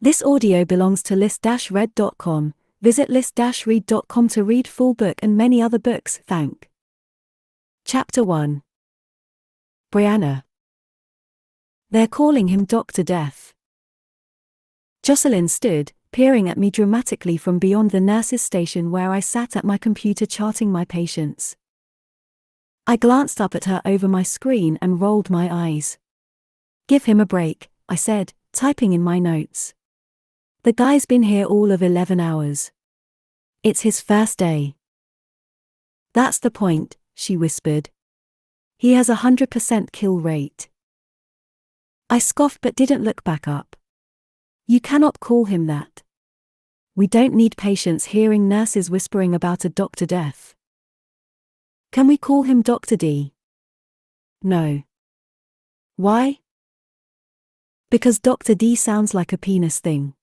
This audio belongs to list-read.com. Visit list-read.com to read full book and many other books. Thank. Chapter 1. Brianna. They're calling him Dr. Death. Jocelyn stood, peering at me dramatically from beyond the nurse's station where I sat at my computer charting my patients. I glanced up at her over my screen and rolled my eyes. Give him a break, I said, typing in my notes. The guy's been here all of 11 hours. It's his first day. That's the point, she whispered. He has 100% kill rate. I scoffed but didn't look back up. You cannot call him that. We don't need patients hearing nurses whispering about a Dr. Death. Can we call him Dr. D? No. Why? Because Dr. D sounds like a penis thing.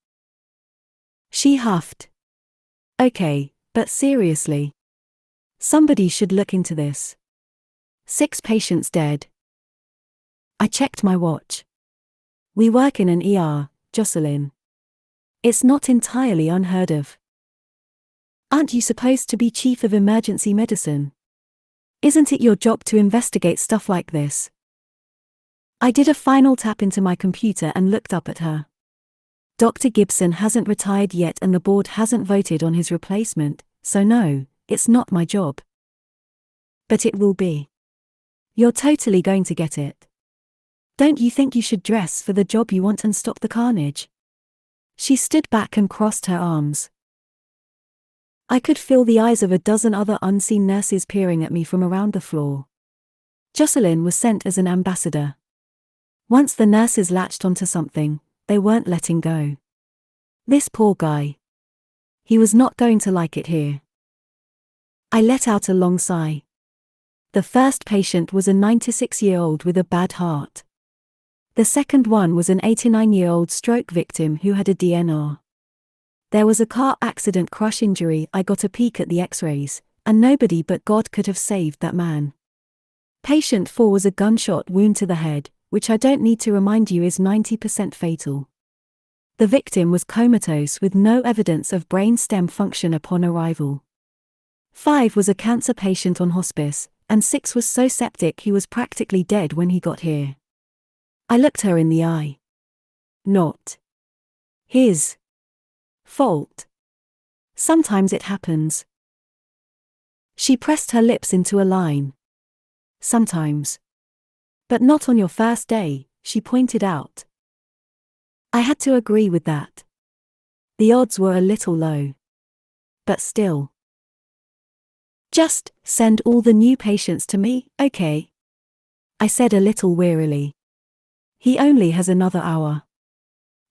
She huffed. Okay, but seriously. Somebody should look into this. 6 patients dead. I checked my watch. We work in an ER, Jocelyn. It's not entirely unheard of. Aren't you supposed to be chief of emergency medicine? Isn't it your job to investigate stuff like this? I did a final tap into my computer and looked up at her. Dr. Gibson hasn't retired yet and the board hasn't voted on his replacement, so no, it's not my job. But it will be. You're totally going to get it. Don't you think you should dress for the job you want and stop the carnage? She stood back and crossed her arms. I could feel the eyes of a dozen other unseen nurses peering at me from around the floor. Jocelyn was sent as an ambassador. Once the nurses latched onto something, they weren't letting go. This poor guy. He was not going to like it here. I let out a long sigh. The first patient was a 96-year-old with a bad heart. The second one was an 89-year-old stroke victim who had a DNR. There was a car accident crush injury. I got a peek at the x-rays, and nobody but God could have saved that man. Patient 4 was a gunshot wound to the head, which I don't need to remind you is 90% fatal. The victim was comatose with no evidence of brain stem function upon arrival. 5 was a cancer patient on hospice, and 6 was so septic he was practically dead when he got here. I looked her in the eye. Not his fault. Sometimes it happens. She pressed her lips into a line. Sometimes. But not on your first day, she pointed out. I had to agree with that. The odds were a little low. But still. Just send all the new patients to me, okay? I said a little wearily. He only has another hour.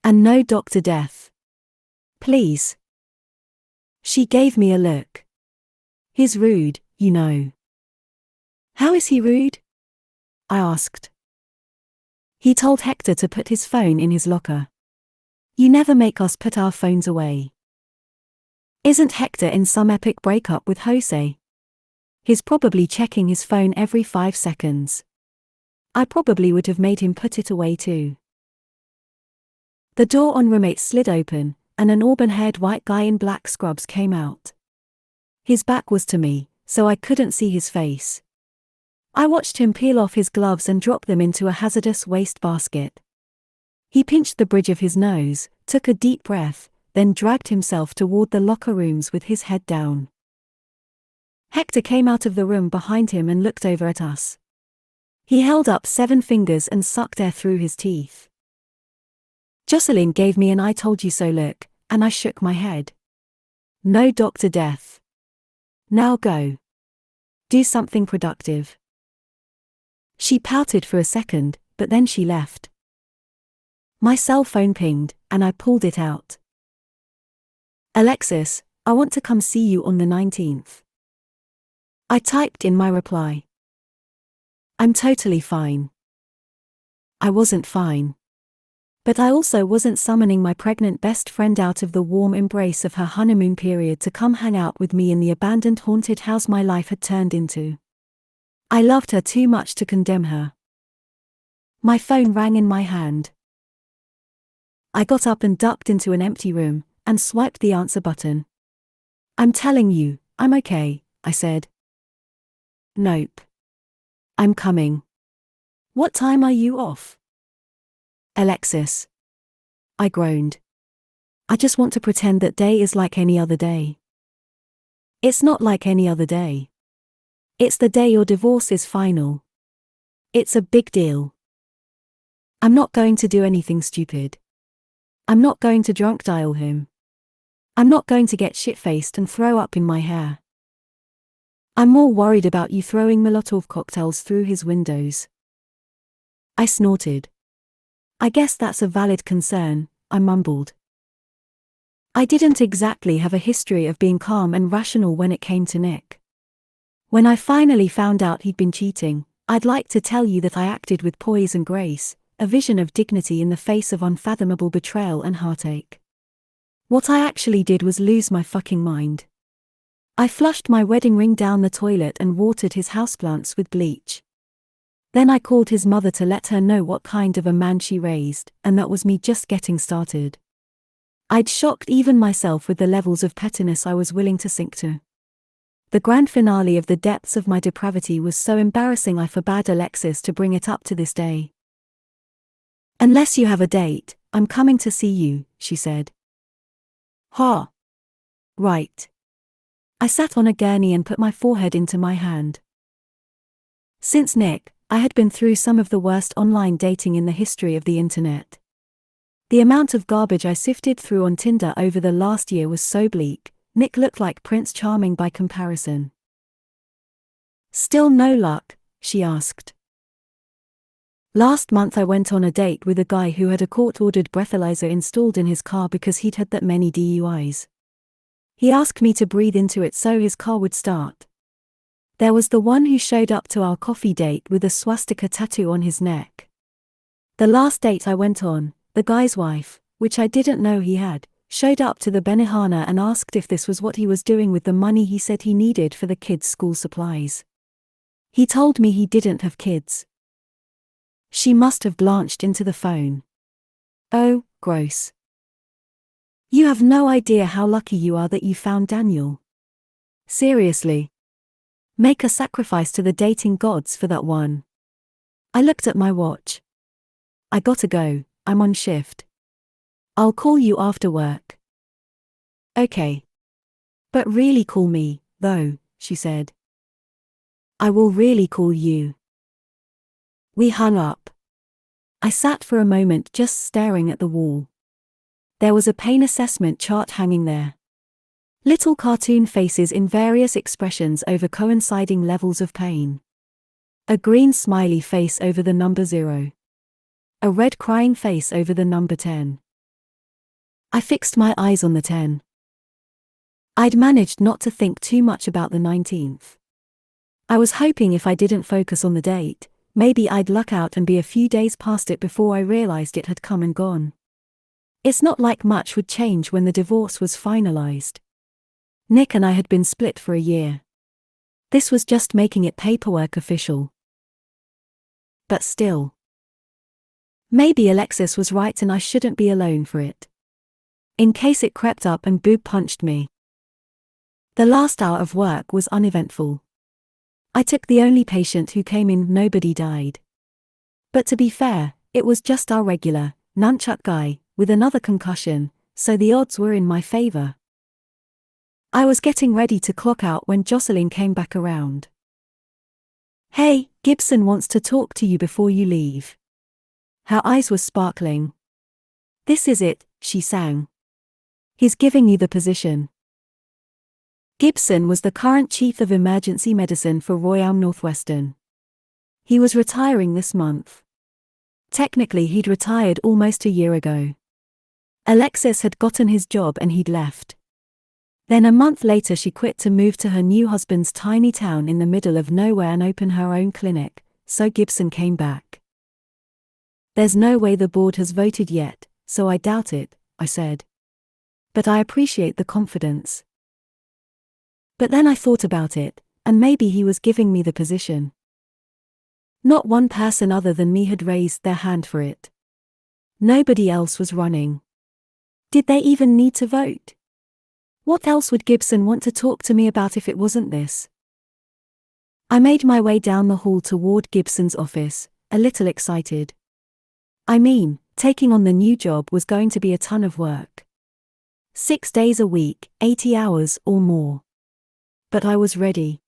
And no Dr. Death. Please. She gave me a look. He's rude, you know. How is he rude? I asked. He told Hector to put his phone in his locker. You never make us put our phones away. Isn't Hector in some epic breakup with Jose? He's probably checking his phone every 5 seconds. I probably would have made him put it away too. The door on room 8 slid open, and an auburn-haired white guy in black scrubs came out. His back was to me, so I couldn't see his face. I watched him peel off his gloves and drop them into a hazardous waste basket. He pinched the bridge of his nose, took a deep breath, then dragged himself toward the locker rooms with his head down. Hector came out of the room behind him and looked over at us. He held up 7 fingers and sucked air through his teeth. Jocelyn gave me an I told you so look, and I shook my head. No Dr. Death. Now go. Do something productive. She pouted for a second, but then she left. My cell phone pinged, and I pulled it out. Alexis, I want to come see you on the 19th. I typed in my reply. I'm totally fine. I wasn't fine. But I also wasn't summoning my pregnant best friend out of the warm embrace of her honeymoon period to come hang out with me in the abandoned haunted house my life had turned into. I loved her too much to condemn her. My phone rang in my hand. I got up and ducked into an empty room, and swiped the answer button. I'm telling you, I'm okay, I said. Nope. I'm coming. What time are you off? Alexis. I groaned. I just want to pretend that day is like any other day. It's not like any other day. It's the day your divorce is final. It's a big deal. I'm not going to do anything stupid. I'm not going to drunk dial him. I'm not going to get shit-faced and throw up in my hair. I'm more worried about you throwing Molotov cocktails through his windows. I snorted. I guess that's a valid concern, I mumbled. I didn't exactly have a history of being calm and rational when it came to Nick. When I finally found out he'd been cheating, I'd like to tell you that I acted with poise and grace, a vision of dignity in the face of unfathomable betrayal and heartache. What I actually did was lose my fucking mind. I flushed my wedding ring down the toilet and watered his houseplants with bleach. Then I called his mother to let her know what kind of a man she raised, and that was me just getting started. I'd shocked even myself with the levels of pettiness I was willing to sink to. The grand finale of the depths of my depravity was so embarrassing I forbade Alexis to bring it up to this day. Unless you have a date, I'm coming to see you, she said. Ha! Right. I sat on a gurney and put my forehead into my hand. Since Nick, I had been through some of the worst online dating in the history of the internet. The amount of garbage I sifted through on Tinder over the last year was so bleak, Nick looked like Prince Charming by comparison. Still no luck? She asked. Last month I went on a date with a guy who had a court-ordered breathalyzer installed in his car because he'd had that many DUIs. He asked me to breathe into it so his car would start. There was the one who showed up to our coffee date with a swastika tattoo on his neck. The last date I went on, the guy's wife, which I didn't know he had, showed up to the Benihana and asked if this was what he was doing with the money he said he needed for the kids' school supplies. He told me he didn't have kids. She must have blanched into the phone. Oh, gross. You have no idea how lucky you are that you found Daniel. Seriously. Make a sacrifice to the dating gods for that one. I looked at my watch. I gotta go, I'm on shift. I'll call you after work. Okay. But really call me, though, she said. I will really call you. We hung up. I sat for a moment just staring at the wall. There was a pain assessment chart hanging there. Little cartoon faces in various expressions over coinciding levels of pain. A green smiley face over the number 0. A red crying face over the number 10. I fixed my eyes on the 10. I'd managed not to think too much about the 19th. I was hoping if I didn't focus on the date, maybe I'd luck out and be a few days past it before I realized it had come and gone. It's not like much would change when the divorce was finalized. Nick and I had been split for a year. This was just making it paperwork official. But still. Maybe Alexis was right and I shouldn't be alone for it. In case it crept up and boob punched me. The last hour of work was uneventful. I took the only patient who came in, nobody died. But to be fair, it was just our regular, nunchuck guy, with another concussion, so the odds were in my favor. I was getting ready to clock out when Jocelyn came back around. Hey, Gibson wants to talk to you before you leave. Her eyes were sparkling. This is it, she sang. He's giving you the position. Gibson was the current chief of emergency medicine for Royal Northwestern. He was retiring this month. Technically he'd retired almost a year ago. Alexis had gotten his job and he'd left. Then a month later she quit to move to her new husband's tiny town in the middle of nowhere and open her own clinic, so Gibson came back. There's no way the board has voted yet, so I doubt it, I said. But I appreciate the confidence. But then I thought about it, and maybe he was giving me the position. Not one person other than me had raised their hand for it. Nobody else was running. Did they even need to vote? What else would Gibson want to talk to me about if it wasn't this? I made my way down the hall toward Gibson's office, a little excited. I mean, taking on the new job was going to be a ton of work. 6 days a week, 80 hours or more. But I was ready.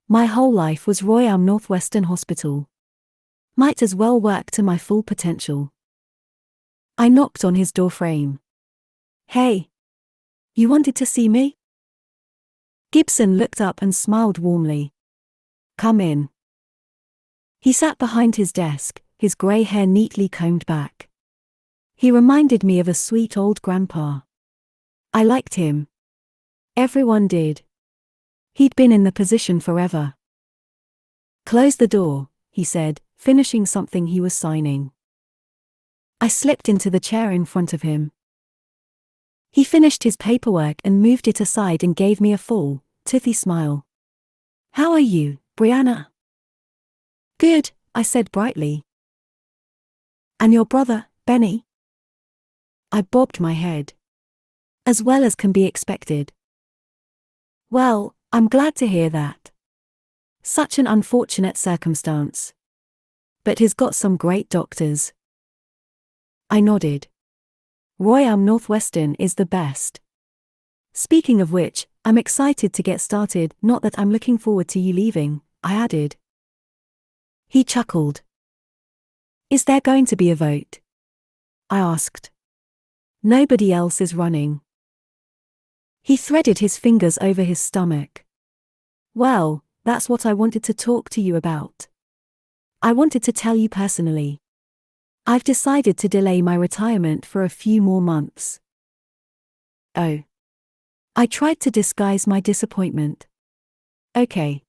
My whole life was Royal Northwestern Hospital. Might as well work to my full potential. I knocked on his door frame. Hey. You wanted to see me? Gibson looked up and smiled warmly. Come in. He sat behind his desk, his grey hair neatly combed back. He reminded me of a sweet old grandpa. I liked him. Everyone did. He'd been in the position forever. Close the door, he said, finishing something he was signing. I slipped into the chair in front of him. He finished his paperwork and moved it aside and gave me a full, toothy smile. How are you, Brianna? Good, I said brightly. And your brother, Benny? I bobbed my head. As well as can be expected. Well, I'm glad to hear that. Such an unfortunate circumstance. But he's got some great doctors. I nodded. Royal Northwestern is the best. Speaking of which, I'm excited to get started, not that I'm looking forward to you leaving, I added. He chuckled. Is there going to be a vote? I asked. Nobody else is running. He threaded his fingers over his stomach. Well, that's what I wanted to talk to you about. I wanted to tell you personally. I've decided to delay my retirement for a few more months. Oh. I tried to disguise my disappointment. Okay.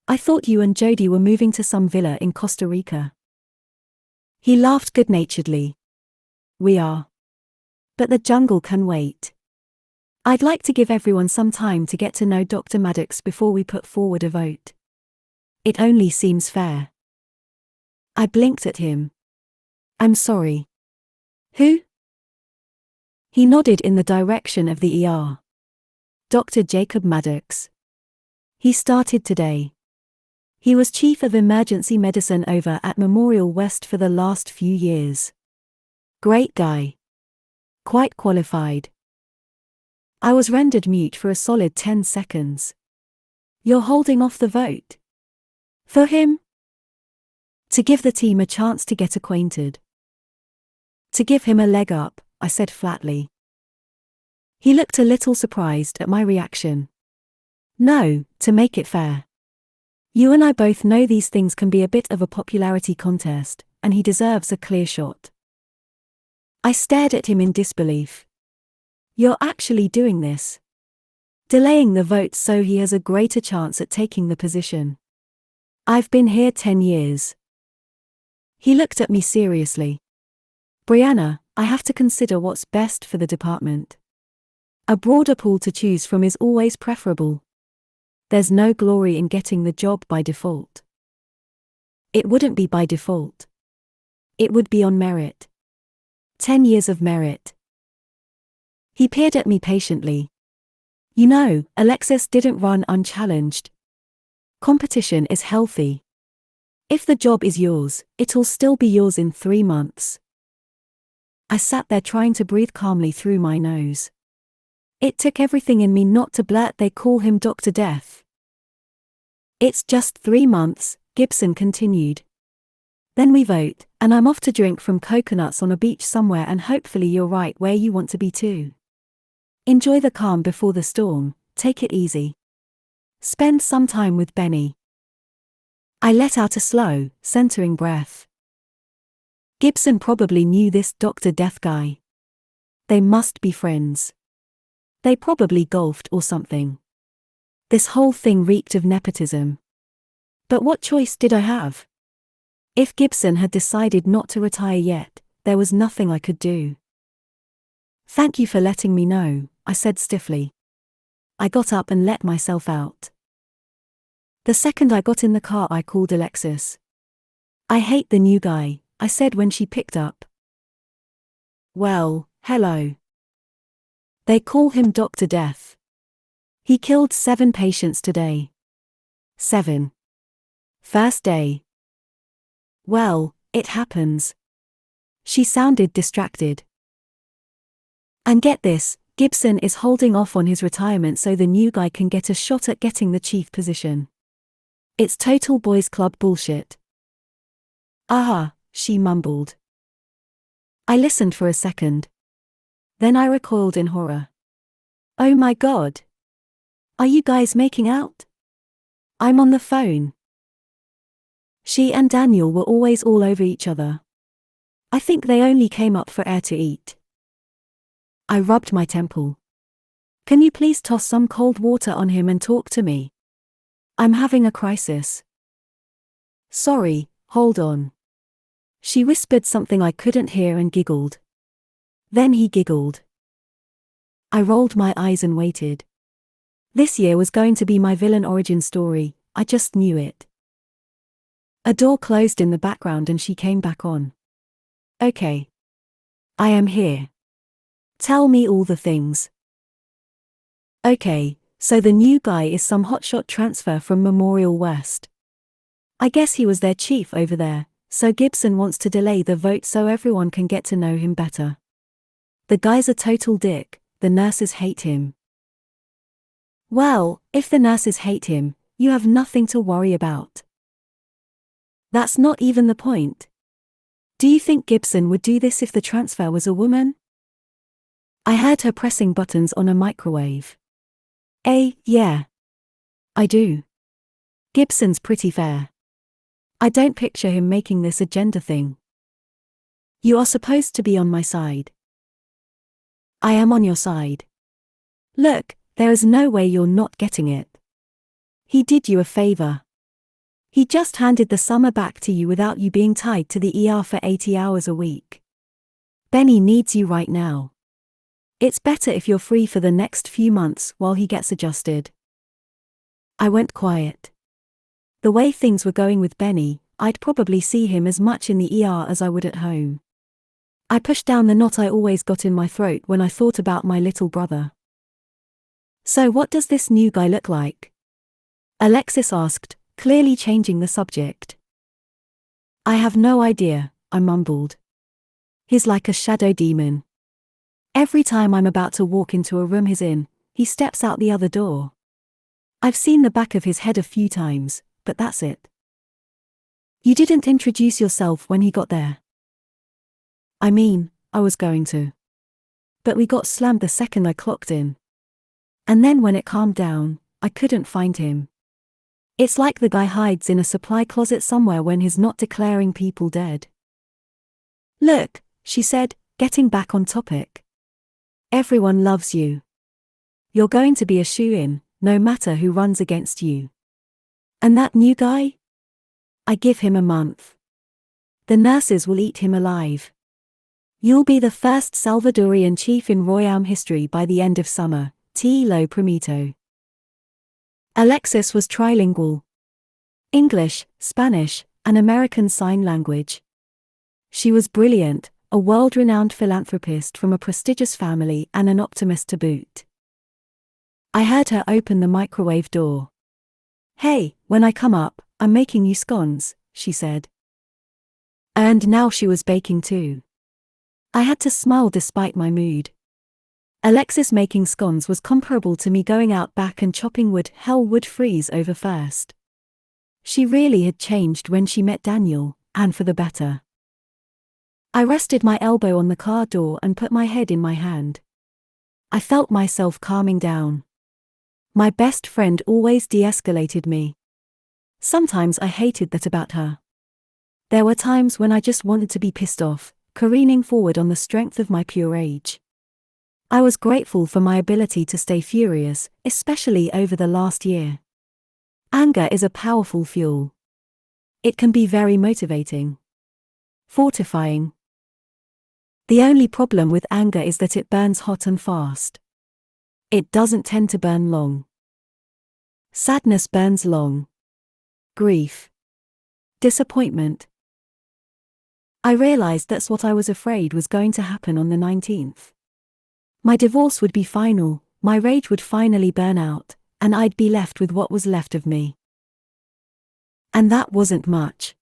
I thought you and Jody were moving to some villa in Costa Rica. He laughed good-naturedly. We are. But the jungle can wait. I'd like to give everyone some time to get to know Dr. Maddox before we put forward a vote. It only seems fair. I blinked at him. I'm sorry. Who? He nodded in the direction of the ER. Dr. Jacob Maddox. He started today. He was chief of emergency medicine over at Memorial West for the last few years. Great guy. Quite qualified. I was rendered mute for a solid 10 seconds. You're holding off the vote? For him? To give the team a chance to get acquainted. To give him a leg up, I said flatly. He looked a little surprised at my reaction. No, to make it fair. You and I both know these things can be a bit of a popularity contest, and he deserves a clear shot. I stared at him in disbelief. You're actually doing this? Delaying the vote so he has a greater chance at taking the position. I've been here 10 years. He looked at me seriously. Brianna, I have to consider what's best for the department. A broader pool to choose from is always preferable. There's no glory in getting the job by default. It wouldn't be by default. It would be on merit. 10 years of merit. He peered at me patiently. You know, Alexis didn't run unchallenged. Competition is healthy. If the job is yours, it'll still be yours in 3 months. I sat there trying to breathe calmly through my nose. It took everything in me not to blurt they call him Dr. Death. It's just 3 months, Gibson continued. Then we vote, and I'm off to drink from coconuts on a beach somewhere, and hopefully you're right where you want to be too. Enjoy the calm before the storm, take it easy. Spend some time with Benny. I let out a slow, centering breath. Gibson probably knew this Dr. Death guy. They must be friends. They probably golfed or something. This whole thing reeked of nepotism. But what choice did I have? If Gibson had decided not to retire yet, there was nothing I could do. Thank you for letting me know, I said stiffly. I got up and let myself out. The second I got in the car, I called Alexis. I hate the new guy, I said when she picked up. Well, hello. They call him Dr. Death. He killed 7 patients today. 7. First day. Well, it happens. She sounded distracted. And get this, Gibson is holding off on his retirement so the new guy can get a shot at getting the chief position. It's total boys club bullshit. Ah, she mumbled. I listened for a second. Then I recoiled in horror. Oh my God. Are you guys making out? I'm on the phone. She and Daniel were always all over each other. I think they only came up for air to eat. I rubbed my temple. Can you please toss some cold water on him and talk to me? I'm having a crisis. Sorry, hold on. She whispered something I couldn't hear and giggled. Then he giggled. I rolled my eyes and waited. This year was going to be my villain origin story, I just knew it. A door closed in the background and she came back on. Okay. I am here. Tell me all the things. Okay, so the new guy is some hotshot transfer from Memorial West. I guess he was their chief over there, so Gibson wants to delay the vote so everyone can get to know him better. The guy's a total dick, the nurses hate him. Well, if the nurses hate him, you have nothing to worry about. That's not even the point. Do you think Gibson would do this if the transfer was a woman? I heard her pressing buttons on a microwave. Yeah. I do. Gibson's pretty fair. I don't picture him making this a gender thing. You are supposed to be on my side. I am on your side. Look, there is no way you're not getting it. He did you a favor. He just handed the summer back to you without you being tied to the ER for 80 hours a week. Benny needs you right now. It's better if you're free for the next few months while he gets adjusted. I went quiet. The way things were going with Benny, I'd probably see him as much in the ER as I would at home. I pushed down the knot I always got in my throat when I thought about my little brother. So what does this new guy look like? Alexis asked, clearly changing the subject. I have no idea, I mumbled. He's like a shadow demon. Every time I'm about to walk into a room he's in, he steps out the other door. I've seen the back of his head a few times, but that's it. You didn't introduce yourself when he got there. I mean, I was going to. But we got slammed the second I clocked in. And then when it calmed down, I couldn't find him. It's like the guy hides in a supply closet somewhere when he's not declaring people dead. Look, she said, getting back on topic. Everyone loves you. You're going to be a shoo-in, no matter who runs against you. And that new guy? I give him a month. The nurses will eat him alive. You'll be the first Salvadorian chief in Royam history by the end of summer, te lo prometo. Alexis was trilingual. English, Spanish, and American Sign Language. She was brilliant, a world-renowned philanthropist from a prestigious family and an optimist to boot. I heard her open the microwave door. Hey, when I come up, I'm making you scones, she said. And now she was baking too. I had to smile despite my mood. Alexis making scones was comparable to me going out back and chopping wood. Hell would freeze over first. She really had changed when she met Daniel, and for the better. I rested my elbow on the car door and put my head in my hand. I felt myself calming down. My best friend always de-escalated me. Sometimes I hated that about her. There were times when I just wanted to be pissed off, careening forward on the strength of my pure rage. I was grateful for my ability to stay furious, especially over the last year. Anger is a powerful fuel. It can be very motivating. Fortifying. The only problem with anger is that it burns hot and fast. It doesn't tend to burn long. Sadness burns long. Grief. Disappointment. I realized that's what I was afraid was going to happen on the 19th. My divorce would be final, my rage would finally burn out, and I'd be left with what was left of me. And that wasn't much.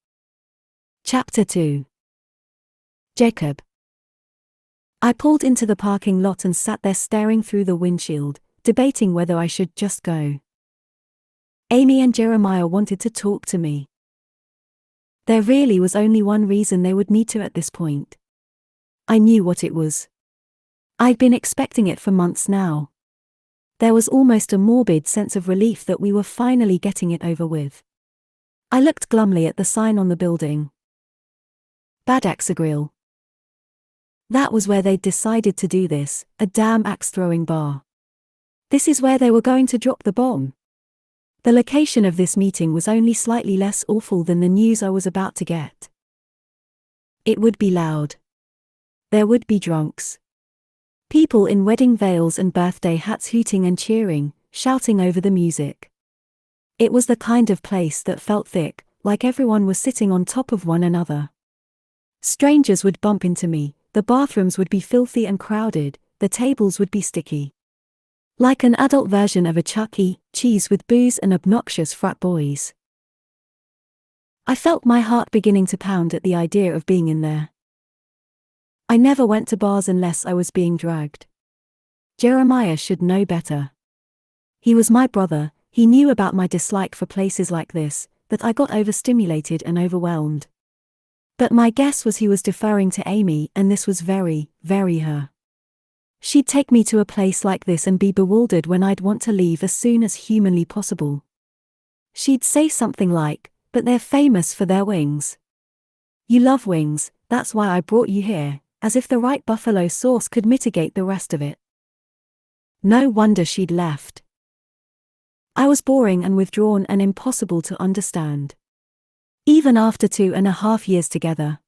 Chapter 2. Jacob. I pulled into the parking lot and sat there staring through the windshield, debating whether I should just go. Amy and Jeremiah wanted to talk to me. There really was only one reason they would need to at this point. I knew what it was. I'd been expecting it for months now. There was almost a morbid sense of relief that we were finally getting it over with. I looked glumly at the sign on the building. Bad Axe Grill. That was where they'd decided to do this, a damn axe-throwing bar. This is where they were going to drop the bomb. The location of this meeting was only slightly less awful than the news I was about to get. It would be loud. There would be drunks. People in wedding veils and birthday hats hooting and cheering, shouting over the music. It was the kind of place that felt thick, like everyone was sitting on top of one another. Strangers would bump into me, the bathrooms would be filthy and crowded, the tables would be sticky. Like an adult version of a Chuck E. Cheese with booze and obnoxious frat boys. I felt my heart beginning to pound at the idea of being in there. I never went to bars unless I was being dragged. Jeremiah should know better. He was my brother, he knew about my dislike for places like this, that I got overstimulated and overwhelmed. But my guess was he was deferring to Amy, and this was very, very her. She'd take me to a place like this and be bewildered when I'd want to leave as soon as humanly possible. She'd say something like, "But they're famous for their wings. You love wings, that's why I brought you here," as if the right buffalo sauce could mitigate the rest of it. No wonder she'd left. I was boring and withdrawn and impossible to understand. Even after 2.5 years together.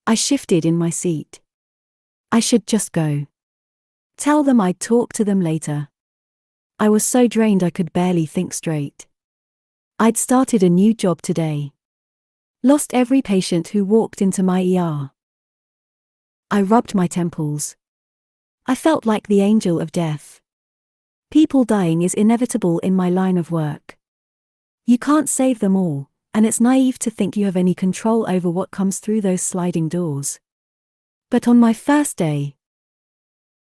I shifted in my seat. I should just go. Tell them I'd talk to them later. I was so drained I could barely think straight. I'd started a new job today. Lost every patient who walked into my ER. I rubbed my temples. I felt like the angel of death. People dying is inevitable in my line of work. You can't save them all, and it's naive to think you have any control over what comes through those sliding doors. But on my first day,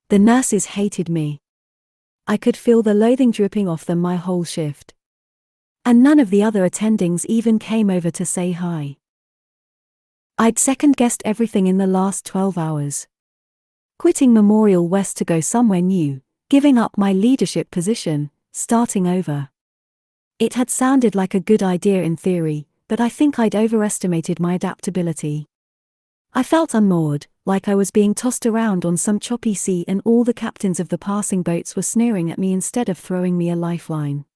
the nurses hated me. I could feel the loathing dripping off them my whole shift. And none of the other attendings even came over to say hi. I'd second-guessed everything in the last 12 hours. Quitting Memorial West to go somewhere new, giving up my leadership position, starting over. It had sounded like a good idea in theory, but I think I'd overestimated my adaptability. I felt unmoored, like I was being tossed around on some choppy sea and all the captains of the passing boats were sneering at me instead of throwing me a lifeline.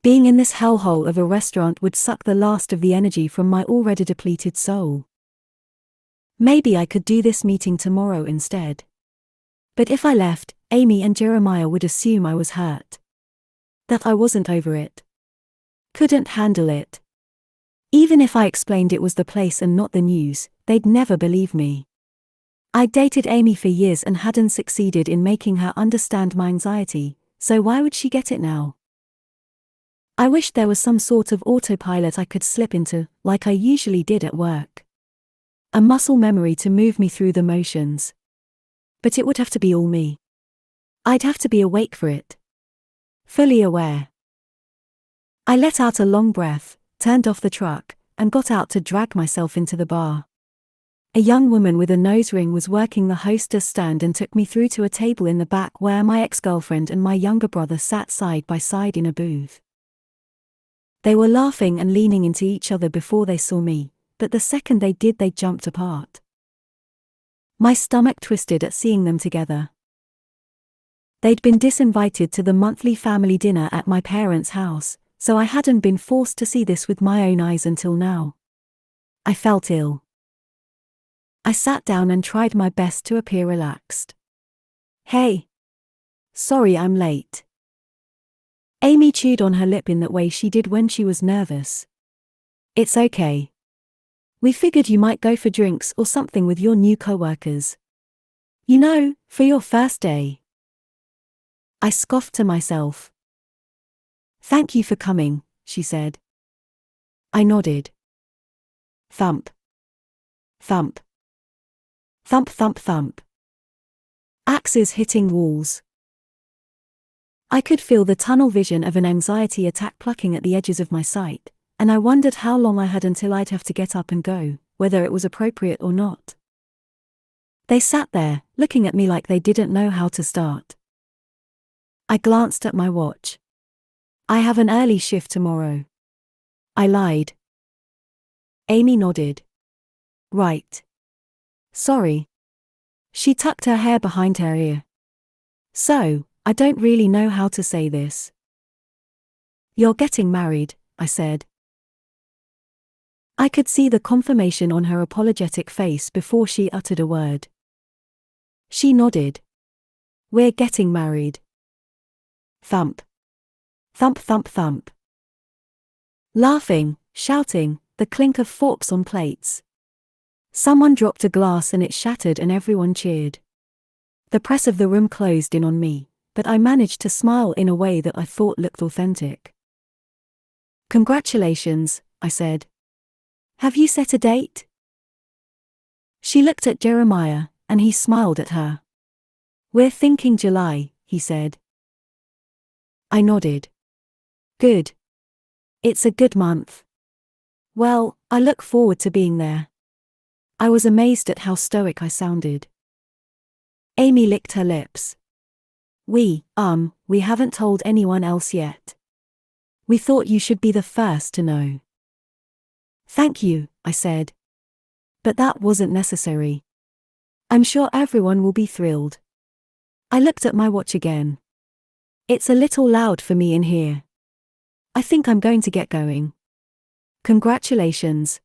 Being in this hellhole of a restaurant would suck the last of the energy from my already depleted soul. Maybe I could do this meeting tomorrow instead. But if I left, Amy and Jeremiah would assume I was hurt. That I wasn't over it. Couldn't handle it. Even if I explained it was the place and not the news, they'd never believe me. I'd dated Amy for years and hadn't succeeded in making her understand my anxiety, so why would she get it now? I wished there was some sort of autopilot I could slip into, like I usually did at work. A muscle memory to move me through the motions. But it would have to be all me. I'd have to be awake for it. Fully aware. I let out a long breath, turned off the truck, and got out to drag myself into the bar. A young woman with a nose ring was working the hostess stand and took me through to a table in the back where my ex-girlfriend and my younger brother sat side by side in a booth. They were laughing and leaning into each other before they saw me, but the second they did they jumped apart. My stomach twisted at seeing them together. They'd been disinvited to the monthly family dinner at my parents' house, so I hadn't been forced to see this with my own eyes until now. I felt ill. I sat down and tried my best to appear relaxed. "Hey. Sorry I'm late." Amy chewed on her lip in that way she did when she was nervous. "It's okay. We figured you might go for drinks or something with your new coworkers. You know, for your first day. I scoffed to myself. Thank you for coming, she said. I nodded. Thump. Thump. Thump thump thump. Axes hitting walls. I could feel the tunnel vision of an anxiety attack plucking at the edges of my sight, and I wondered how long I had until I'd have to get up and go, whether it was appropriate or not. They sat there, looking at me like they didn't know how to start. I glanced at my watch. I have an early shift tomorrow. I lied. Amy nodded. Right. Sorry. She tucked her hair behind her ear. So, I don't really know how to say this. You're getting married, I said. I could see the confirmation on her apologetic face before she uttered a word. She nodded. We're getting married. Thump. Thump thump thump. Laughing, shouting, the clink of forks on plates. Someone dropped a glass and it shattered and everyone cheered. The press of the room closed in on me, but I managed to smile in a way that I thought looked authentic. Congratulations, I said. Have you set a date? She looked at Jeremiah, and he smiled at her. We're thinking July, he said. I nodded. Good. It's a good month. Well, I look forward to being there. I was amazed at how stoic I sounded. Amy licked her lips. We haven't told anyone else yet. We thought you should be the first to know. Thank you, I said. But that wasn't necessary. I'm sure everyone will be thrilled. I looked at my watch again. It's a little loud for me in here. I think I'm going to get going. Congratulations.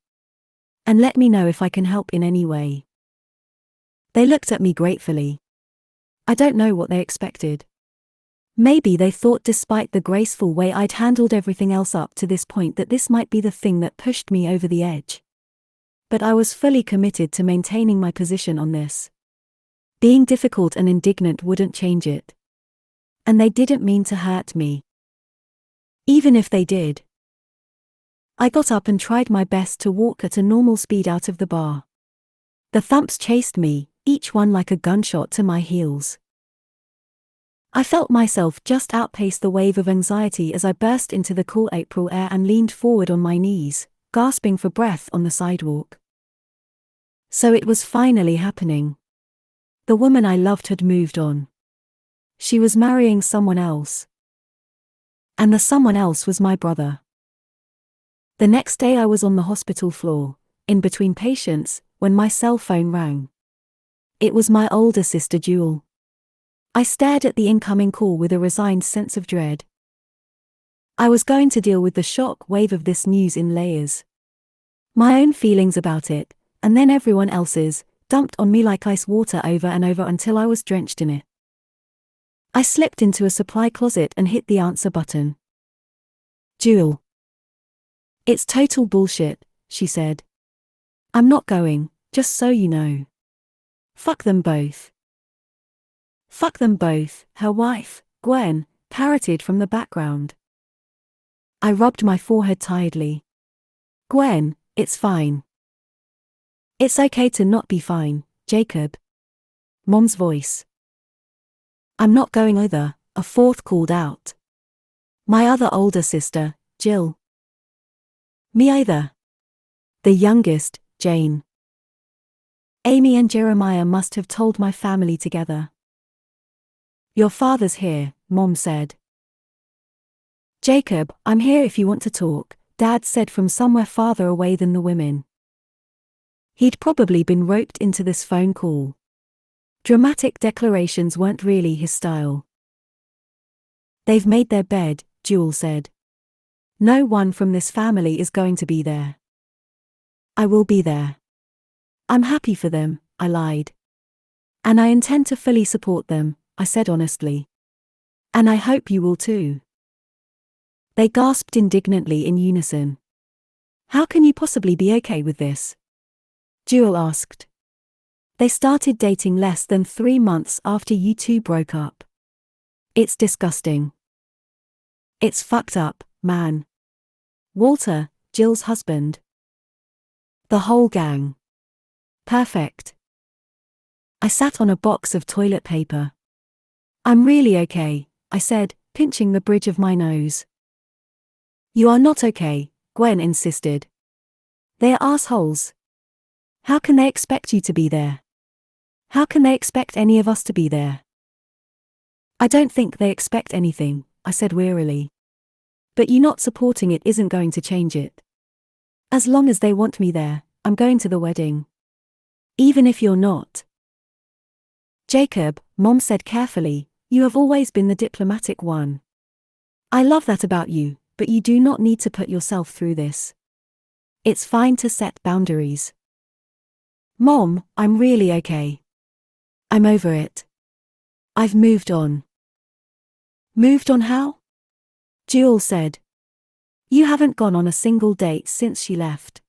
And let me know if I can help in any way. They looked at me gratefully. I don't know what they expected. Maybe they thought despite the graceful way I'd handled everything else up to this point that this might be the thing that pushed me over the edge. But I was fully committed to maintaining my position on this. Being difficult and indignant wouldn't change it. And they didn't mean to hurt me. Even if they did. I got up and tried my best to walk at a normal speed out of the bar. The thumps chased me, each one like a gunshot to my heels. I felt myself just outpace the wave of anxiety as I burst into the cool April air and leaned forward on my knees, gasping for breath on the sidewalk. So it was finally happening. The woman I loved had moved on. She was marrying someone else. And the someone else was my brother. The next day I was on the hospital floor, in between patients, when my cell phone rang. It was my older sister Jewel. I stared at the incoming call with a resigned sense of dread. I was going to deal with the shock wave of this news in layers. My own feelings about it, and then everyone else's, dumped on me like ice water over and over until I was drenched in it. I slipped into a supply closet and hit the answer button. Jewel. It's total bullshit, she said. I'm not going, just so you know. Fuck them both. Fuck them both, her wife, Gwen, parroted from the background. I rubbed my forehead tiredly. Gwen, it's fine. It's okay to not be fine, Jacob. Mom's voice. I'm not going either, a fourth called out. My other older sister, Jill. Me either. The youngest, Jane. Amy and Jeremiah must have told my family together. Your father's here, Mom said. Jacob, I'm here if you want to talk, Dad said from somewhere farther away than the women. He'd probably been roped into this phone call. Dramatic declarations weren't really his style. They've made their bed, Jewel said. No one from this family is going to be there. I will be there. I'm happy for them, I lied. And I intend to fully support them, I said honestly. And I hope you will too. They gasped indignantly in unison. How can you possibly be okay with this, Jewel asked. They started dating less than 3 months after you two broke up. It's disgusting. It's fucked up, man. Walter, Jill's husband. The whole gang. Perfect. I sat on a box of toilet paper. I'm really okay, I said, pinching the bridge of my nose. You are not okay, Gwen insisted. They are assholes. How can they expect you to be there? How can they expect any of us to be there? I don't think they expect anything, I said wearily. But you not supporting it isn't going to change it. As long as they want me there, I'm going to the wedding. Even if you're not. Jacob, Mom said carefully, you have always been the diplomatic one. I love that about you, but you do not need to put yourself through this. It's fine to set boundaries. Mom, I'm really okay. I'm over it. I've moved on. Moved on how? Jewel said. You haven't gone on a single date since she left.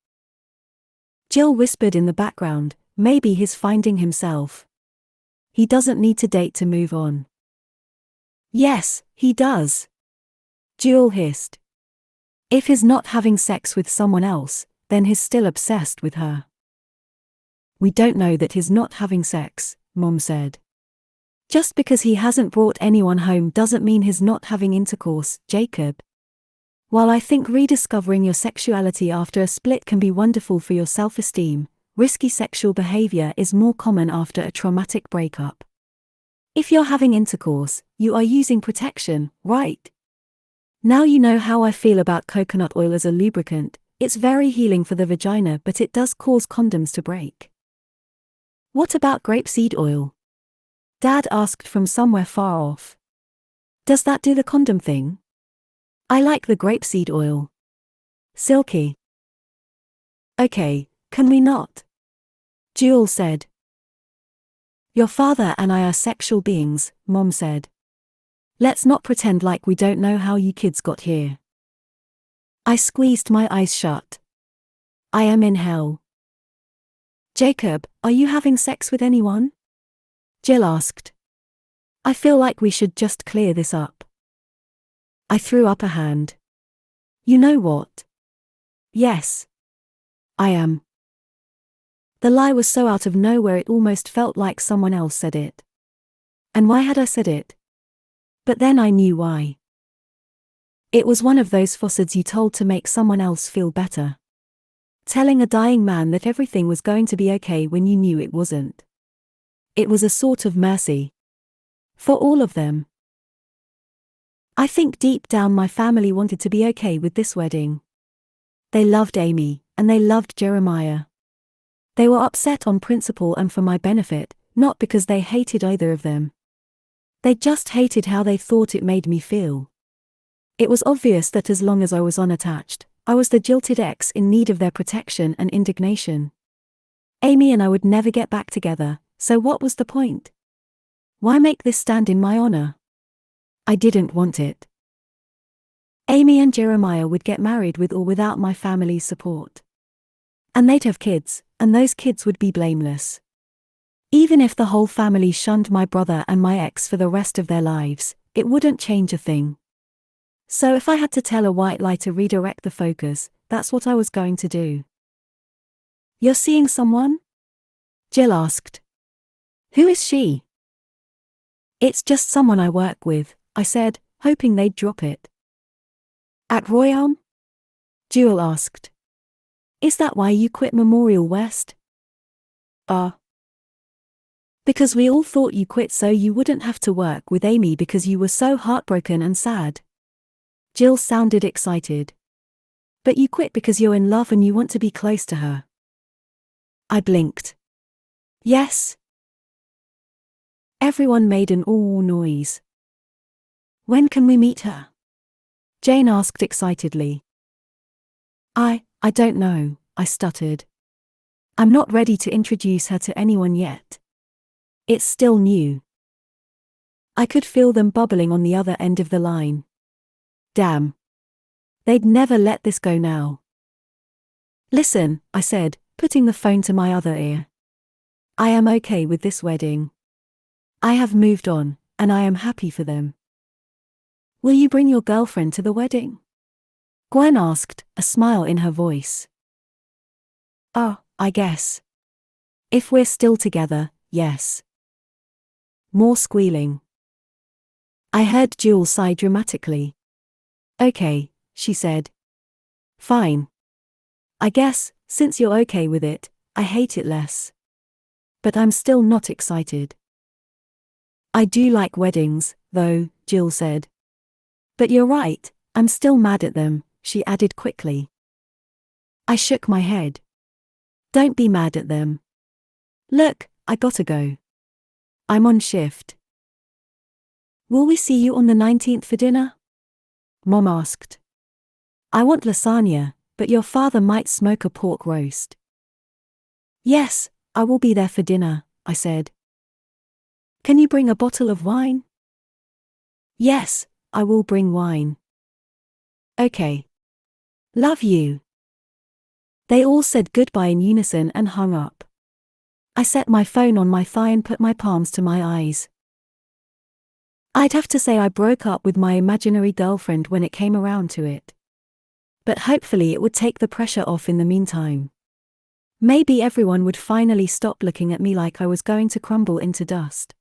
Jill whispered in the background, maybe he's finding himself. He doesn't need to date to move on. Yes, he does. Jewel hissed. If he's not having sex with someone else, then he's still obsessed with her. We don't know that he's not having sex, Mom said. Just because he hasn't brought anyone home doesn't mean he's not having intercourse, Jacob. While I think rediscovering your sexuality after a split can be wonderful for your self-esteem, risky sexual behavior is more common after a traumatic breakup. If you're having intercourse, you are using protection, right? Now you know how I feel about coconut oil as a lubricant. It's very healing for the vagina, but it does cause condoms to break. What about grapeseed oil? Dad asked from somewhere far off. Does that do the condom thing? I like the grapeseed oil. Silky. Okay, can we not? Jewel said. Your father and I are sexual beings, Mom said. Let's not pretend like we don't know how you kids got here. I squeezed my eyes shut. I am in hell. Jacob, are you having sex with anyone? Jill asked. I feel like we should just clear this up. I threw up a hand. You know what? Yes. I am. The lie was so out of nowhere it almost felt like someone else said it. And why had I said it? But then I knew why. It was one of those falsehoods you told to make someone else feel better. Telling a dying man that everything was going to be okay when you knew it wasn't. It was a sort of mercy. For all of them. I think deep down my family wanted to be okay with this wedding. They loved Amy, and they loved Jeremiah. They were upset on principle and for my benefit, not because they hated either of them. They just hated how they thought it made me feel. It was obvious that as long as I was unattached, I was the jilted ex in need of their protection and indignation. Amy and I would never get back together, so what was the point? Why make this stand in my honor? I didn't want it. Amy and Jeremiah would get married with or without my family's support. And they'd have kids, and those kids would be blameless. Even if the whole family shunned my brother and my ex for the rest of their lives, it wouldn't change a thing. So if I had to tell a white lie to redirect the focus, that's what I was going to do. You're seeing someone? Jill asked. Who is she? It's just someone I work with, I said, hoping they'd drop it. At Royale? Jewel asked. Is that why you quit Memorial West? Because we all thought you quit so you wouldn't have to work with Amy because you were so heartbroken and sad. Jill sounded excited. But you quit because you're in love and you want to be close to her. I blinked. Yes. Everyone made an ooh noise. When can we meet her? Jane asked excitedly. I don't know, I stuttered. I'm not ready to introduce her to anyone yet. It's still new. I could feel them bubbling on the other end of the line. Damn. They'd never let this go now. Listen, I said, putting the phone to my other ear. I am okay with this wedding. I have moved on, and I am happy for them. Will you bring your girlfriend to the wedding? Gwen asked, a smile in her voice. Oh, I guess. If we're still together, yes. More squealing. I heard Jules sigh dramatically. Okay, she said. Fine. I guess, since you're okay with it, I hate it less. But I'm still not excited. I do like weddings, though, Jules said. But you're right, I'm still mad at them, she added quickly. I shook my head. Don't be mad at them. Look, I gotta go. I'm on shift. Will we see you on the 19th for dinner? Mom asked. I want lasagna, but your father might smoke a pork roast. Yes, I will be there for dinner, I said. Can you bring a bottle of wine? Yes, I will bring wine. Okay. Love you. They all said goodbye in unison and hung up. I set my phone on my thigh and put my palms to my eyes. I'd have to say I broke up with my imaginary girlfriend when it came around to it. But hopefully it would take the pressure off in the meantime. Maybe everyone would finally stop looking at me like I was going to crumble into dust.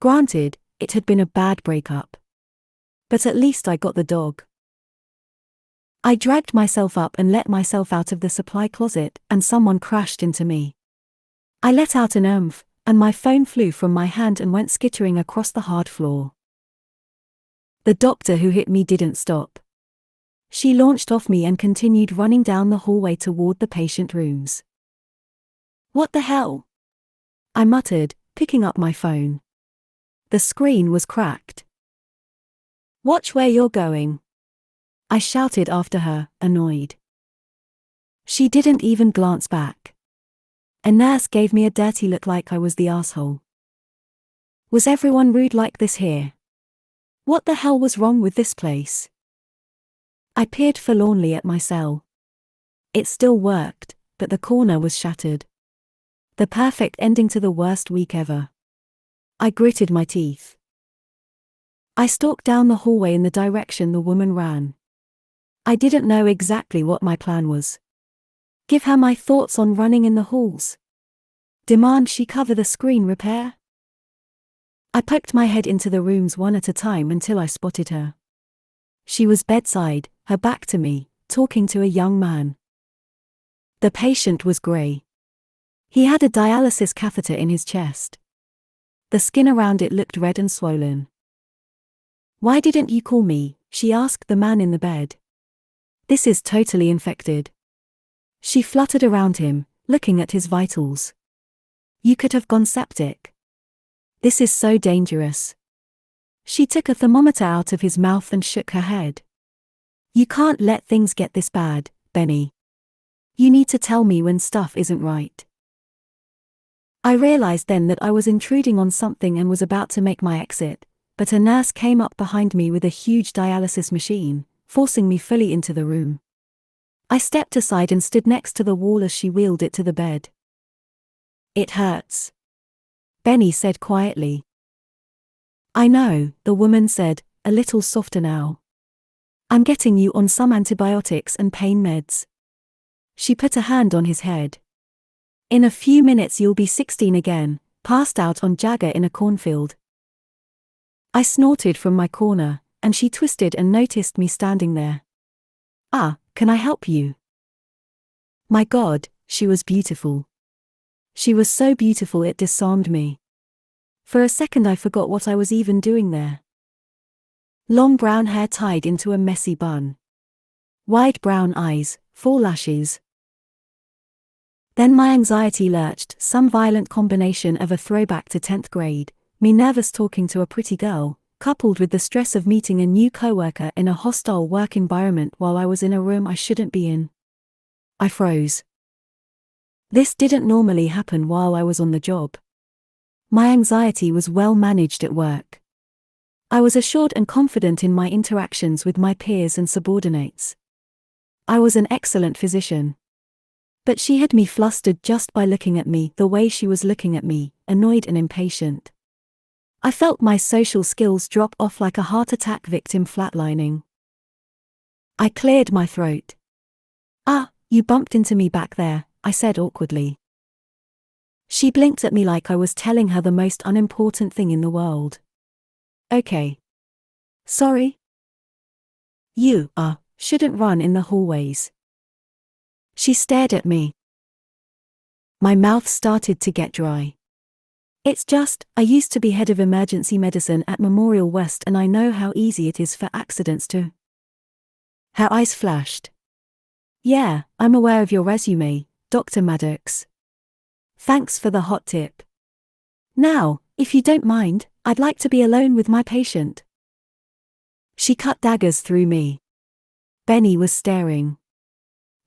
Granted, it had been a bad breakup. But at least I got the dog. I dragged myself up and let myself out of the supply closet, and someone crashed into me. I let out an oomph, and my phone flew from my hand and went skittering across the hard floor. The doctor who hit me didn't stop. She launched off me and continued running down the hallway toward the patient rooms. What the hell? I muttered, picking up my phone. The screen was cracked. Watch where you're going, I shouted after her, annoyed. She didn't even glance back. A nurse gave me a dirty look like I was the asshole. Was everyone rude like this here? What the hell was wrong with this place? I peered forlornly at my cell. It still worked, but the corner was shattered. The perfect ending to the worst week ever. I gritted my teeth. I stalked down the hallway in the direction the woman ran. I didn't know exactly what my plan was. Give her my thoughts on running in the halls. Demand she cover the screen repair? I poked my head into the rooms one at a time until I spotted her. She was bedside, her back to me, talking to a young man. The patient was grey. He had a dialysis catheter in his chest. The skin around it looked red and swollen. Why didn't you call me? She asked the man in the bed. This is totally infected. She fluttered around him, looking at his vitals. You could have gone septic. This is so dangerous. She took a thermometer out of his mouth and shook her head. You can't let things get this bad, Benny. You need to tell me when stuff isn't right. I realized then that I was intruding on something and was about to make my exit, but a nurse came up behind me with a huge dialysis machine, forcing me fully into the room. I stepped aside and stood next to the wall as she wheeled it to the bed. It hurts, Benny said quietly. I know, the woman said, a little softer now. I'm getting you on some antibiotics and pain meds. She put a hand on his head. In a few minutes you'll be 16 again, passed out on Jagger in a cornfield. I snorted from my corner, and she twisted and noticed me standing there. Ah, can I help you? My God, she was beautiful. She was so beautiful it disarmed me. For a second I forgot what I was even doing there. Long brown hair tied into a messy bun. Wide brown eyes, full lashes. Then my anxiety lurched, some violent combination of a throwback to 10th grade, me nervous talking to a pretty girl, coupled with the stress of meeting a new coworker in a hostile work environment while I was in a room I shouldn't be in. I froze. This didn't normally happen while I was on the job. My anxiety was well managed at work. I was assured and confident in my interactions with my peers and subordinates. I was an excellent physician. But she had me flustered just by looking at me the way she was looking at me, annoyed and impatient. I felt my social skills drop off like a heart attack victim flatlining. I cleared my throat. "Ah, you bumped into me back there," I said awkwardly. She blinked at me like I was telling her the most unimportant thing in the world. "Okay. Sorry." "You, shouldn't run in the hallways." She stared at me. My mouth started to get dry. "It's just, I used to be head of emergency medicine at Memorial West and I know how easy it is for accidents to..." Her eyes flashed. "Yeah, I'm aware of your resume, Dr. Maddox. Thanks for the hot tip. Now, if you don't mind, I'd like to be alone with my patient." She cut daggers through me. Benny was staring.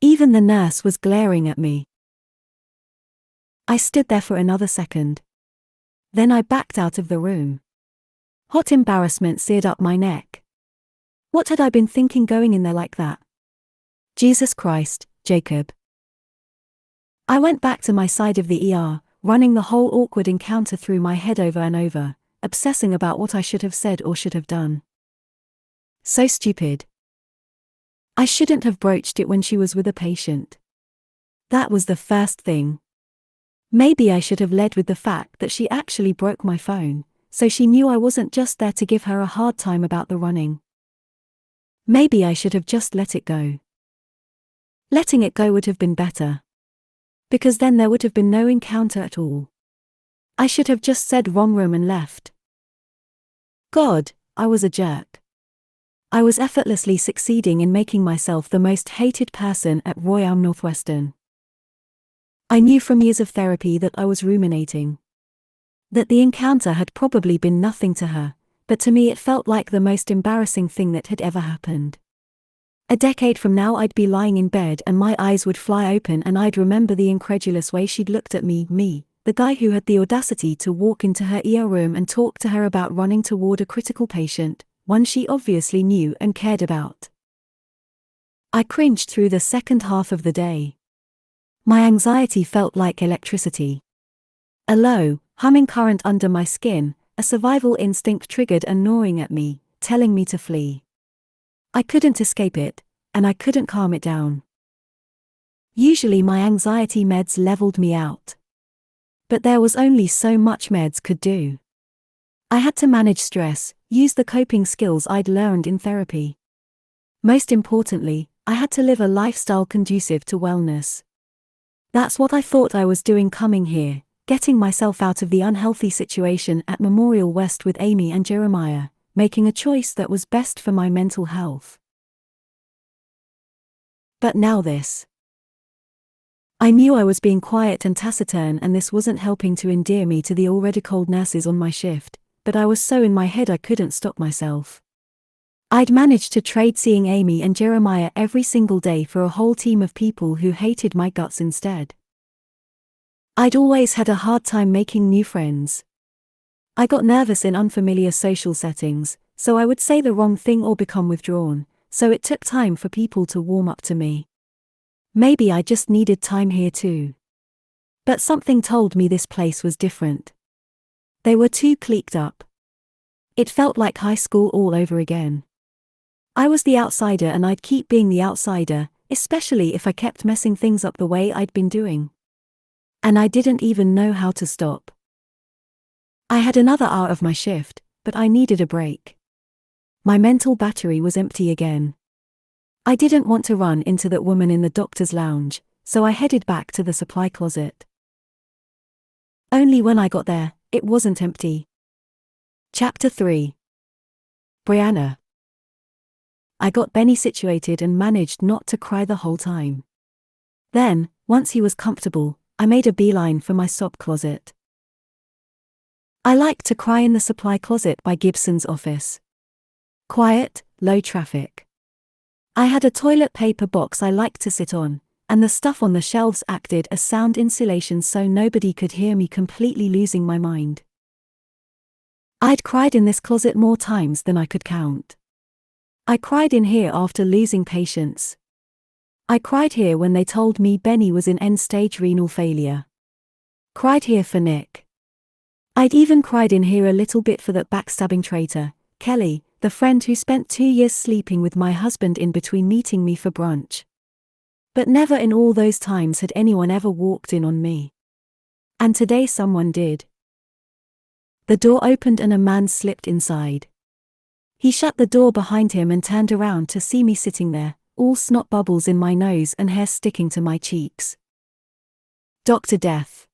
Even the nurse was glaring at me. I stood there for another second. Then I backed out of the room. Hot embarrassment seared up my neck. What had I been thinking going in there like that? Jesus Christ, Jacob. I went back to my side of the ER, running the whole awkward encounter through my head over and over, obsessing about what I should have said or should have done. So stupid. I shouldn't have broached it when she was with a patient. That was the first thing. Maybe I should have led with the fact that she actually broke my phone, so she knew I wasn't just there to give her a hard time about the running. Maybe I should have just let it go. Letting it go would have been better. Because then there would have been no encounter at all. I should have just said wrong room and left. God, I was a jerk. I was effortlessly succeeding in making myself the most hated person at Royal Northwestern. I knew from years of therapy that I was ruminating. That the encounter had probably been nothing to her, but to me it felt like the most embarrassing thing that had ever happened. A decade from now I'd be lying in bed and my eyes would fly open and I'd remember the incredulous way she'd looked at me, the guy who had the audacity to walk into her ER room and talk to her about running toward a critical patient, one she obviously knew and cared about. I cringed through the second half of the day. My anxiety felt like electricity. A low, humming current under my skin, a survival instinct triggered and gnawing at me, telling me to flee. I couldn't escape it, and I couldn't calm it down. Usually my anxiety meds leveled me out. But there was only so much meds could do. I had to manage stress, use the coping skills I'd learned in therapy. Most importantly, I had to live a lifestyle conducive to wellness. That's what I thought I was doing coming here, getting myself out of the unhealthy situation at Memorial West with Amy and Jeremiah, making a choice that was best for my mental health. But now this. I knew I was being quiet and taciturn and this wasn't helping to endear me to the already cold nurses on my shift, but I was so in my head I couldn't stop myself. I'd managed to trade seeing Amy and Jeremiah every single day for a whole team of people who hated my guts instead. I'd always had a hard time making new friends. I got nervous in unfamiliar social settings, so I would say the wrong thing or become withdrawn, so it took time for people to warm up to me. Maybe I just needed time here too. But something told me this place was different. They were too cliqued up. It felt like high school all over again. I was the outsider and I'd keep being the outsider, especially if I kept messing things up the way I'd been doing. And I didn't even know how to stop. I had another hour of my shift, but I needed a break. My mental battery was empty again. I didn't want to run into that woman in the doctor's lounge, so I headed back to the supply closet. Only when I got there, it wasn't empty. Chapter 3. Brianna. I got Benny situated and managed not to cry the whole time. Then, once he was comfortable, I made a beeline for my sob closet. I like to cry in the supply closet by Gibson's office. Quiet, low traffic. I had a toilet paper box I liked to sit on, and the stuff on the shelves acted as sound insulation so nobody could hear me completely losing my mind. I'd cried in this closet more times than I could count. I cried in here after losing patience. I cried here when they told me Benny was in end-stage renal failure. Cried here for Nick. I'd even cried in here a little bit for that backstabbing traitor, Kelly, the friend who spent 2 years sleeping with my husband in between meeting me for brunch. But never in all those times had anyone ever walked in on me. And today someone did. The door opened and a man slipped inside. He shut the door behind him and turned around to see me sitting there, all snot bubbles in my nose and hair sticking to my cheeks. Dr. Death.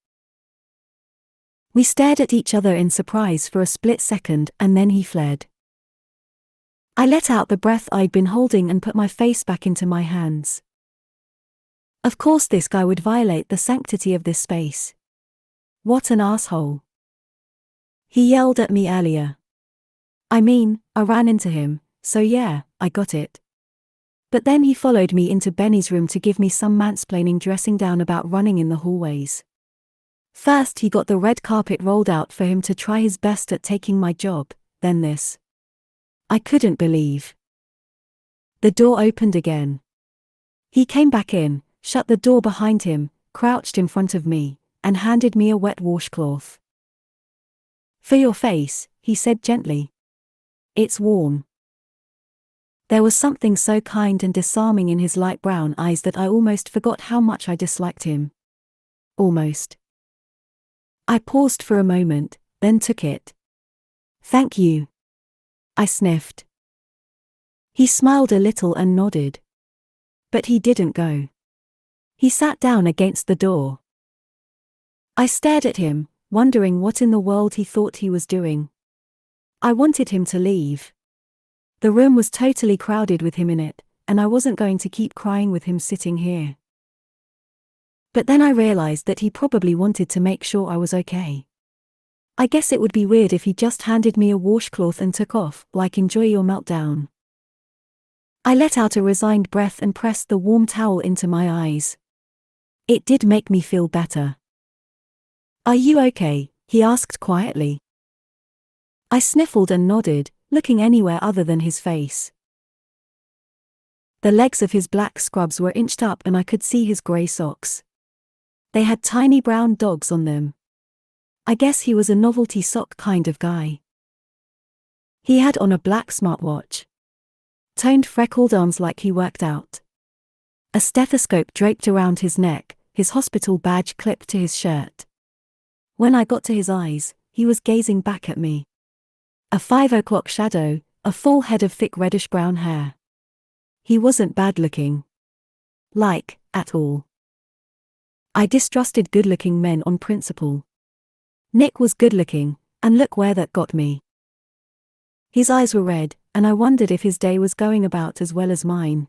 We stared at each other in surprise for a split second and then he fled. I let out the breath I'd been holding and put my face back into my hands. Of course this guy would violate the sanctity of this space. What an asshole. He yelled at me earlier. I mean, I ran into him, so yeah, I got it. But then he followed me into Benny's room to give me some mansplaining dressing down about running in the hallways. First he got the red carpet rolled out for him to try his best at taking my job, then this. I couldn't believe. The door opened again. He came back in, shut the door behind him, crouched in front of me, and handed me a wet washcloth. For your face, he said gently. It's warm. There was something so kind and disarming in his light brown eyes that I almost forgot how much I disliked him. Almost. I paused for a moment, then took it. Thank you. I sniffed. He smiled a little and nodded. But he didn't go. He sat down against the door. I stared at him, wondering what in the world he thought he was doing. I wanted him to leave. The room was totally crowded with him in it, and I wasn't going to keep crying with him sitting here. But then I realized that he probably wanted to make sure I was okay. I guess it would be weird if he just handed me a washcloth and took off, like enjoy your meltdown. I let out a resigned breath and pressed the warm towel into my eyes. It did make me feel better. Are you okay? He asked quietly. I sniffled and nodded, looking anywhere other than his face. The legs of his black scrubs were inched up and I could see his grey socks. They had tiny brown dogs on them. I guess he was a novelty sock kind of guy. He had on a black smartwatch. Toned freckled arms like he worked out. A stethoscope draped around his neck, his hospital badge clipped to his shirt. When I got to his eyes, he was gazing back at me. A 5 o'clock shadow, a full head of thick reddish-brown hair. He wasn't bad-looking. Like, at all. I distrusted good-looking men on principle. Nick was good-looking, and look where that got me. His eyes were red, and I wondered if his day was going about as well as mine.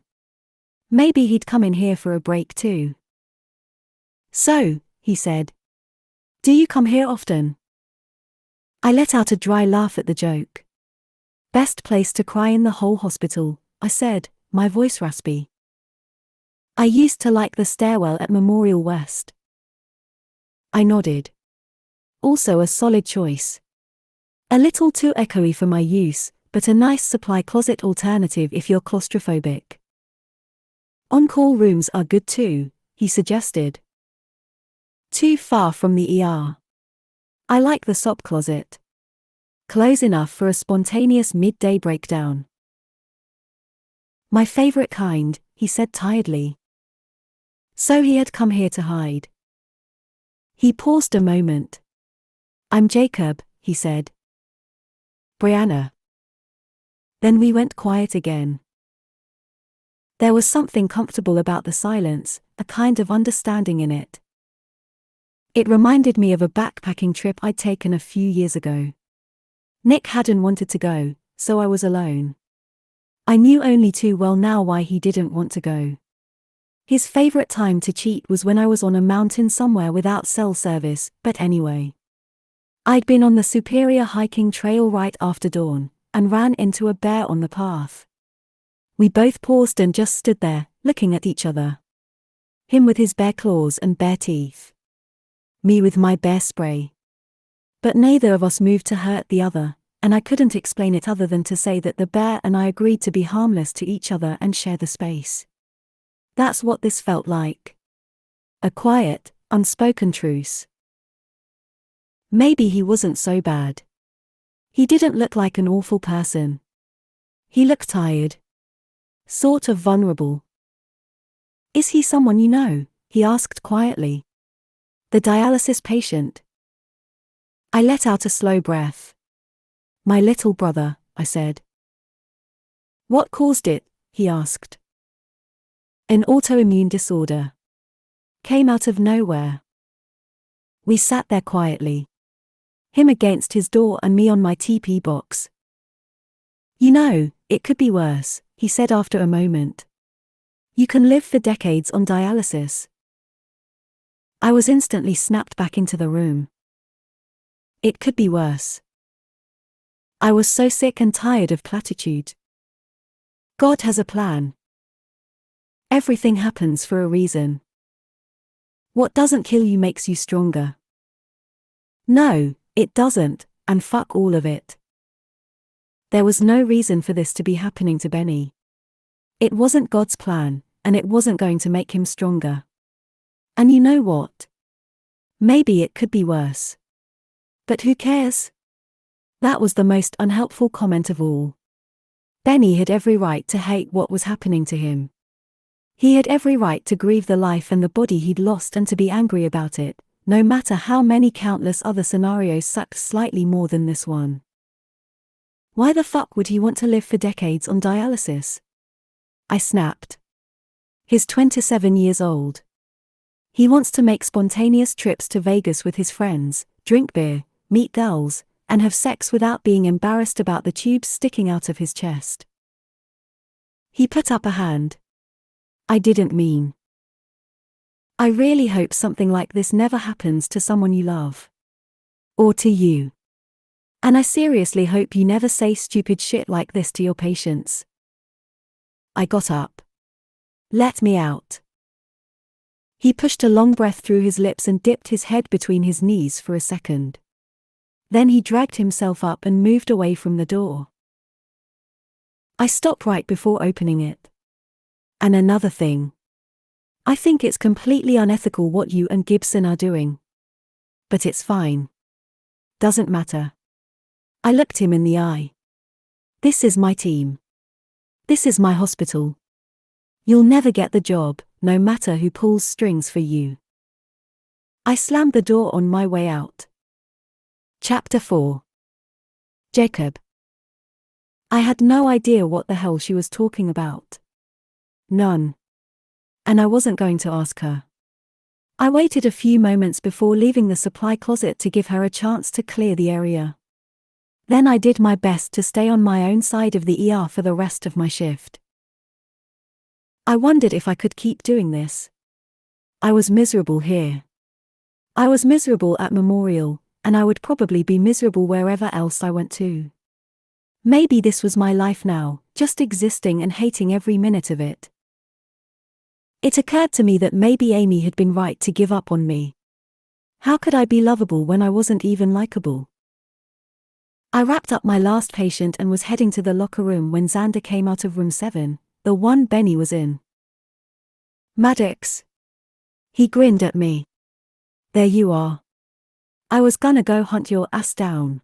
Maybe he'd come in here for a break too. So, he said. Do you come here often? I let out a dry laugh at the joke. Best place to cry in the whole hospital, I said, my voice raspy. I used to like the stairwell at Memorial West. I nodded. Also a solid choice. A little too echoey for my use, but a nice supply closet alternative if you're claustrophobic. On-call rooms are good too, he suggested. Too far from the ER. I like the SOP closet. Close enough for a spontaneous midday breakdown. My favorite kind, he said tiredly. So he had come here to hide. He paused a moment. I'm Jacob, he said. Brianna. Then we went quiet again. There was something comfortable about the silence, a kind of understanding in it. It reminded me of a backpacking trip I'd taken a few years ago. Nick hadn't wanted to go, so I was alone. I knew only too well now why he didn't want to go. His favorite time to cheat was when I was on a mountain somewhere without cell service, but anyway. I'd been on the Superior hiking trail right after dawn, and ran into a bear on the path. We both paused and just stood there, looking at each other. Him with his bare claws and bare teeth. Me with my bear spray. But neither of us moved to hurt the other, and I couldn't explain it other than to say that the bear and I agreed to be harmless to each other and share the space. That's what this felt like. A quiet, unspoken truce. Maybe he wasn't so bad. He didn't look like an awful person. He looked tired. Sort of vulnerable. Is he someone you know? He asked quietly. The dialysis patient. I let out a slow breath. My little brother, I said. What caused it? He asked. An autoimmune disorder. Came out of nowhere. We sat there quietly. Him against his door and me on my TP box. You know, it could be worse, he said after a moment. You can live for decades on dialysis. I was instantly snapped back into the room. It could be worse. I was so sick and tired of platitude. God has a plan. Everything happens for a reason. What doesn't kill you makes you stronger. No, it doesn't, and fuck all of it. There was no reason for this to be happening to Benny. It wasn't God's plan, and it wasn't going to make him stronger. And you know what? Maybe it could be worse. But who cares? That was the most unhelpful comment of all. Benny had every right to hate what was happening to him. He had every right to grieve the life and the body he'd lost and to be angry about it, no matter how many countless other scenarios sucked slightly more than this one. Why the fuck would he want to live for decades on dialysis? I snapped. He's 27 years old. He wants to make spontaneous trips to Vegas with his friends, drink beer, meet girls, and have sex without being embarrassed about the tubes sticking out of his chest. He put up a hand. I didn't mean. I really hope something like this never happens to someone you love. Or to you. And I seriously hope you never say stupid shit like this to your patients. I got up. Let me out. He pushed a long breath through his lips and dipped his head between his knees for a second. Then he dragged himself up and moved away from the door. I stopped right before opening it. And another thing. I think it's completely unethical what you and Gibson are doing. But it's fine. Doesn't matter. I looked him in the eye. This is my team. This is my hospital. You'll never get the job, no matter who pulls strings for you. I slammed the door on my way out. Chapter 4. Jacob. I had no idea what the hell she was talking about. None. And I wasn't going to ask her. I waited a few moments before leaving the supply closet to give her a chance to clear the area. Then I did my best to stay on my own side of the ER for the rest of my shift. I wondered if I could keep doing this. I was miserable here. I was miserable at Memorial, and I would probably be miserable wherever else I went to. Maybe this was my life now, just existing and hating every minute of it. It occurred to me that maybe Amy had been right to give up on me. How could I be lovable when I wasn't even likable? I wrapped up my last patient and was heading to the locker room when Xander came out of room 7, the one Benny was in. Maddox. He grinned at me. There you are. I was gonna go hunt your ass down.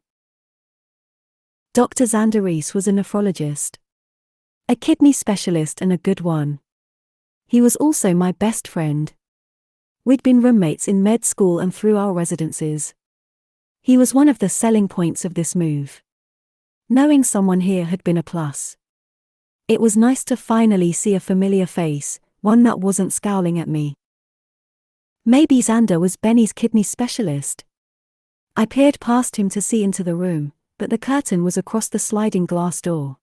Dr. Xander Reese was a nephrologist. A kidney specialist and a good one. He was also my best friend. We'd been roommates in med school and through our residencies. He was one of the selling points of this move. Knowing someone here had been a plus. It was nice to finally see a familiar face, one that wasn't scowling at me. Maybe Xander was Benny's kidney specialist. I peered past him to see into the room, but the curtain was across the sliding glass door.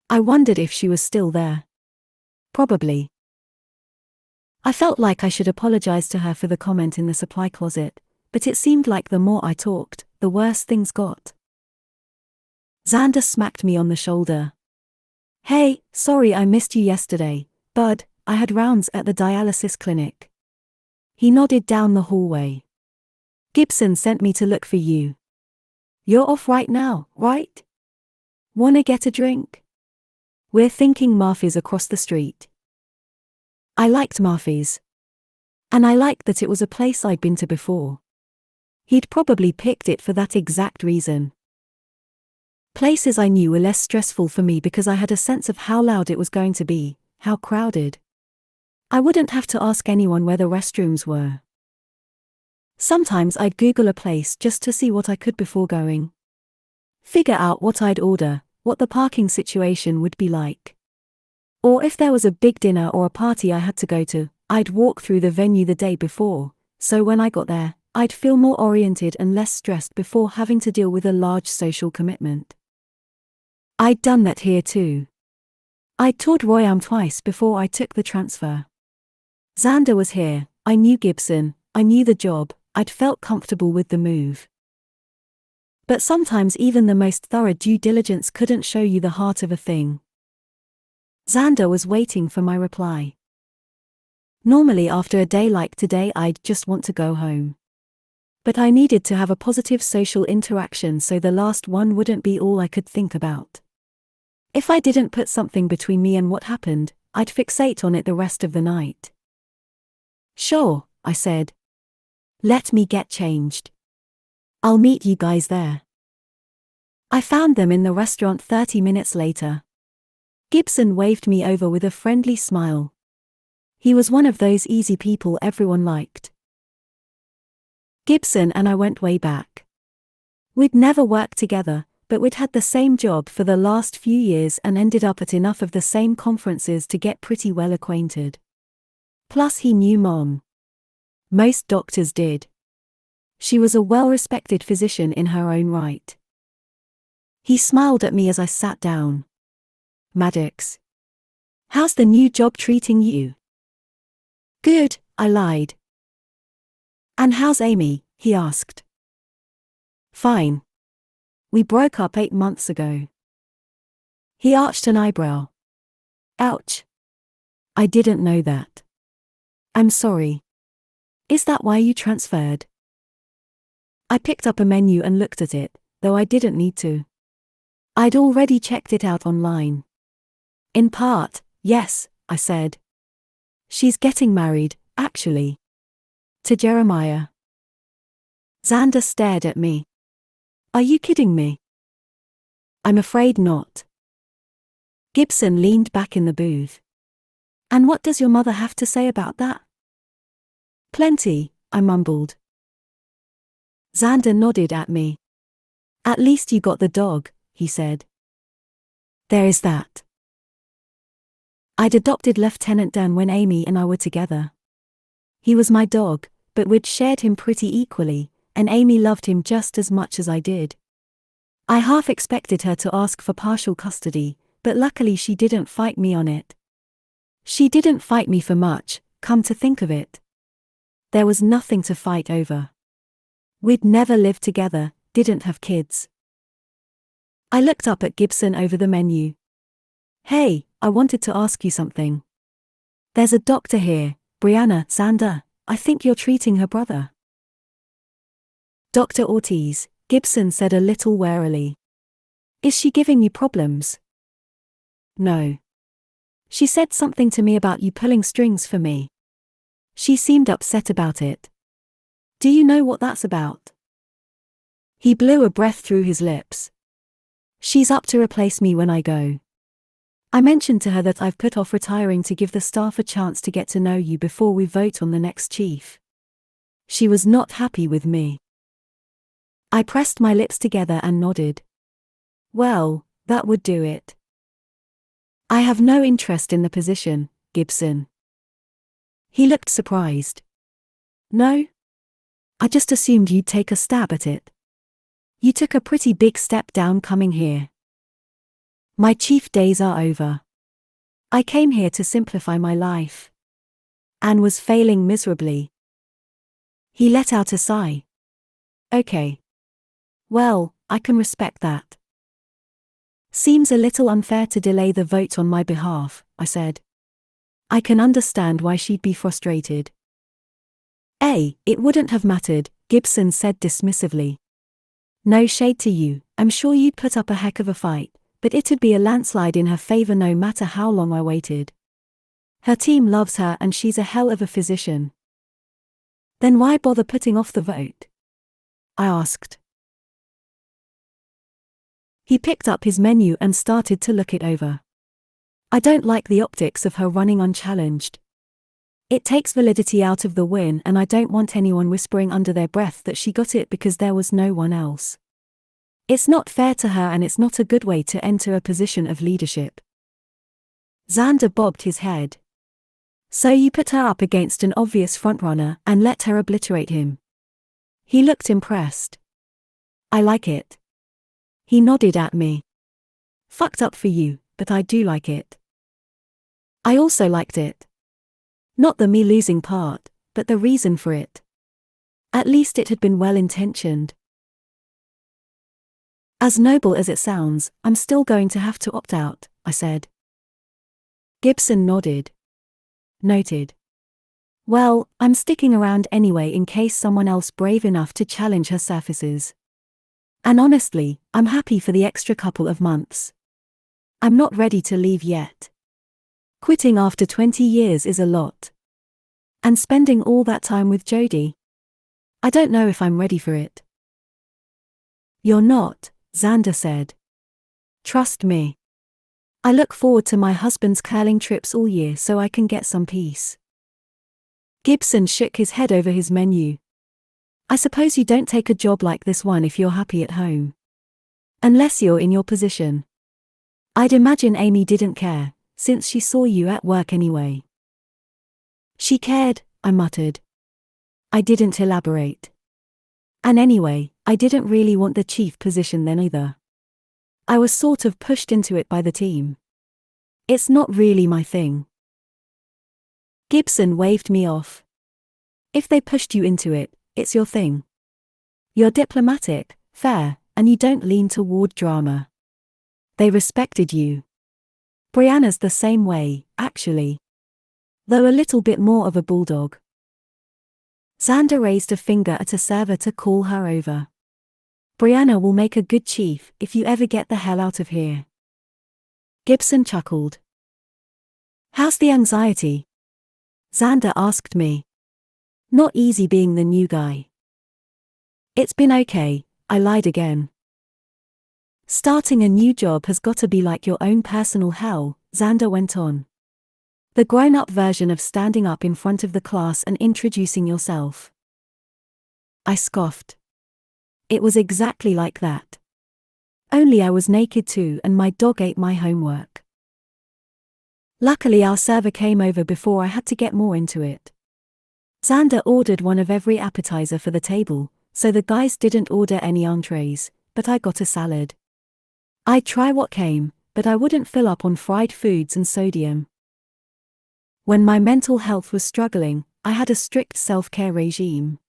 I wondered if she was still there. Probably. I felt like I should apologize to her for the comment in the supply closet, but it seemed like the more I talked, the worse things got. Xander smacked me on the shoulder. Hey, sorry I missed you yesterday, bud, I had rounds at the dialysis clinic. He nodded down the hallway. Gibson sent me to look for you. You're off right now, right? Wanna get a drink? We're thinking Murphy's across the street. I liked Murphy's. And I liked that it was a place I'd been to before. He'd probably picked it for that exact reason. Places I knew were less stressful for me because I had a sense of how loud it was going to be, how crowded. I wouldn't have to ask anyone where the restrooms were. Sometimes I'd Google a place just to see what I could before going. Figure out what I'd order, what the parking situation would be like. Or if there was a big dinner or a party I had to go to, I'd walk through the venue the day before, so when I got there, I'd feel more oriented and less stressed before having to deal with a large social commitment. I'd done that here too. I'd toured Royam twice before I took the transfer. Xander was here, I knew Gibson, I knew the job, I'd felt comfortable with the move. But sometimes even the most thorough due diligence couldn't show you the heart of a thing. Xander was waiting for my reply. Normally after a day like today I'd just want to go home. But I needed to have a positive social interaction so the last one wouldn't be all I could think about. If I didn't put something between me and what happened, I'd fixate on it the rest of the night. Sure, I said. Let me get changed. I'll meet you guys there. I found them in the restaurant 30 minutes later. Gibson waved me over with a friendly smile. He was one of those easy people everyone liked. Gibson and I went way back. We'd never worked together, but we'd had the same job for the last few years and ended up at enough of the same conferences to get pretty well acquainted. Plus he knew Mom. Most doctors did. She was a well-respected physician in her own right. He smiled at me as I sat down. Maddox. How's the new job treating you? Good, I lied. And how's Amy? He asked. Fine. We broke up 8 months ago. He arched an eyebrow. Ouch. I didn't know that. I'm sorry. Is that why you transferred? I picked up a menu and looked at it, though I didn't need to. I'd already checked it out online. In part, yes, I said. She's getting married, actually. To Jeremiah. Xander stared at me. Are you kidding me? I'm afraid not. Gibson leaned back in the booth. And what does your mother have to say about that? Plenty, I mumbled. Xander nodded at me. At least you got the dog, he said. There is that. I'd adopted Lieutenant Dan when Amy and I were together. He was my dog, but we'd shared him pretty equally, and Amy loved him just as much as I did. I half expected her to ask for partial custody, but luckily she didn't fight me on it. She didn't fight me for much, come to think of it. There was nothing to fight over. We'd never lived together, didn't have kids. I looked up at Gibson over the menu. Hey, I wanted to ask you something. There's a doctor here, Brianna, Xander, I think you're treating her brother. Dr. Ortiz, Gibson said a little warily. Is she giving you problems? No. She said something to me about you pulling strings for me. She seemed upset about it. Do you know what that's about? He blew a breath through his lips. She's up to replace me when I go. I mentioned to her that I've put off retiring to give the staff a chance to get to know you before we vote on the next chief. She was not happy with me. I pressed my lips together and nodded. Well, that would do it. I have no interest in the position, Gibson. He looked surprised. No? I just assumed you'd take a stab at it. You took a pretty big step down coming here. My chief days are over. I came here to simplify my life. And was failing miserably. He let out a sigh. Okay. Well, I can respect that. Seems a little unfair to delay the vote on my behalf, I said. I can understand why she'd be frustrated. It wouldn't have mattered, Gibson said dismissively. No shade to you, I'm sure you'd put up a heck of a fight, but it'd be a landslide in her favor no matter how long I waited. Her team loves her and she's a hell of a physician. Then why bother putting off the vote? I asked. He picked up his menu and started to look it over. I don't like the optics of her running unchallenged. It takes validity out of the win, and I don't want anyone whispering under their breath that she got it because there was no one else. It's not fair to her, and it's not a good way to enter a position of leadership. Xander bobbed his head. So you put her up against an obvious frontrunner and let her obliterate him. He looked impressed. I like it. He nodded at me. Fucked up for you, but I do like it. I also liked it. Not the me losing part, but the reason for it. At least it had been well-intentioned. As noble as it sounds, I'm still going to have to opt out, I said. Gibson nodded. Noted. Well, I'm sticking around anyway in case someone else brave enough to challenge her surfaces. And honestly, I'm happy for the extra couple of months. I'm not ready to leave yet. Quitting after 20 years is a lot. And spending all that time with Jodie. I don't know if I'm ready for it. You're not, Xander said. Trust me. I look forward to my husband's curling trips all year so I can get some peace. Gibson shook his head over his menu. I suppose you don't take a job like this one if you're happy at home. Unless you're in your position. I'd imagine Amy didn't care, since she saw you at work anyway. She cared, I muttered. I didn't elaborate. And anyway, I didn't really want the chief position then either. I was sort of pushed into it by the team. It's not really my thing. Gibson waved me off. If they pushed you into it, it's your thing. You're diplomatic, fair, and you don't lean toward drama. They respected you. Brianna's the same way, actually. Though a little bit more of a bulldog. Xander raised a finger at a server to call her over. Brianna will make a good chief if you ever get the hell out of here. Gibson chuckled. How's the anxiety? Xander asked me. Not easy being the new guy. It's been okay, I lied again. Starting a new job has got to be like your own personal hell, Xander went on. The grown-up version of standing up in front of the class and introducing yourself. I scoffed. It was exactly like that. Only I was naked too and my dog ate my homework. Luckily our server came over before I had to get more into it. Xander ordered one of every appetizer for the table, so the guys didn't order any entrees, but I got a salad. I'd try what came, but I wouldn't fill up on fried foods and sodium. When my mental health was struggling, I had a strict self-care regime.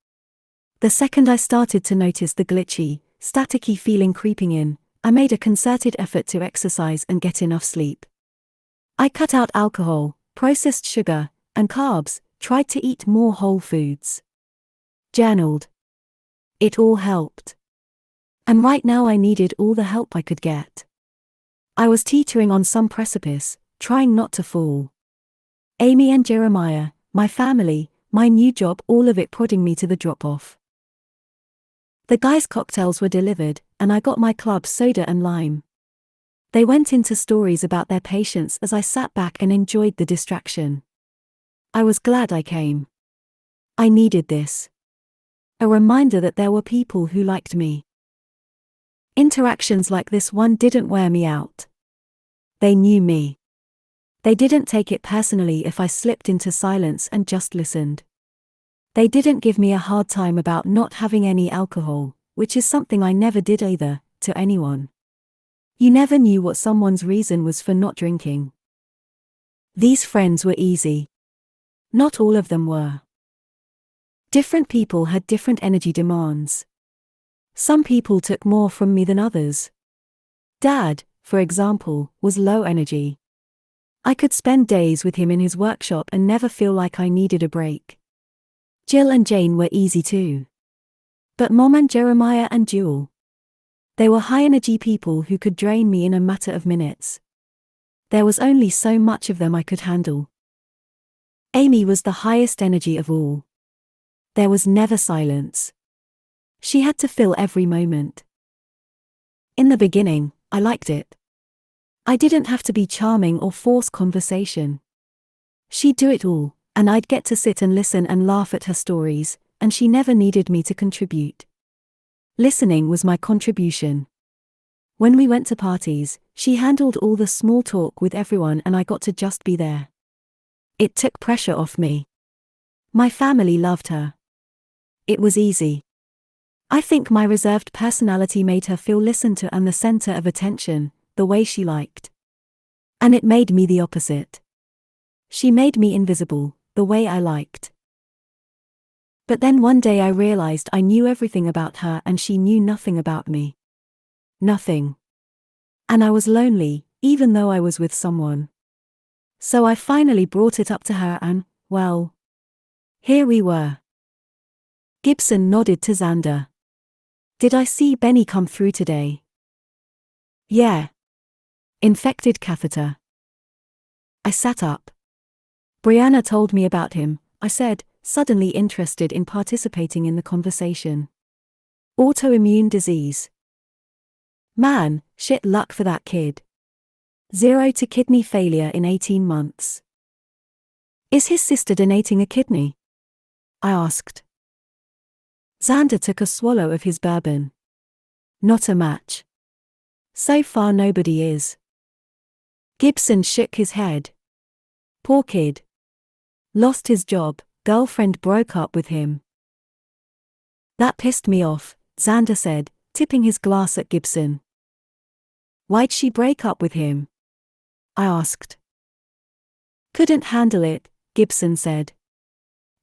The second I started to notice the glitchy, staticky feeling creeping in, I made a concerted effort to exercise and get enough sleep. I cut out alcohol, processed sugar, and carbs, tried to eat more whole foods. Journaled. It all helped. And right now I needed all the help I could get. I was teetering on some precipice, trying not to fall. Amy and Jeremiah, my family, my new job, all of it prodding me to the drop-off. The guys' cocktails were delivered, and I got my club soda and lime. They went into stories about their patients as I sat back and enjoyed the distraction. I was glad I came. I needed this. A reminder that there were people who liked me. Interactions like this one didn't wear me out. They knew me. They didn't take it personally if I slipped into silence and just listened. They didn't give me a hard time about not having any alcohol, which is something I never did either, to anyone. You never knew what someone's reason was for not drinking. These friends were easy. Not all of them were. Different people had different energy demands. Some people took more from me than others. Dad, for example, was low energy. I could spend days with him in his workshop and never feel like I needed a break. Jill and Jane were easy too. But Mom and Jeremiah and Jewel. They were high-energy people who could drain me in a matter of minutes. There was only so much of them I could handle. Amy was the highest energy of all. There was never silence. She had to fill every moment. In the beginning, I liked it. I didn't have to be charming or force conversation. She'd do it all, and I'd get to sit and listen and laugh at her stories, and she never needed me to contribute. Listening was my contribution. When we went to parties, she handled all the small talk with everyone and I got to just be there. It took pressure off me. My family loved her. It was easy. I think my reserved personality made her feel listened to and the center of attention, the way she liked. And it made me the opposite. She made me invisible, the way I liked. But then one day I realized I knew everything about her and she knew nothing about me. Nothing. And I was lonely, even though I was with someone. So I finally brought it up to her and, well, here we were. Gibson nodded to Xander. Did I see Benny come through today? Yeah. Infected catheter. I sat up. Brianna told me about him, I said, suddenly interested in participating in the conversation. Autoimmune disease. Man, shit luck for that kid. 0 to kidney failure in 18 months. Is his sister donating a kidney? I asked. Xander took a swallow of his bourbon. Not a match. So far nobody is. Gibson shook his head. Poor kid. Lost his job, girlfriend broke up with him. That pissed me off, Xander said, tipping his glass at Gibson. Why'd she break up with him? I asked. Couldn't handle it, Gibson said.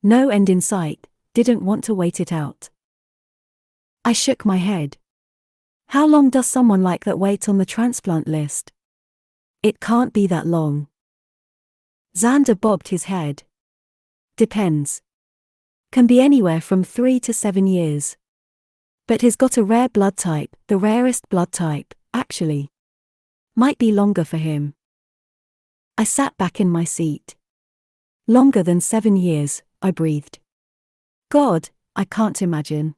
No end in sight, didn't want to wait it out. I shook my head. How long does someone like that wait on the transplant list? It can't be that long. Xander bobbed his head. Depends. Can be anywhere from 3 to 7 years. But he's got a rare blood type, the rarest blood type, actually. Might be longer for him. I sat back in my seat. Longer than 7 years, I breathed. God, I can't imagine.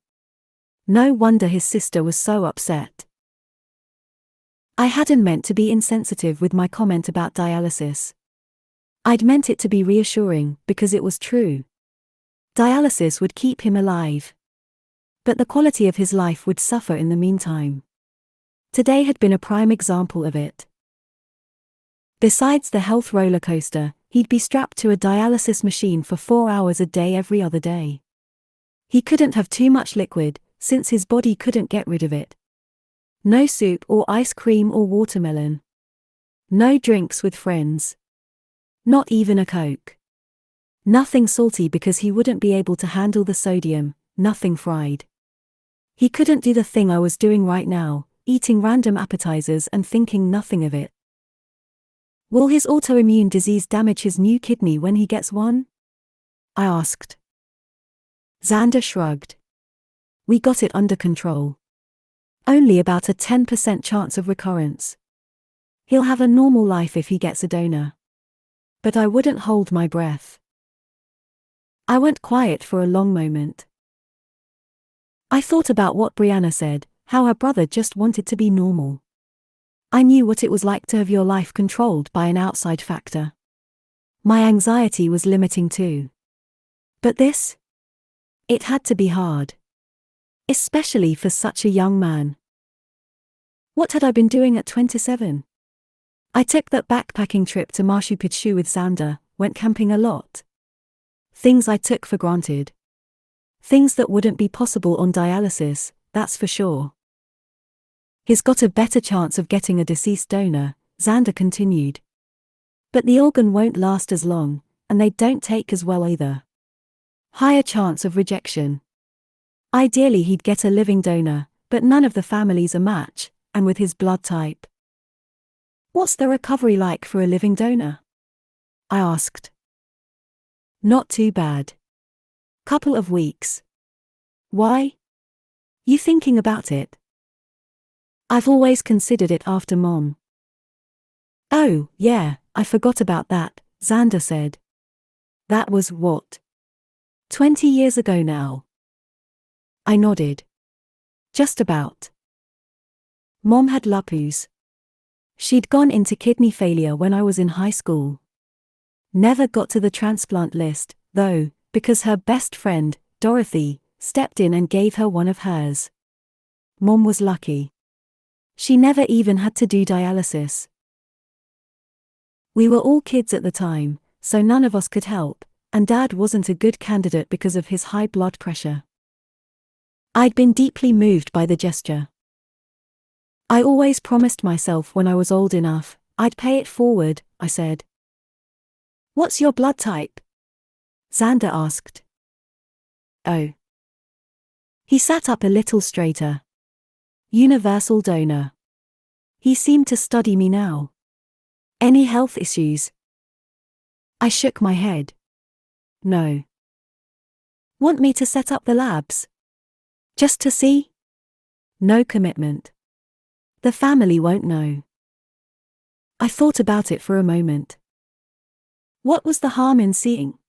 No wonder his sister was so upset. I hadn't meant to be insensitive with my comment about dialysis. I'd meant it to be reassuring, because it was true. Dialysis would keep him alive. But the quality of his life would suffer in the meantime. Today had been a prime example of it. Besides the health roller coaster, he'd be strapped to a dialysis machine for 4 hours a day every other day. He couldn't have too much liquid, since his body couldn't get rid of it. No soup or ice cream or watermelon. No drinks with friends. Not even a Coke. Nothing salty because he wouldn't be able to handle the sodium, nothing fried. He couldn't do the thing I was doing right now, eating random appetizers and thinking nothing of it. Will his autoimmune disease damage his new kidney when he gets one? I asked. Xander shrugged. We got it under control. Only about a 10% chance of recurrence. He'll have a normal life if he gets a donor. But I wouldn't hold my breath. I went quiet for a long moment. I thought about what Brianna said, how her brother just wanted to be normal. I knew what it was like to have your life controlled by an outside factor. My anxiety was limiting too. But this? It had to be hard. Especially for such a young man. What had I been doing at 27? I took that backpacking trip to Machu Picchu with Xander, went camping a lot. Things I took for granted. Things that wouldn't be possible on dialysis, that's for sure. He's got a better chance of getting a deceased donor, Xander continued. But the organ won't last as long, and they don't take as well either. Higher chance of rejection. Ideally he'd get a living donor, but none of the family's a match, and with his blood type. What's the recovery like for a living donor? I asked. Not too bad. Couple of weeks. Why? You thinking about it? I've always considered it after Mom. Oh, yeah, I forgot about that, Xander said. That was what? 20 years ago now. I nodded. Just about. Mom had lupus. She'd gone into kidney failure when I was in high school. Never got to the transplant list, though, because her best friend, Dorothy, stepped in and gave her one of hers. Mom was lucky. She never even had to do dialysis. We were all kids at the time, so none of us could help, and Dad wasn't a good candidate because of his high blood pressure. I'd been deeply moved by the gesture. I always promised myself when I was old enough, I'd pay it forward, I said. What's your blood type? Xander asked. Oh. He sat up a little straighter. Universal donor. He seemed to study me now. Any health issues? I shook my head. No. Want me to set up the labs? Just to see? No commitment. The family won't know. I thought about it for a moment. What was the harm in seeing?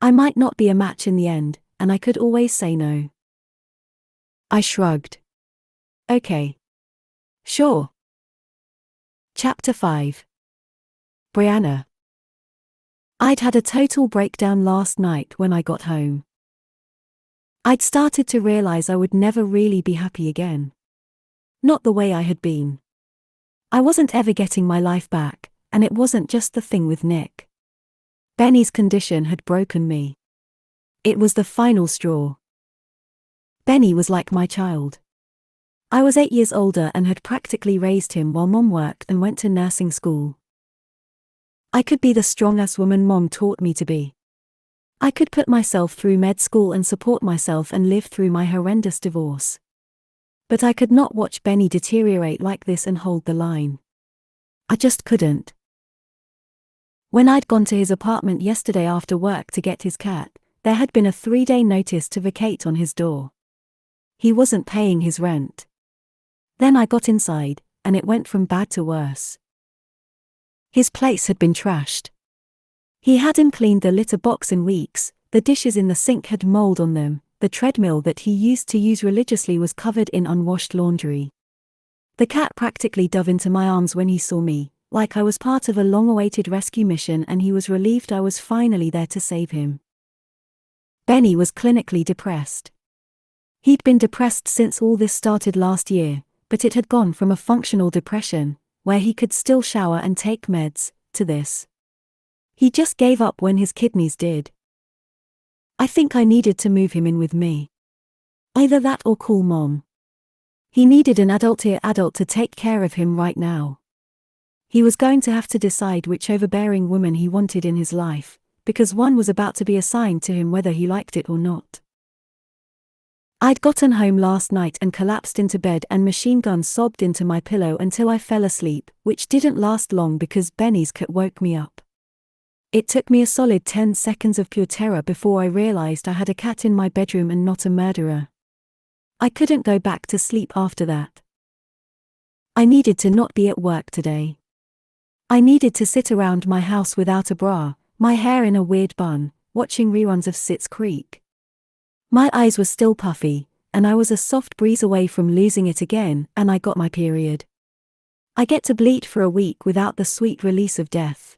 I might not be a match in the end, and I could always say no. I shrugged. Okay. Sure. Chapter 5. Brianna. I'd had a total breakdown last night when I got home. I'd started to realize I would never really be happy again. Not the way I had been. I wasn't ever getting my life back, and it wasn't just the thing with Nick. Benny's condition had broken me. It was the final straw. Benny was like my child. I was 8 years older and had practically raised him while Mom worked and went to nursing school. I could be the strong-ass woman Mom taught me to be. I could put myself through med school and support myself and live through my horrendous divorce. But I could not watch Benny deteriorate like this and hold the line. I just couldn't. When I'd gone to his apartment yesterday after work to get his cat, there had been a 3-day notice to vacate on his door. He wasn't paying his rent. Then I got inside, and it went from bad to worse. His place had been trashed. He hadn't cleaned the litter box in weeks, the dishes in the sink had mold on them, the treadmill that he used to use religiously was covered in unwashed laundry. The cat practically dove into my arms when he saw me, like I was part of a long-awaited rescue mission and he was relieved I was finally there to save him. Benny was clinically depressed. He'd been depressed since all this started last year, but it had gone from a functional depression, where he could still shower and take meds, to this. He just gave up when his kidneys did. I think I needed to move him in with me. Either that or call Mom. He needed an adult to take care of him right now. He was going to have to decide which overbearing woman he wanted in his life, because one was about to be assigned to him whether he liked it or not. I'd gotten home last night and collapsed into bed and machine gun sobbed into my pillow until I fell asleep, which didn't last long because Benny's cat woke me up. It took me a solid 10 seconds of pure terror before I realized I had a cat in my bedroom and not a murderer. I couldn't go back to sleep after that. I needed to not be at work today. I needed to sit around my house without a bra, my hair in a weird bun, watching reruns of Schitt's Creek. My eyes were still puffy, and I was a soft breeze away from losing it again, and I got my period. I get to bleed for a week without the sweet release of death.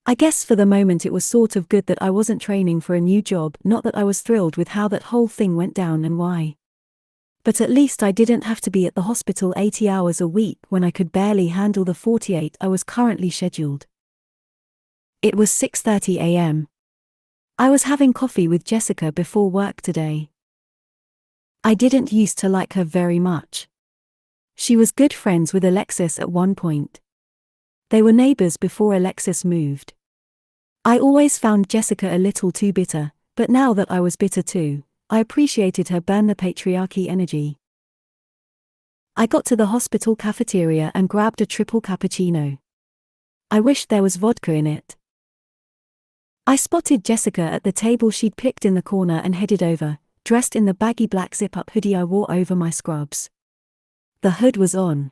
I guess for the moment it was sort of good that I wasn't training for a new job, not that I was thrilled with how that whole thing went down and why. But at least I didn't have to be at the hospital 80 hours a week when I could barely handle the 48 I was currently scheduled. It was 6:30 a.m. I was having coffee with Jessica before work today. I didn't used to like her very much. She was good friends with Alexis at one point. They were neighbors before Alexis moved. I always found Jessica a little too bitter, but now that I was bitter too, I appreciated her burn the patriarchy energy. I got to the hospital cafeteria and grabbed a triple cappuccino. I wished there was vodka in it. I spotted Jessica at the table she'd picked in the corner and headed over, dressed in the baggy black zip-up hoodie I wore over my scrubs. The hood was on.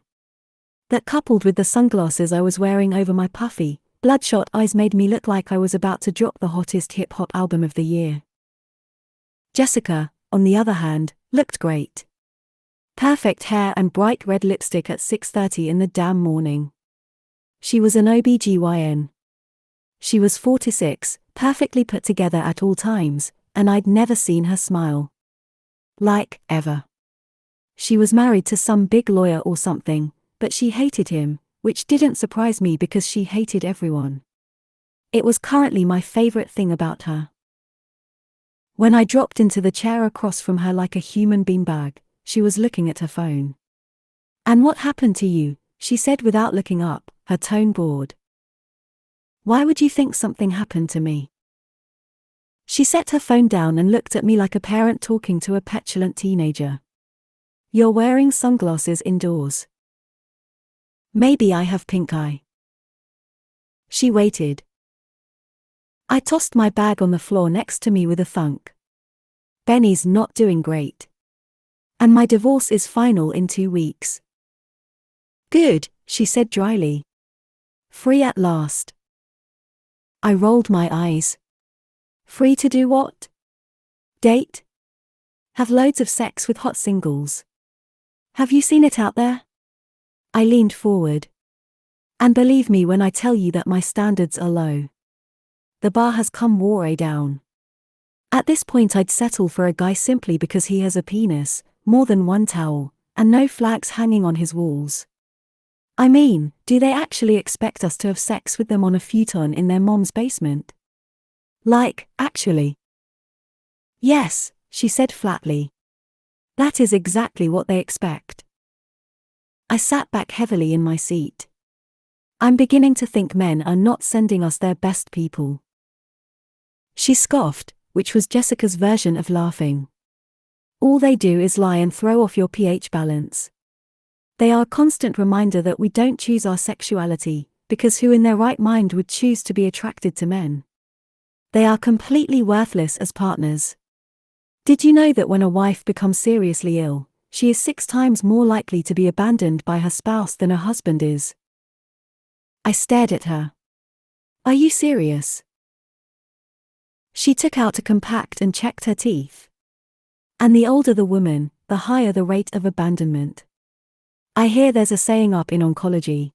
That coupled with the sunglasses I was wearing over my puffy, bloodshot eyes made me look like I was about to drop the hottest hip-hop album of the year. Jessica, on the other hand, looked great. Perfect hair and bright red lipstick at 6:30 in the damn morning. She was an OBGYN. She was 46, perfectly put together at all times, and I'd never seen her smile. Like, ever. She was married to some big lawyer or something, but she hated him, which didn't surprise me because she hated everyone. It was currently my favorite thing about her. When I dropped into the chair across from her like a human beanbag, she was looking at her phone. "And what happened to you?" she said without looking up, her tone bored. "Why would you think something happened to me?" She set her phone down and looked at me like a parent talking to a petulant teenager. "You're wearing sunglasses indoors. Maybe I have pink eye." She waited. I tossed my bag on the floor next to me with a thunk. "Benny's not doing great. And my divorce is final in 2 weeks." "Good," she said dryly. "Free at last." I rolled my eyes. Free to do what? Date? Have loads of sex with hot singles? Have you seen it out there? I leaned forward. And believe me when I tell you that my standards are low. The bar has come way down. At this point I'd settle for a guy simply because he has a penis, more than one towel, and no flags hanging on his walls. I mean, do they actually expect us to have sex with them on a futon in their mom's basement? Like, actually? Yes, she said flatly. That is exactly what they expect. I sat back heavily in my seat. I'm beginning to think men are not sending us their best people. She scoffed, which was Jessica's version of laughing. All they do is lie and throw off your pH balance. They are a constant reminder that we don't choose our sexuality, because who in their right mind would choose to be attracted to men? They are completely worthless as partners. Did you know that when a wife becomes seriously ill, she is 6 times more likely to be abandoned by her spouse than her husband is? I stared at her. Are you serious? She took out a compact and checked her teeth. And the older the woman, the higher the rate of abandonment. I hear there's a saying up in oncology.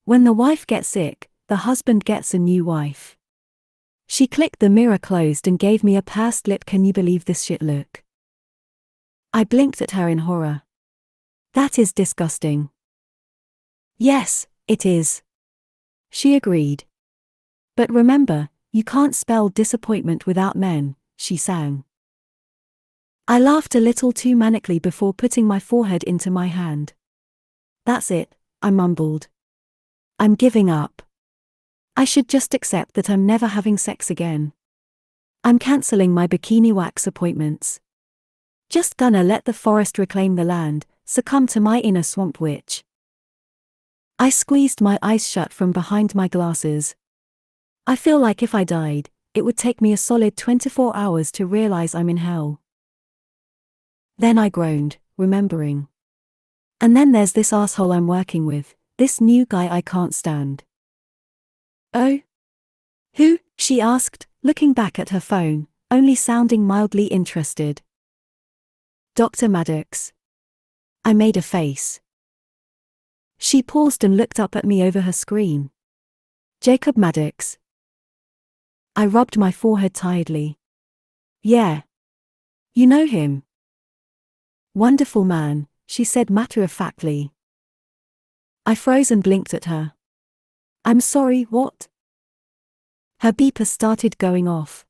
When the wife gets sick, the husband gets a new wife. She clicked the mirror closed and gave me a pursed lip "Can you believe this shit" look. I blinked at her in horror. That is disgusting. Yes, it is. She agreed. But remember, you can't spell disappointment without men, she sang. I laughed a little too manically before putting my forehead into my hand. That's it, I mumbled. I'm giving up. I should just accept that I'm never having sex again. I'm cancelling my bikini wax appointments. Just gonna let the forest reclaim the land, succumb to my inner swamp witch. I squeezed my eyes shut from behind my glasses. I feel like if I died, it would take me a solid 24 hours to realize I'm in hell. Then I groaned, remembering. And then there's this asshole I'm working with, this new guy I can't stand. Oh? Who? She asked, looking back at her phone, only sounding mildly interested. Dr. Maddox. I made a face. She paused and looked up at me over her screen. Jacob Maddox. I rubbed my forehead tiredly. Yeah. You know him. Wonderful man, she said matter-of-factly. I froze and blinked at her. I'm sorry, what? Her beeper started going off.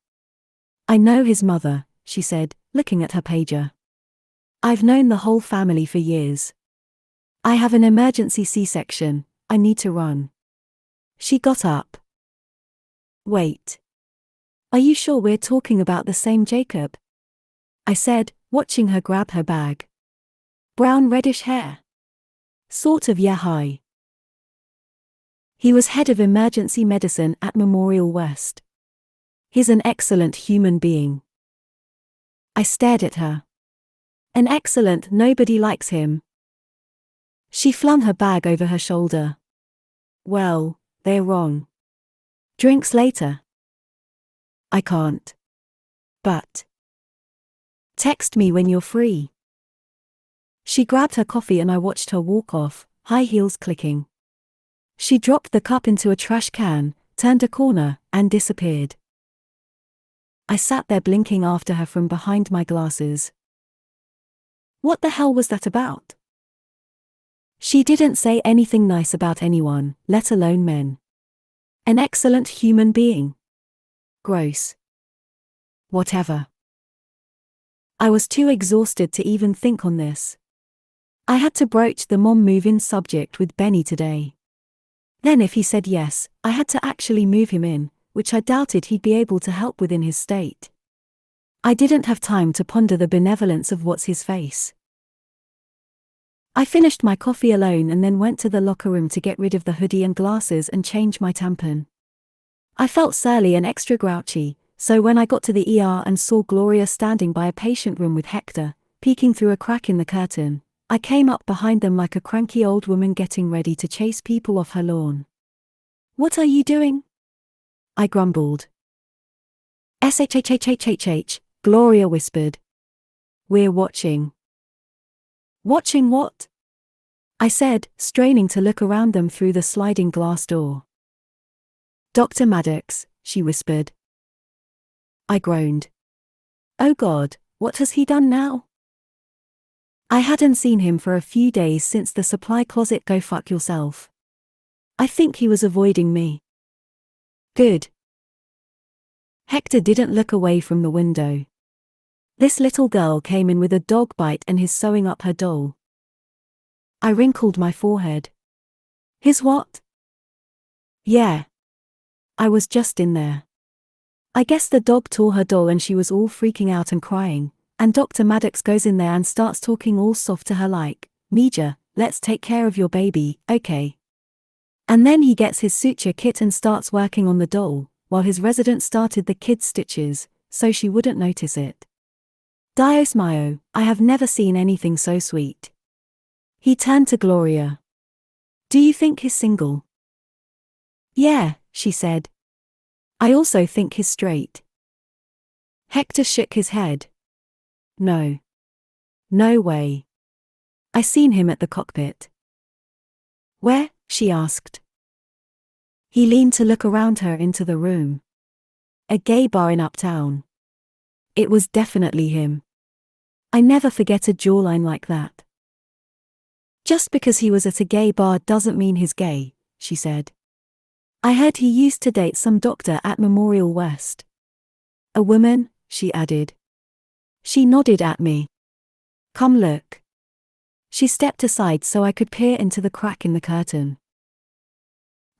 I know his mother, she said, looking at her pager. I've known the whole family for years. I have an emergency C-section, I need to run. She got up. Wait. Are you sure we're talking about the same Jacob? I said, watching her grab her bag. Brown reddish hair. Sort of, yeah, hi. He was head of emergency medicine at Memorial West. He's an excellent human being. I stared at her. An excellent, nobody likes him. She flung her bag over her shoulder. Well, they're wrong. Drinks later. I can't. But text me when you're free. She grabbed her coffee and I watched her walk off, high heels clicking. She dropped the cup into a trash can, turned a corner, and disappeared. I sat there blinking after her from behind my glasses. What the hell was that about? She didn't say anything nice about anyone, let alone men. An excellent human being. Gross. Whatever. I was too exhausted to even think on this. I had to broach the mom move-in subject with Benny today. Then if he said yes, I had to actually move him in, which I doubted he'd be able to help with in his state. I didn't have time to ponder the benevolence of what's his face. I finished my coffee alone and then went to the locker room to get rid of the hoodie and glasses and change my tampon. I felt surly and extra grouchy, so when I got to the ER and saw Gloria standing by a patient room with Hector, peeking through a crack in the curtain, I came up behind them like a cranky old woman getting ready to chase people off her lawn. "What are you doing?" I grumbled. "SHHHHHH," Gloria whispered. "We're watching." "Watching what?" I said, straining to look around them through the sliding glass door. "Dr. Maddox," she whispered. I groaned. Oh God, what has he done now? I hadn't seen him for a few days since the supply closet go fuck yourself. I think he was avoiding me. Good. Hector didn't look away from the window. This little girl came in with a dog bite and his sewing up her doll. I wrinkled my forehead. His what? Yeah. I was just in there. I guess the dog tore her doll and she was all freaking out and crying, and Dr. Maddox goes in there and starts talking all soft to her like, "Mija, let's take care of your baby, okay?" And then he gets his suture kit and starts working on the doll, while his resident started the kid's stitches, so she wouldn't notice it. Dios mio, I have never seen anything so sweet. He turned to Gloria. "Do you think he's single?" "Yeah," she said. "I also think he's straight." Hector shook his head. "No. No way. I seen him at the cockpit." "Where?" she asked. He leaned to look around her into the room. A gay bar in Uptown. It was definitely him. I never forget a jawline like that. "Just because he was at a gay bar doesn't mean he's gay," she said. "I heard he used to date some doctor at Memorial West." "A woman?" she added. She nodded at me. "Come look." She stepped aside so I could peer into the crack in the curtain.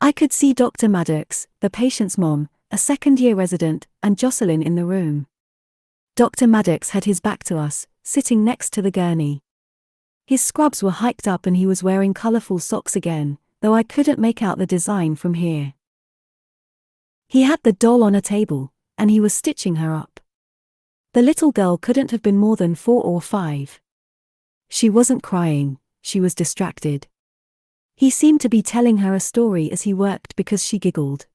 I could see Dr. Maddox, the patient's mom, a second-year resident, and Jocelyn in the room. Dr. Maddox had his back to us, sitting next to the gurney. His scrubs were hiked up and he was wearing colorful socks again, though I couldn't make out the design from here. He had the doll on a table, and he was stitching her up. The little girl couldn't have been more than 4 or 5. She wasn't crying, she was distracted. He seemed to be telling her a story as he worked because she giggled.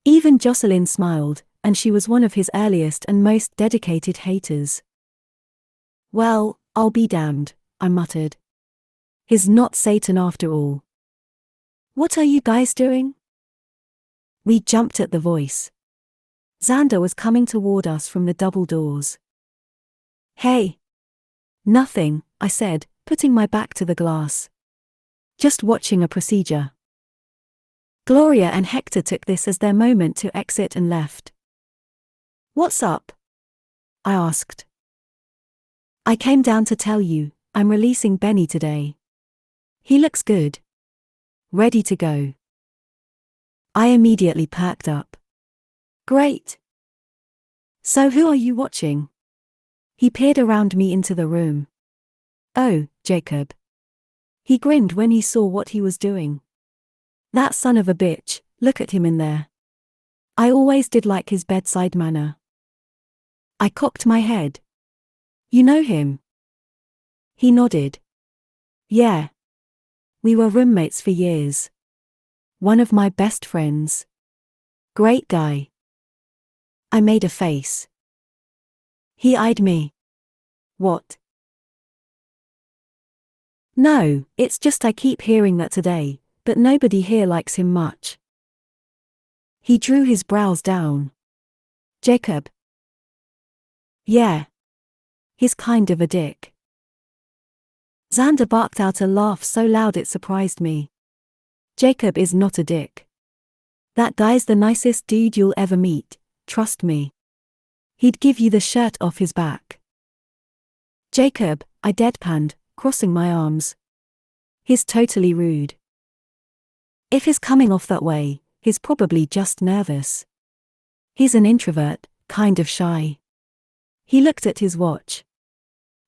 Even Jocelyn smiled, and she was one of his earliest and most dedicated haters. "Well, I'll be damned," I muttered. "He's not Satan after all." "What are you guys doing?" We jumped at the voice. Xander was coming toward us from the double doors. "Hey." "Nothing," I said, putting my back to the glass. "Just watching a procedure." Gloria and Hector took this as their moment to exit and left. "What's up?" I asked. "I came down to tell you, I'm releasing Benny today. He looks good. Ready to go." I immediately perked up. "Great. So who are you watching?" He peered around me into the room. "Oh, Jacob." He grinned when he saw what he was doing. "That son of a bitch, look at him in there. I always did like his bedside manner." I cocked my head. "You know him?" He nodded. "Yeah. We were roommates for years. One of my best friends." Great guy. I made a face. He eyed me. What? No, it's just I keep hearing that today, but nobody here likes him much. He drew his brows down. Jacob. Yeah. He's kind of a dick. Xander barked out a laugh so loud it surprised me. Jacob is not a dick. That guy's the nicest dude you'll ever meet, trust me. He'd give you the shirt off his back. Jacob, I deadpanned, crossing my arms. He's totally rude. If he's coming off that way, he's probably just nervous. He's an introvert, kind of shy. He looked at his watch.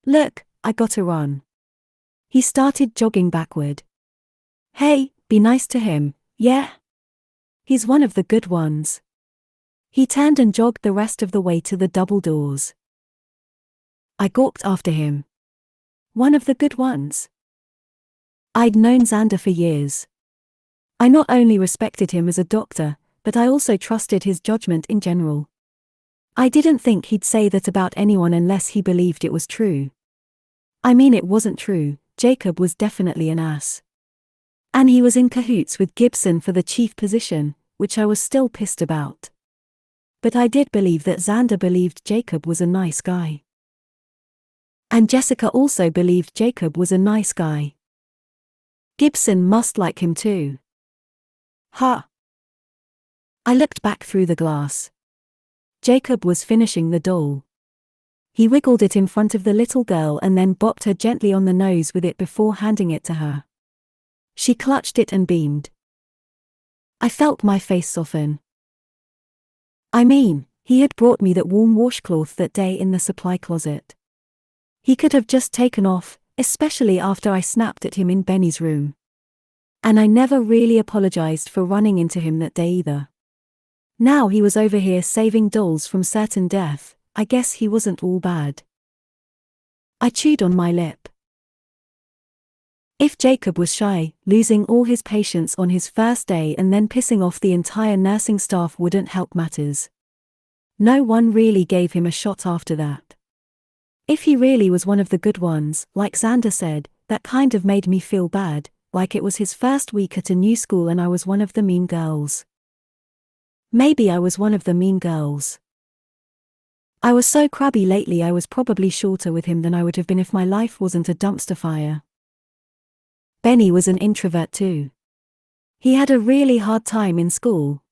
Look, I gotta run. He started jogging backward. Hey, be nice to him, yeah? He's one of the good ones. He turned and jogged the rest of the way to the double doors. I gawked after him. One of the good ones? I'd known Xander for years. I not only respected him as a doctor, but I also trusted his judgment in general. I didn't think he'd say that about anyone unless he believed it was true. I mean, it wasn't true. Jacob was definitely an ass. And he was in cahoots with Gibson for the chief position, which I was still pissed about. But I did believe that Xander believed Jacob was a nice guy. And Jessica also believed Jacob was a nice guy. Gibson must like him too. Huh. I looked back through the glass. Jacob was finishing the doll. He wiggled it in front of the little girl and then bopped her gently on the nose with it before handing it to her. She clutched it and beamed. I felt my face soften. I mean, he had brought me that warm washcloth that day in the supply closet. He could have just taken off, especially after I snapped at him in Benny's room. And I never really apologized for running into him that day either. Now he was over here saving dolls from certain death. I guess he wasn't all bad. I chewed on my lip. If Jacob was shy, losing all his patience on his first day and then pissing off the entire nursing staff wouldn't help matters. No one really gave him a shot after that. If he really was one of the good ones, like Xander said, that kind of made me feel bad, like it was his first week at a new school and I was one of the mean girls. Maybe I was one of the mean girls. I was so crabby lately I was probably shorter with him than I would have been if my life wasn't a dumpster fire. Benny was an introvert too. He had a really hard time in school.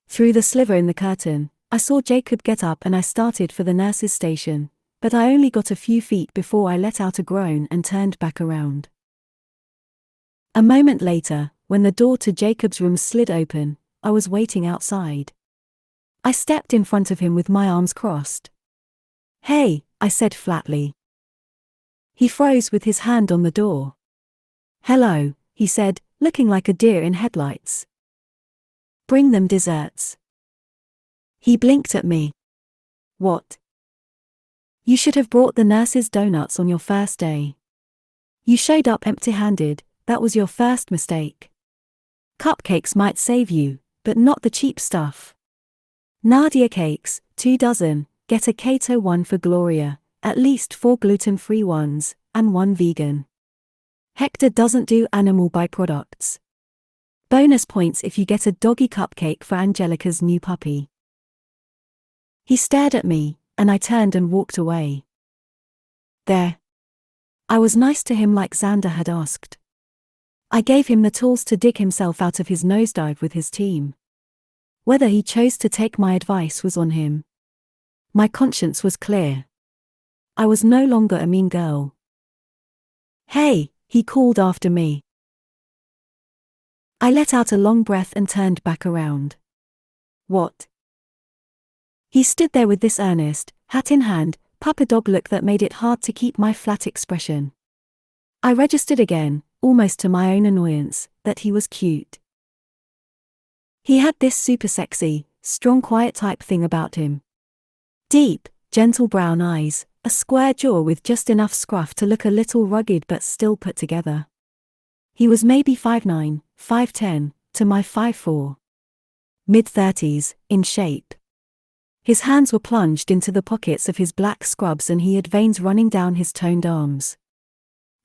Through the sliver in the curtain, I saw Jacob get up and I started for the nurse's station, but I only got a few feet before I let out a groan and turned back around. A moment later, when the door to Jacob's room slid open, I was waiting outside. I stepped in front of him with my arms crossed. Hey, I said flatly. He froze with his hand on the door. Hello, he said, looking like a deer in headlights. Bring them desserts. He blinked at me. What? You should have brought the nurses donuts on your first day. You showed up empty-handed, that was your first mistake. Cupcakes might save you, but not the cheap stuff. Nadia cakes, 2 dozen, get a keto one for Gloria, at least 4 gluten-free ones, and 1 vegan. Hector doesn't do animal byproducts. Bonus points if you get a doggy cupcake for Angelica's new puppy. He stared at me, and I turned and walked away. There. I was nice to him like Xander had asked. I gave him the tools to dig himself out of his nosedive with his team. Whether he chose to take my advice was on him. My conscience was clear. I was no longer a mean girl. Hey, he called after me. I let out a long breath and turned back around. What? He stood there with this earnest, hat in hand, puppy dog look that made it hard to keep my flat expression. I registered again, almost to my own annoyance, that he was cute. He had this super sexy, strong quiet type thing about him. Deep, gentle brown eyes, a square jaw with just enough scruff to look a little rugged but still put together. He was maybe 5'9", 5'10", to my 5'4". mid-30s, in shape. His hands were plunged into the pockets of his black scrubs and he had veins running down his toned arms.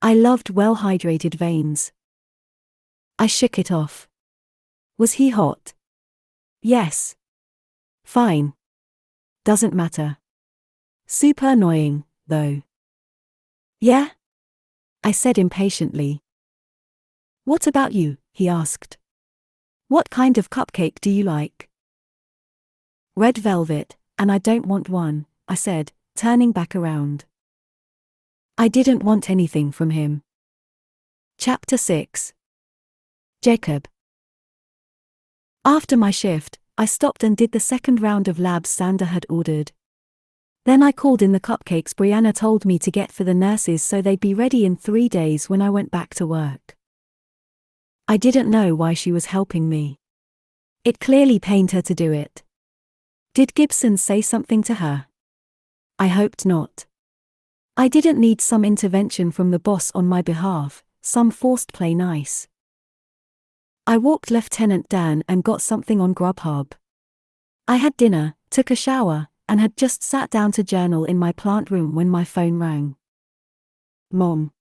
I loved well-hydrated veins. I shook it off. Was he hot? Yes. Fine. Doesn't matter. Super annoying, though. Yeah? I said impatiently. What about you? He asked. What kind of cupcake do you like? Red velvet, and I don't want one, I said, turning back around. I didn't want anything from him. Chapter 6. Jacob. After my shift, I stopped and did the second round of labs Sander had ordered. Then I called in the cupcakes Brianna told me to get for the nurses so they'd be ready in 3 days when I went back to work. I didn't know why she was helping me. It clearly pained her to do it. Did Gibson say something to her? I hoped not. I didn't need some intervention from the boss on my behalf, some forced play nice. I walked Lieutenant Dan and got something on Grubhub. I had dinner, took a shower, and had just sat down to journal in my plant room when my phone rang. Mom.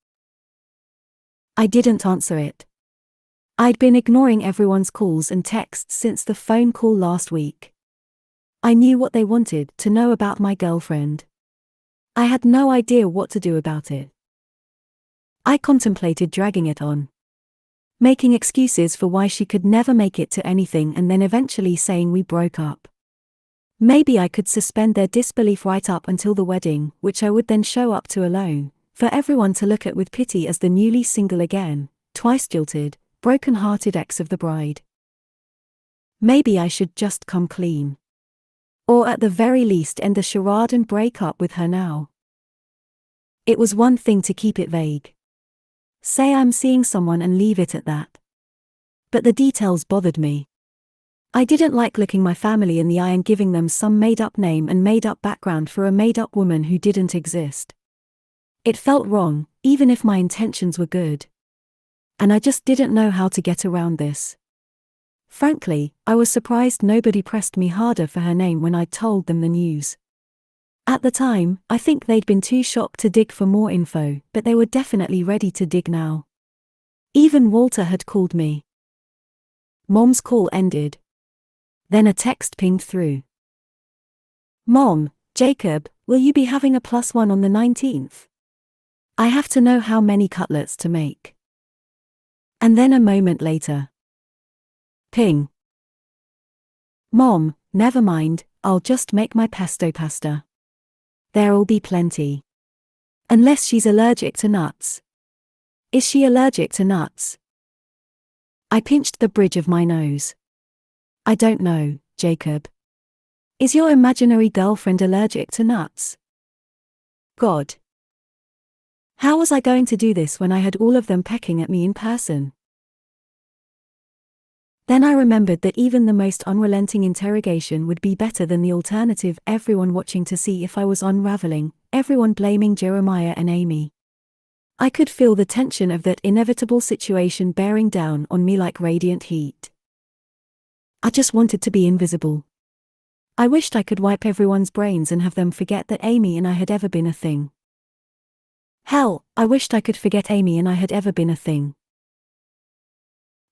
I didn't answer it. I'd been ignoring everyone's calls and texts since the phone call last week. I knew what they wanted to know about my girlfriend. I had no idea what to do about it. I contemplated dragging it on. Making excuses for why she could never make it to anything and then eventually saying we broke up. Maybe I could suspend their disbelief right up until the wedding, which I would then show up to alone, for everyone to look at with pity as the newly single again, twice jilted, broken-hearted ex of the bride. Maybe I should just come clean. Or at the very least end the charade and break up with her now. It was one thing to keep it vague. Say I'm seeing someone and leave it at that. But the details bothered me. I didn't like looking my family in the eye and giving them some made-up name and made-up background for a made-up woman who didn't exist. It felt wrong, even if my intentions were good. And I just didn't know how to get around this. Frankly, I was surprised nobody pressed me harder for her name when I'd told them the news. At the time, I think they'd been too shocked to dig for more info, but they were definitely ready to dig now. Even Walter had called me. Mom's call ended. Then a text pinged through. Mom, Jacob, will you be having a +1 on the 19th? I have to know how many cutlets to make. And then a moment later. Ping. Mom, never mind, I'll just make my pesto pasta. There'll be plenty. Unless she's allergic to nuts. Is she allergic to nuts? I pinched the bridge of my nose. I don't know, Jacob. Is your imaginary girlfriend allergic to nuts? God. How was I going to do this when I had all of them pecking at me in person? Then I remembered that even the most unrelenting interrogation would be better than the alternative, everyone watching to see if I was unraveling, everyone blaming Jeremiah and Amy. I could feel the tension of that inevitable situation bearing down on me like radiant heat. I just wanted to be invisible. I wished I could wipe everyone's brains and have them forget that Amy and I had ever been a thing. Hell, I wished I could forget Amy and I had ever been a thing.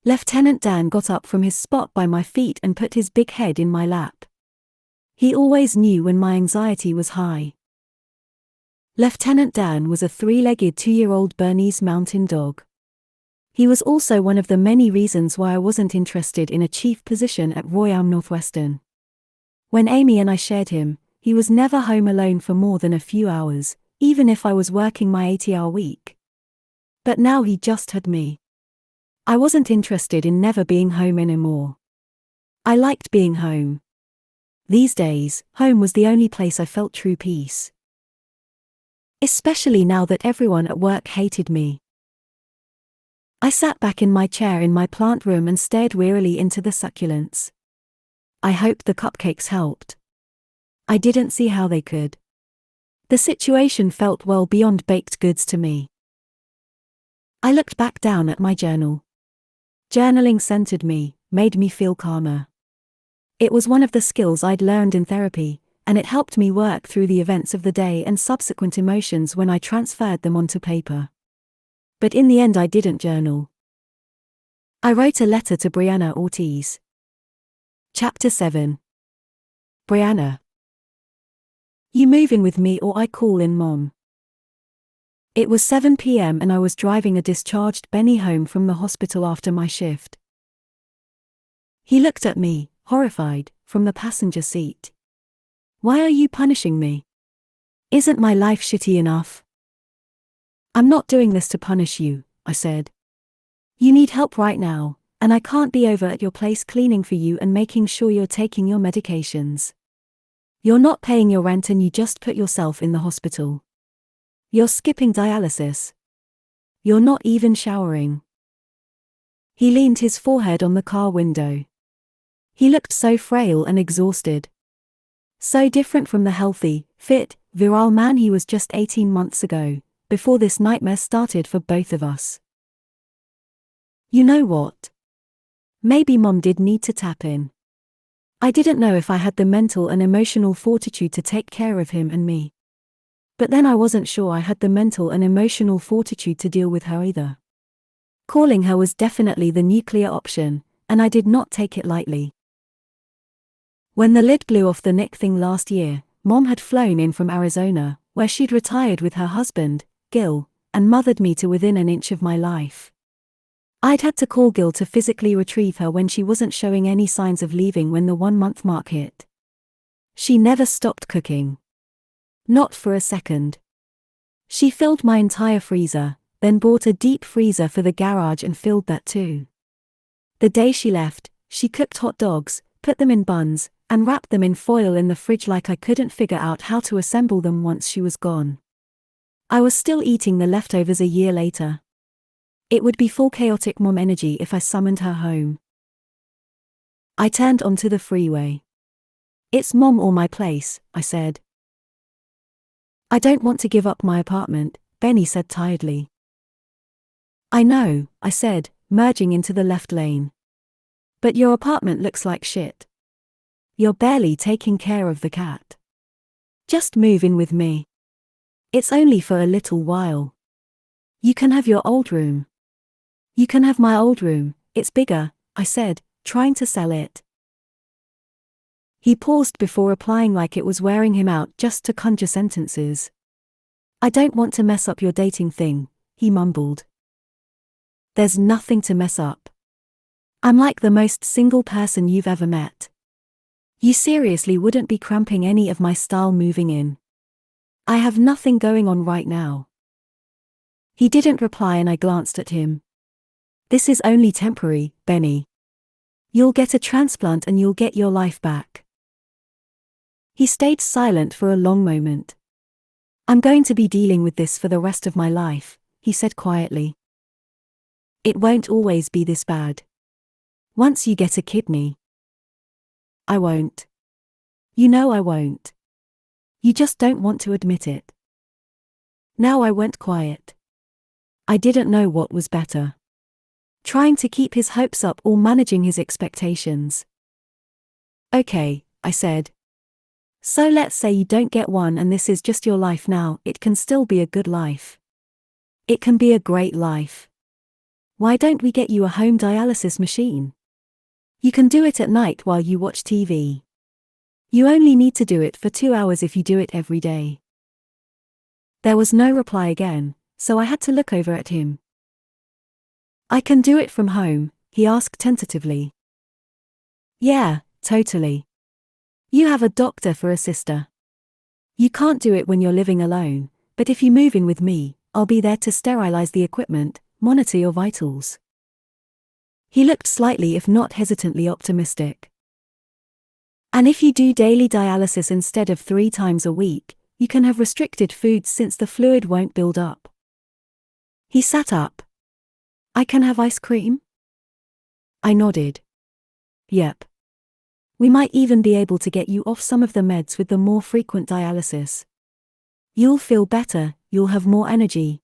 Lieutenant Dan got up from his spot by my feet and put his big head in my lap. He always knew when my anxiety was high. Lieutenant Dan was a 3-legged 2-year-old Bernese mountain dog. He was also one of the many reasons why I wasn't interested in a chief position at Royal Northwestern. When Amy and I shared him, he was never home alone for more than a few hours, even if I was working my 80-hour week. But now he just had me. I wasn't interested in never being home anymore. I liked being home. These days, home was the only place I felt true peace. Especially now that everyone at work hated me. I sat back in my chair in my plant room and stared wearily into the succulents. I hoped the cupcakes helped. I didn't see how they could. The situation felt well beyond baked goods to me. I looked back down at my journal. Journaling centered me, made me feel calmer. It was one of the skills I'd learned in therapy, and it helped me work through the events of the day and subsequent emotions when I transferred them onto paper. But in the end, I didn't journal. I wrote a letter to Brianna Ortiz. Chapter 7. Brianna. You move in with me or I call in Mom. It was 7 p.m. and I was driving a discharged Benny home from the hospital after my shift. He looked at me, horrified, from the passenger seat. Why are you punishing me? Isn't my life shitty enough? I'm not doing this to punish you, I said. You need help right now, and I can't be over at your place cleaning for you and making sure you're taking your medications. You're not paying your rent and you just put yourself in the hospital. You're skipping dialysis. You're not even showering. He leaned his forehead on the car window. He looked so frail and exhausted. So different from the healthy, fit, virile man he was just 18 months ago, before this nightmare started for both of us. You know what? Maybe Mom did need to tap in. I didn't know if I had the mental and emotional fortitude to take care of him and me. But then I wasn't sure I had the mental and emotional fortitude to deal with her either. Calling her was definitely the nuclear option, and I did not take it lightly. When the lid blew off the Nick thing last year, Mom had flown in from Arizona, where she'd retired with her husband, Gil, and mothered me to within an inch of my life. I'd had to call Gil to physically retrieve her when she wasn't showing any signs of leaving when the 1-month mark hit. She never stopped cooking. Not for a second. She filled my entire freezer, then bought a deep freezer for the garage and filled that too. The day she left, she cooked hot dogs, put them in buns, and wrapped them in foil in the fridge like I couldn't figure out how to assemble them once she was gone. I was still eating the leftovers a year later. It would be full chaotic Mom energy if I summoned her home. I turned onto the freeway. It's Mom or my place, I said. I don't want to give up my apartment, Benny said tiredly. I know, I said, merging into the left lane. But your apartment looks like shit. You're barely taking care of the cat. Just move in with me. It's only for a little while. You can have your old room. You can have my old room, it's bigger, I said, trying to sell it. He paused before replying like it was wearing him out just to conjure sentences. I don't want to mess up your dating thing, he mumbled. There's nothing to mess up. I'm like the most single person you've ever met. You seriously wouldn't be cramping any of my style moving in. I have nothing going on right now. He didn't reply and I glanced at him. This is only temporary, Benny. You'll get a transplant and you'll get your life back. He stayed silent for a long moment. I'm going to be dealing with this for the rest of my life, he said quietly. It won't always be this bad. Once you get a kidney. I won't. You know I won't. You just don't want to admit it. Now I went quiet. I didn't know what was better. Trying to keep his hopes up or managing his expectations. Okay, I said. So let's say you don't get one and this is just your life now, it can still be a good life. It can be a great life. Why don't we get you a home dialysis machine? You can do it at night while you watch TV. You only need to do it for 2 hours if you do it every day. There was no reply again, so I had to look over at him. I can do it from home, he asked tentatively. Yeah, totally. You have a doctor for a sister. You can't do it when you're living alone, but if you move in with me, I'll be there to sterilize the equipment, monitor your vitals. He looked slightly if not hesitantly optimistic. And if you do daily dialysis instead of 3 times a week, you can have restricted foods since the fluid won't build up. He sat up. I can have ice cream? I nodded. Yep. We might even be able to get you off some of the meds with the more frequent dialysis. You'll feel better, you'll have more energy.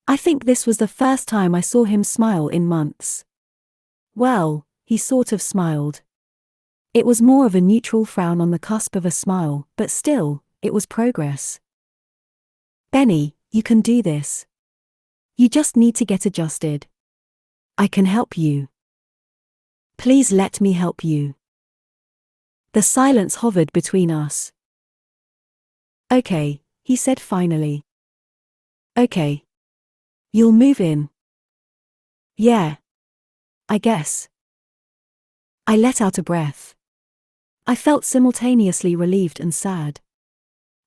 I think this was the first time I saw him smile in months. Well, he sort of smiled. It was more of a neutral frown on the cusp of a smile, but still, it was progress. Benny, you can do this. You just need to get adjusted. I can help you. Please let me help you. The silence hovered between us. Okay, he said finally. Okay. You'll move in. Yeah. I guess. I let out a breath. I felt simultaneously relieved and sad.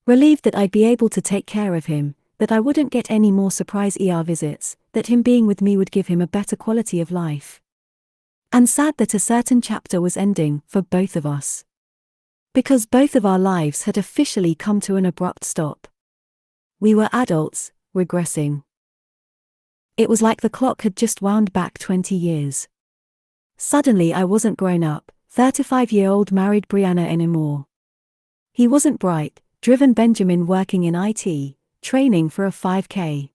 Relieved that I'd be able to take care of him, that I wouldn't get any more surprise ER visits, that him being with me would give him a better quality of life. And sad that a certain chapter was ending for both of us. Because both of our lives had officially come to an abrupt stop. We were adults, regressing. It was like the clock had just wound back 20 years. Suddenly I wasn't grown up, 35-year-old married Brianna anymore. He wasn't bright, driven Benjamin working in IT, training for a 5K.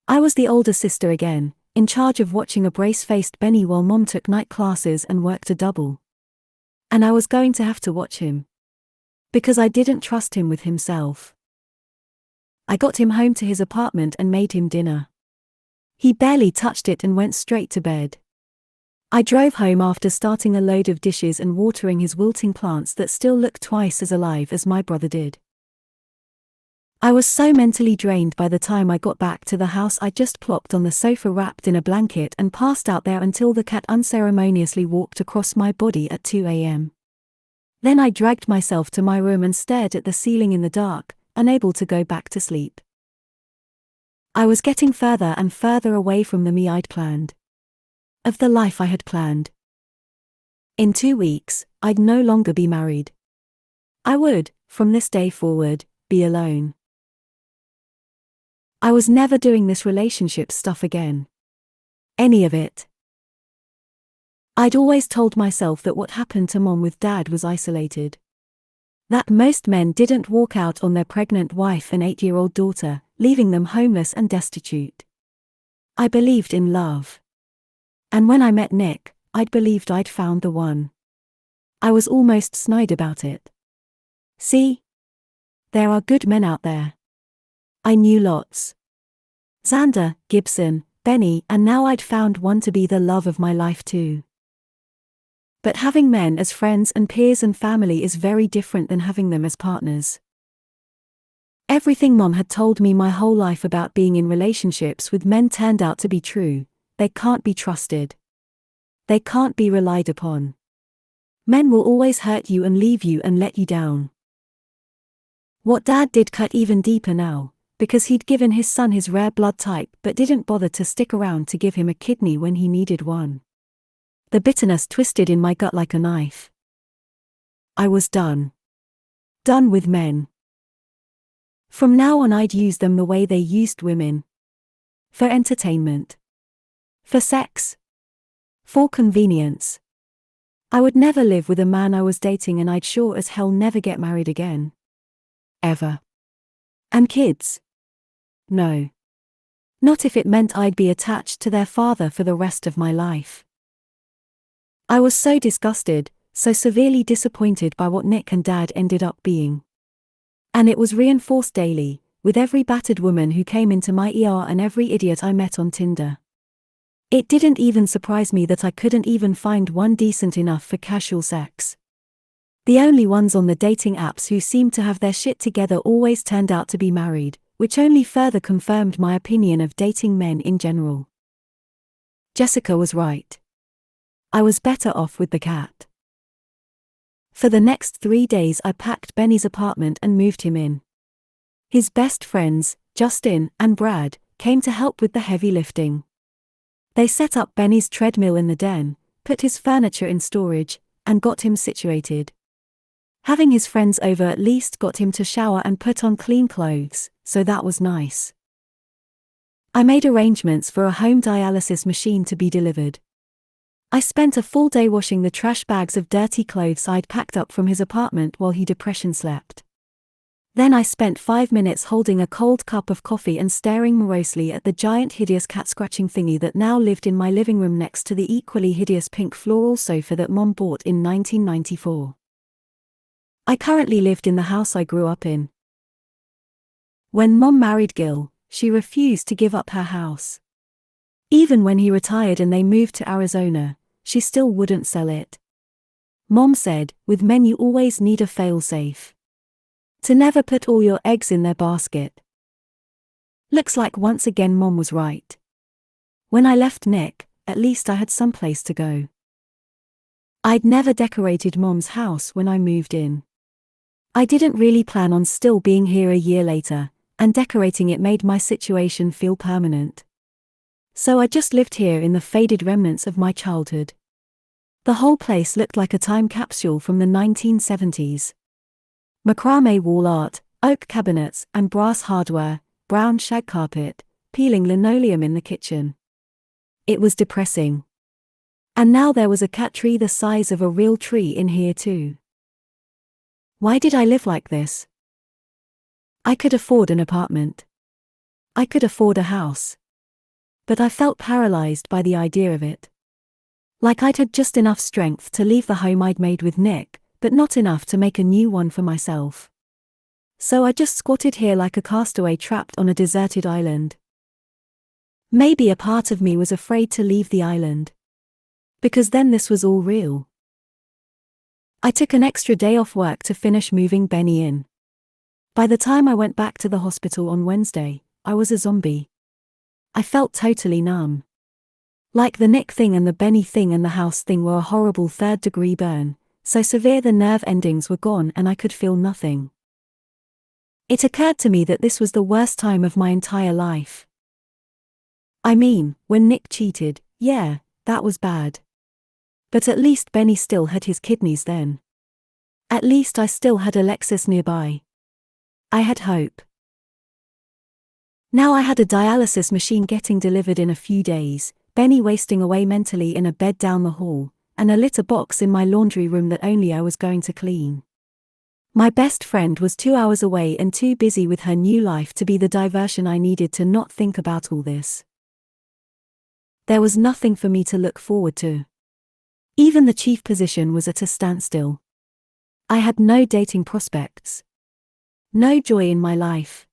I was the older sister again, in charge of watching a brace-faced Benny while Mom took night classes and worked a double. And I was going to have to watch him. Because I didn't trust him with himself. I got him home to his apartment and made him dinner. He barely touched it and went straight to bed. I drove home after starting a load of dishes and watering his wilting plants that still looked twice as alive as my brother did. I was so mentally drained by the time I got back to the house I just plopped on the sofa wrapped in a blanket and passed out there until the cat unceremoniously walked across my body at 2 a.m. Then I dragged myself to my room and stared at the ceiling in the dark, unable to go back to sleep. I was getting further and further away from the me I'd planned. Of the life I had planned. In 2 weeks, I'd no longer be married. I would, from this day forward, be alone. I was never doing this relationship stuff again. Any of it. I'd always told myself that what happened to Mom with Dad was isolated. That most men didn't walk out on their pregnant wife and 8-year-old daughter, leaving them homeless and destitute. I believed in love. And when I met Nick, I'd believed I'd found the one. I was almost snide about it. See? There are good men out there. I knew lots. Xander, Gibson, Benny, and now I'd found one to be the love of my life too. But having men as friends and peers and family is very different than having them as partners. Everything Mom had told me my whole life about being in relationships with men turned out to be true. They can't be trusted. They can't be relied upon. Men will always hurt you and leave you and let you down. What Dad did cut even deeper now, because he'd given his son his rare blood type but didn't bother to stick around to give him a kidney when he needed one. The bitterness twisted in my gut like a knife. I was done. Done with men. From now on I'd use them the way they used women. For entertainment. For sex. For convenience. I would never live with a man I was dating and I'd sure as hell never get married again. Ever. And kids? No. Not if it meant I'd be attached to their father for the rest of my life. I was so disgusted, so severely disappointed by what Nick and Dad ended up being. And it was reinforced daily, with every battered woman who came into my ER and every idiot I met on Tinder. It didn't even surprise me that I couldn't even find one decent enough for casual sex. The only ones on the dating apps who seemed to have their shit together always turned out to be married, which only further confirmed my opinion of dating men in general. Jessica was right. I was better off with the cat. For the next 3 days I packed Benny's apartment and moved him in. His best friends, Justin and Brad, came to help with the heavy lifting. They set up Benny's treadmill in the den, put his furniture in storage, and got him situated. Having his friends over at least got him to shower and put on clean clothes, so that was nice. I made arrangements for a home dialysis machine to be delivered. I spent a full day washing the trash bags of dirty clothes I'd packed up from his apartment while he depression slept. Then I spent 5 minutes holding a cold cup of coffee and staring morosely at the giant hideous cat-scratching thingy that now lived in my living room next to the equally hideous pink floral sofa that Mom bought in 1994. I currently lived in the house I grew up in. When Mom married Gil, she refused to give up her house. Even when he retired and they moved to Arizona, she still wouldn't sell it. Mom said, with men you always need a fail-safe. To never put all your eggs in their basket. Looks like once again Mom was right. When I left Nick, at least I had some place to go. I'd never decorated Mom's house when I moved in. I didn't really plan on still being here a year later, and decorating it made my situation feel permanent. So I just lived here in the faded remnants of my childhood. The whole place looked like a time capsule from the 1970s. Macrame wall art, oak cabinets and brass hardware, brown shag carpet, peeling linoleum in the kitchen. It was depressing. And now there was a cat tree the size of a real tree in here too. Why did I live like this? I could afford an apartment. I could afford a house. But I felt paralyzed by the idea of it. Like I'd had just enough strength to leave the home I'd made with Nick, but not enough to make a new one for myself. So I just squatted here like a castaway trapped on a deserted island. Maybe a part of me was afraid to leave the island. Because then this was all real. I took an extra day off work to finish moving Benny in. By the time I went back to the hospital on Wednesday, I was a zombie. I felt totally numb. Like the Nick thing and the Benny thing and the house thing were a horrible third-degree burn, so severe the nerve endings were gone and I could feel nothing. It occurred to me that this was the worst time of my entire life. I mean, when Nick cheated, yeah, that was bad. But at least Benny still had his kidneys then. At least I still had Alexis nearby. I had hope. Now I had a dialysis machine getting delivered in a few days, Benny wasting away mentally in a bed down the hall, and a litter box in my laundry room that only I was going to clean. My best friend was 2 hours away and too busy with her new life to be the diversion I needed to not think about all this. There was nothing for me to look forward to. Even the chief position was at a standstill. I had no dating prospects. No joy in my life.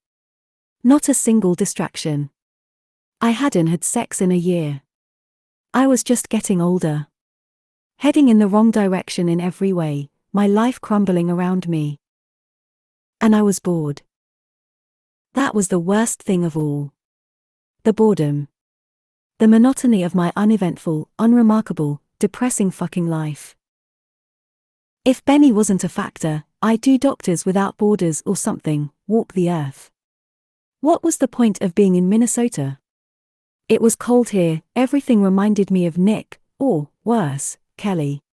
Not a single distraction. I hadn't had sex in a year. I was just getting older. Heading in the wrong direction in every way, my life crumbling around me. And I was bored. That was the worst thing of all. The boredom. The monotony of my uneventful, unremarkable, depressing fucking life. If Benny wasn't a factor, I'd do Doctors Without Borders or something, walk the earth. What was the point of being in Minnesota? It was cold here, everything reminded me of Nick, or, worse, Kelly.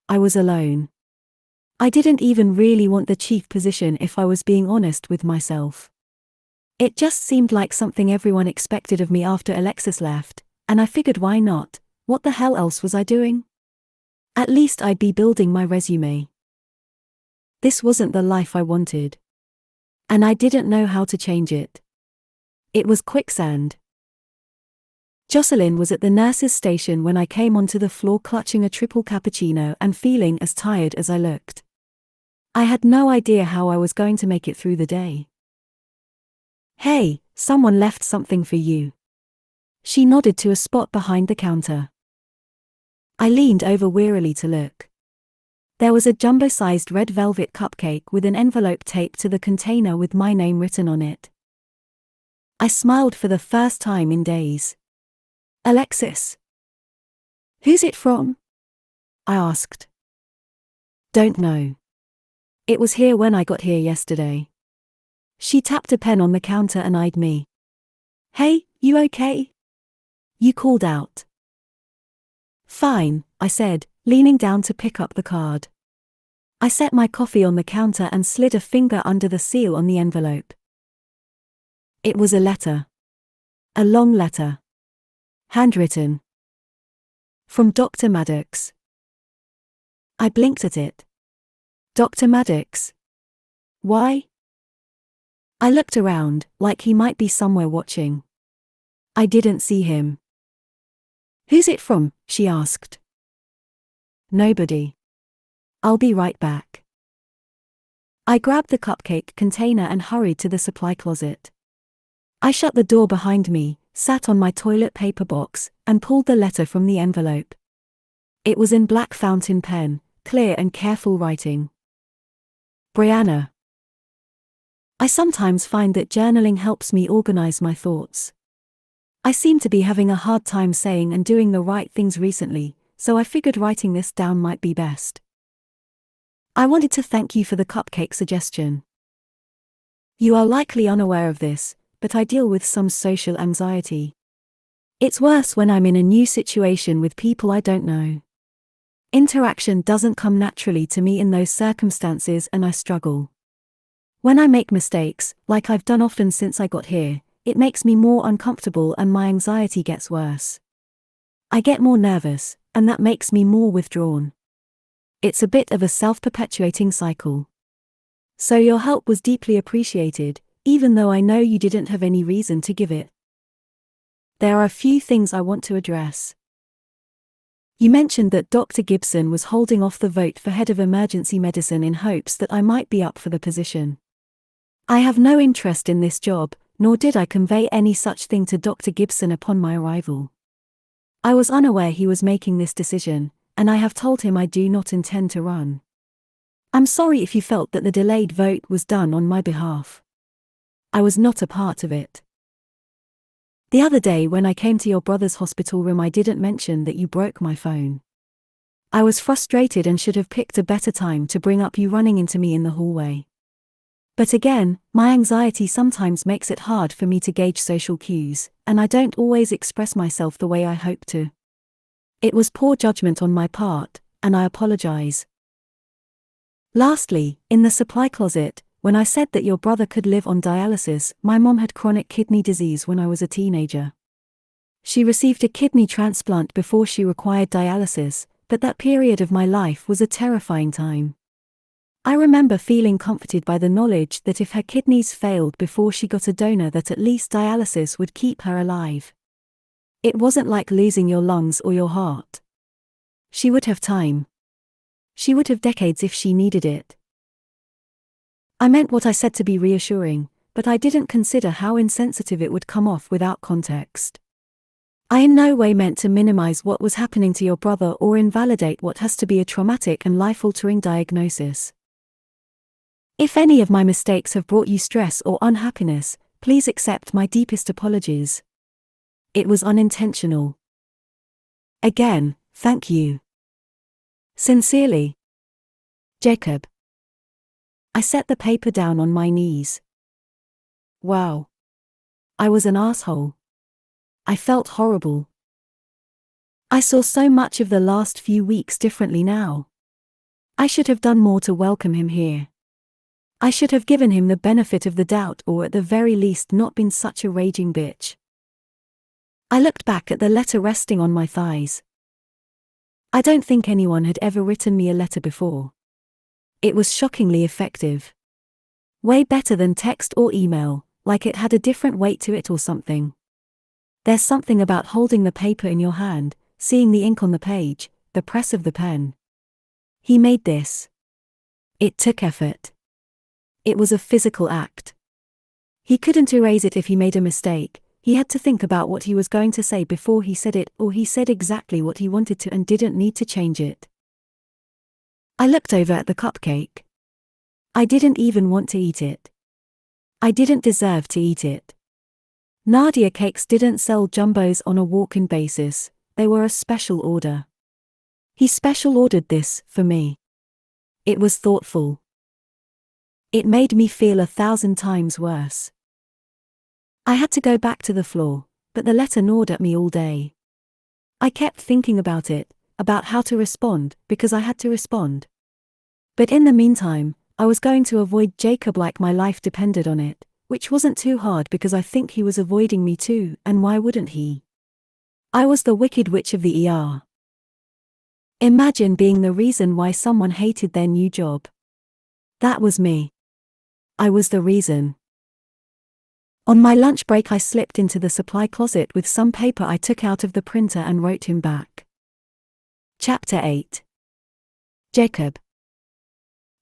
I was alone. I didn't even really want the chief position if I was being honest with myself. It just seemed like something everyone expected of me after Alexis left, and I figured why not, what the hell else was I doing? At least I'd be building my resume. This wasn't the life I wanted. And I didn't know how to change it. It was quicksand. Jocelyn was at the nurse's station when I came onto the floor clutching a triple cappuccino and feeling as tired as I looked. I had no idea how I was going to make it through the day. "Hey, someone left something for you." She nodded to a spot behind the counter. I leaned over wearily to look. There was a jumbo-sized red velvet cupcake with an envelope taped to the container with my name written on it. I smiled for the first time in days. "Alexis." "Who's it from?" I asked. "Don't know. It was here when I got here yesterday." She tapped a pen on the counter and eyed me. "Hey, you okay?" You called out. "Fine," I said, leaning down to pick up the card. I set my coffee on the counter and slid a finger under the seal on the envelope. It was a letter. A long letter. Handwritten. From Dr. Maddox. I blinked at it. Dr. Maddox? Why? I looked around, like he might be somewhere watching. I didn't see him. "Who's it from?" she asked. "Nobody. I'll be right back." I grabbed the cupcake container and hurried to the supply closet. I shut the door behind me, sat on my toilet paper box, and pulled the letter from the envelope. It was in black fountain pen, clear and careful writing. Brianna. I sometimes find that journaling helps me organize my thoughts. I seem to be having a hard time saying and doing the right things recently, so I figured writing this down might be best. I wanted to thank you for the cupcake suggestion. You are likely unaware of this, but I deal with some social anxiety. It's worse when I'm in a new situation with people I don't know. Interaction doesn't come naturally to me in those circumstances and I struggle. When I make mistakes, like I've done often since I got here, it makes me more uncomfortable and my anxiety gets worse. I get more nervous, and that makes me more withdrawn. It's a bit of a self-perpetuating cycle. So your help was deeply appreciated, even though I know you didn't have any reason to give it. There are a few things I want to address. You mentioned that Dr. Gibson was holding off the vote for head of emergency medicine in hopes that I might be up for the position. I have no interest in this job, nor did I convey any such thing to Dr. Gibson upon my arrival. I was unaware he was making this decision, and I have told him I do not intend to run. I'm sorry if you felt that the delayed vote was done on my behalf. I was not a part of it. The other day when I came to your brother's hospital room I didn't mention that you broke my phone. I was frustrated and should have picked a better time to bring up you running into me in the hallway. But again, my anxiety sometimes makes it hard for me to gauge social cues, and I don't always express myself the way I hope to. It was poor judgment on my part, and I apologize. Lastly, in the supply closet, when I said that your brother could live on dialysis, my mom had chronic kidney disease when I was a teenager. She received a kidney transplant before she required dialysis, but that period of my life was a terrifying time. I remember feeling comforted by the knowledge that if her kidneys failed before she got a donor that at least dialysis would keep her alive. It wasn't like losing your lungs or your heart. She would have time. She would have decades if she needed it. I meant what I said to be reassuring, but I didn't consider how insensitive it would come off without context. I in no way meant to minimize what was happening to your brother or invalidate what has to be a traumatic and life-altering diagnosis. If any of my mistakes have brought you stress or unhappiness, please accept my deepest apologies. It was unintentional. Again, thank you. Sincerely, Jacob. I set the paper down on my knees. Wow. I was an asshole. I felt horrible. I saw so much of the last few weeks differently now. I should have done more to welcome him here. I should have given him the benefit of the doubt or at the very least not been such a raging bitch. I looked back at the letter resting on my thighs. I don't think anyone had ever written me a letter before. It was shockingly effective. Way better than text or email, like it had a different weight to it or something. There's something about holding the paper in your hand, seeing the ink on the page, the press of the pen. He made this. It took effort. It was a physical act. He couldn't erase it if he made a mistake. He had to think about what he was going to say before he said it, or he said exactly what he wanted to and didn't need to change it. I looked over at the cupcake. I didn't even want to eat it. I didn't deserve to eat it. Nadia Cakes didn't sell jumbos on a walk-in basis, they were a special order. He special ordered this, for me. It was thoughtful. It made me feel 1,000 times worse. I had to go back to the floor, but the letter gnawed at me all day. I kept thinking about it, about how to respond, because I had to respond. But in the meantime, I was going to avoid Jacob like my life depended on it, which wasn't too hard because I think he was avoiding me too, and why wouldn't he? I was the wicked witch of the ER. Imagine being the reason why someone hated their new job. That was me. I was the reason. On my lunch break, I slipped into the supply closet with some paper I took out of the printer and wrote him back. Chapter 8. Jacob.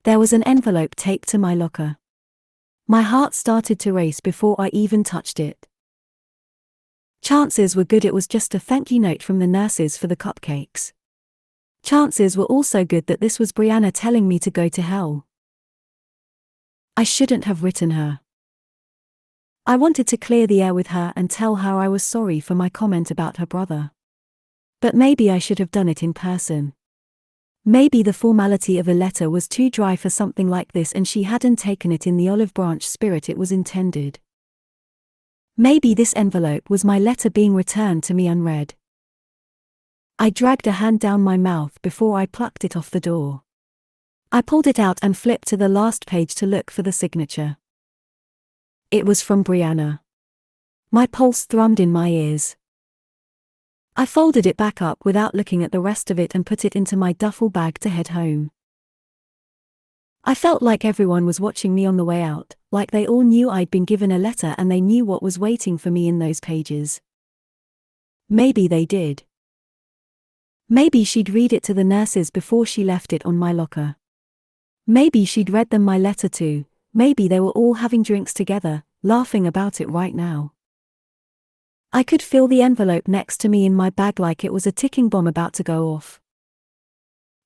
There was an envelope taped to my locker. My heart started to race before I even touched it. Chances were good it was just a thank you note from the nurses for the cupcakes. Chances were also good that this was Brianna telling me to go to hell. I shouldn't have written her. I wanted to clear the air with her and tell her I was sorry for my comment about her brother. But maybe I should have done it in person. Maybe the formality of a letter was too dry for something like this and she hadn't taken it in the olive branch spirit it was intended. Maybe this envelope was my letter being returned to me unread. I dragged a hand down my mouth before I plucked it off the door. I pulled it out and flipped to the last page to look for the signature. It was from Brianna. My pulse thrummed in my ears. I folded it back up without looking at the rest of it and put it into my duffel bag to head home. I felt like everyone was watching me on the way out, like they all knew I'd been given a letter and they knew what was waiting for me in those pages. Maybe they did. Maybe she'd read it to the nurses before she left it on my locker. Maybe she'd read them my letter too. Maybe they were all having drinks together, laughing about it right now. I could feel the envelope next to me in my bag like it was a ticking bomb about to go off.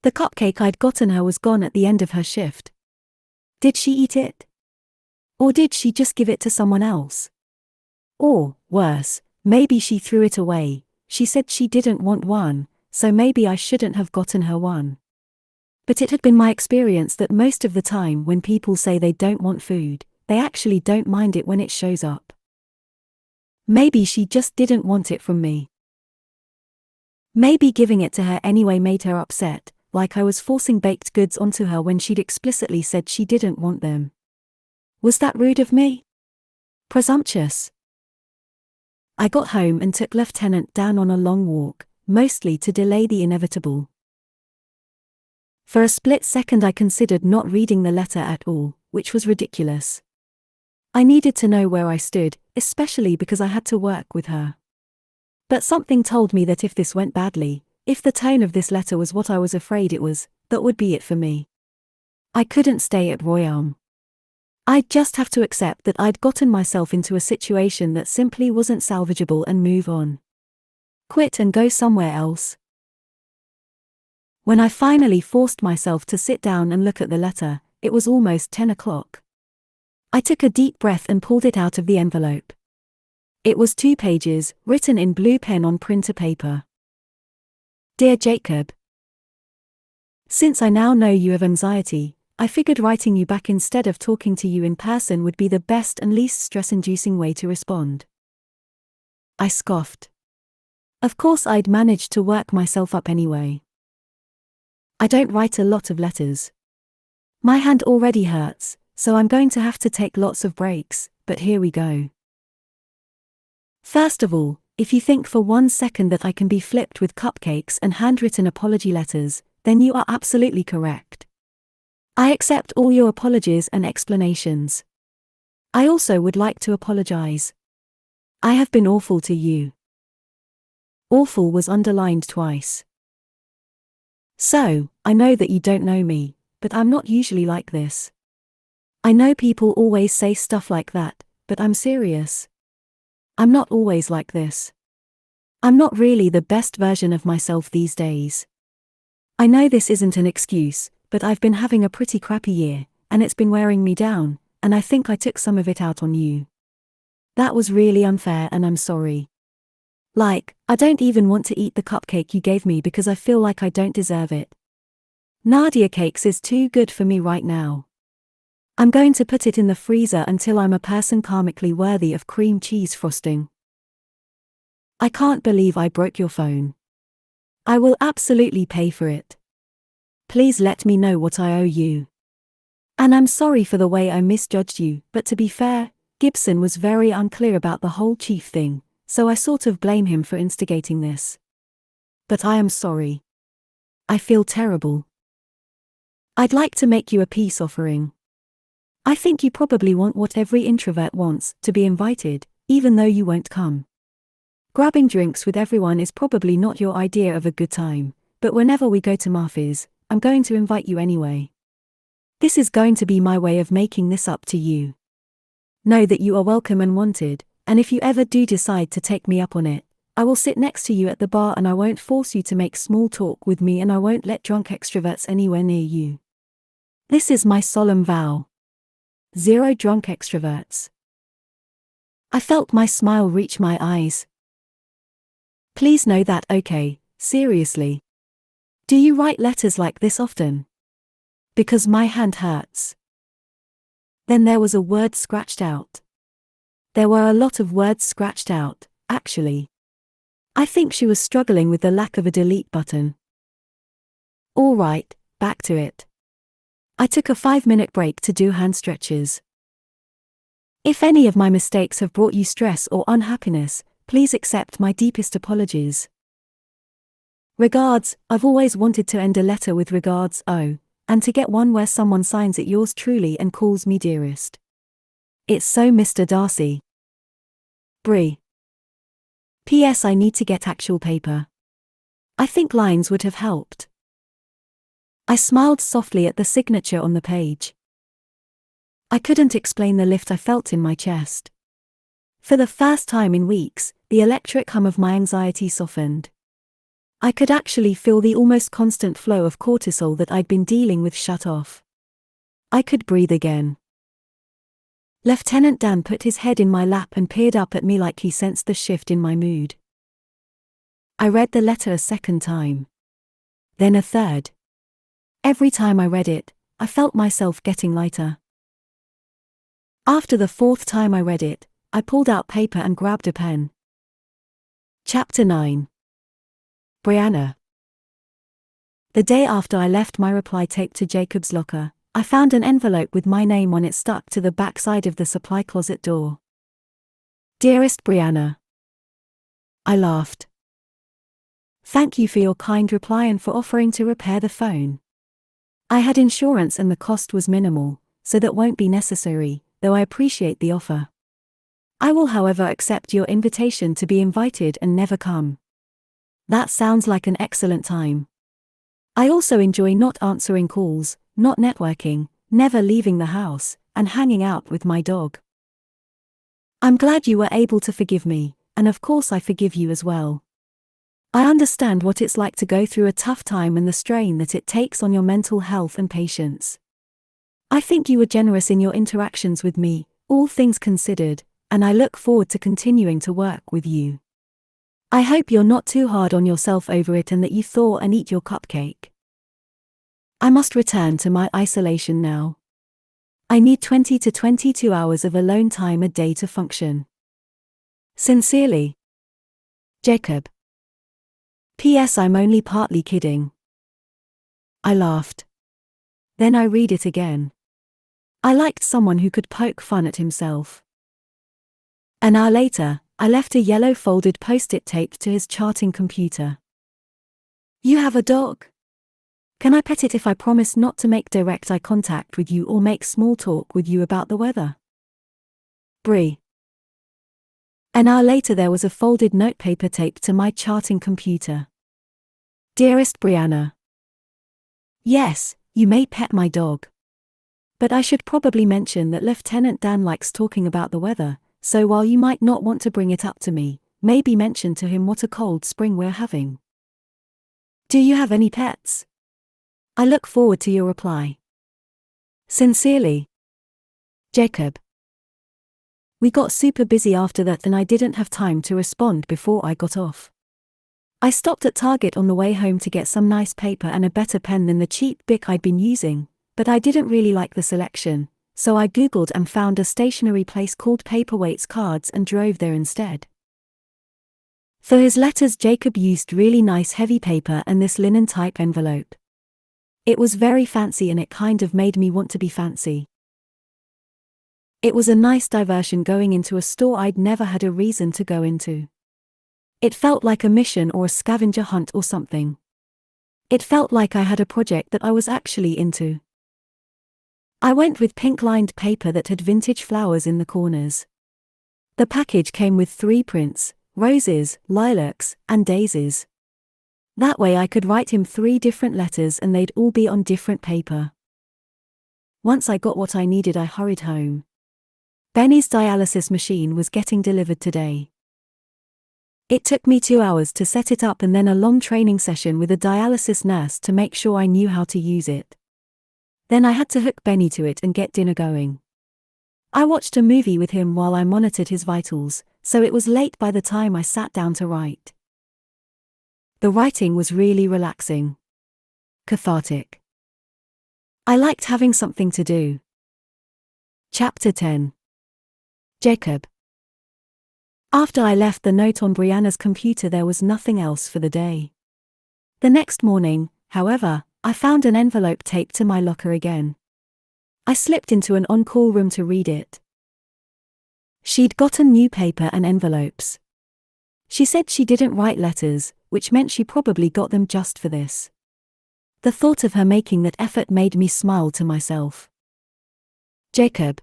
The cupcake I'd gotten her was gone at the end of her shift. Did she eat it? Or did she just give it to someone else? Or, worse, maybe she threw it away. She said she didn't want one, so maybe I shouldn't have gotten her one. But it had been my experience that most of the time when people say they don't want food, they actually don't mind it when it shows up. Maybe she just didn't want it from me. Maybe giving it to her anyway made her upset, like I was forcing baked goods onto her when she'd explicitly said she didn't want them. Was that rude of me? Presumptuous? I got home and took Lieutenant down on a long walk, mostly to delay the inevitable. For a split second I considered not reading the letter at all, which was ridiculous. I needed to know where I stood, especially because I had to work with her. But something told me that if this went badly, if the tone of this letter was what I was afraid it was, that would be it for me. I couldn't stay at Royaume. I'd just have to accept that I'd gotten myself into a situation that simply wasn't salvageable and move on. Quit and go somewhere else. When I finally forced myself to sit down and look at the letter, it was almost 10 o'clock. I took a deep breath and pulled it out of the envelope. It was 2 pages, written in blue pen on printer paper. Dear Jacob, since I now know you have anxiety, I figured writing you back instead of talking to you in person would be the best and least stress-inducing way to respond. I scoffed. Of course I'd managed to work myself up anyway. I don't write a lot of letters. My hand already hurts, so I'm going to have to take lots of breaks, but here we go. First of all, if you think for 1 second that I can be flipped with cupcakes and handwritten apology letters, then you are absolutely correct. I accept all your apologies and explanations. I also would like to apologize. I have been awful to you. Awful was underlined twice. So, I know that you don't know me, but I'm not usually like this. I know people always say stuff like that, but I'm serious. I'm not always like this. I'm not really the best version of myself these days. I know this isn't an excuse, but I've been having a pretty crappy year, and it's been wearing me down, and I think I took some of it out on you. That was really unfair and I'm sorry. Like, I don't even want to eat the cupcake you gave me because I feel like I don't deserve it. Nadia Cakes is too good for me right now. I'm going to put it in the freezer until I'm a person karmically worthy of cream cheese frosting. I can't believe I broke your phone. I will absolutely pay for it. Please let me know what I owe you. And I'm sorry for the way I misjudged you, but to be fair, Gibson was very unclear about the whole chief thing, so I sort of blame him for instigating this. But I am sorry. I feel terrible. I'd like to make you a peace offering. I think you probably want what every introvert wants, to be invited, even though you won't come. Grabbing drinks with everyone is probably not your idea of a good time, but whenever we go to Murphy's, I'm going to invite you anyway. This is going to be my way of making this up to you. Know that you are welcome and wanted, and if you ever do decide to take me up on it, I will sit next to you at the bar and I won't force you to make small talk with me and I won't let drunk extroverts anywhere near you. This is my solemn vow. 0 drunk extroverts. I felt my smile reach my eyes. Please know that, okay, seriously. Do you write letters like this often? Because my hand hurts. Then there was a word scratched out. There were a lot of words scratched out, actually. I think she was struggling with the lack of a delete button. All right, back to it. I took a 5-minute break to do hand stretches. If any of my mistakes have brought you stress or unhappiness, please accept my deepest apologies. Regards, I've always wanted to end a letter with regards, oh, and to get one where someone signs it yours truly and calls me dearest. It's so Mr. Darcy. Brie. P.S. I need to get actual paper. I think lines would have helped. I smiled softly at the signature on the page. I couldn't explain the lift I felt in my chest. For the first time in weeks, the electric hum of my anxiety softened. I could actually feel the almost constant flow of cortisol that I'd been dealing with shut off. I could breathe again. Lieutenant Dan put his head in my lap and peered up at me like he sensed the shift in my mood. I read the letter a second time. Then a third. Every time I read it, I felt myself getting lighter. After the 4th time I read it, I pulled out paper and grabbed a pen. Chapter 9. Brianna. The day after I left my reply taped to Jacob's locker, I found an envelope with my name on it stuck to the back side of the supply closet door. Dearest Brianna. I laughed. Thank you for your kind reply and for offering to repair the phone. I had insurance and the cost was minimal, so that won't be necessary, though I appreciate the offer. I will however accept your invitation to be invited and never come. That sounds like an excellent time. I also enjoy not answering calls, not networking, never leaving the house, and hanging out with my dog. I'm glad you were able to forgive me, and of course I forgive you as well. I understand what it's like to go through a tough time and the strain that it takes on your mental health and patience. I think you were generous in your interactions with me, all things considered, and I look forward to continuing to work with you. I hope you're not too hard on yourself over it and that you thaw and eat your cupcake. I must return to my isolation now. I need 20 to 22 hours of alone time a day to function. Sincerely, Jacob. P.S. I'm only partly kidding. I laughed. Then I read it again. I liked someone who could poke fun at himself. An hour later, I left a yellow folded post-it taped to his charting computer. You have a dog? Can I pet it if I promise not to make direct eye contact with you or make small talk with you about the weather? Brie. An hour later there was a folded notepaper taped to my charting computer. Dearest Brianna. Yes, you may pet my dog. But I should probably mention that Lieutenant Dan likes talking about the weather, so while you might not want to bring it up to me, maybe mention to him what a cold spring we're having. Do you have any pets? I look forward to your reply. Sincerely, Jacob. We got super busy after that and I didn't have time to respond before I got off. I stopped at Target on the way home to get some nice paper and a better pen than the cheap Bic I'd been using, but I didn't really like the selection, so I googled and found a stationery place called Paperweights Cards and drove there instead. For his letters Jacob used really nice heavy paper and this linen type envelope. It was very fancy and it kind of made me want to be fancy. It was a nice diversion going into a store I'd never had a reason to go into. It felt like a mission or a scavenger hunt or something. It felt like I had a project that I was actually into. I went with pink-lined paper that had vintage flowers in the corners. The package came with 3 prints: roses, lilacs, and daisies. That way I could write him 3 different letters and they'd all be on different paper. Once I got what I needed, I hurried home. Benny's dialysis machine was getting delivered today. It took me 2 hours to set it up and then a long training session with a dialysis nurse to make sure I knew how to use it. Then I had to hook Benny to it and get dinner going. I watched a movie with him while I monitored his vitals, so it was late by the time I sat down to write. The writing was really relaxing. Cathartic. I liked having something to do. Chapter 10. Jacob. After I left the note on Brianna's computer, there was nothing else for the day. The next morning, however, I found an envelope taped to my locker again. I slipped into an on-call room to read it. She'd gotten new paper and envelopes. She said she didn't write letters, which meant she probably got them just for this. The thought of her making that effort made me smile to myself. Jacob.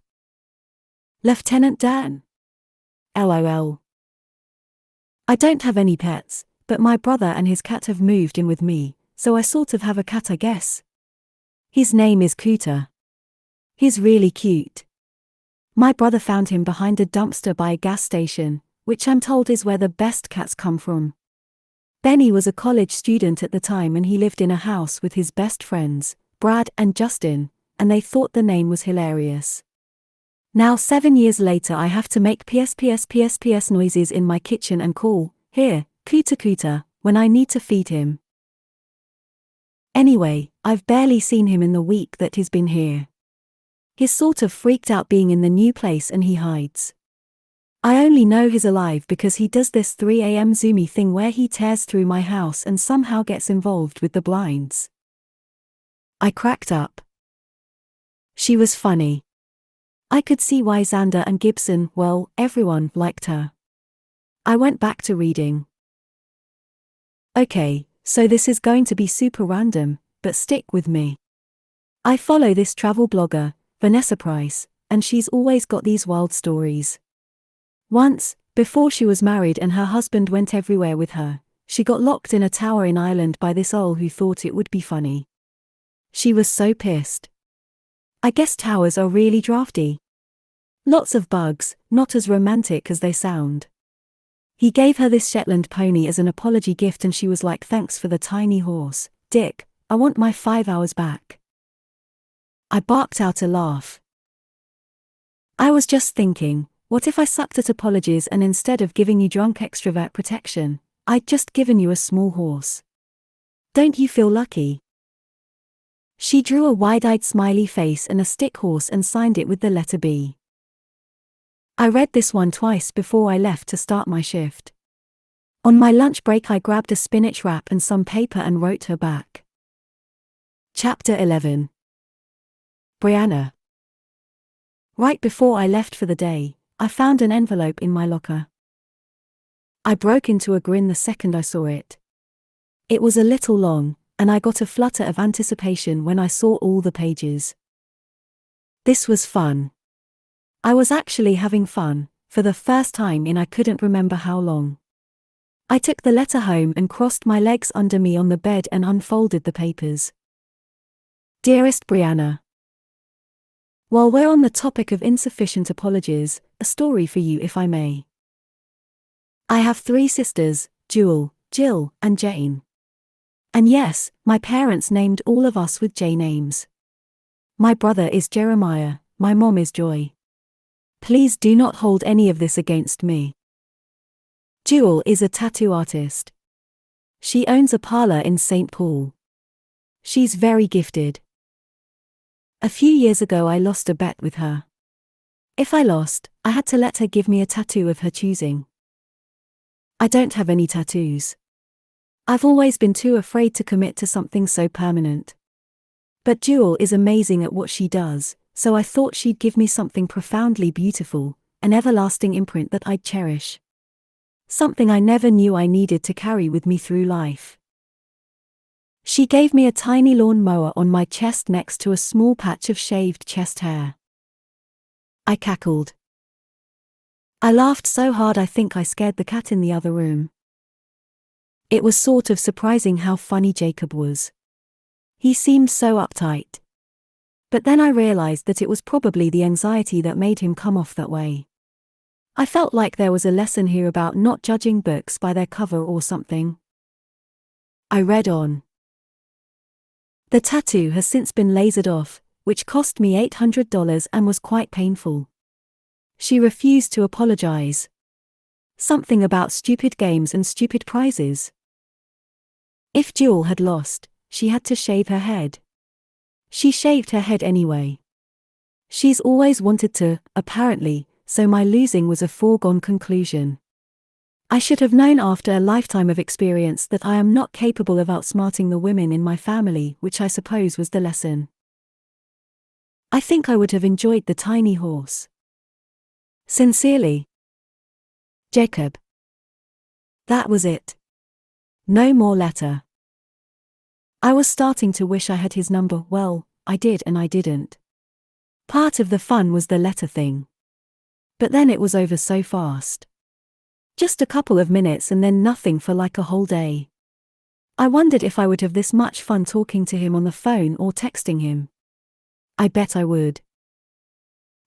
Lieutenant Dan. LOL. I don't have any pets, but my brother and his cat have moved in with me, so I sort of have a cat, I guess. His name is Cooter. He's really cute. My brother found him behind a dumpster by a gas station, which I'm told is where the best cats come from. Benny was a college student at the time and he lived in a house with his best friends, Brad and Justin, and they thought the name was hilarious. Now 7 years later I have to make PS noises in my kitchen and call, "Here, Cooter Cooter," when I need to feed him. Anyway, I've barely seen him in the week that he's been here. He's sort of freaked out being in the new place and he hides. I only know he's alive because he does this 3 a.m. zoomy thing where he tears through my house and somehow gets involved with the blinds. I cracked up. She was funny. I could see why Xander and Gibson, well, everyone, liked her. I went back to reading. Okay, so this is going to be super random, but stick with me. I follow this travel blogger, Vanessa Price, and she's always got these wild stories. Once, before she was married and her husband went everywhere with her, she got locked in a tower in Ireland by this owl who thought it would be funny. She was so pissed. I guess towers are really drafty. Lots of bugs, not as romantic as they sound. He gave her this Shetland pony as an apology gift and she was like, "Thanks for the tiny horse, Dick, I want my 5 hours back." I barked out a laugh. I was just thinking, what if I sucked at apologies and instead of giving you drunk extrovert protection, I'd just given you a small horse? Don't you feel lucky? She drew a wide-eyed smiley face and a stick horse and signed it with the letter B. I read this one twice before I left to start my shift. On my lunch break I grabbed a spinach wrap and some paper and wrote her back. Chapter 11. Brianna. Right before I left for the day, I found an envelope in my locker. I broke into a grin the second I saw it. It was a little long, and I got a flutter of anticipation when I saw all the pages. This was fun. I was actually having fun, for the first time in I couldn't remember how long. I took the letter home and crossed my legs under me on the bed and unfolded the papers. Dearest Brianna. While we're on the topic of insufficient apologies, a story for you if I may. I have 3 sisters, Jewel, Jill, and Jane. And yes, my parents named all of us with J names. My brother is Jeremiah, my mom is Joy. Please do not hold any of this against me. Jewel is a tattoo artist. She owns a parlor in St. Paul. She's very gifted. A few years ago I lost a bet with her. If I lost, I had to let her give me a tattoo of her choosing. I don't have any tattoos. I've always been too afraid to commit to something so permanent. But Jewel is amazing at what she does, so I thought she'd give me something profoundly beautiful, an everlasting imprint that I'd cherish. Something I never knew I needed to carry with me through life. She gave me a tiny lawn mower on my chest next to a small patch of shaved chest hair. I cackled. I laughed so hard I think I scared the cat in the other room. It was sort of surprising how funny Jacob was. He seemed so uptight. But then I realized that it was probably the anxiety that made him come off that way. I felt like there was a lesson here about not judging books by their cover or something. I read on. The tattoo has since been lasered off, which cost me $800 and was quite painful. She refused to apologize. Something about stupid games and stupid prizes. If Jewel had lost, she had to shave her head. She shaved her head anyway. She's always wanted to, apparently, so my losing was a foregone conclusion. I should have known after a lifetime of experience that I am not capable of outsmarting the women in my family, which I suppose was the lesson. I think I would have enjoyed the tiny horse. Sincerely, Jacob. That was it. No more letter. I was starting to wish I had his number. Well, I did and I didn't. Part of the fun was the letter thing. But then it was over so fast. Just a couple of minutes and then nothing for like a whole day. I wondered if I would have this much fun talking to him on the phone or texting him. I bet I would.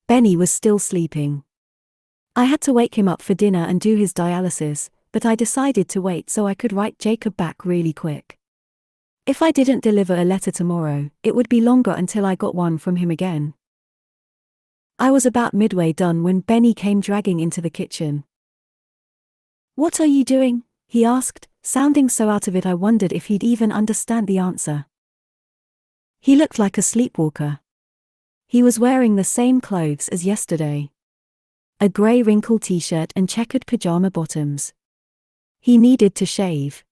Benny was still sleeping. I had to wake him up for dinner and do his dialysis, but I decided to wait so I could write Jacob back really quick. If I didn't deliver a letter tomorrow, it would be longer until I got one from him again. I was about midway done when Benny came dragging into the kitchen. "What are you doing?" he asked, sounding so out of it I wondered if he'd even understand the answer. He looked like a sleepwalker. He was wearing the same clothes as yesterday. A grey wrinkled t-shirt and checkered pajama bottoms. He needed to shave.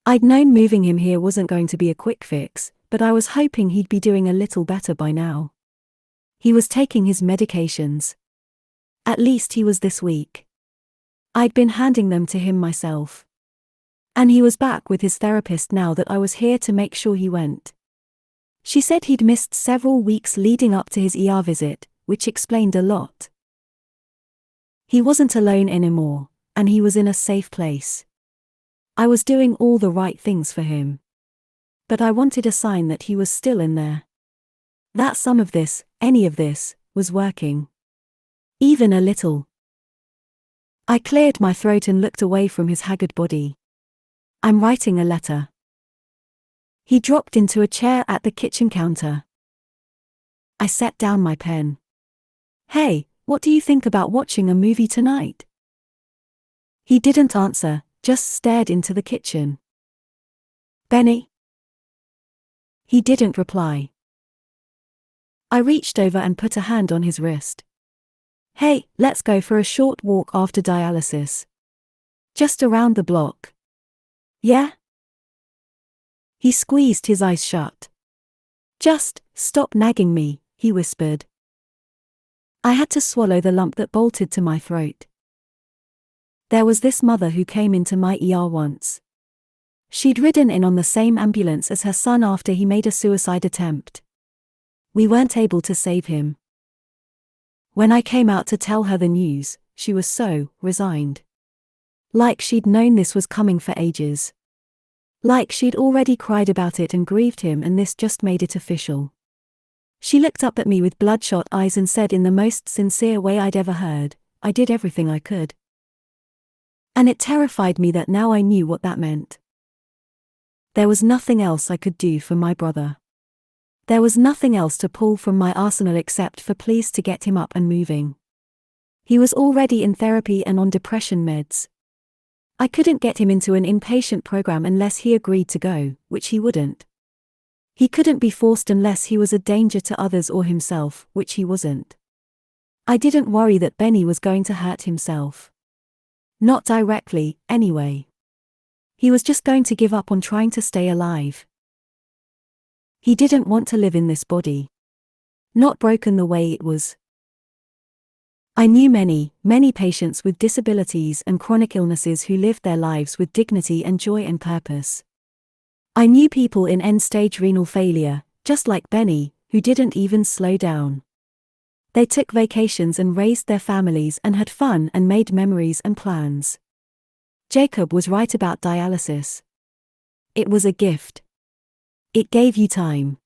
I'd known moving him here wasn't going to be a quick fix, but I was hoping he'd be doing a little better by now. He was taking his medications. At least he was this week. I'd been handing them to him myself. And he was back with his therapist now that I was here to make sure he went. She said he'd missed several weeks leading up to his ER visit, which explained a lot. He wasn't alone anymore, and he was in a safe place. I was doing all the right things for him. But I wanted a sign that he was still in there. That some of this, any of this, was working. Even a little. I cleared my throat and looked away from his haggard body. "I'm writing a letter." He dropped into a chair at the kitchen counter. I set down my pen. "Hey, what do you think about watching a movie tonight?" He didn't answer, just stared into the kitchen. "Benny?" He didn't reply. I reached over and put a hand on his wrist. "Hey, let's go for a short walk after dialysis. Just around the block. Yeah?" He squeezed his eyes shut. "Just stop nagging me," he whispered. I had to swallow the lump that bolted to my throat. There was this mother who came into my ER once. She'd ridden in on the same ambulance as her son after he made a suicide attempt. We weren't able to save him. When I came out to tell her the news, she was so resigned. Like she'd known this was coming for ages. Like she'd already cried about it and grieved him and this just made it official. She looked up at me with bloodshot eyes and said in the most sincere way I'd ever heard, "I did everything I could." And it terrified me that now I knew what that meant. There was nothing else I could do for my brother. There was nothing else to pull from my arsenal except for pleas to get him up and moving. He was already in therapy and on depression meds. I couldn't get him into an inpatient program unless he agreed to go, which he wouldn't. He couldn't be forced unless he was a danger to others or himself, which he wasn't. I didn't worry that Benny was going to hurt himself. Not directly, anyway. He was just going to give up on trying to stay alive. He didn't want to live in this body. Not broken the way it was. I knew many, many patients with disabilities and chronic illnesses who lived their lives with dignity and joy and purpose. I knew people in end-stage renal failure, just like Benny, who didn't even slow down. They took vacations and raised their families and had fun and made memories and plans. Jacob was right about dialysis. It was a gift. It gave you time.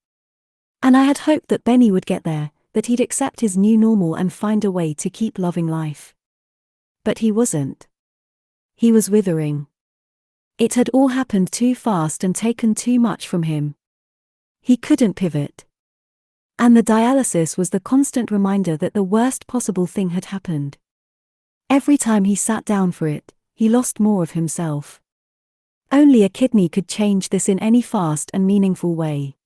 And I had hoped that Benny would get there, that he'd accept his new normal and find a way to keep loving life. But he wasn't. He was withering. It had all happened too fast and taken too much from him. He couldn't pivot. And the dialysis was the constant reminder that the worst possible thing had happened. Every time he sat down for it, he lost more of himself. Only a kidney could change this in any fast and meaningful way.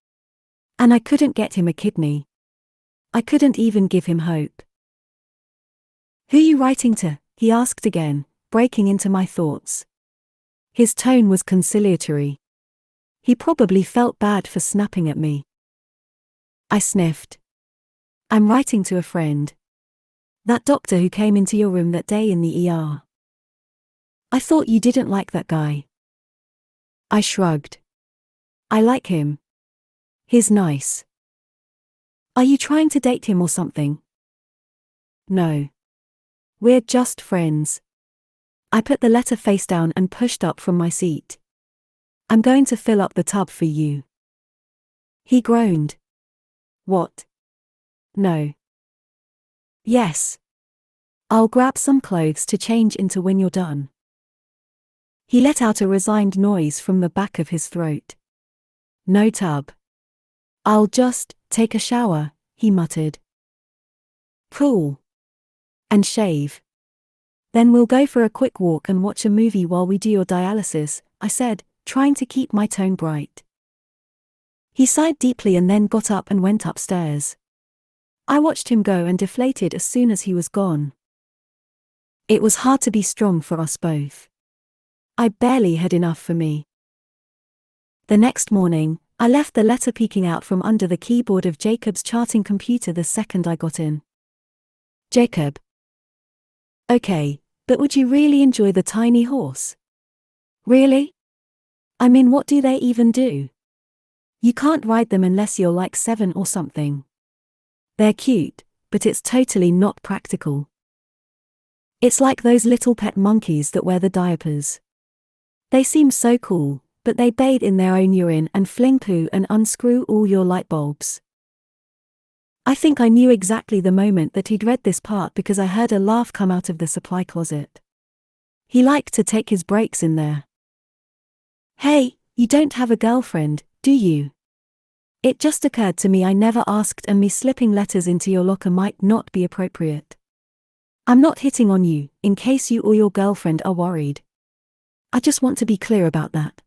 And I couldn't get him a kidney. I couldn't even give him hope. "Who you writing to?" he asked again, breaking into my thoughts. His tone was conciliatory. He probably felt bad for snapping at me. I sniffed. "I'm writing to a friend. That doctor who came into your room that day in the ER. I thought you didn't like that guy." I shrugged. "I like him. He's nice." "Are you trying to date him or something?" "No. We're just friends." I put the letter face down and pushed up from my seat. "I'm going to fill up the tub for you." He groaned. "What? No." "Yes. I'll grab some clothes to change into when you're done." He let out a resigned noise from the back of his throat. "No tub. I'll just take a shower," he muttered. "Cool. And shave. Then we'll go for a quick walk and watch a movie while we do your dialysis," I said, trying to keep my tone bright. He sighed deeply and then got up and went upstairs. I watched him go and deflated as soon as he was gone. It was hard to be strong for us both. I barely had enough for me. The next morning, I left the letter peeking out from under the keyboard of Jacob's charting computer the second I got in. "Jacob. Okay, but would you really enjoy the tiny horse?" "Really? I mean, what do they even do? You can't ride them unless you're like 7 or something. They're cute, but it's totally not practical. It's like those little pet monkeys that wear the diapers. They seem so cool, but they bathe in their own urine and fling poo and unscrew all your light bulbs." I think I knew exactly the moment that he'd read this part because I heard a laugh come out of the supply closet. He liked to take his breaks in there. "Hey, you don't have a girlfriend, do you? It just occurred to me I never asked and me slipping letters into your locker might not be appropriate. I'm not hitting on you, in case you or your girlfriend are worried. I just want to be clear about that.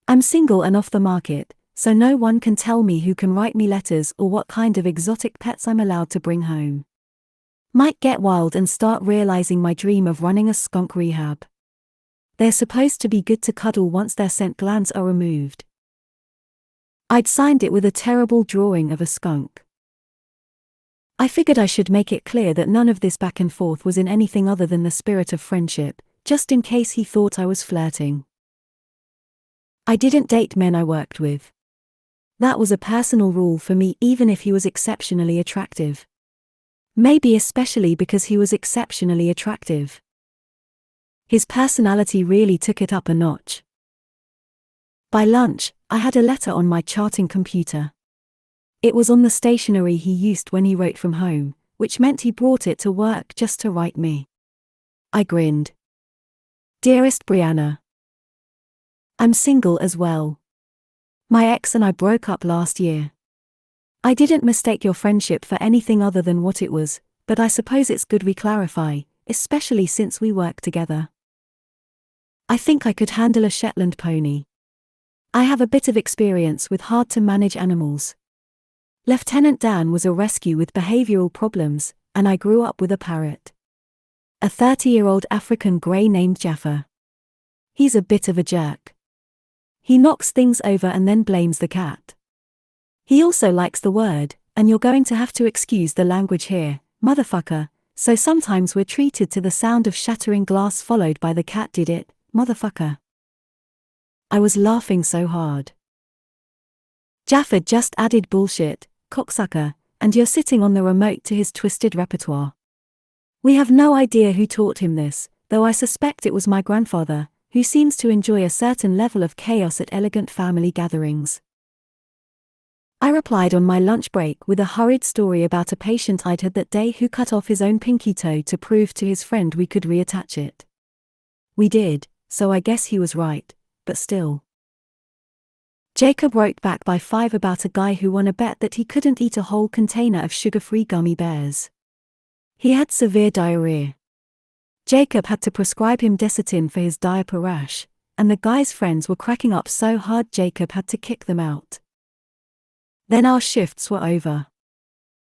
I'm single and off the market, so no one can tell me who can write me letters or what kind of exotic pets I'm allowed to bring home. Might get wild and start realizing my dream of running a skunk rehab. They're supposed to be good to cuddle once their scent glands are removed." I'd signed it with a terrible drawing of a skunk. I figured I should make it clear that none of this back and forth was in anything other than the spirit of friendship, just in case he thought I was flirting. I didn't date men I worked with. That was a personal rule for me even if he was exceptionally attractive. Maybe especially because he was exceptionally attractive. His personality really took it up a notch. By lunch, I had a letter on my charting computer. It was on the stationery he used when he wrote from home, which meant he brought it to work just to write me. I grinned. "Dearest Brianna, I'm single as well. My ex and I broke up last year. I didn't mistake your friendship for anything other than what it was, but I suppose it's good we clarify, especially since we work together. I think I could handle a Shetland pony. I have a bit of experience with hard-to-manage animals. Lieutenant Dan was a rescue with behavioral problems, and I grew up with a parrot. A 30-year-old African grey named Jaffa. He's a bit of a jerk. He knocks things over and then blames the cat. He also likes the word, and you're going to have to excuse the language here, motherfucker, so sometimes we're treated to the sound of shattering glass followed by the cat did it, motherfucker. I was laughing so hard. Jafford just added bullshit, cocksucker, and you're sitting on the remote to his twisted repertoire. We have no idea who taught him this, though I suspect it was my grandfather, who seems to enjoy a certain level of chaos at elegant family gatherings. I replied on my lunch break with a hurried story about a patient I'd had that day who cut off his own pinky toe to prove to his friend we could reattach it. We did, so I guess he was right, but still. Jacob wrote back by 5 about a guy who won a bet that he couldn't eat a whole container of sugar-free gummy bears. He had severe diarrhea. Jacob had to prescribe him Desitin for his diaper rash, and the guy's friends were cracking up so hard Jacob had to kick them out. Then our shifts were over.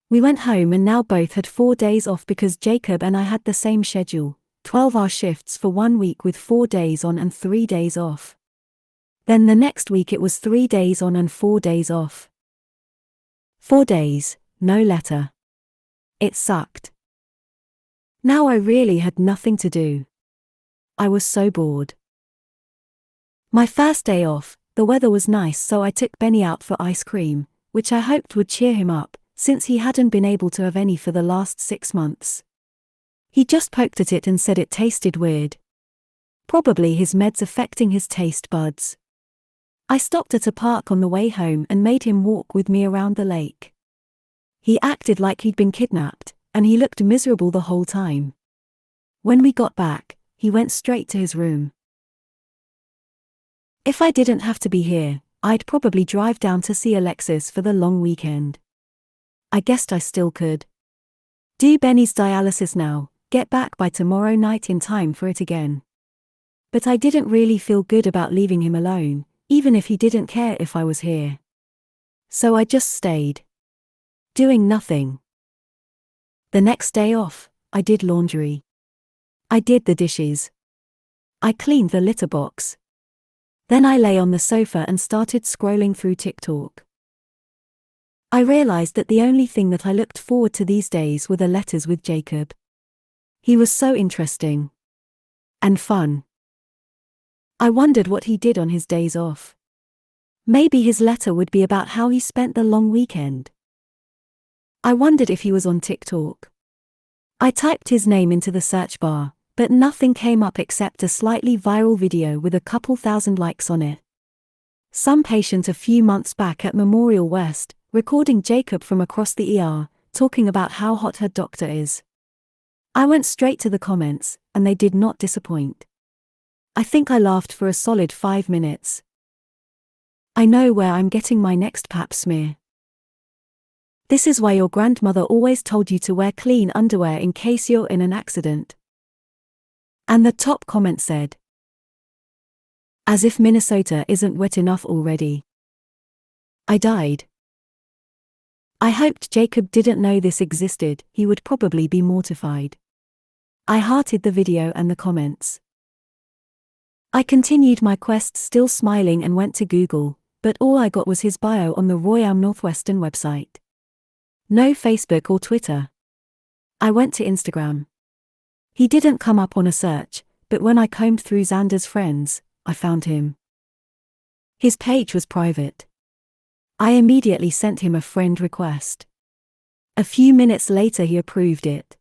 We went home and now both had 4 days off because Jacob and I had the same schedule, 12-hour shifts for 1 week with 4 days on and 3 days off. Then the next week it was 3 days on and 4 days off. 4 days, no letter. It sucked. Now I really had nothing to do. I was so bored. My first day off, the weather was nice, so I took Benny out for ice cream, which I hoped would cheer him up, since he hadn't been able to have any for the last 6 months. He just poked at it and said it tasted weird. Probably his meds affecting his taste buds. I stopped at a park on the way home and made him walk with me around the lake. He acted like he'd been kidnapped, and he looked miserable the whole time. When we got back, he went straight to his room. If I didn't have to be here, I'd probably drive down to see Alexis for the long weekend. I guessed I still could. Do Benny's dialysis now, get back by tomorrow night in time for it again. But I didn't really feel good about leaving him alone, even if he didn't care if I was here. So I just stayed. Doing nothing. The next day off, I did laundry. I did the dishes. I cleaned the litter box. Then I lay on the sofa and started scrolling through TikTok. I realized that the only thing that I looked forward to these days were the letters with Jacob. He was so interesting. And fun. I wondered what he did on his days off. Maybe his letter would be about how he spent the long weekend. I wondered if he was on TikTok. I typed his name into the search bar, but nothing came up except a slightly viral video with a couple thousand likes on it. Some patient a few months back at Memorial West, recording Jacob from across the ER, talking about how hot her doctor is. I went straight to the comments, and they did not disappoint. I think I laughed for a solid 5 minutes. I know where I'm getting my next pap smear. This is why your grandmother always told you to wear clean underwear in case you're in an accident. And the top comment said, as if Minnesota isn't wet enough already. I died. I hoped Jacob didn't know this existed, he would probably be mortified. I hearted the video and the comments. I continued my quest still smiling and went to Google, but all I got was his bio on the Royal Northwestern website. No Facebook or Twitter. I went to Instagram. He didn't come up on a search, but when I combed through Xander's friends, I found him. His page was private. I immediately sent him a friend request. A few minutes later he approved it.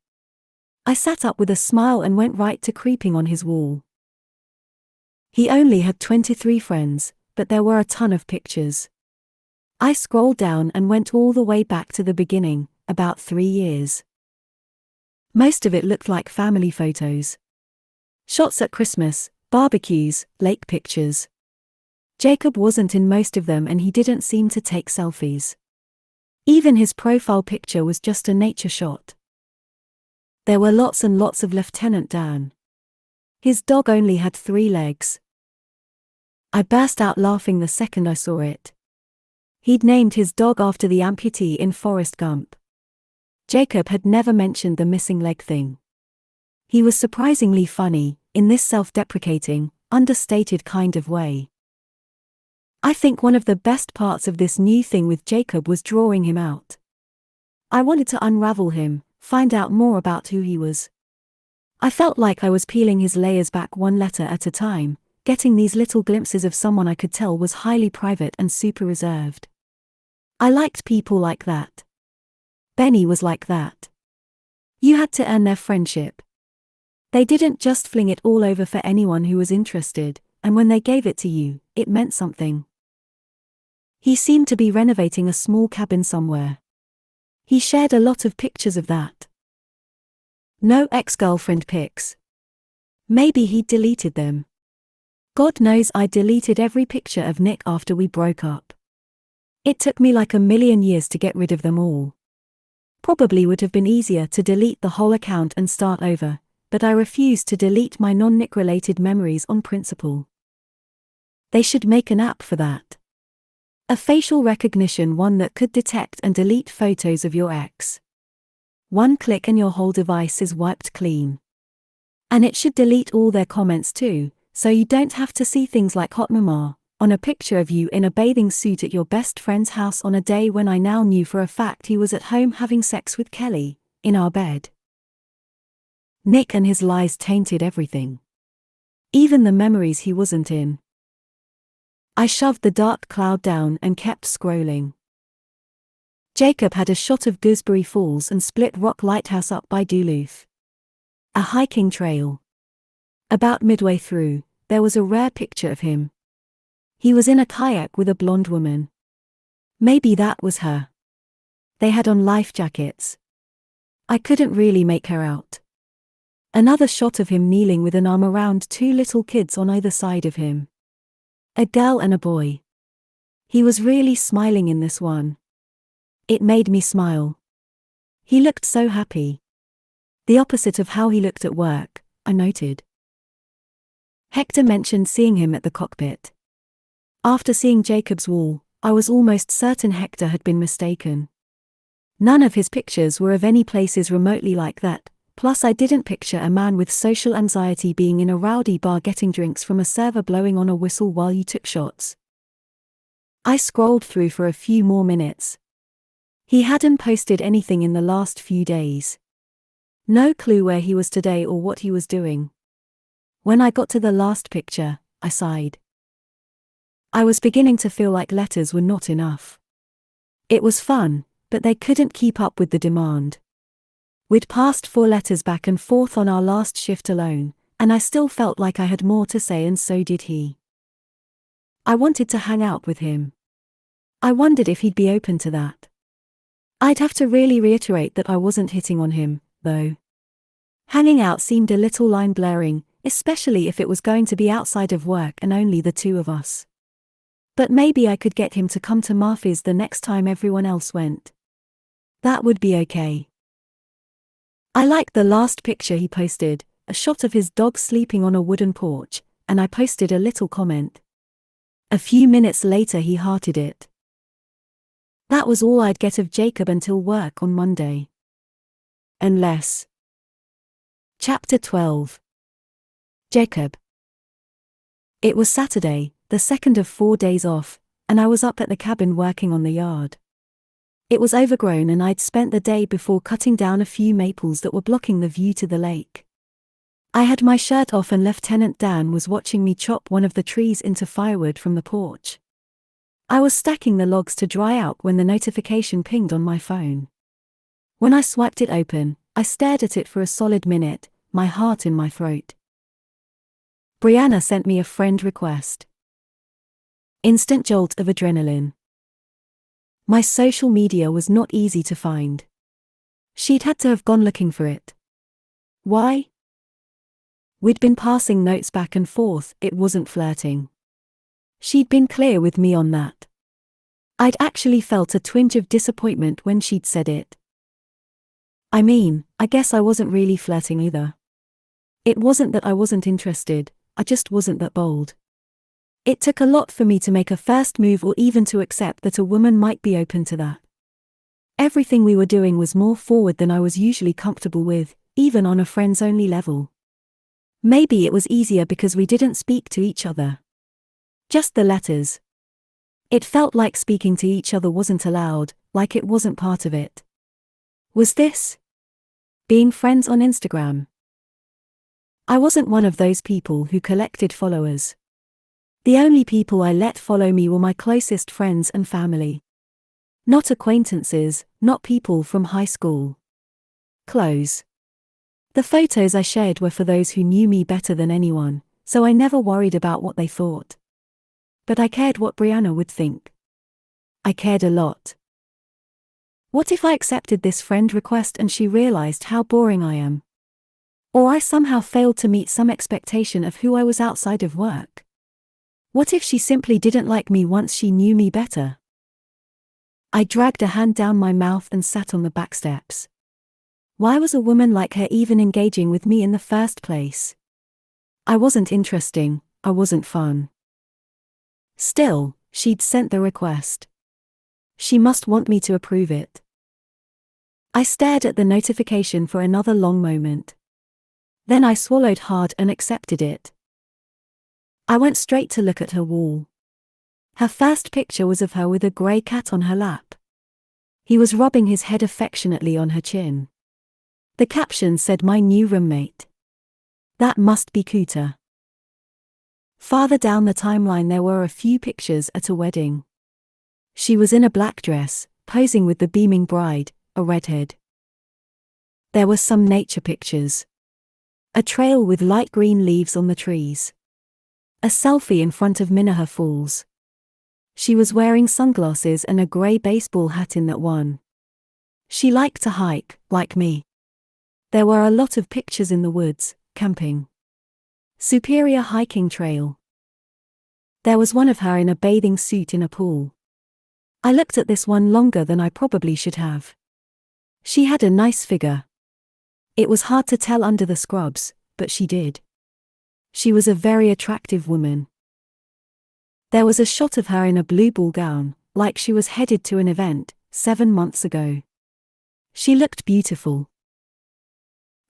I sat up with a smile and went right to creeping on his wall. He only had 23 friends, but there were a ton of pictures. I scrolled down and went all the way back to the beginning, about 3 years. Most of it looked like family photos. Shots at Christmas, barbecues, lake pictures. Jacob wasn't in most of them and he didn't seem to take selfies. Even his profile picture was just a nature shot. There were lots and lots of Lieutenant Dan. His dog only had 3 legs. I burst out laughing the second I saw it. He'd named his dog after the amputee in Forrest Gump. Jacob had never mentioned the missing leg thing. He was surprisingly funny, in this self-deprecating, understated kind of way. I think one of the best parts of this new thing with Jacob was drawing him out. I wanted to unravel him, find out more about who he was. I felt like I was peeling his layers back one letter at a time, getting these little glimpses of someone I could tell was highly private and super reserved. I liked people like that. Benny was like that. You had to earn their friendship. They didn't just fling it all over for anyone who was interested, and when they gave it to you, it meant something. He seemed to be renovating a small cabin somewhere. He shared a lot of pictures of that. No ex-girlfriend pics. Maybe he'd deleted them. God knows I deleted every picture of Nick after we broke up. It took me like a million years to get rid of them all. Probably would have been easier to delete the whole account and start over, but I refused to delete my non-Nick related memories on principle. They should make an app for that. A facial recognition one that could detect and delete photos of your ex. One click and your whole device is wiped clean. And it should delete all their comments too, so you don't have to see things like Hot Mama on a picture of you in a bathing suit at your best friend's house on a day when I now knew for a fact he was at home having sex with Kelly, in our bed. Nick and his lies tainted everything. Even the memories he wasn't in. I shoved the dark cloud down and kept scrolling. Jacob had a shot of Gooseberry Falls and Split Rock Lighthouse up by Duluth. A hiking trail. About midway through, there was a rare picture of him. He was in a kayak with a blonde woman. Maybe that was her. They had on life jackets. I couldn't really make her out. Another shot of him kneeling with an arm around two little kids on either side of him. A girl and a boy. He was really smiling in this one. It made me smile. He looked so happy. The opposite of how he looked at work, I noted. Hector mentioned seeing him at the cockpit. After seeing Jacob's wall, I was almost certain Hector had been mistaken. None of his pictures were of any places remotely like that, plus I didn't picture a man with social anxiety being in a rowdy bar getting drinks from a server blowing on a whistle while you took shots. I scrolled through for a few more minutes. He hadn't posted anything in the last few days. No clue where he was today or what he was doing. When I got to the last picture, I sighed. I was beginning to feel like letters were not enough. It was fun, but they couldn't keep up with the demand. We'd passed 4 letters back and forth on our last shift alone, and I still felt like I had more to say, and so did he. I wanted to hang out with him. I wondered if he'd be open to that. I'd have to really reiterate that I wasn't hitting on him, though. Hanging out seemed a little line-blurring, especially if it was going to be outside of work and only the two of us. But maybe I could get him to come to Murphy's the next time everyone else went. That would be okay. I liked the last picture he posted, a shot of his dog sleeping on a wooden porch, and I posted a little comment. A few minutes later he hearted it. That was all I'd get of Jacob until work on Monday. Unless. Chapter 12. Jacob. It was Saturday, the second of 4 days off, and I was up at the cabin working on the yard. It was overgrown and I'd spent the day before cutting down a few maples that were blocking the view to the lake. I had my shirt off and Lieutenant Dan was watching me chop one of the trees into firewood from the porch. I was stacking the logs to dry out when the notification pinged on my phone. When I swiped it open, I stared at it for a solid minute, my heart in my throat. Brianna sent me a friend request. Instant jolt of adrenaline. My social media was not easy to find. She'd had to have gone looking for it. Why? We'd been passing notes back and forth, it wasn't flirting. She'd been clear with me on that. I'd actually felt a twinge of disappointment when she'd said it. I mean, I guess I wasn't really flirting either. It wasn't that I wasn't interested, I just wasn't that bold. It took a lot for me to make a first move or even to accept that a woman might be open to that. Everything we were doing was more forward than I was usually comfortable with, even on a friends-only level. Maybe it was easier because we didn't speak to each other. Just the letters. It felt like speaking to each other wasn't allowed, like it wasn't part of it. Was this being friends on Instagram? I wasn't one of those people who collected followers. The only people I let follow me were my closest friends and family. Not acquaintances, not people from high school. Close. The photos I shared were for those who knew me better than anyone, so I never worried about what they thought. But I cared what Brianna would think. I cared a lot. What if I accepted this friend request and she realized how boring I am? Or I somehow failed to meet some expectation of who I was outside of work? What if she simply didn't like me once she knew me better? I dragged a hand down my mouth and sat on the back steps. Why was a woman like her even engaging with me in the first place? I wasn't interesting, I wasn't fun. Still, she'd sent the request. She must want me to approve it. I stared at the notification for another long moment. Then I swallowed hard and accepted it. I went straight to look at her wall. Her first picture was of her with a grey cat on her lap. He was rubbing his head affectionately on her chin. The caption said, "My new roommate." That must be Kuta. Farther down the timeline there were a few pictures at a wedding. She was in a black dress, posing with the beaming bride, a redhead. There were some nature pictures. A trail with light green leaves on the trees. A selfie in front of Minaha Falls. She was wearing sunglasses and a grey baseball hat in that one. She liked to hike, like me. There were a lot of pictures in the woods, camping. Superior hiking trail. There was one of her in a bathing suit in a pool. I looked at this one longer than I probably should have. She had a nice figure. It was hard to tell under the scrubs, but she did. She was a very attractive woman. There was a shot of her in a blue ball gown, like she was headed to an event, 7 months ago. She looked beautiful.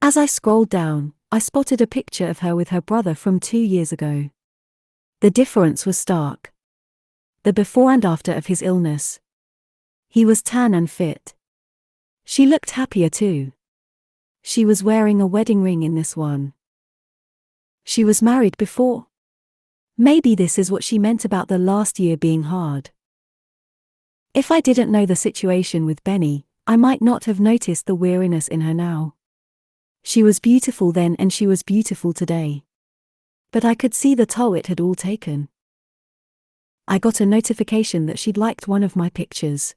As I scrolled down, I spotted a picture of her with her brother from 2 years ago. The difference was stark. The before and after of his illness. He was tan and fit. She looked happier too. She was wearing a wedding ring in this one. She was married before. Maybe this is what she meant about the last year being hard. If I didn't know the situation with Benny, I might not have noticed the weariness in her now. She was beautiful then and she was beautiful today. But I could see the toll it had all taken. I got a notification that she'd liked one of my pictures.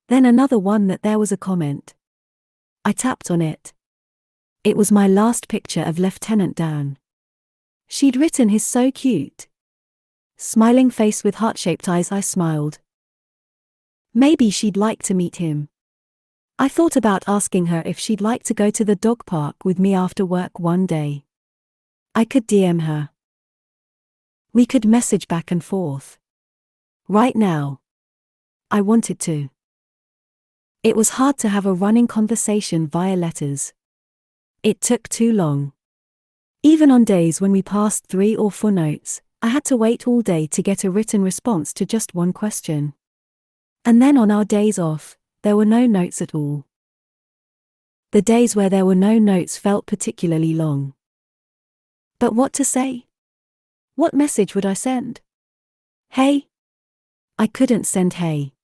Then another one that there was a comment. I tapped on it. It was my last picture of Lieutenant Dan. She'd written, "He's so cute." Smiling face with heart-shaped eyes, I smiled. Maybe she'd like to meet him. I thought about asking her if she'd like to go to the dog park with me after work one day. I could DM her. We could message back and forth. Right now. I wanted to. It was hard to have a running conversation via letters. It took too long. Even on days when we passed 3 or 4 notes, I had to wait all day to get a written response to just one question. And then on our days off, there were no notes at all. The days where there were no notes felt particularly long. But what to say? What message would I send? Hey? I couldn't send hey.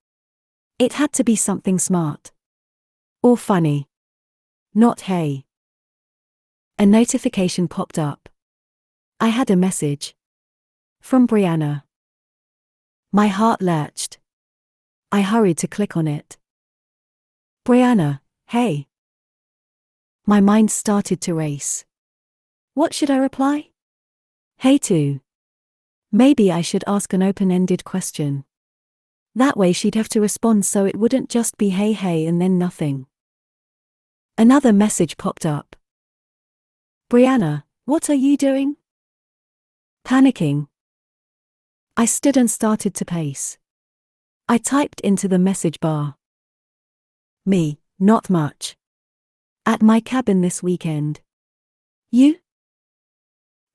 It had to be something smart. Or funny. Not hey. A notification popped up. I had a message. From Brianna. My heart lurched. I hurried to click on it. Brianna, hey. My mind started to race. What should I reply? Hey to. Maybe I should ask an open-ended question. That way she'd have to respond so it wouldn't just be hey hey and then nothing. Another message popped up. Brianna, what are you doing? Panicking. I stood and started to pace. I typed into the message bar. Me, not much. At my cabin this weekend. You?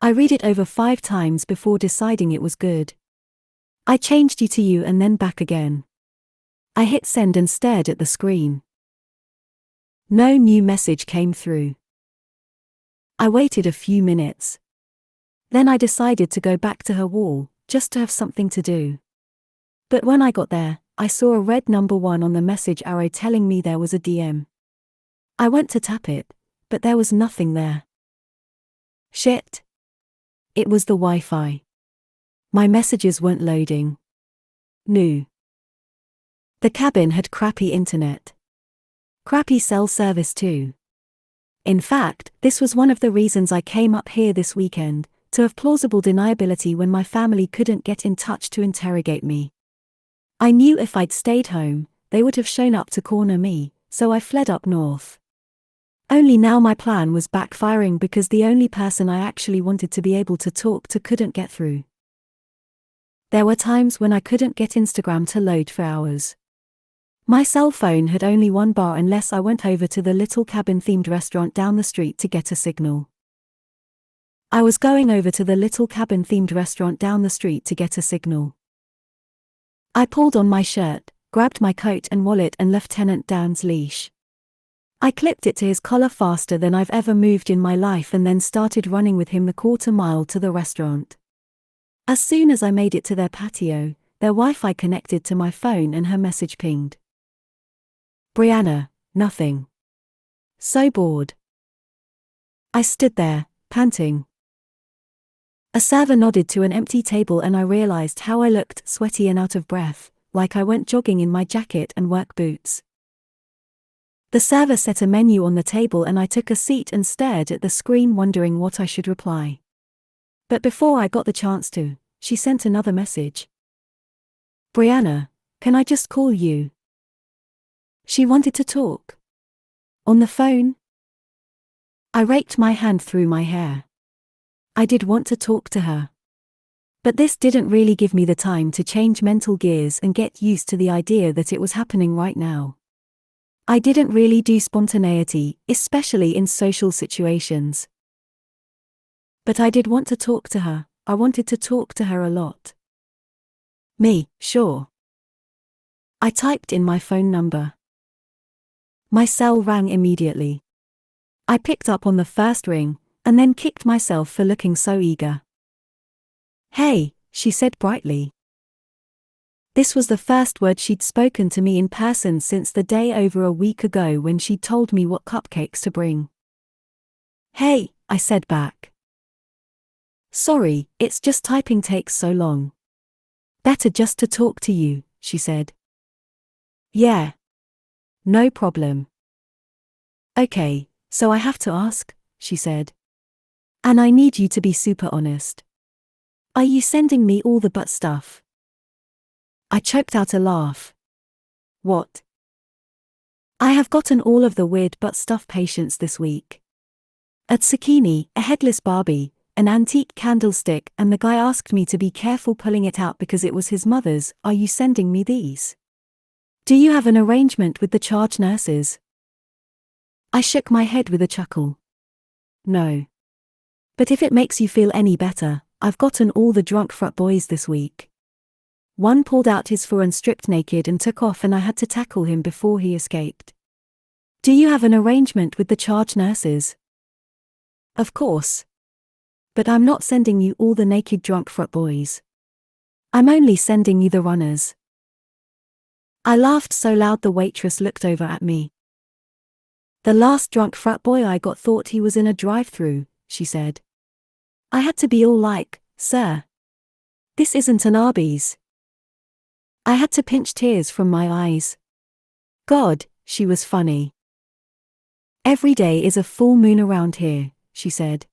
I read it over 5 times before deciding it was good. I changed you to you and then back again. I hit send and stared at the screen. No new message came through. I waited a few minutes. Then I decided to go back to her wall, just to have something to do. But when I got there, I saw a red number 1 on the message arrow telling me there was a DM. I went to tap it, but there was nothing there. Shit. It was the Wi-Fi. My messages weren't loading. No. The cabin had crappy internet. Crappy cell service too. In fact, this was one of the reasons I came up here this weekend, to have plausible deniability when my family couldn't get in touch to interrogate me. I knew if I'd stayed home, they would have shown up to corner me, so I fled up north. Only now my plan was backfiring because the only person I actually wanted to be able to talk to couldn't get through. There were times when I couldn't get Instagram to load for hours. My cell phone had only one bar unless I went over to the little cabin-themed restaurant down the street to get a signal. I was going over to the little cabin-themed restaurant down the street to get a signal. I pulled on my shirt, grabbed my coat and wallet and Lieutenant Dan's leash. I clipped it to his collar faster than I've ever moved in my life and then started running with him the quarter-mile to the restaurant. As soon as I made it to their patio, their Wi-Fi connected to my phone and her message pinged. Brianna, nothing. So bored. I stood there, panting. A server nodded to an empty table and I realized how I looked, sweaty and out of breath, like I went jogging in my jacket and work boots. The server set a menu on the table and I took a seat and stared at the screen wondering what I should reply. But before I got the chance to, she sent another message. Brianna, can I just call you? She wanted to talk. On the phone? I raked my hand through my hair. I did want to talk to her. But this didn't really give me the time to change mental gears and get used to the idea that it was happening right now. I didn't really do spontaneity, especially in social situations. But I did want to talk to her. I wanted to talk to her a lot. Me, sure. I typed in my phone number. My cell rang immediately. I picked up on the first ring, and then kicked myself for looking so eager. Hey, she said brightly. This was the first word she'd spoken to me in person since the day over a week ago when she'd told me what cupcakes to bring. Hey, I said back. Sorry, it's just typing takes so long. Better just to talk to you, she said. Yeah. No problem. Okay, so I have to ask, she said. And I need you to be super honest. Are you sending me all the butt stuff? I choked out a laugh. What? I have gotten all of the weird butt stuff patients this week. A zucchini, a headless Barbie, an antique candlestick, and the guy asked me to be careful pulling it out because it was his mother's. Are you sending me these? Do you have an arrangement with the charge nurses? I shook my head with a chuckle. No. But if it makes you feel any better, I've gotten all the drunk frat boys this week. One pulled out his phone, stripped naked and took off, and I had to tackle him before he escaped. Do you have an arrangement with the charge nurses? Of course. But I'm not sending you all the naked drunk frat boys. I'm only sending you the runners. I laughed so loud the waitress looked over at me. The last drunk frat boy I got thought he was in a drive-thru, she said. I had to be all like, sir. This isn't an Arby's. I had to pinch tears from my eyes. God, she was funny. Every day is a full moon around here, she said.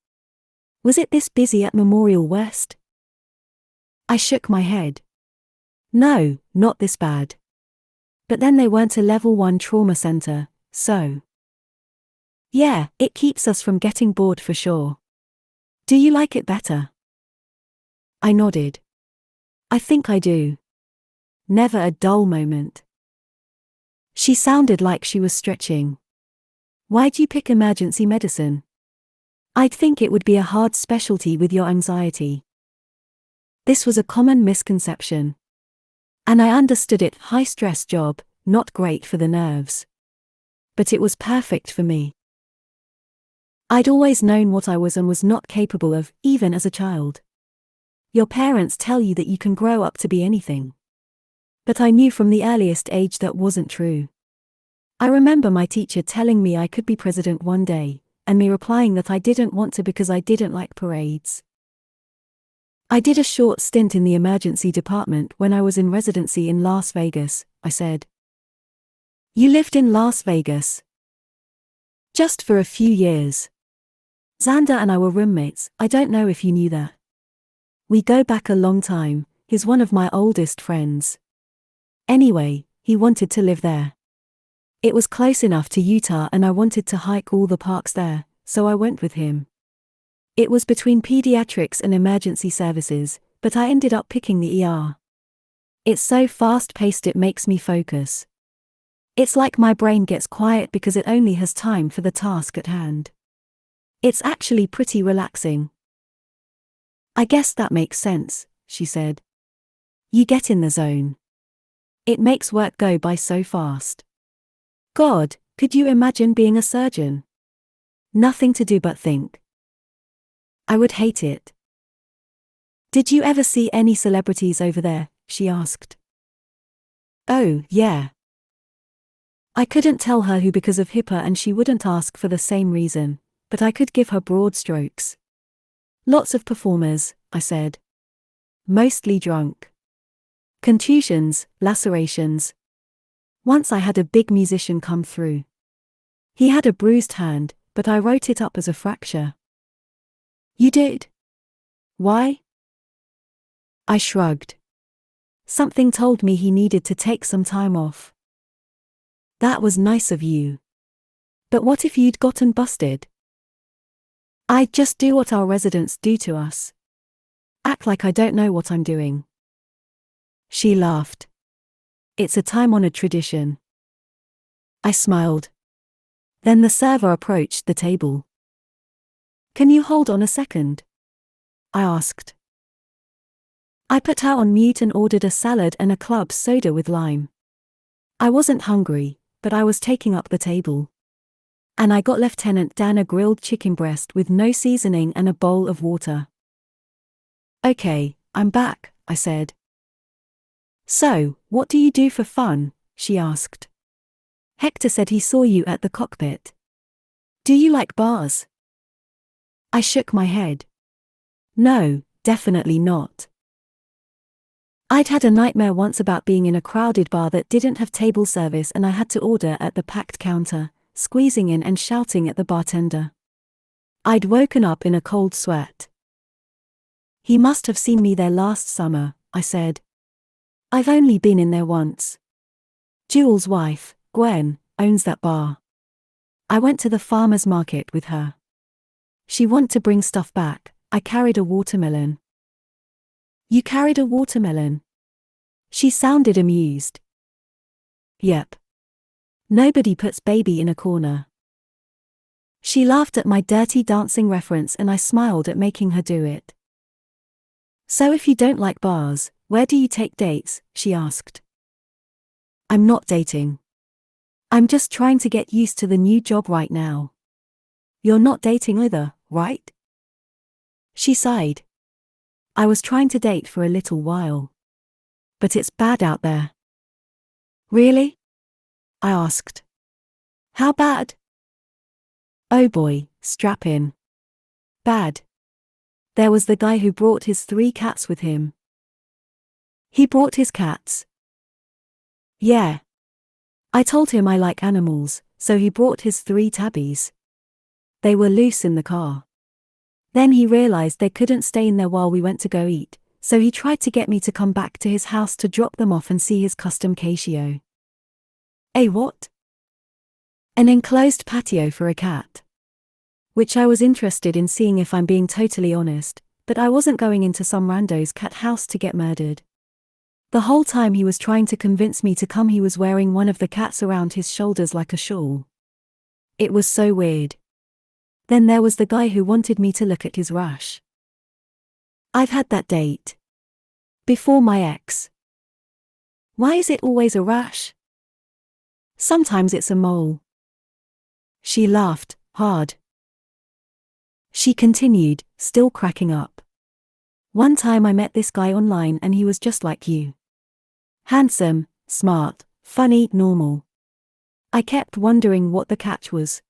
Was it this busy at Memorial West? I shook my head. No, not this bad. But then they weren't a level 1 trauma center, so. Yeah, it keeps us from getting bored for sure. Do you like it better? I nodded. I think I do. Never a dull moment. She sounded like she was stretching. Why'd you pick emergency medicine? I'd think it would be a hard specialty with your anxiety. This was a common misconception. And I understood it. High-stress job, not great for the nerves. But it was perfect for me. I'd always known what I was and was not capable of, even as a child. Your parents tell you that you can grow up to be anything. But I knew from the earliest age that wasn't true. I remember my teacher telling me I could be president one day, and me replying that I didn't want to because I didn't like parades. I did a short stint in the emergency department when I was in residency in Las Vegas, I said. You lived in Las Vegas? Just for a few years. Xander and I were roommates, I don't know if you knew that. We go back a long time, he's one of my oldest friends. Anyway, he wanted to live there. It was close enough to Utah and I wanted to hike all the parks there, so I went with him. It was between pediatrics and emergency services, but I ended up picking the ER. It's so fast-paced it makes me focus. It's like my brain gets quiet because it only has time for the task at hand. It's actually pretty relaxing. I guess that makes sense, she said. You get in the zone. It makes work go by so fast. God, could you imagine being a surgeon? Nothing to do but think. I would hate it. Did you ever see any celebrities over there? She asked. Oh, yeah. I couldn't tell her who because of HIPAA and she wouldn't ask for the same reason, but I could give her broad strokes. Lots of performers, I said. Mostly drunk. Contusions, lacerations. Once I had a big musician come through. He had a bruised hand, but I wrote it up as a fracture. You did? Why? I shrugged. Something told me he needed to take some time off. That was nice of you. But what if you'd gotten busted? I'd just do what our residents do to us. Act like I don't know what I'm doing. She laughed. It's a time-honored tradition. I smiled. Then the server approached the table. Can you hold on a second? I asked. I put her on mute and ordered a salad and a club soda with lime. I wasn't hungry, but I was taking up the table. And I got Lieutenant Dan a grilled chicken breast with no seasoning and a bowl of water. Okay, I'm back, I said. So, what do you do for fun? She asked. Hector said he saw you at the cockpit. Do you like bars? I shook my head. No, definitely not. I'd had a nightmare once about being in a crowded bar that didn't have table service and I had to order at the packed counter, squeezing in and shouting at the bartender. I'd woken up in a cold sweat. He must have seen me there last summer, I said. I've only been in there once. Jewel's wife, Gwen, owns that bar. I went to the farmer's market with her. She wanted to bring stuff back. I carried a watermelon. You carried a watermelon? She sounded amused. Yep. Nobody puts baby in a corner. She laughed at my dirty dancing reference and I smiled at making her do it. So if you don't like bars, where do you take dates? She asked. I'm not dating. I'm just trying to get used to the new job right now. You're not dating either, right? She sighed. I was trying to date for a little while. But it's bad out there. Really? I asked. How bad? Oh boy, strap in. Bad. There was the guy who brought his 3 cats with him. He brought his cats? Yeah. I told him I like animals, so he brought his 3 tabbies. They were loose in the car. Then he realized they couldn't stay in there while we went to go eat, so he tried to get me to come back to his house to drop them off and see his custom Casio. A what? An enclosed patio for a cat. Which I was interested in seeing if I'm being totally honest, but I wasn't going into some rando's cat house to get murdered. The whole time he was trying to convince me to come he was wearing one of the cats around his shoulders like a shawl. It was so weird. Then there was the guy who wanted me to look at his rash. I've had that date. Before my ex. Why is it always a rash? Sometimes it's a mole. She laughed, hard. She continued, still cracking up. One time I met this guy online and he was just like you. Handsome, smart, funny, normal. I kept wondering what the catch was.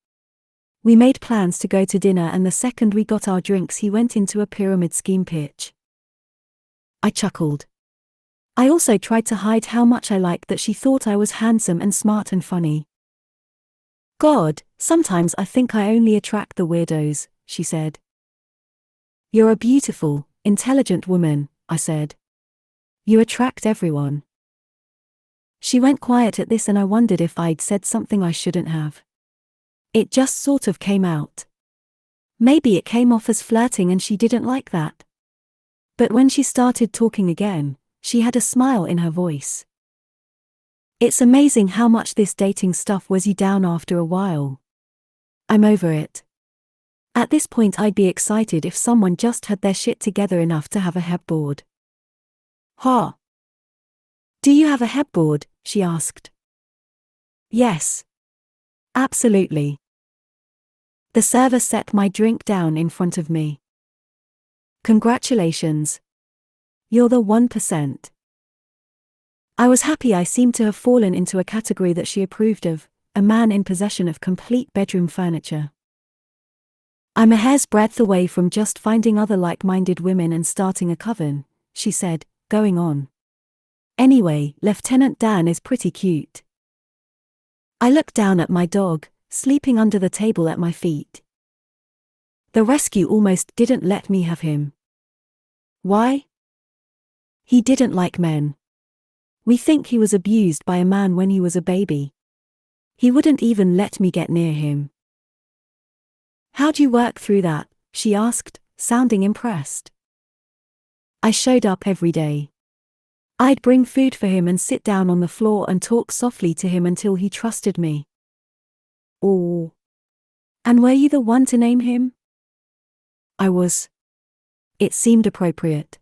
We made plans to go to dinner and the second we got our drinks he went into a pyramid scheme pitch. I chuckled. I also tried to hide how much I liked that she thought I was handsome and smart and funny. God, sometimes I think I only attract the weirdos, she said. You're a beautiful, intelligent woman, I said. You attract everyone. She went quiet at this and I wondered if I'd said something I shouldn't have. It just sort of came out. Maybe it came off as flirting and she didn't like that. But when she started talking again, she had a smile in her voice. It's amazing how much this dating stuff wears you down after a while. I'm over it. At this point I'd be excited if someone just had their shit together enough to have a headboard. Huh? Do you have a headboard? She asked. Yes. Absolutely. The server set my drink down in front of me. Congratulations. You're the 1%. I was happy I seemed to have fallen into a category that she approved of, a man in possession of complete bedroom furniture. I'm a hair's breadth away from just finding other like-minded women and starting a coven, she said, going on. Anyway, Lieutenant Dan is pretty cute. I looked down at my dog, sleeping under the table at my feet. The rescue almost didn't let me have him. Why? He didn't like men. We think he was abused by a man when he was a baby. He wouldn't even let me get near him. How'd you work through that? She asked, sounding impressed. I showed up every day. I'd bring food for him and sit down on the floor and talk softly to him until he trusted me. Oh. And were you the one to name him? I was. It seemed appropriate.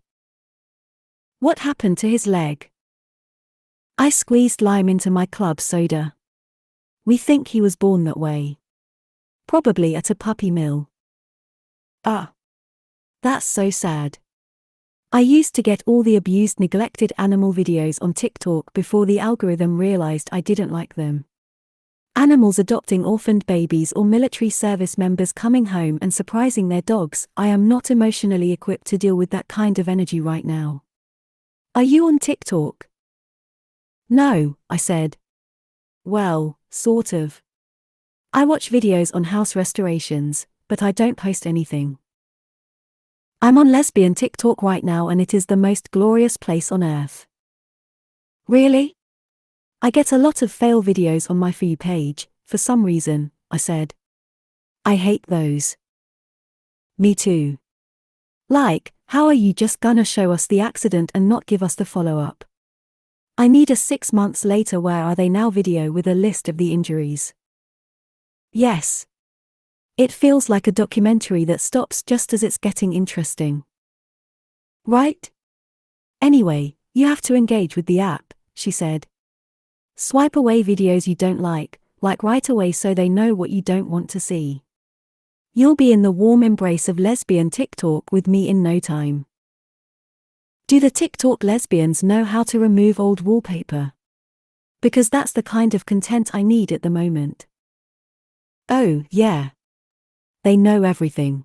What happened to his leg? I squeezed lime into my club soda. We think he was born that way. Probably at a puppy mill. Ah. That's so sad. I used to get all the abused, neglected animal videos on TikTok before the algorithm realized I didn't like them. Animals adopting orphaned babies or military service members coming home and surprising their dogs. I am not emotionally equipped to deal with that kind of energy right now. Are you on TikTok? No, I said. Well, sort of. I watch videos on house restorations, but I don't post anything. I'm on lesbian TikTok right now and it is the most glorious place on earth. Really? I get a lot of fail videos on my For You page, for some reason, I said. I hate those. Me too. Like, how are you just gonna show us the accident and not give us the follow-up? I need a 6 months later where are they now video with a list of the injuries. Yes. It feels like a documentary that stops just as it's getting interesting. Right? Anyway, you have to engage with the app, she said. Swipe away videos you don't like right away so they know what you don't want to see. You'll be in the warm embrace of lesbian TikTok with me in no time. Do the TikTok lesbians know how to remove old wallpaper? Because that's the kind of content I need at the moment. Oh, yeah. They know everything.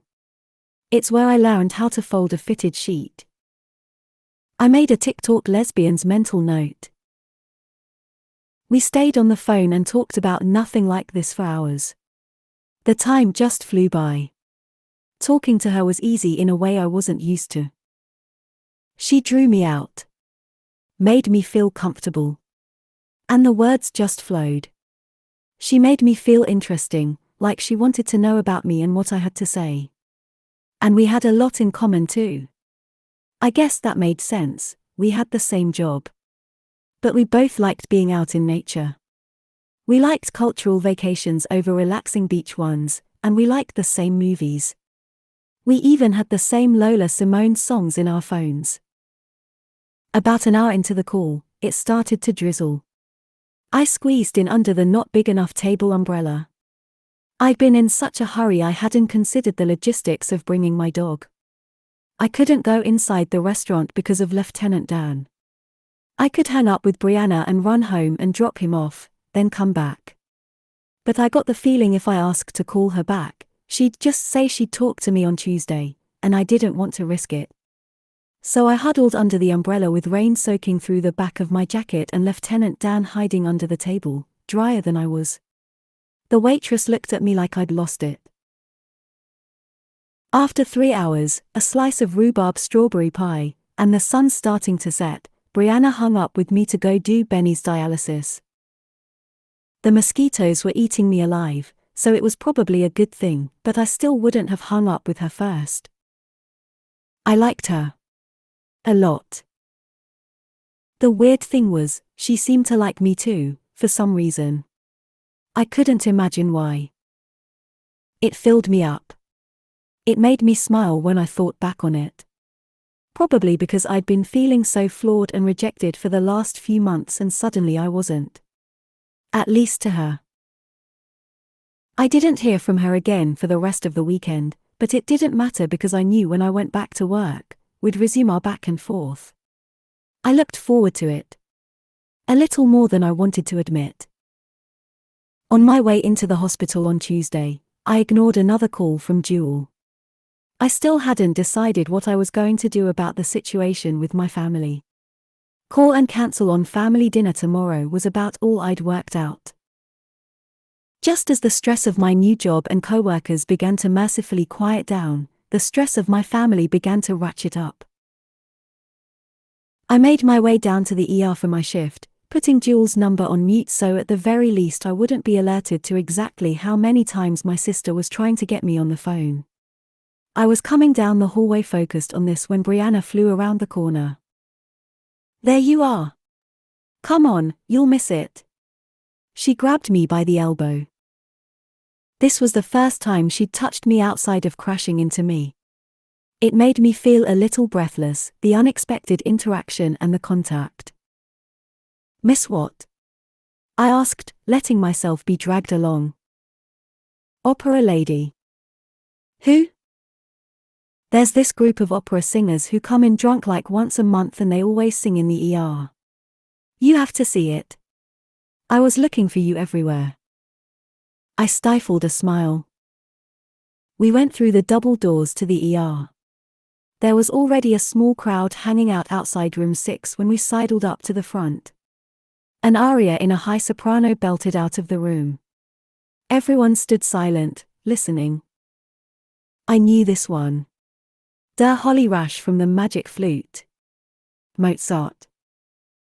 It's where I learned how to fold a fitted sheet. I made a TikTok lesbian's mental note. We stayed on the phone and talked about nothing like this for hours. The time just flew by. Talking to her was easy in a way I wasn't used to. She drew me out. Made me feel comfortable. And the words just flowed. She made me feel interesting, like she wanted to know about me and what I had to say. And we had a lot in common too. I guess that made sense, we had the same job. But we both liked being out in nature. We liked cultural vacations over relaxing beach ones, and we liked the same movies. We even had the same Lola Simone songs in our phones. About an hour into the call, it started to drizzle. I squeezed in under the not big enough table umbrella. I'd been in such a hurry I hadn't considered the logistics of bringing my dog. I couldn't go inside the restaurant because of Lieutenant Dan. I could hang up with Brianna and run home and drop him off, then come back. But I got the feeling if I asked to call her back, she'd just say she'd talk to me on Tuesday, and I didn't want to risk it. So I huddled under the umbrella with rain soaking through the back of my jacket and Lieutenant Dan hiding under the table, drier than I was. The waitress looked at me like I'd lost it. After 3 hours, a slice of rhubarb strawberry pie, and the sun starting to set, Brianna hung up with me to go do Benny's dialysis. The mosquitoes were eating me alive, so it was probably a good thing, but I still wouldn't have hung up with her first. I liked her. A lot. The weird thing was, she seemed to like me too, for some reason. I couldn't imagine why. It filled me up. It made me smile when I thought back on it. Probably because I'd been feeling so flawed and rejected for the last few months and suddenly I wasn't. At least to her. I didn't hear from her again for the rest of the weekend, but it didn't matter because I knew when I went back to work, we'd resume our back and forth. I looked forward to it. A little more than I wanted to admit. On my way into the hospital on Tuesday, I ignored another call from Jewel. I still hadn't decided what I was going to do about the situation with my family. Call and cancel on family dinner tomorrow was about all I'd worked out. Just as the stress of my new job and co-workers began to mercifully quiet down, the stress of my family began to ratchet up. I made my way down to the ER for my shift, putting Jewel's number on mute so at the very least I wouldn't be alerted to exactly how many times my sister was trying to get me on the phone. I was coming down the hallway focused on this when Brianna flew around the corner. "There you are. Come on, you'll miss it." She grabbed me by the elbow. This was the first time she'd touched me outside of crashing into me. It made me feel a little breathless, the unexpected interaction and the contact. "Miss what?" I asked, letting myself be dragged along. "Opera lady." "Who?" "There's this group of opera singers who come in drunk like once a month and they always sing in the ER. You have to see it. I was looking for you everywhere." I stifled a smile. We went through the double doors to the ER. There was already a small crowd hanging out outside room 6 when we sidled up to the front. An aria in a high soprano belted out of the room. Everyone stood silent, listening. I knew this one. Der Holly Rasch from the Magic Flute. Mozart.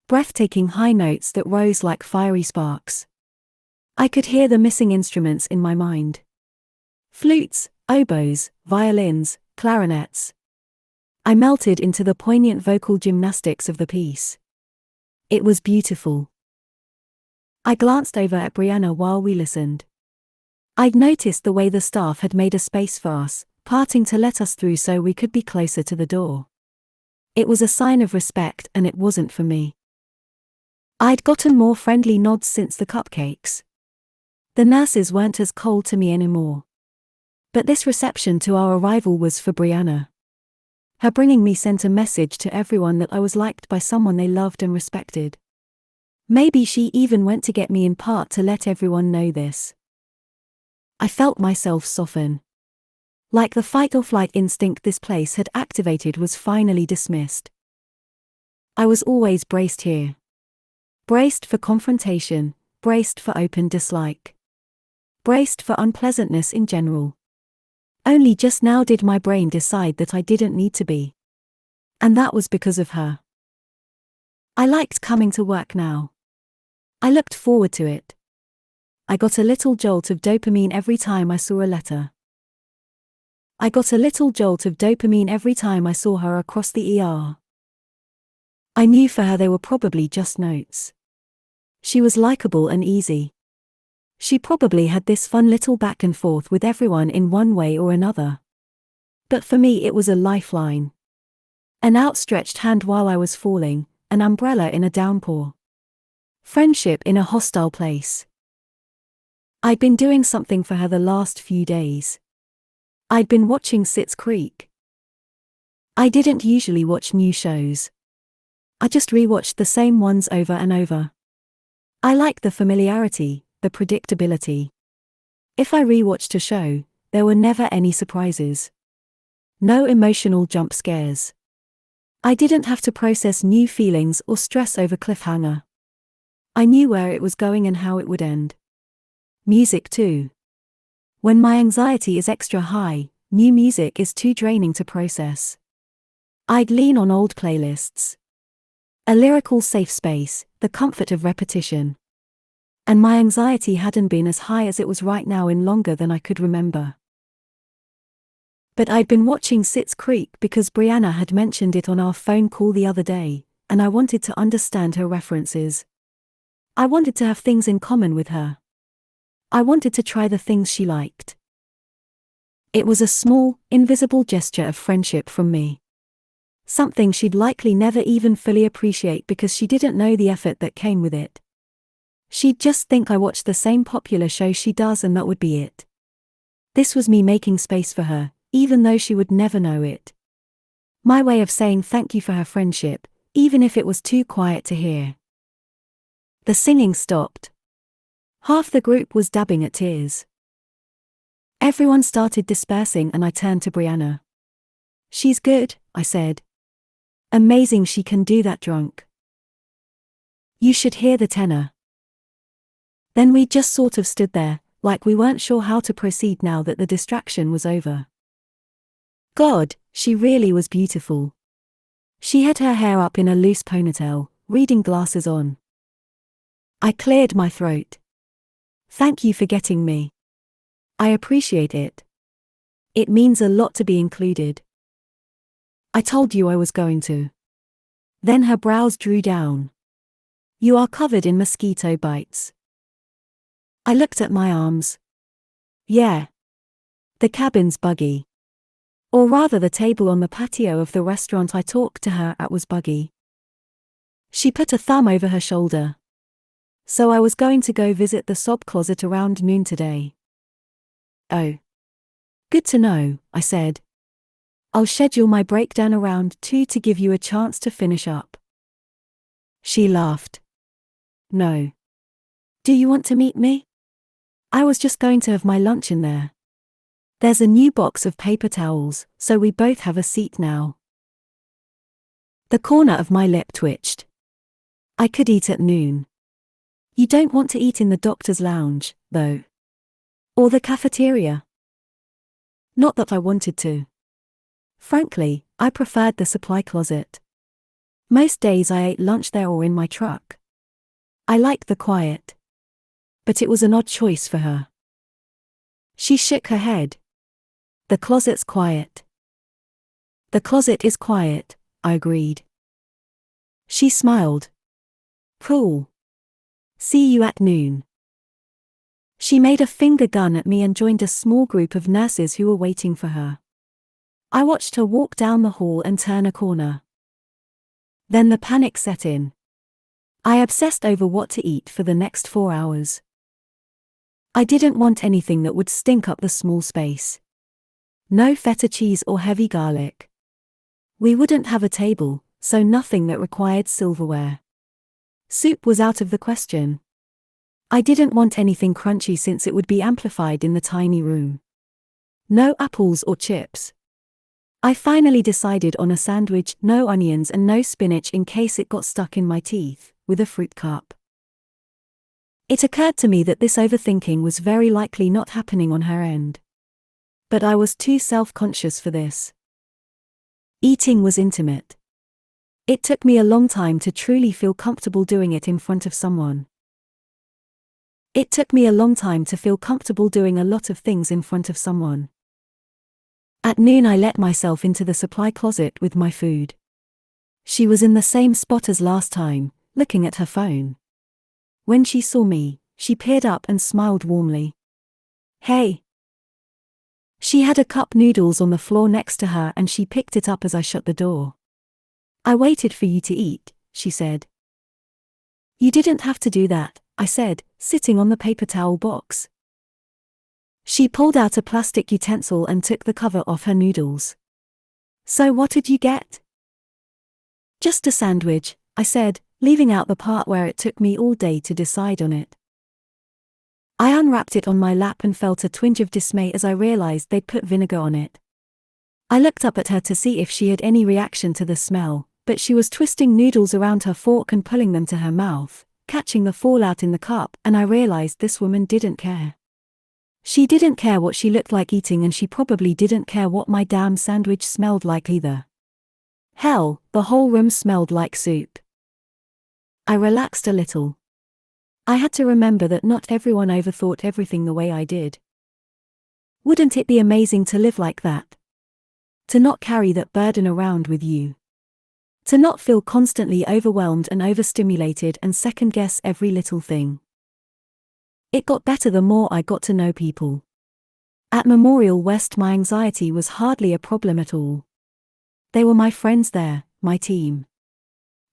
Breathtaking high notes that rose like fiery sparks. I could hear the missing instruments in my mind. Flutes, oboes, violins, clarinets. I melted into the poignant vocal gymnastics of the piece. It was beautiful. I glanced over at Brianna while we listened. I'd noticed the way the staff had made a space for us, parting to let us through so we could be closer to the door. It was a sign of respect and it wasn't for me. I'd gotten more friendly nods since the cupcakes. The nurses weren't as cold to me anymore. But this reception to our arrival was for Brianna. Her bringing me sent a message to everyone that I was liked by someone they loved and respected. Maybe she even went to get me in part to let everyone know this. I felt myself soften. Like the fight-or-flight instinct this place had activated was finally dismissed. I was always braced here. Braced for confrontation, braced for open dislike. Braced for unpleasantness in general. Only just now did my brain decide that I didn't need to be. And that was because of her. I liked coming to work now. I looked forward to it. I got a little jolt of dopamine every time I saw a letter. I got a little jolt of dopamine every time I saw her across the ER. I knew for her they were probably just notes. She was likable and easy. She probably had this fun little back and forth with everyone in one way or another. But for me it was a lifeline. An outstretched hand while I was falling, an umbrella in a downpour. Friendship in a hostile place. I'd been doing something for her the last few days. I'd been watching Schitt's Creek. I didn't usually watch new shows. I just rewatched the same ones over and over. I like the familiarity, the predictability. If I rewatched a show, there were never any surprises. No emotional jump scares. I didn't have to process new feelings or stress over cliffhanger. I knew where it was going and how it would end. Music too. When my anxiety is extra high, new music is too draining to process. I'd lean on old playlists. A lyrical safe space, the comfort of repetition. And my anxiety hadn't been as high as it was right now in longer than I could remember. But I'd been watching Schitt's Creek because Brianna had mentioned it on our phone call the other day, and I wanted to understand her references. I wanted to have things in common with her. I wanted to try the things she liked. It was a small, invisible gesture of friendship from me. Something she'd likely never even fully appreciate because she didn't know the effort that came with it. She'd just think I watched the same popular show she does and that would be it. This was me making space for her, even though she would never know it. My way of saying thank you for her friendship, even if it was too quiet to hear. The singing stopped. Half the group was dabbing at tears. Everyone started dispersing and I turned to Brianna. "She's good," I said. "Amazing she can do that drunk. You should hear the tenor." Then we just sort of stood there, like we weren't sure how to proceed now that the distraction was over. God, she really was beautiful. She had her hair up in a loose ponytail, reading glasses on. I cleared my throat. "Thank you for getting me. I appreciate it. It means a lot to be included. I told you I was going to." Then her brows drew down. "You are covered in mosquito bites." I looked at my arms. Yeah. The cabin's buggy. Or rather the table on the patio of the restaurant I talked to her at was buggy. She put a thumb over her shoulder. "So I was going to go visit the sob closet around noon today." "Oh. Good to know," I said. "I'll schedule my breakdown around 2 to give you a chance to finish up." She laughed. "No. Do you want to meet me? I was just going to have my lunch in there. There's a new box of paper towels, so we both have a seat now." The corner of my lip twitched. I could eat at noon. You don't want to eat in the doctor's lounge, though. Or the cafeteria. Not that I wanted to. Frankly, I preferred the supply closet. Most days I ate lunch there or in my truck. I liked the quiet. But it was an odd choice for her. She shook her head. "The closet's quiet." "The closet is quiet," I agreed. She smiled. "Cool. See you at noon." She made a finger gun at me and joined a small group of nurses who were waiting for her. I watched her walk down the hall and turn a corner. Then the panic set in. I obsessed over what to eat for the next 4 hours. I didn't want anything that would stink up the small space. No feta cheese or heavy garlic. We wouldn't have a table, so nothing that required silverware. Soup was out of the question. I didn't want anything crunchy since it would be amplified in the tiny room. No apples or chips. I finally decided on a sandwich, no onions and no spinach in case it got stuck in my teeth, with a fruit cup. It occurred to me that this overthinking was very likely not happening on her end. But I was too self-conscious for this. Eating was intimate. It took me a long time to truly feel comfortable doing it in front of someone. It took me a long time to feel comfortable doing a lot of things in front of someone. At noon I let myself into the supply closet with my food. She was in the same spot as last time, looking at her phone. When she saw me, she peered up and smiled warmly. "Hey." She had a cup noodles on the floor next to her and she picked it up as I shut the door. "I waited for you to eat," she said. "You didn't have to do that," I said, sitting on the paper towel box. She pulled out a plastic utensil and took the cover off her noodles. So what did you get? Just a sandwich, I said, leaving out the part where it took me all day to decide on it. I unwrapped it on my lap and felt a twinge of dismay as I realized they'd put vinegar on it. I looked up at her to see if she had any reaction to the smell, but she was twisting noodles around her fork and pulling them to her mouth, catching the fallout in the cup, and I realized this woman didn't care. She didn't care what she looked like eating, and she probably didn't care what my damn sandwich smelled like either. Hell, the whole room smelled like soup. I relaxed a little. I had to remember that not everyone overthought everything the way I did. Wouldn't it be amazing to live like that? To not carry that burden around with you. To not feel constantly overwhelmed and overstimulated and second-guess every little thing. It got better the more I got to know people. At Memorial West, my anxiety was hardly a problem at all. They were my friends there, my team.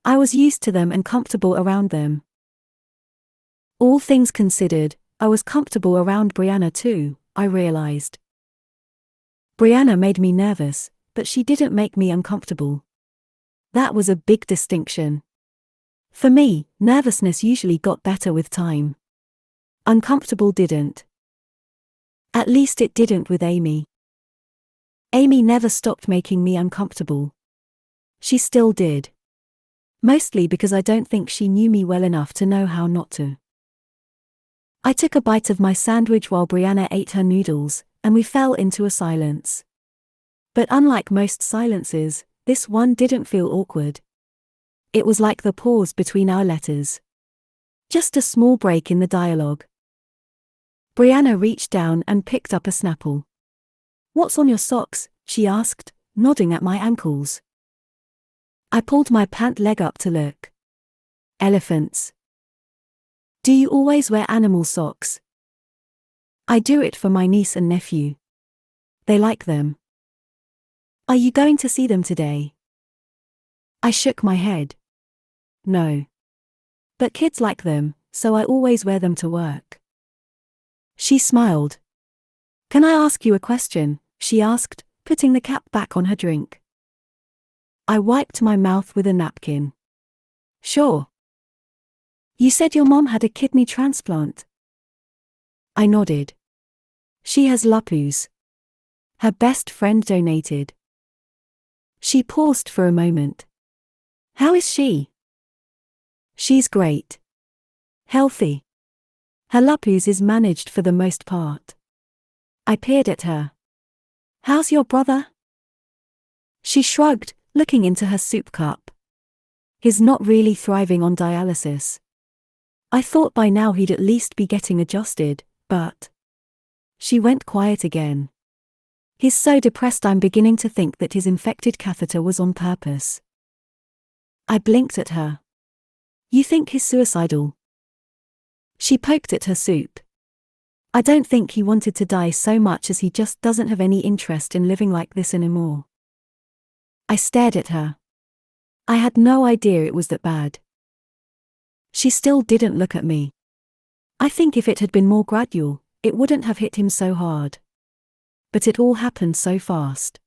I was used to them and comfortable around them. All things considered, I was comfortable around Brianna too, I realized. Brianna made me nervous, but she didn't make me uncomfortable. That was a big distinction. For me, nervousness usually got better with time. Uncomfortable didn't. At least it didn't with Amy. Amy never stopped making me uncomfortable. She still did. Mostly because I don't think she knew me well enough to know how not to. I took a bite of my sandwich while Brianna ate her noodles, and we fell into a silence. But unlike most silences, this one didn't feel awkward. It was like the pause between our letters. Just a small break in the dialogue. Brianna reached down and picked up a Snapple. "What's on your socks?" she asked, nodding at my ankles. I pulled my pant leg up to look. Elephants. "Do you always wear animal socks?" "I do it for my niece and nephew. They like them." "Are you going to see them today?" I shook my head. "No. But kids like them, so I always wear them to work." She smiled. "Can I ask you a question?" she asked, putting the cap back on her drink. I wiped my mouth with a napkin. "Sure." "You said your mom had a kidney transplant." I nodded. "She has lupus. Her best friend donated." She paused for a moment. "How is she?" "She's great. Healthy. Her lupus is managed for the most part." I peered at her. "How's your brother?" She shrugged, looking into her soup cup. "He's not really thriving on dialysis. I thought by now he'd at least be getting adjusted, but..." She went quiet again. "He's so depressed I'm beginning to think that his infected catheter was on purpose." I blinked at her. "You think he's suicidal?" She poked at her soup. "I don't think he wanted to die so much as he just doesn't have any interest in living like this anymore." I stared at her. I had no idea it was that bad. She still didn't look at me. I think if it had been more gradual, it wouldn't have hit him so hard. But it all happened so fast.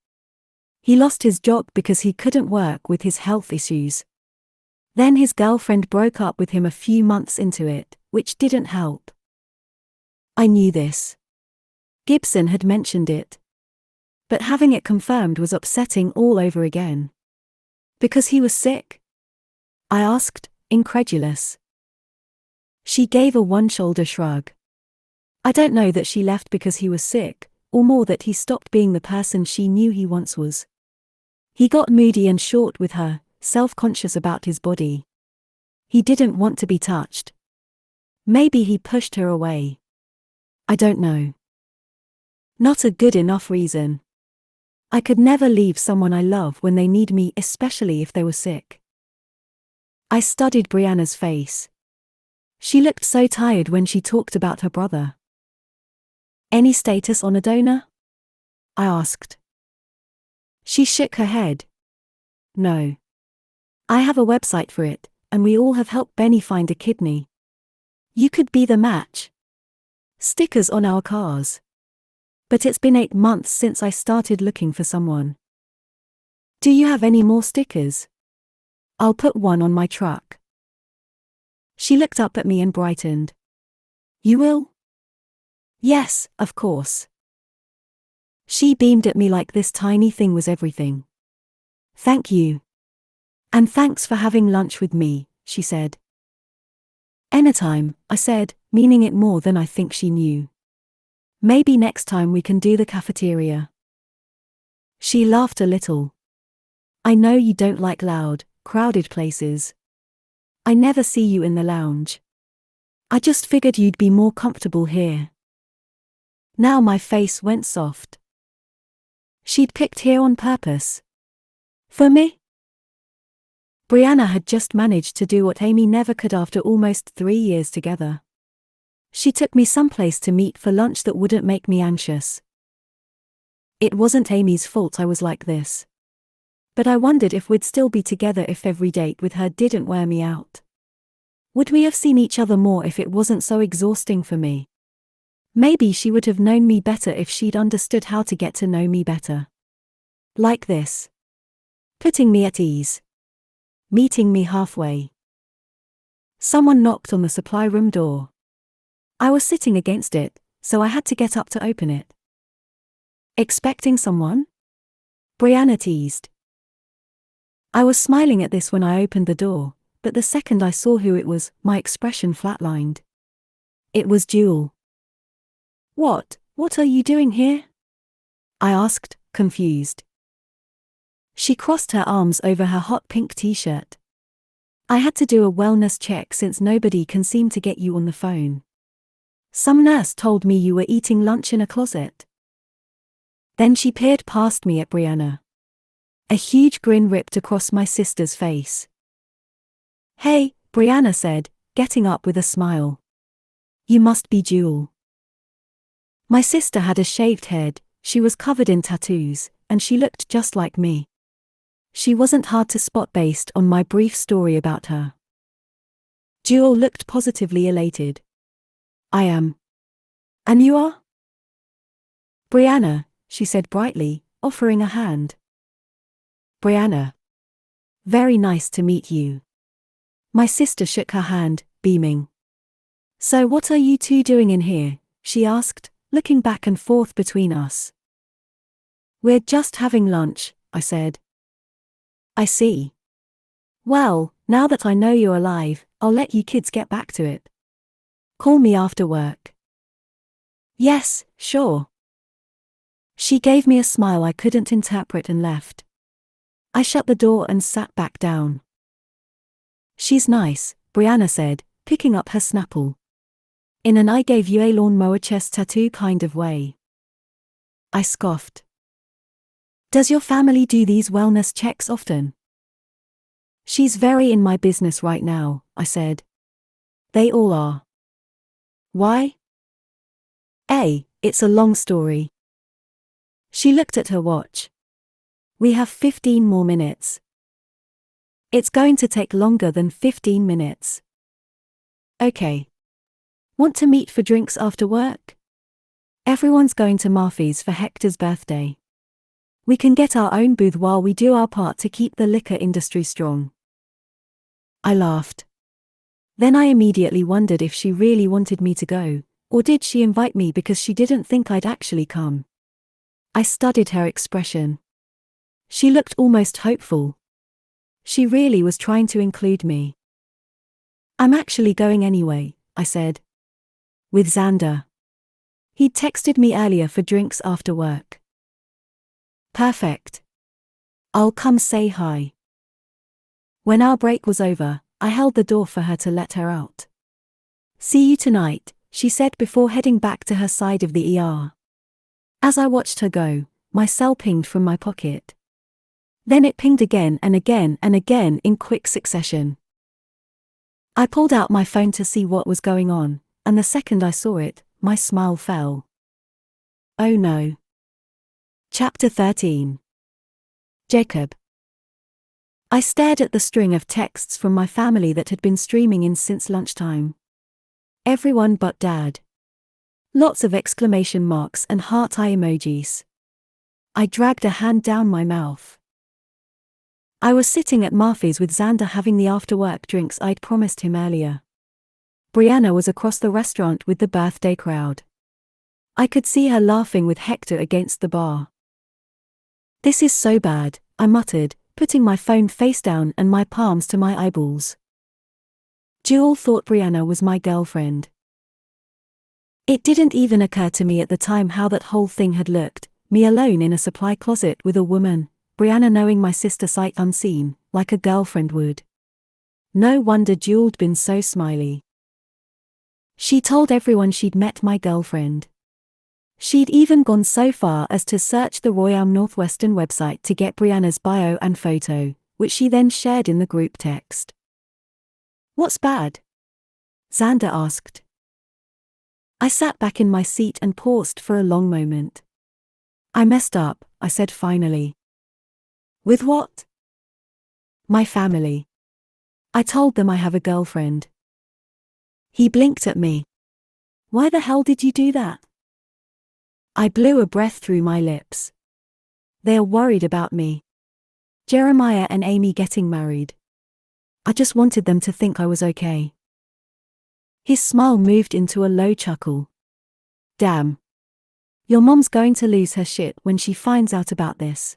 He lost his job because he couldn't work with his health issues. Then his girlfriend broke up with him a few months into it, which didn't help. I knew this. Gibson had mentioned it. But having it confirmed was upsetting all over again. "Because he was sick?" I asked, incredulous. She gave a one-shoulder shrug. I don't know that she left because he was sick, or more that he stopped being the person she knew he once was. He got moody and short with her, self-conscious about his body. He didn't want to be touched. Maybe he pushed her away. I don't know. Not a good enough reason. I could never leave someone I love when they need me, especially if they were sick. I studied Brianna's face. She looked so tired when she talked about her brother. "Any status on a donor?" I asked. She shook her head. "No. I have a website for it, and we all have helped Benny find a kidney. You could be the match. Stickers on our cars. But it's been 8 months since I started looking for someone." Do you have any more stickers? I'll put one on my truck. She looked up at me and brightened. You will? Yes, of course. She beamed at me like this tiny thing was everything. Thank you. And thanks for having lunch with me, she said. Anytime, I said, meaning it more than I think she knew. Maybe next time we can do the cafeteria. She laughed a little. I know you don't like loud, crowded places. I never see you in the lounge. I just figured you'd be more comfortable here. Now my face went soft. She'd picked here on purpose. For me? Brianna had just managed to do what Amy never could after almost 3 years together. She took me someplace to meet for lunch that wouldn't make me anxious. It wasn't Amy's fault I was like this. But I wondered if we'd still be together if every date with her didn't wear me out. Would we have seen each other more if it wasn't so exhausting for me? Maybe she would have known me better if she'd understood how to get to know me better. Like this. Putting me at ease. Meeting me halfway. Someone knocked on the supply room door. I was sitting against it, so I had to get up to open it. Expecting someone? Brianna teased. I was smiling at this when I opened the door, but the second I saw who it was, my expression flatlined. It was Jewel. What are you doing here? I asked, confused. She crossed her arms over her hot pink t-shirt. I had to do a wellness check since nobody can seem to get you on the phone. Some nurse told me you were eating lunch in a closet. Then she peered past me at Brianna. A huge grin ripped across my sister's face. Hey, Brianna said, getting up with a smile. You must be Jewel. My sister had a shaved head, she was covered in tattoos, and she looked just like me. She wasn't hard to spot based on my brief story about her. Jewel looked positively elated. I am. And you are? Brianna, she said brightly, offering a hand. Brianna. Very nice to meet you. My sister shook her hand, beaming. So what are you two doing in here? She asked, looking back and forth between us. We're just having lunch, I said. I see. Well, now that I know you're alive, I'll let you kids get back to it. Call me after work. Yes, sure. She gave me a smile I couldn't interpret and left. I shut the door and sat back down. She's nice, Brianna said, picking up her Snapple. In an I gave you a lawnmower chest tattoo kind of way. I scoffed. Does your family do these wellness checks often? She's very in my business right now, I said. They all are. Why? It's a long story. She looked at her watch. We have 15 more minutes. It's going to take longer than 15 minutes. Okay. Want to meet for drinks after work? Everyone's going to Murphy's for Hector's birthday. We can get our own booth while we do our part to keep the liquor industry strong. I laughed. Then I immediately wondered if she really wanted me to go, or did she invite me because she didn't think I'd actually come? I studied her expression. She looked almost hopeful. She really was trying to include me. I'm actually going anyway, I said. With Xander. He'd texted me earlier for drinks after work. Perfect. I'll come say hi. When our break was over, I held the door for her to let her out. See you tonight, she said before heading back to her side of the ER. As I watched her go, my cell pinged from my pocket. Then it pinged again and again and again in quick succession. I pulled out my phone to see what was going on, and the second I saw it, my smile fell. Oh no. Chapter 13. Jacob. I stared at the string of texts from my family that had been streaming in since lunchtime. Everyone but Dad. Lots of exclamation marks and heart eye emojis. I dragged a hand down my mouth. I was sitting at Murphy's with Xander having the after-work drinks I'd promised him earlier. Brianna was across the restaurant with the birthday crowd. I could see her laughing with Hector against the bar. "This is so bad," I muttered, putting my phone face down and my palms to my eyeballs. Jewel thought Brianna was my girlfriend. It didn't even occur to me at the time how that whole thing had looked, me alone in a supply closet with a woman, Brianna knowing my sister sight unseen, like a girlfriend would. No wonder Jewel'd been so smiley. She told everyone she'd met my girlfriend. She'd even gone so far as to search the Royal Northwestern website to get Brianna's bio and photo, which she then shared in the group text. "What's bad?" Xander asked. I sat back in my seat and paused for a long moment. "I messed up," I said finally. "With what?" "My family. I told them I have a girlfriend." He blinked at me. "Why the hell did you do that?" I blew a breath through my lips. "They're worried about me. Jeremiah and Amy getting married. I just wanted them to think I was okay." His smile moved into a low chuckle. "Damn. Your mom's going to lose her shit when she finds out about this.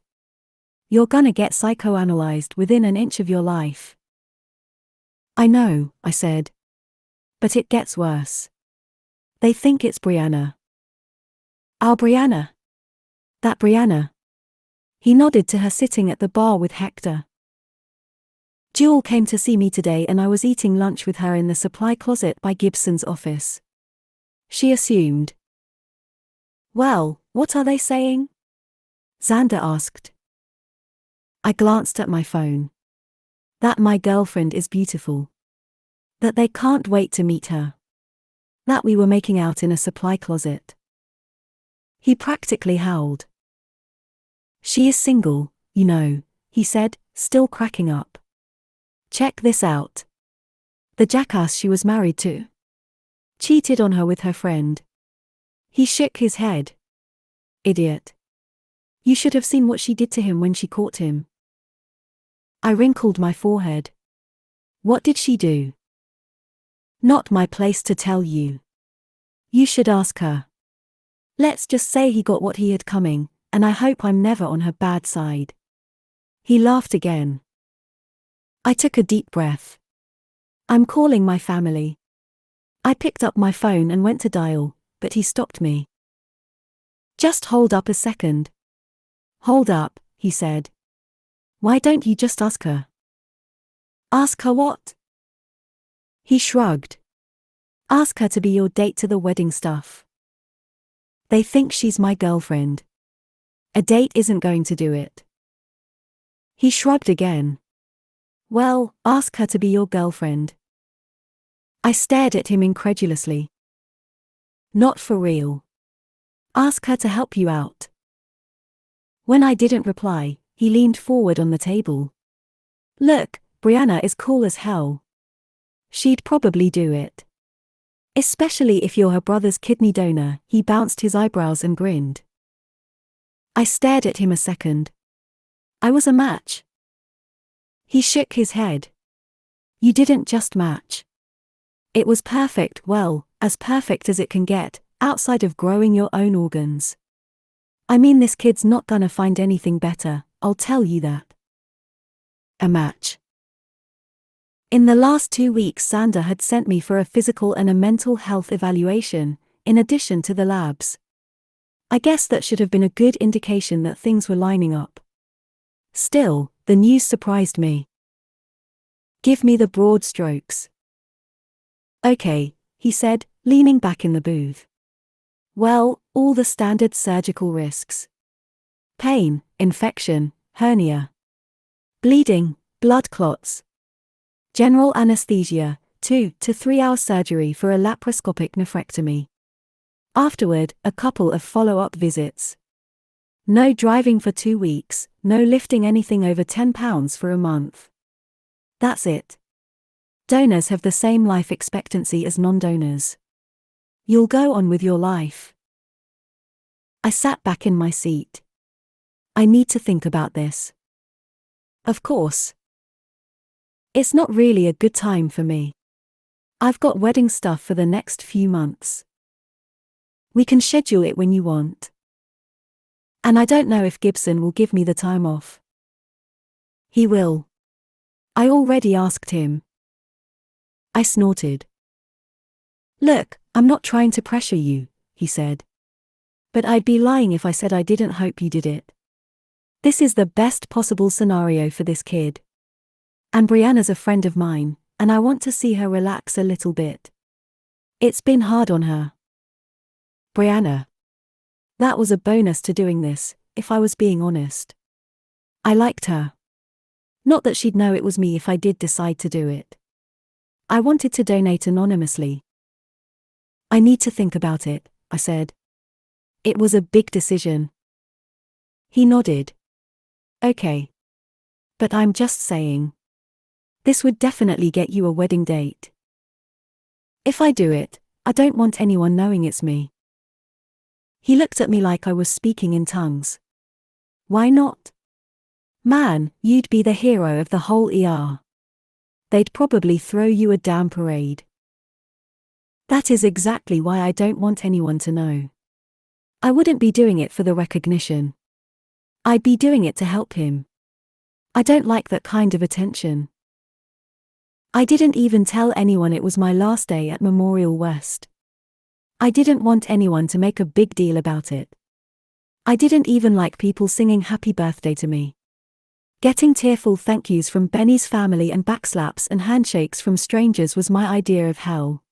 You're gonna get psychoanalyzed within an inch of your life." "I know," I said. "But it gets worse. They think it's Brianna." "Our Brianna? That Brianna?" He nodded to her sitting at the bar with Hector. "Jewel came to see me today and I was eating lunch with her in the supply closet by Gibson's office. She assumed." "Well, what are they saying?" Xander asked. I glanced at my phone. That my girlfriend is beautiful. That they can't wait to meet her. That we were making out in a supply closet. He practically howled. "She is single, you know," he said, still cracking up. "Check this out. The jackass she was married to cheated on her with her friend." He shook his head. "Idiot. You should have seen what she did to him when she caught him." I wrinkled my forehead. "What did she do?" "Not my place to tell you. You should ask her. Let's just say he got what he had coming, and I hope I'm never on her bad side." He laughed again. I took a deep breath. "I'm calling my family." I picked up my phone and went to dial, but he stopped me. "Just hold up a second." "Hold up," he said. "Why don't you just ask her?" "Ask her what?" He shrugged. "Ask her to be your date to the wedding stuff. They think she's my girlfriend. A date isn't going to do it." He shrugged again. "Well, ask her to be your girlfriend." I stared at him incredulously. "Not for real. Ask her to help you out." When I didn't reply, he leaned forward on the table. "Look, Brianna is cool as hell. She'd probably do it. Especially if you're her brother's kidney donor." He bounced his eyebrows and grinned. I stared at him a second. I was a match. He shook his head. "You didn't just match. It was perfect, well, as perfect as it can get, outside of growing your own organs. I mean, this kid's not gonna find anything better, I'll tell you that." A match. In the last 2 weeks Xander had sent me for a physical and a mental health evaluation, in addition to the labs. I guess that should have been a good indication that things were lining up. Still, the news surprised me. "Give me the broad strokes." "Okay," he said, leaning back in the booth. "Well, all the standard surgical risks. Pain, infection, hernia. Bleeding, blood clots. General anesthesia, 2 to 3 hour surgery for a laparoscopic nephrectomy. Afterward, a couple of follow-up visits. No driving for 2 weeks, no lifting anything over 10 pounds for a month. That's it. Donors have the same life expectancy as non-donors. You'll go on with your life." I sat back in my seat. I need to think about this. Of course. It's not really a good time for me. I've got wedding stuff for the next few months. We can schedule it when you want. And I don't know if Gibson will give me the time off. He will. I already asked him. I snorted. Look, I'm not trying to pressure you, he said. But I'd be lying if I said I didn't hope you did it. This is the best possible scenario for this kid. And Brianna's a friend of mine, and I want to see her relax a little bit. It's been hard on her. Brianna. That was a bonus to doing this, if I was being honest. I liked her. Not that she'd know it was me if I did decide to do it. I wanted to donate anonymously. I need to think about it, I said. It was a big decision. He nodded. Okay. But I'm just saying. This would definitely get you a wedding date. If I do it, I don't want anyone knowing it's me. He looked at me like I was speaking in tongues. Why not? Man, you'd be the hero of the whole ER. They'd probably throw you a damn parade. That is exactly why I don't want anyone to know. I wouldn't be doing it for the recognition. I'd be doing it to help him. I don't like that kind of attention. I didn't even tell anyone it was my last day at Memorial West. I didn't want anyone to make a big deal about it. I didn't even like people singing happy birthday to me. Getting tearful thank yous from Benny's family and backslaps and handshakes from strangers was my idea of hell.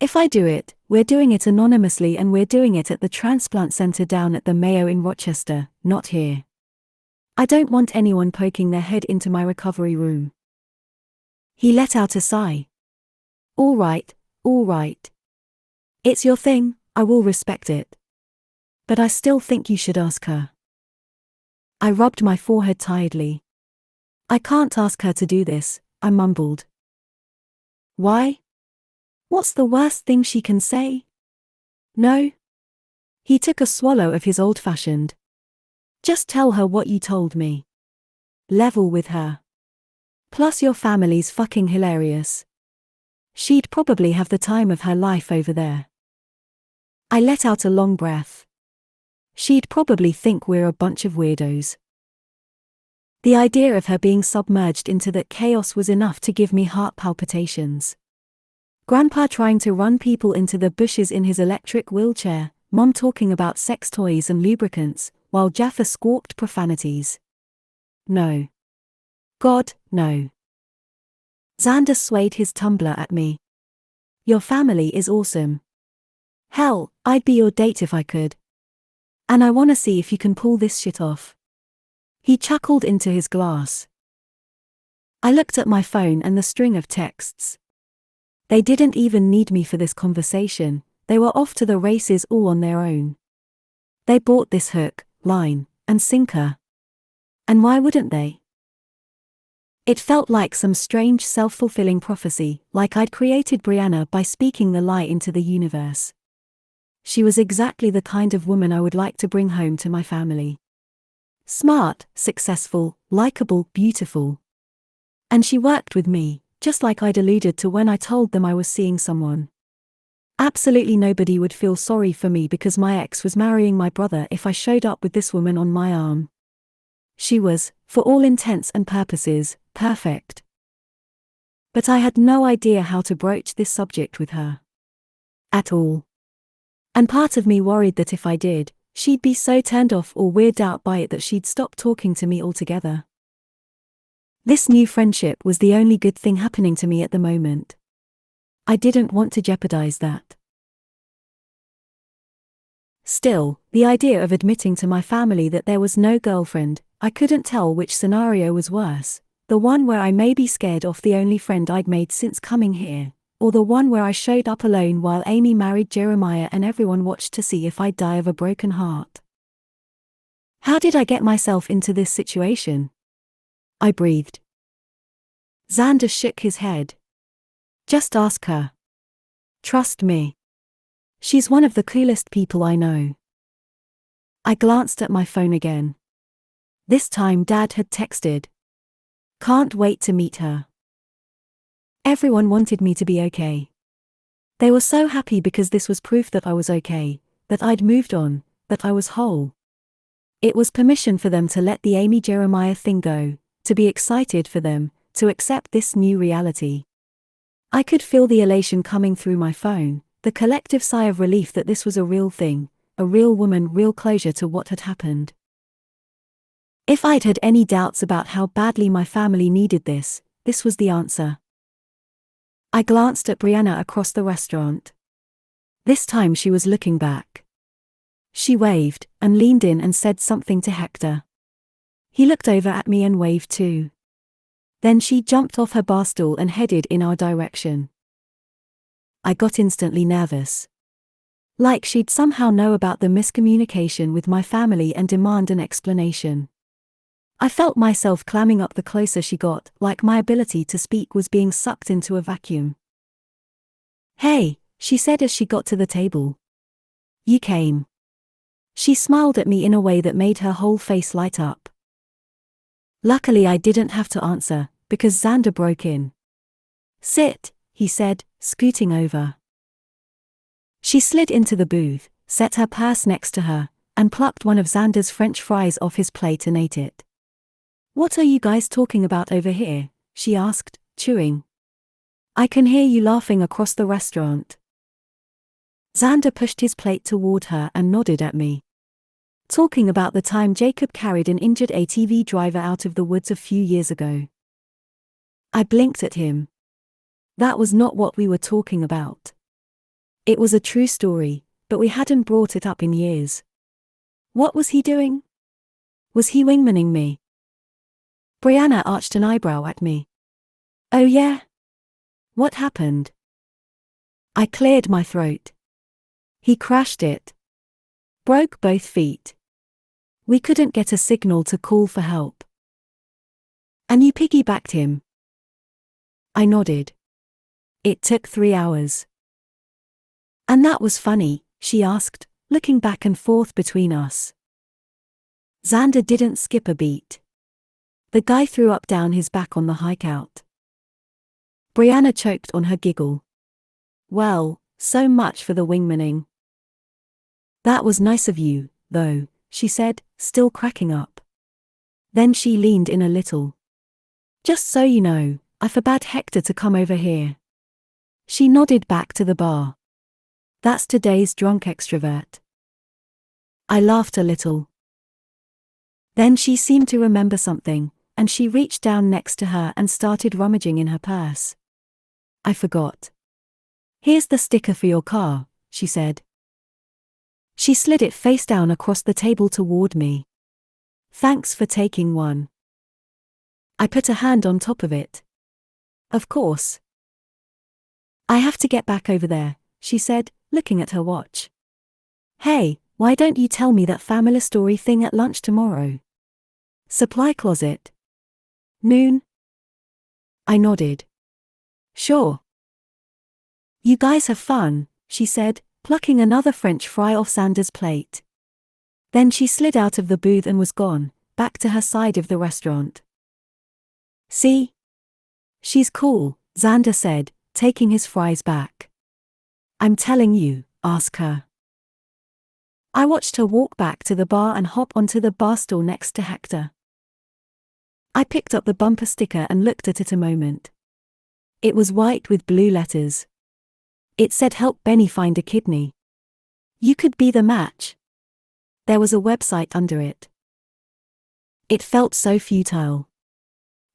If I do it, we're doing it anonymously and we're doing it at the transplant center down at the Mayo in Rochester, not here. I don't want anyone poking their head into my recovery room. He let out a sigh. All right, all right. It's your thing, I will respect it. But I still think you should ask her. I rubbed my forehead tiredly. I can't ask her to do this, I mumbled. Why? What's the worst thing she can say? No? He took a swallow of his old-fashioned. Just tell her what you told me. Level with her. Plus your family's fucking hilarious. She'd probably have the time of her life over there. I let out a long breath. She'd probably think we're a bunch of weirdos. The idea of her being submerged into that chaos was enough to give me heart palpitations. Grandpa trying to run people into the bushes in his electric wheelchair, Mom talking about sex toys and lubricants, while Jaffa squawked profanities. No. God, no. Xander swayed his tumbler at me. Your family is awesome. Hell, I'd be your date if I could. And I wanna see if you can pull this shit off. He chuckled into his glass. I looked at my phone and the string of texts. They didn't even need me for this conversation, they were off to the races all on their own. They bought this hook, line, and sinker. And why wouldn't they? It felt like some strange self-fulfilling prophecy, like I'd created Brianna by speaking the lie into the universe. She was exactly the kind of woman I would like to bring home to my family. Smart, successful, likable, beautiful. And she worked with me, just like I'd alluded to when I told them I was seeing someone. Absolutely nobody would feel sorry for me because my ex was marrying my brother if I showed up with this woman on my arm. She was, for all intents and purposes, perfect. But I had no idea how to broach this subject with her. At all. And part of me worried that if I did, she'd be so turned off or weirded out by it that she'd stop talking to me altogether. This new friendship was the only good thing happening to me at the moment. I didn't want to jeopardize that. Still, the idea of admitting to my family that there was no girlfriend, I couldn't tell which scenario was worse, the one where I may be scared off the only friend I'd made since coming here, or the one where I showed up alone while Amy married Jeremiah and everyone watched to see if I'd die of a broken heart. How did I get myself into this situation? I breathed. Xander shook his head. Just ask her. Trust me. She's one of the coolest people I know. I glanced at my phone again. This time Dad had texted. Can't wait to meet her. Everyone wanted me to be okay. They were so happy because this was proof that I was okay, that I'd moved on, that I was whole. It was permission for them to let the Amy Jeremiah thing go, to be excited for them, to accept this new reality. I could feel the elation coming through my phone, the collective sigh of relief that this was a real thing, a real woman, real closure to what had happened. If I'd had any doubts about how badly my family needed this was the answer. I glanced at Brianna across the restaurant. This time she was looking back. She waved, and leaned in and said something to Hector. He looked over at me and waved too. Then she jumped off her bar stool and headed in our direction. I got instantly nervous. Like she'd somehow know about the miscommunication with my family and demand an explanation. I felt myself clamming up the closer she got, like my ability to speak was being sucked into a vacuum. "Hey," she said as she got to the table. "You came." She smiled at me in a way that made her whole face light up. Luckily I didn't have to answer, because Xander broke in. "Sit," he said, scooting over. She slid into the booth, set her purse next to her, and plucked one of Xander's French fries off his plate and ate it. "What are you guys talking about over here?" she asked, chewing. "I can hear you laughing across the restaurant." Xander pushed his plate toward her and nodded at me. "Talking about the time Jacob carried an injured ATV driver out of the woods a few years ago." I blinked at him. That was not what we were talking about. It was a true story, but we hadn't brought it up in years. What was he doing? Was he wingmaning me? Brianna arched an eyebrow at me. "Oh yeah? What happened?" I cleared my throat. "He crashed it. Broke both feet. We couldn't get a signal to call for help." "And you piggybacked him?" I nodded. "It took 3 hours." "And that was funny?" she asked, looking back and forth between us. Xander didn't skip a beat. The guy threw up down his back on the hike out. Brianna choked on her giggle. "Well, so much for the wingmaning." "That was nice of you, though," she said, still cracking up. Then she leaned in a little. "Just so you know, I forbade Hector to come over here." She nodded back to the bar. "That's today's drunk extrovert." I laughed a little. Then she seemed to remember something, and she reached down next to her and started rummaging in her purse. "I forgot. Here's the sticker for your car," she said. She slid it face down across the table toward me. "Thanks for taking one." I put a hand on top of it. "Of course." "I have to get back over there," she said, looking at her watch. "Hey, why don't you tell me that family story thing at lunch tomorrow?" "Supply closet. Noon?" I nodded. "Sure." "You guys have fun," she said, plucking another French fry off Xander's plate. Then she slid out of the booth and was gone, back to her side of the restaurant. "See? She's cool," Xander said, taking his fries back. "I'm telling you, ask her." I watched her walk back to the bar and hop onto the bar stool next to Hector. I picked up the bumper sticker and looked at it a moment. It was white with blue letters. It said, "Help Benny find a kidney. You could be the match." There was a website under it. It felt so futile.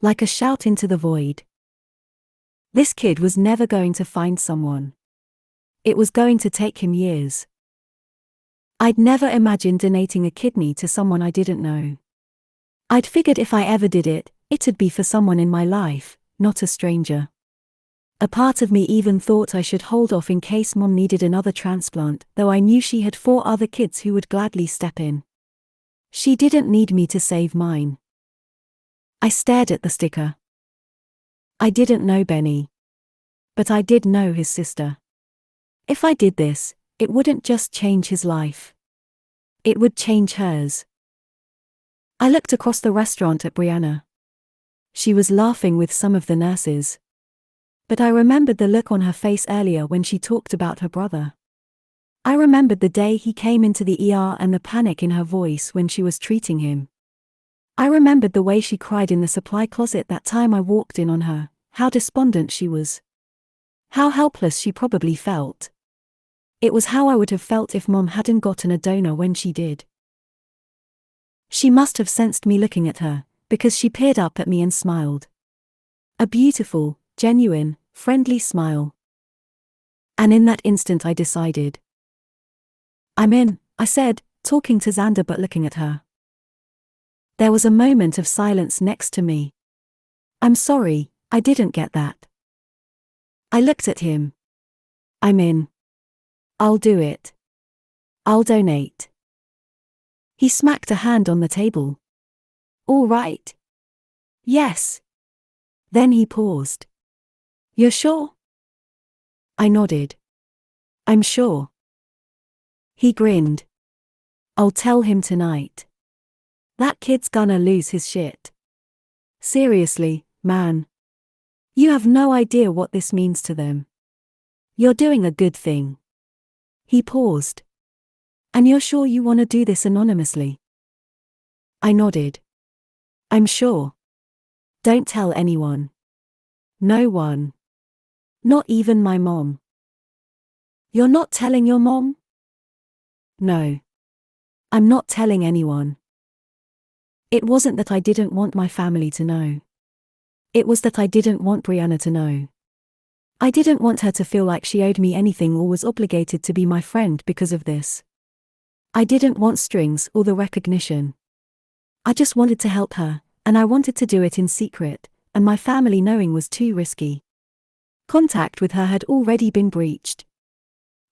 Like a shout into the void. This kid was never going to find someone. It was going to take him years. I'd never imagined donating a kidney to someone I didn't know. I'd figured if I ever did it, it'd be for someone in my life, not a stranger. A part of me even thought I should hold off in case Mom needed another transplant, though I knew she had 4 other kids who would gladly step in. She didn't need me to save mine. I stared at the sticker. I didn't know Benny. But I did know his sister. If I did this, it wouldn't just change his life. It would change hers. I looked across the restaurant at Brianna. She was laughing with some of the nurses. But I remembered the look on her face earlier when she talked about her brother. I remembered the day he came into the ER and the panic in her voice when she was treating him. I remembered the way she cried in the supply closet that time I walked in on her, how despondent she was. How helpless she probably felt. It was how I would have felt if Mom hadn't gotten a donor when she did. She must have sensed me looking at her, because she peered up at me and smiled. A beautiful, genuine, friendly smile. And in that instant I decided. I'm in, I said, talking to Xander but looking at her. There was a moment of silence next to me. I'm sorry, I didn't get that. I looked at him. I'm in. I'll do it. I'll donate. He smacked a hand on the table. All right. Yes. Then he paused. You're sure? I nodded. I'm sure. He grinned. I'll tell him tonight. That kid's gonna lose his shit. Seriously, man. You have no idea what this means to them. You're doing a good thing. He paused. And you're sure you want to do this anonymously? I nodded. I'm sure. Don't tell anyone. No one. Not even my mom. You're not telling your mom? No. I'm not telling anyone. It wasn't that I didn't want my family to know. It was that I didn't want Brianna to know. I didn't want her to feel like she owed me anything or was obligated to be my friend because of this. I didn't want strings or the recognition. I just wanted to help her, and I wanted to do it in secret, and my family knowing was too risky. Contact with her had already been breached.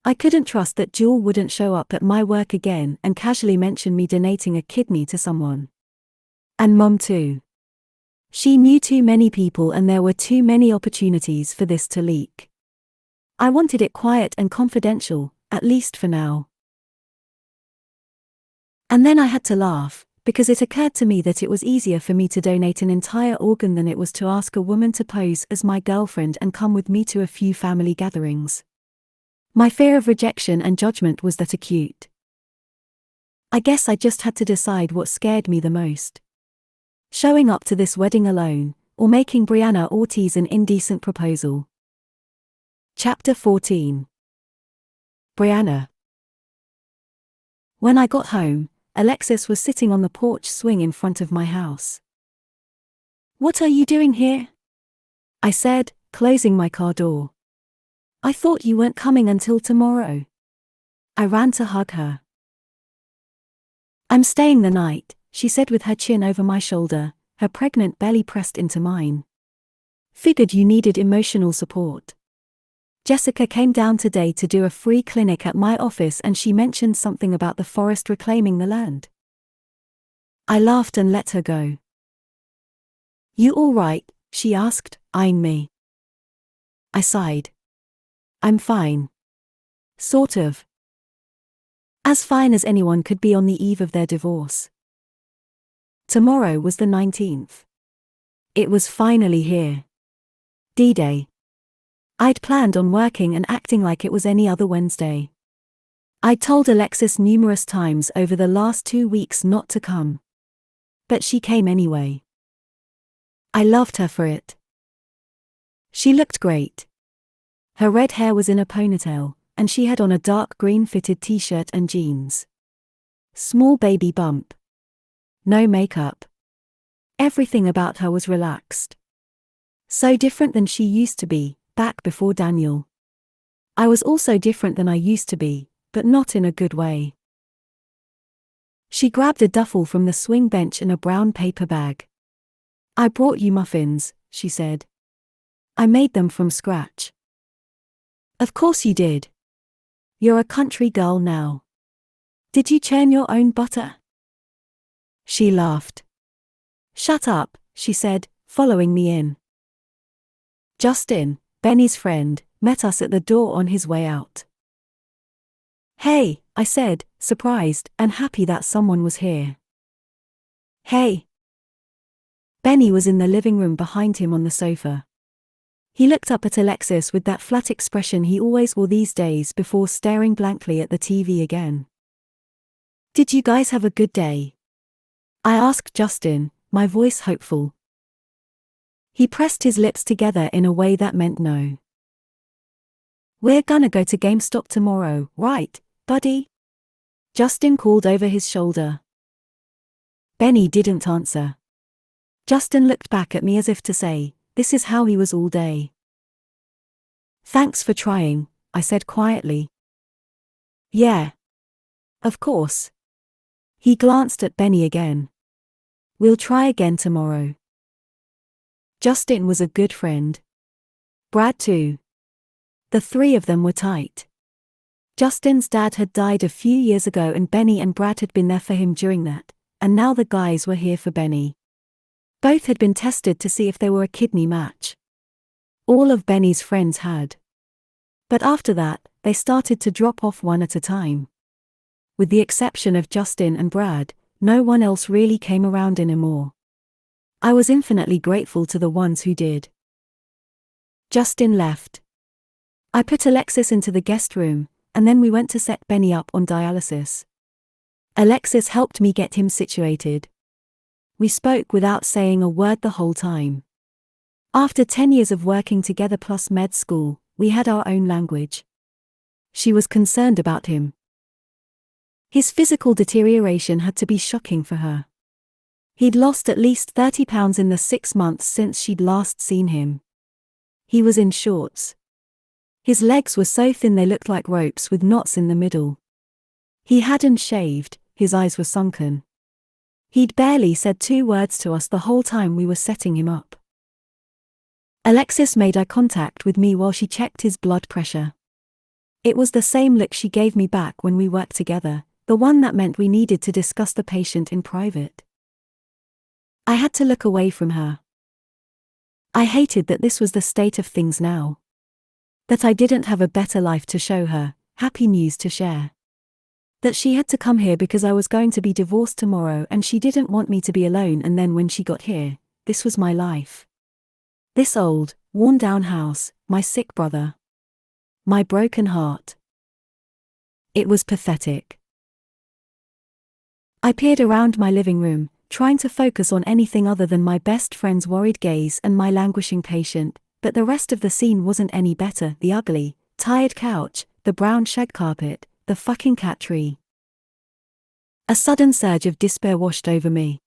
I couldn't trust that Jewel wouldn't show up at my work again and casually mention me donating a kidney to someone. And Mom too. She knew too many people and there were too many opportunities for this to leak. I wanted it quiet and confidential, at least for now. And then I had to laugh, because it occurred to me that it was easier for me to donate an entire organ than it was to ask a woman to pose as my girlfriend and come with me to a few family gatherings. My fear of rejection and judgment was that acute. I guess I just had to decide what scared me the most. Showing up to this wedding alone, or making Brianna Ortiz an indecent proposal. Chapter 14. Brianna. When I got home, Alexis was sitting on the porch swing in front of my house. "What are you doing here?" I said, closing my car door. "I thought you weren't coming until tomorrow." I ran to hug her. "I'm staying the night," she said with her chin over my shoulder, her pregnant belly pressed into mine. "Figured you needed emotional support. Jessica came down today to do a free clinic at my office and she mentioned something about the forest reclaiming the land." I laughed and let her go. "You all right?" she asked, eyeing me. I sighed. "I'm fine. Sort of. As fine as anyone could be on the eve of their divorce." Tomorrow was the 19th. It was finally here. D-Day. I'd planned on working and acting like it was any other Wednesday. I'd told Alexis numerous times over the last 2 weeks not to come. But she came anyway. I loved her for it. She looked great. Her red hair was in a ponytail, and she had on a dark green fitted t-shirt and jeans. Small baby bump. No makeup. Everything about her was relaxed. So different than she used to be, back before Daniel. I was also different than I used to be, but not in a good way. She grabbed a duffel from the swing bench and a brown paper bag. "I brought you muffins," she said. "I made them from scratch." "Of course you did. You're a country girl now. Did you churn your own butter?" She laughed. "Shut up," she said, following me in. Justin, Benny's friend, met us at the door on his way out. "Hey," I said, surprised and happy that someone was here. Hey. Benny was in the living room behind him on the sofa. He looked up at Alexis with that flat expression he always wore these days before staring blankly at the TV again. Did you guys have a good day? I asked Justin, my voice hopeful. He pressed his lips together in a way that meant no. We're gonna go to GameStop tomorrow, right, buddy? Justin called over his shoulder. Benny didn't answer. Justin looked back at me as if to say, this is how he was all day. Thanks for trying, I said quietly. Yeah. Of course. He glanced at Benny again. We'll try again tomorrow. Justin was a good friend. Brad too. The three of them were tight. Justin's dad had died a few years ago and Benny and Brad had been there for him during that, and now the guys were here for Benny. Both had been tested to see if they were a kidney match. All of Benny's friends had. But after that, they started to drop off one at a time. With the exception of Justin and Brad, no one else really came around anymore. I was infinitely grateful to the ones who did. Justin left. I put Alexis into the guest room, and then we went to set Benny up on dialysis. Alexis helped me get him situated. We spoke without saying a word the whole time. After 10 years of working together plus med school, we had our own language. She was concerned about him. His physical deterioration had to be shocking for her. He'd lost at least 30 pounds in the 6 months since she'd last seen him. He was in shorts. His legs were so thin they looked like ropes with knots in the middle. He hadn't shaved, his eyes were sunken. He'd barely said 2 words to us the whole time we were setting him up. Alexis made eye contact with me while she checked his blood pressure. It was the same look she gave me back when we worked together, the one that meant we needed to discuss the patient in private. I had to look away from her. I hated that this was the state of things now. That I didn't have a better life to show her, happy news to share. That she had to come here because I was going to be divorced tomorrow and she didn't want me to be alone, and then when she got here, this was my life. This old, worn-down house, my sick brother. My broken heart. It was pathetic. I peered around my living room, trying to focus on anything other than my best friend's worried gaze and my languishing patient, but the rest of the scene wasn't any better. The ugly, tired couch, the brown shag carpet, the fucking cat tree. A sudden surge of despair washed over me.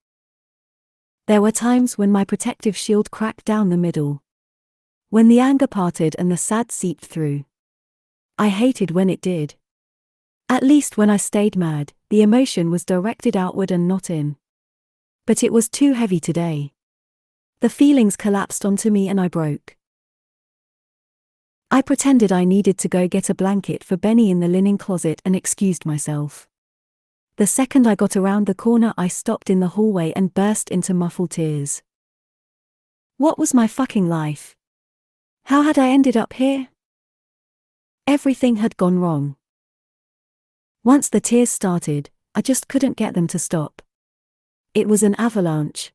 There were times when my protective shield cracked down the middle. When the anger parted and the sad seeped through. I hated when it did. At least when I stayed mad, the emotion was directed outward and not in. But it was too heavy today. The feelings collapsed onto me and I broke. I pretended I needed to go get a blanket for Benny in the linen closet and excused myself. The second I got around the corner, I stopped in the hallway and burst into muffled tears. What was my fucking life? How had I ended up here? Everything had gone wrong. Once the tears started, I just couldn't get them to stop. It was an avalanche.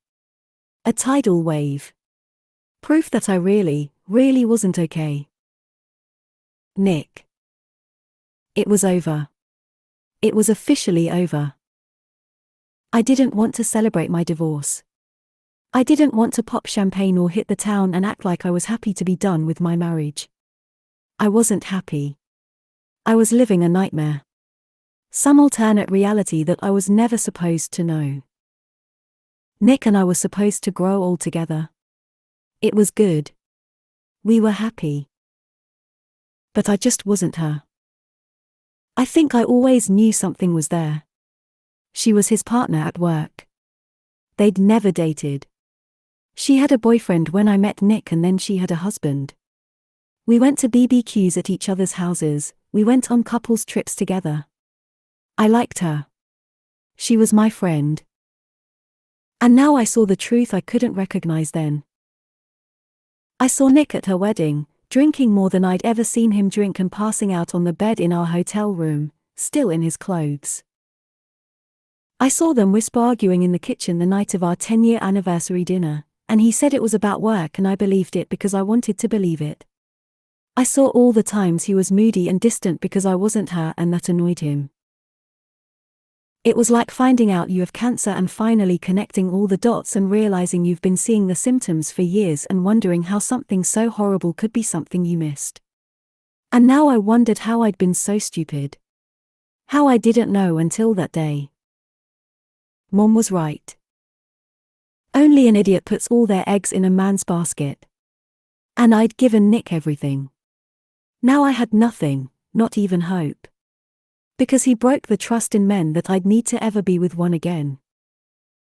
A tidal wave. Proof that I really wasn't okay. Nick. It was over. It was officially over. I didn't want to celebrate my divorce. I didn't want to pop champagne or hit the town and act like I was happy to be done with my marriage. I wasn't happy. I was living a nightmare. Some alternate reality that I was never supposed to know. Nick and I were supposed to grow old together. It was good. We were happy. But I just wasn't her. I think I always knew something was there. She was his partner at work. They'd never dated. She had a boyfriend when I met Nick, and then she had a husband. We went to BBQs at each other's houses, we went on couples trips together. I liked her. She was my friend. And now I saw the truth I couldn't recognize then. I saw Nick at her wedding, drinking more than I'd ever seen him drink and passing out on the bed in our hotel room, still in his clothes. I saw them whisper arguing in the kitchen the night of our 10-year anniversary dinner, and he said it was about work and I believed it because I wanted to believe it. I saw all the times he was moody and distant because I wasn't her and that annoyed him. It was like finding out you have cancer and finally connecting all the dots and realizing you've been seeing the symptoms for years and wondering how something so horrible could be something you missed. And now I wondered how I'd been so stupid. How I didn't know until that day. Mom was right. Only an idiot puts all their eggs in a man's basket. And I'd given Nick everything. Now I had nothing, not even hope. Because he broke the trust in men that I'd need to ever be with one again.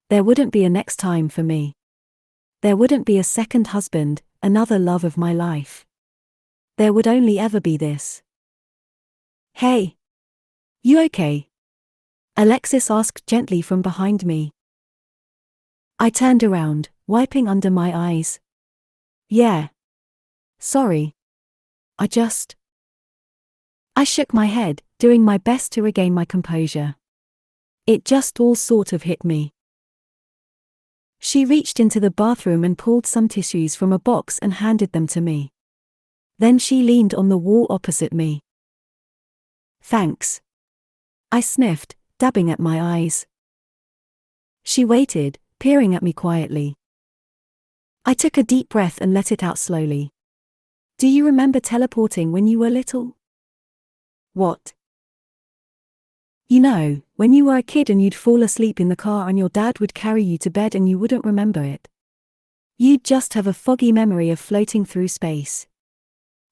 There wouldn't be a next time for me. There wouldn't be a second husband, another love of my life. There would only ever be this. Hey. You okay? Alexis asked gently from behind me. I turned around, wiping under my eyes. Yeah. Sorry. I shook my head, doing my best to regain my composure. It just all sort of hit me. She reached into the bathroom and pulled some tissues from a box and handed them to me. Then she leaned on the wall opposite me. Thanks. I sniffed, dabbing at my eyes. She waited, peering at me quietly. I took a deep breath and let it out slowly. Do you remember teleporting when you were little? What? You know, when you were a kid and you'd fall asleep in the car and your dad would carry you to bed and you wouldn't remember it. You'd just have a foggy memory of floating through space.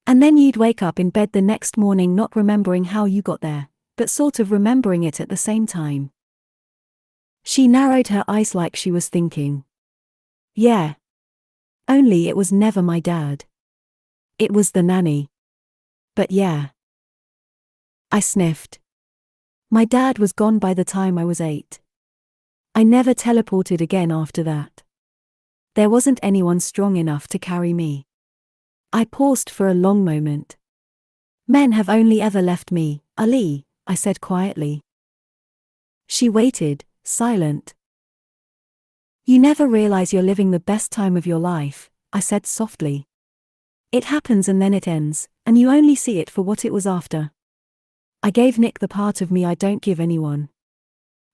And then you'd wake up in bed the next morning not remembering how you got there, but sort of remembering it at the same time. She narrowed her eyes like she was thinking. Yeah. Only it was never my dad. It was the nanny. But yeah. I sniffed. My dad was gone by the time I was 8. I never teleported again after that. There wasn't anyone strong enough to carry me. I paused for a long moment. Men have only ever left me, Ali, I said quietly. She waited, silent. You never realize you're living the best time of your life, I said softly. It happens and then it ends, and you only see it for what it was after. I gave Nick the part of me I don't give anyone.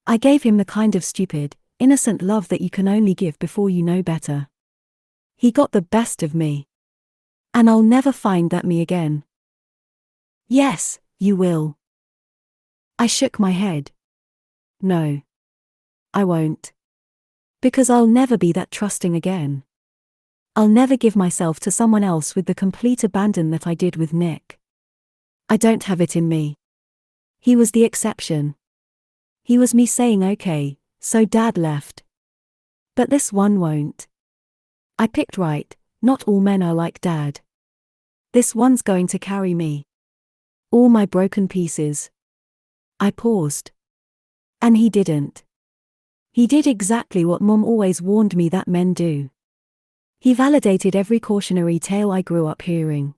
I gave him the kind of stupid, innocent love that you can only give before you know better. He got the best of me. And I'll never find that me again. Yes, you will. I shook my head. No. I won't. Because I'll never be that trusting again. I'll never give myself to someone else with the complete abandon that I did with Nick. I don't have it in me. He was the exception. He was me saying okay, so Dad left. But this one won't. I picked right, not all men are like Dad. This one's going to carry me. All my broken pieces. I paused. And he didn't. He did exactly what Mom always warned me that men do. He validated every cautionary tale I grew up hearing.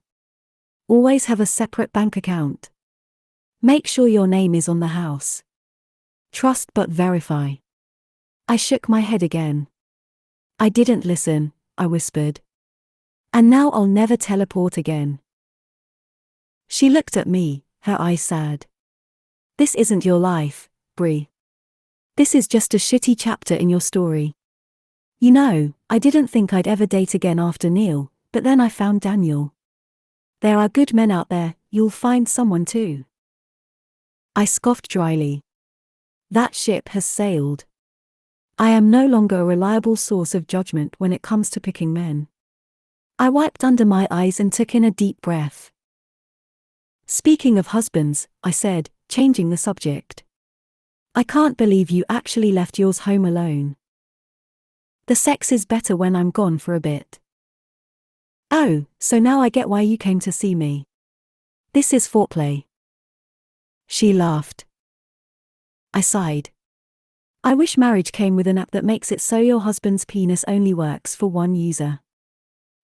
Always have a separate bank account. Make sure your name is on the house. Trust but verify. I shook my head again. I didn't listen, I whispered. And now I'll never teleport again. She looked at me, her eyes sad. This isn't your life, Brie. This is just a shitty chapter in your story. You know, I didn't think I'd ever date again after Neil, but then I found Daniel. There are good men out there, you'll find someone too. I scoffed dryly. That ship has sailed. I am no longer a reliable source of judgment when it comes to picking men. I wiped under my eyes and took in a deep breath. Speaking of husbands, I said, changing the subject. I can't believe you actually left yours home alone. The sex is better when I'm gone for a bit. Oh, so now I get why you came to see me. This is foreplay. She laughed. I sighed. I wish marriage came with an app that makes it so your husband's penis only works for one user.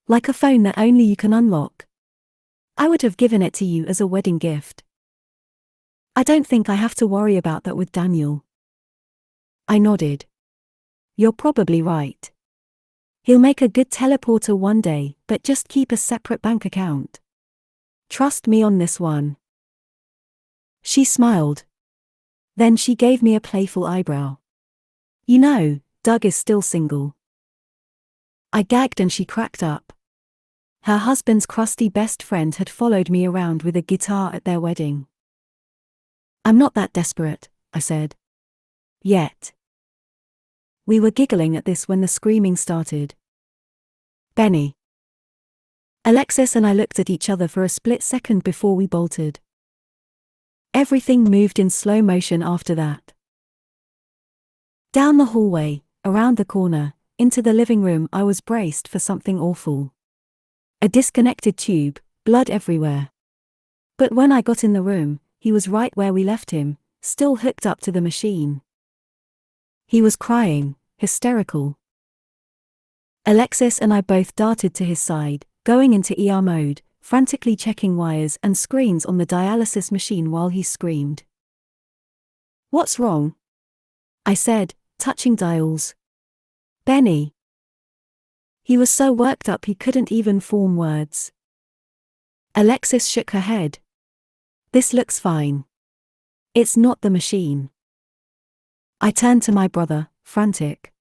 Like a phone that only you can unlock. I would have given it to you as a wedding gift. I don't think I have to worry about that with Daniel. I nodded. You're probably right. He'll make a good teleporter one day, but just keep a separate bank account. Trust me on this one. She smiled. Then she gave me a playful eyebrow. You know, Doug is still single. I gagged and she cracked up. Her husband's crusty best friend had followed me around with a guitar at their wedding. I'm not that desperate, I said. Yet. We were giggling at this when the screaming started. Benny. Alexis and I looked at each other for a split second before we bolted. Everything moved in slow motion after that. Down the hallway, around the corner, into the living room. I was braced for something awful. A disconnected tube, blood everywhere. But when I got in the room, he was right where we left him, still hooked up to the machine. He was crying, hysterical. Alexis and I both darted to his side, going into ER mode, frantically checking wires and screens on the dialysis machine while he screamed. What's wrong? I said, touching dials. Benny. He was so worked up he couldn't even form words. Alexis shook her head. This looks fine. It's not the machine. I turned to my brother, frantic.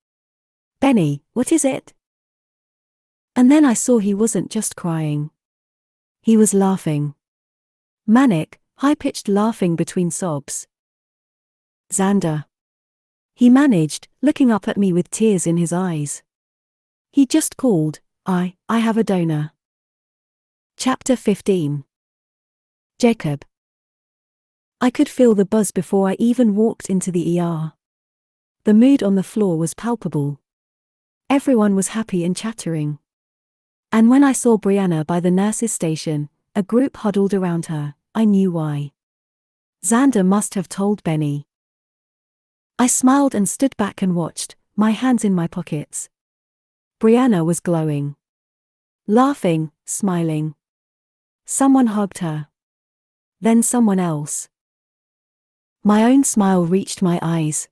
Benny, what is it? And then I saw he wasn't just crying. He was laughing. Manic, high-pitched laughing between sobs. Xander. He managed, looking up at me with tears in his eyes. He just called, I have a donor. Chapter 15. Jacob. I could feel the buzz before I even walked into the ER. The mood on the floor was palpable. Everyone was happy and chattering. And when I saw Brianna by the nurse's station, a group huddled around her, I knew why. Xander must have told Benny. I smiled and stood back and watched, my hands in my pockets. Brianna was glowing. Laughing, smiling. Someone hugged her. Then someone else. My own smile reached my eyes.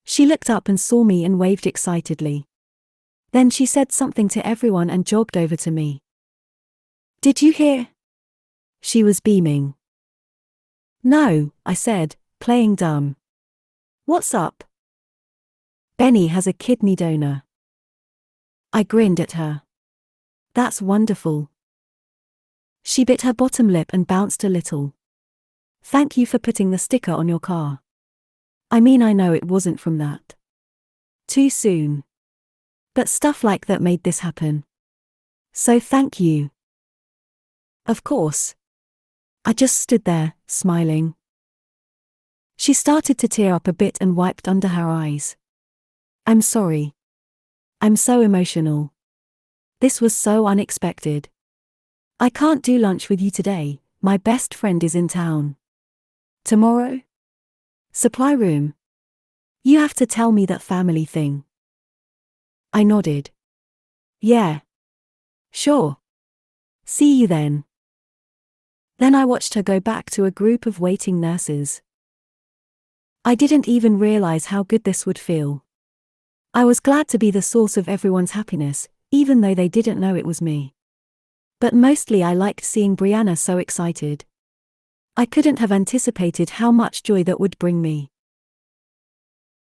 She looked up and saw me and waved excitedly. Then she said something to everyone and jogged over to me. Did you hear? She was beaming. No, I said, playing dumb. What's up? Benny has a kidney donor. I grinned at her. That's wonderful. She bit her bottom lip and bounced a little. Thank you for putting the sticker on your car. I mean, I know it wasn't from that. Too soon. But stuff like that made this happen. So thank you. Of course. I just stood there, smiling. She started to tear up a bit and wiped under her eyes. I'm sorry. I'm so emotional. This was so unexpected. I can't do lunch with you today, my best friend is in town. Tomorrow? Supply room. You have to tell me that family thing. I nodded. Yeah. Sure. See you then. Then I watched her go back to a group of waiting nurses. I didn't even realize how good this would feel. I was glad to be the source of everyone's happiness, even though they didn't know it was me. But mostly I liked seeing Brianna so excited. I couldn't have anticipated how much joy that would bring me.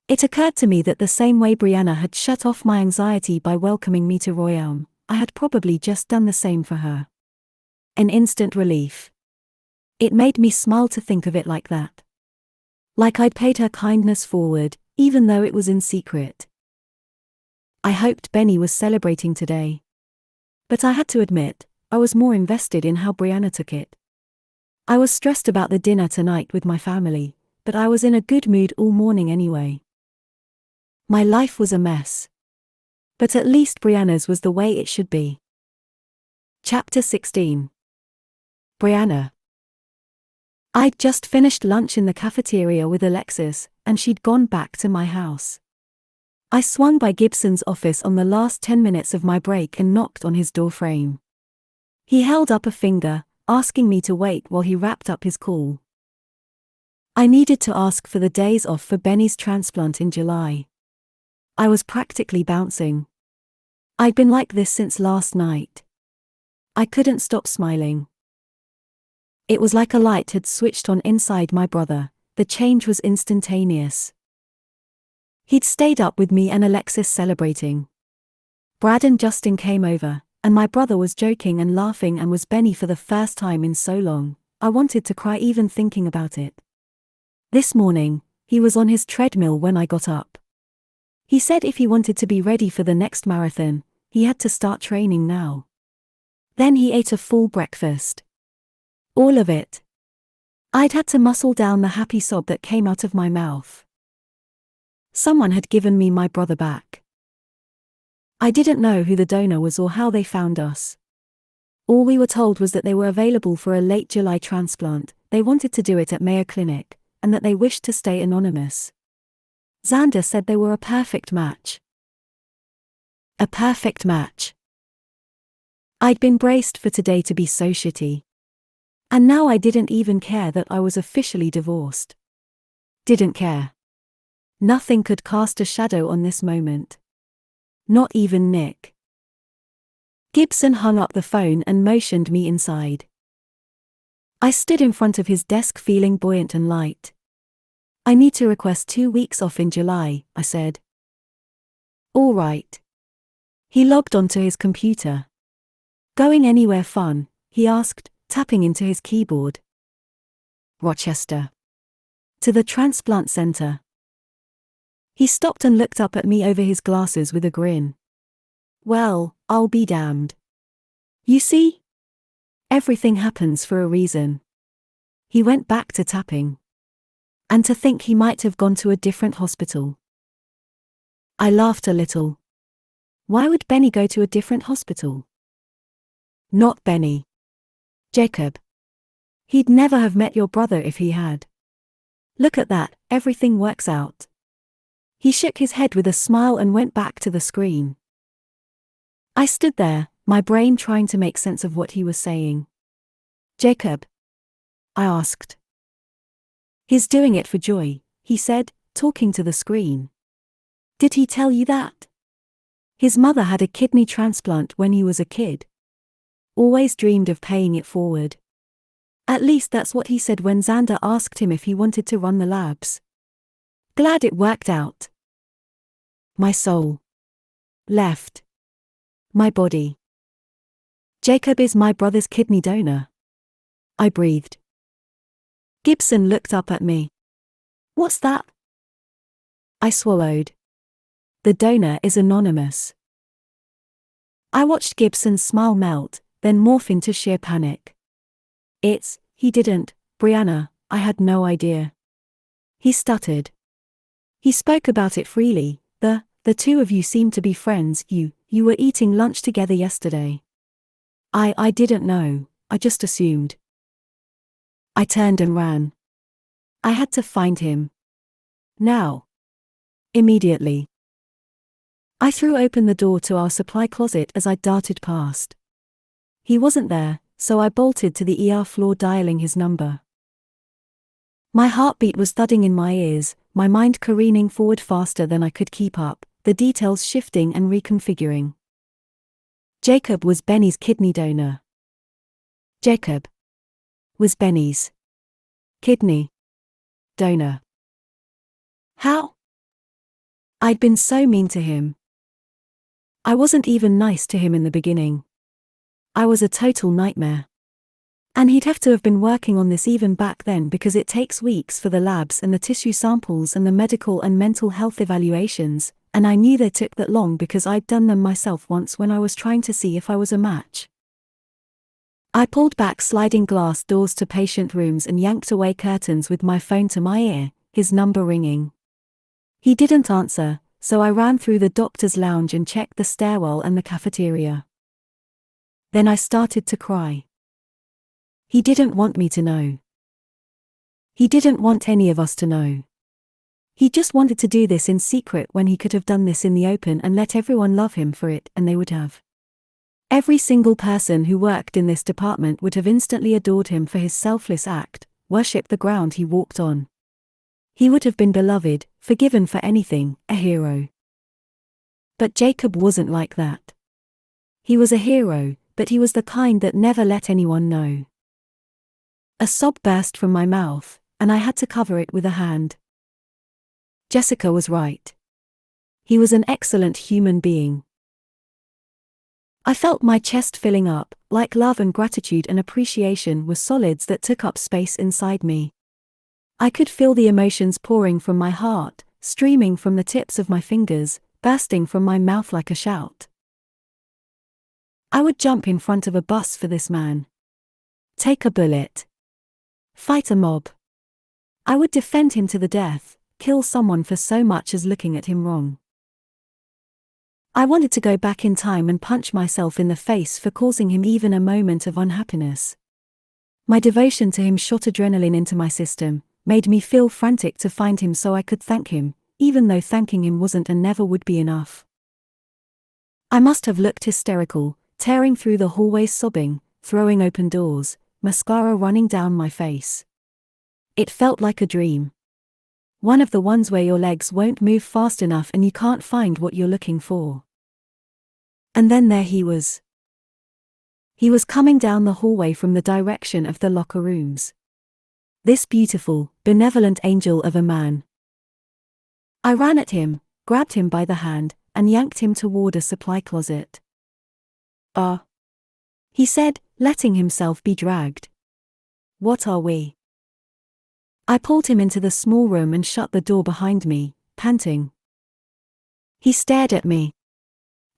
It occurred to me that the same way Brianna had shut off my anxiety by welcoming me to Royaume, I had probably just done the same for her. An instant relief. It made me smile to think of it like that. Like I'd paid her kindness forward, even though it was in secret. I hoped Benny was celebrating today. But I had to admit, I was more invested in how Brianna took it. I was stressed about the dinner tonight with my family, but I was in a good mood all morning anyway. My life was a mess. But at least Brianna's was the way it should be. Chapter 16. Brianna. I'd just finished lunch in the cafeteria with Alexis, and she'd gone back to my house. I swung by Gibson's office on the last 10 minutes of my break and knocked on his door frame. He held up a finger, asking me to wait while he wrapped up his call. I needed to ask for the days off for Benny's transplant in July. I was practically bouncing. I'd been like this since last night. I couldn't stop smiling. It was like a light had switched on inside my brother. The change was instantaneous. He'd stayed up with me and Alexis celebrating. Brad and Justin came over, and my brother was joking and laughing and was Benny for the first time in so long. I wanted to cry even thinking about it. This morning, he was on his treadmill when I got up. He said if he wanted to be ready for the next marathon, he had to start training now. Then he ate a full breakfast. All of it. I'd had to muscle down the happy sob that came out of my mouth. Someone had given me my brother back. I didn't know who the donor was or how they found us. All we were told was that they were available for a late July transplant, they wanted to do it at Mayo Clinic, and that they wished to stay anonymous. Xander said they were a perfect match. A perfect match. I'd been braced for today to be so shitty. And now I didn't even care that I was officially divorced. Didn't care. Nothing could cast a shadow on this moment. Not even Nick. Gibson hung up the phone and motioned me inside. I stood in front of his desk feeling buoyant and light. I need to request 2 weeks off in July, I said. All right. He logged onto his computer. Going anywhere fun? He asked, tapping into his keyboard. Rochester. To the transplant center. He stopped and looked up at me over his glasses with a grin. Well, I'll be damned. You see? Everything happens for a reason. He went back to tapping. And to think he might have gone to a different hospital. I laughed a little. Why would Benny go to a different hospital? Not Benny. Jacob. He'd never have met your brother if he had. Look at that, everything works out. He shook his head with a smile and went back to the screen. I stood there, my brain trying to make sense of what he was saying. Jacob? I asked. He's doing it for joy, he said, talking to the screen. Did he tell you that? His mother had a kidney transplant when he was a kid. Always dreamed of paying it forward. At least that's what he said when Xander asked him if he wanted to run the labs. Glad it worked out. My soul left my body. Jacob is my brother's kidney donor. I breathed. Gibson looked up at me. What's that? I swallowed. The donor is anonymous. I watched Gibson's smile melt, then morph into sheer panic. He didn't, Brianna, I had no idea. He stuttered. He spoke about it freely. The two of you seemed to be friends, you were eating lunch together yesterday. I didn't know, I just assumed. I turned and ran. I had to find him. Now. Immediately. I threw open the door to our supply closet as I darted past. He wasn't there, so I bolted to the ER floor dialing his number. My heartbeat was thudding in my ears, my mind careening forward faster than I could keep up, the details shifting and reconfiguring. Jacob was Benny's kidney donor. Jacob was Benny's kidney donor. How? I'd been so mean to him. I wasn't even nice to him in the beginning. I was a total nightmare. And he'd have to have been working on this even back then because it takes weeks for the labs and the tissue samples and the medical and mental health evaluations, and I knew they took that long because I'd done them myself once when I was trying to see if I was a match. I pulled back sliding glass doors to patient rooms and yanked away curtains with my phone to my ear, his number ringing. He didn't answer, so I ran through the doctor's lounge and checked the stairwell and the cafeteria. Then I started to cry. He didn't want me to know. He didn't want any of us to know. He just wanted to do this in secret when he could have done this in the open and let everyone love him for it, and they would have. Every single person who worked in this department would have instantly adored him for his selfless act, worshipped the ground he walked on. He would have been beloved, forgiven for anything, a hero. But Jacob wasn't like that. He was a hero, but he was the kind that never let anyone know. A sob burst from my mouth, and I had to cover it with a hand. Jessica was right. He was an excellent human being. I felt my chest filling up, like love and gratitude and appreciation were solids that took up space inside me. I could feel the emotions pouring from my heart, streaming from the tips of my fingers, bursting from my mouth like a shout. I would jump in front of a bus for this man. Take a bullet. Fight a mob. I would defend him to the death, kill someone for so much as looking at him wrong. I wanted to go back in time and punch myself in the face for causing him even a moment of unhappiness. My devotion to him shot adrenaline into my system, made me feel frantic to find him so I could thank him, even though thanking him wasn't and never would be enough. I must have looked hysterical, tearing through the hallways sobbing, throwing open doors, mascara running down my face. It felt like a dream. One of the ones where your legs won't move fast enough and you can't find what you're looking for. And then there he was. He was coming down the hallway from the direction of the locker rooms. This beautiful, benevolent angel of a man. I ran at him, grabbed him by the hand, and yanked him toward a supply closet. He said, letting himself be dragged. What are we? I pulled him into the small room and shut the door behind me, panting. He stared at me.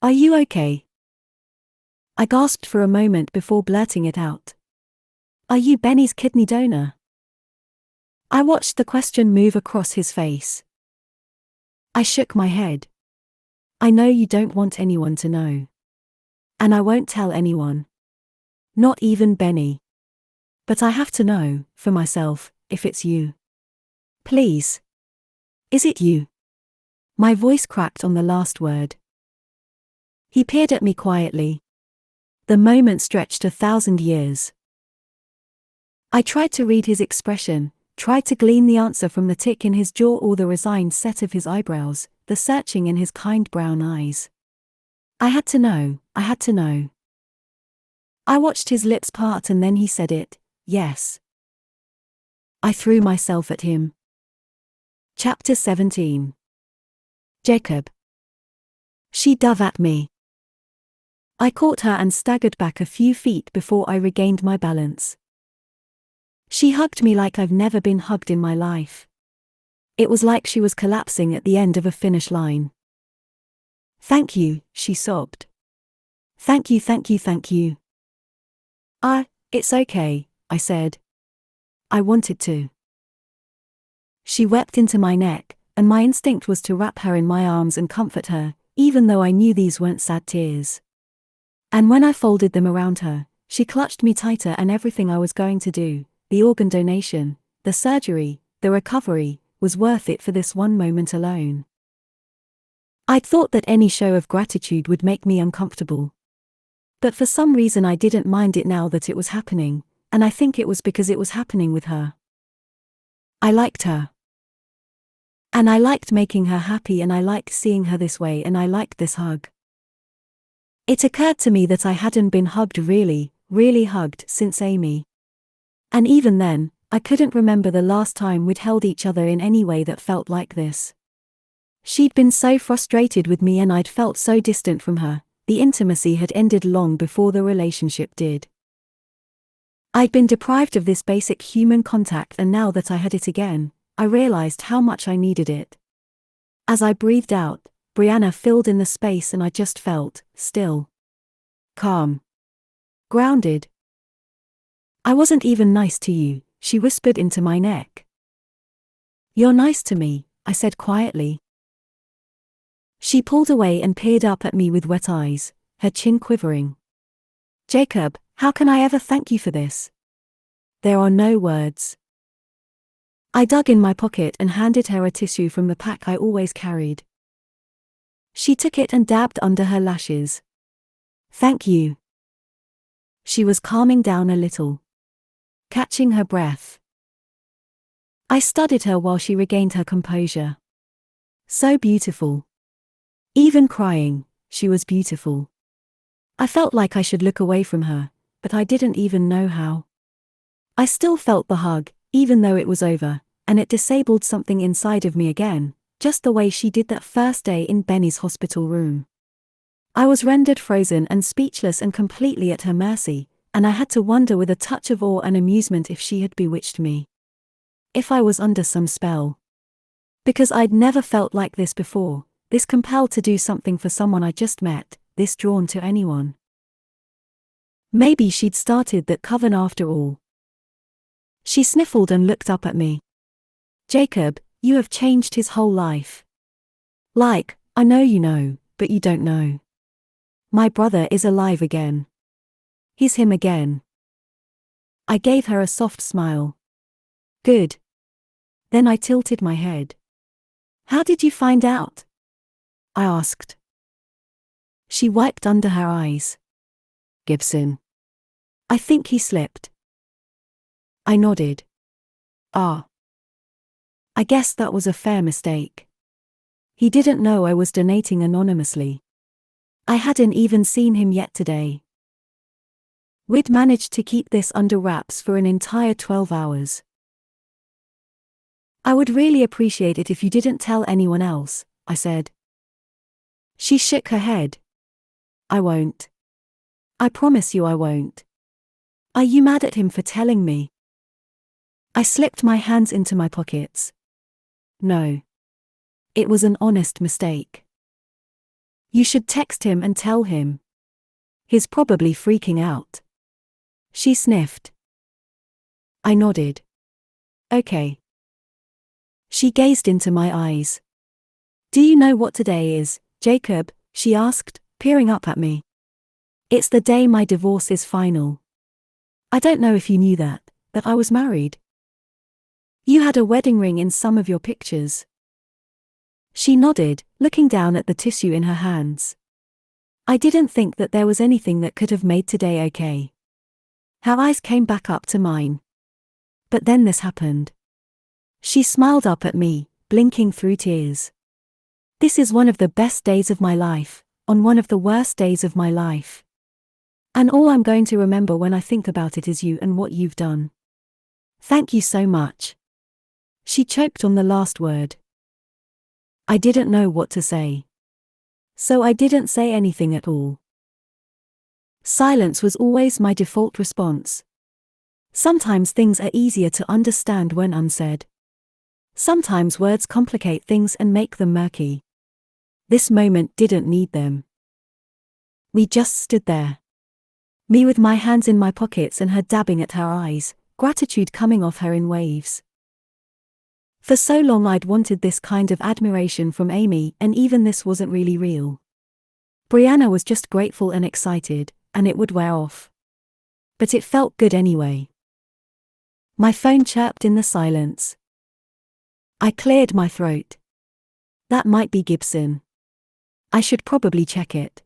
Are you okay? I gasped for a moment before blurting it out. Are you Benny's kidney donor? I watched the question move across his face. I shook my head. I know you don't want anyone to know. And I won't tell anyone. Not even Benny. But I have to know, for myself, if it's you. Please. Is it you? My voice cracked on the last word. He peered at me quietly. The moment stretched 1,000 years. I tried to read his expression, tried to glean the answer from the tick in his jaw or the resigned set of his eyebrows, the searching in his kind brown eyes. I had to know, I had to know. I watched his lips part and then he said it, yes. I threw myself at him. Chapter 17. Jacob. She dove at me. I caught her and staggered back a few feet before I regained my balance. She hugged me like I've never been hugged in my life. It was like she was collapsing at the end of a finish line. Thank you, she sobbed. Thank you, thank you, thank you. It's okay, I said. I wanted to. She wept into my neck, and my instinct was to wrap her in my arms and comfort her, even though I knew these weren't sad tears. And when I folded them around her, she clutched me tighter and everything I was going to do, the organ donation, the surgery, the recovery, was worth it for this one moment alone. I'd thought that any show of gratitude would make me uncomfortable. But for some reason I didn't mind it now that it was happening, and I think it was because it was happening with her. I liked her. And I liked making her happy and I liked seeing her this way and I liked this hug. It occurred to me that I hadn't been hugged really hugged since Amy. And even then, I couldn't remember the last time we'd held each other in any way that felt like this. She'd been so frustrated with me and I'd felt so distant from her, the intimacy had ended long before the relationship did. I'd been deprived of this basic human contact and now that I had it again, I realized how much I needed it. As I breathed out, Brianna filled in the space and I just felt still. Calm. Grounded. I wasn't even nice to you, she whispered into my neck. You're nice to me, I said quietly. She pulled away and peered up at me with wet eyes, her chin quivering. Jacob, how can I ever thank you for this? There are no words. I dug in my pocket and handed her a tissue from the pack I always carried. She took it and dabbed under her lashes. Thank you. She was calming down a little. Catching her breath. I studied her while she regained her composure. So beautiful. Even crying, she was beautiful. I felt like I should look away from her, but I didn't even know how. I still felt the hug, even though it was over, and it disabled something inside of me again, just the way she did that first day in Benny's hospital room. I was rendered frozen and speechless and completely at her mercy, and I had to wonder with a touch of awe and amusement if she had bewitched me. If I was under some spell. Because I'd never felt like this before, this compelled to do something for someone I just met, this drawn to anyone. Maybe she'd started that coven after all. She sniffled and looked up at me. Jacob, you have changed his whole life. Like, I know you know, but you don't know. My brother is alive again. He's him again. I gave her a soft smile. Good. Then I tilted my head. How did you find out? I asked. She wiped under her eyes. Gibson. I think he slipped. I nodded. Ah. I guess that was a fair mistake. He didn't know I was donating anonymously. I hadn't even seen him yet today. We'd managed to keep this under wraps for an entire 12 hours. I would really appreciate it if you didn't tell anyone else, I said. She shook her head. I won't. I promise you I won't. Are you mad at him for telling me? I slipped my hands into my pockets. No. It was an honest mistake. You should text him and tell him. He's probably freaking out. She sniffed. I nodded. Okay. She gazed into my eyes. Do you know what today is, Jacob? She asked, peering up at me. It's the day my divorce is final. I don't know if you knew that, but I was married. You had a wedding ring in some of your pictures. She nodded, looking down at the tissue in her hands. I didn't think that there was anything that could have made today okay. Her eyes came back up to mine. But then this happened. She smiled up at me, blinking through tears. This is one of the best days of my life, on one of the worst days of my life. And all I'm going to remember when I think about it is you and what you've done. Thank you so much. She choked on the last word. I didn't know what to say. So I didn't say anything at all. Silence was always my default response. Sometimes things are easier to understand when unsaid. Sometimes words complicate things and make them murky. This moment didn't need them. We just stood there. Me with my hands in my pockets and her dabbing at her eyes, gratitude coming off her in waves. For so long I'd wanted this kind of admiration from Amy, and even this wasn't really real. Brianna was just grateful and excited, and it would wear off. But it felt good anyway. My phone chirped in the silence. I cleared my throat. That might be Gibson. I should probably check it.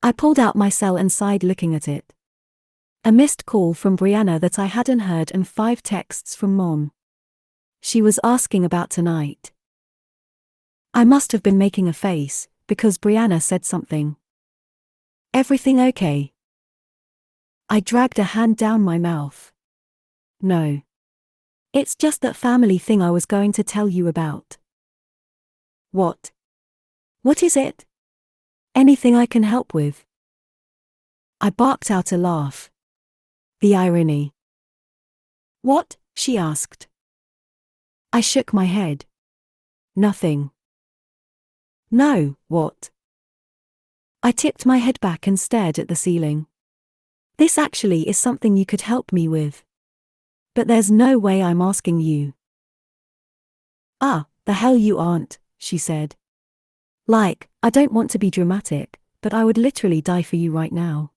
I pulled out my cell and sighed looking at it. A missed call from Brianna that I hadn't heard and 5 texts from Mom. She was asking about tonight. I must have been making a face, because Brianna said something. Everything okay? I dragged a hand down my mouth. No. It's just that family thing I was going to tell you about. What? What is it? Anything I can help with? I barked out a laugh. The irony. What? She asked. I shook my head. Nothing. No, what? I tipped my head back and stared at the ceiling. This actually is something you could help me with. But there's no way I'm asking you. Ah, the hell you aren't, she said. Like, I don't want to be dramatic, but I would literally die for you right now.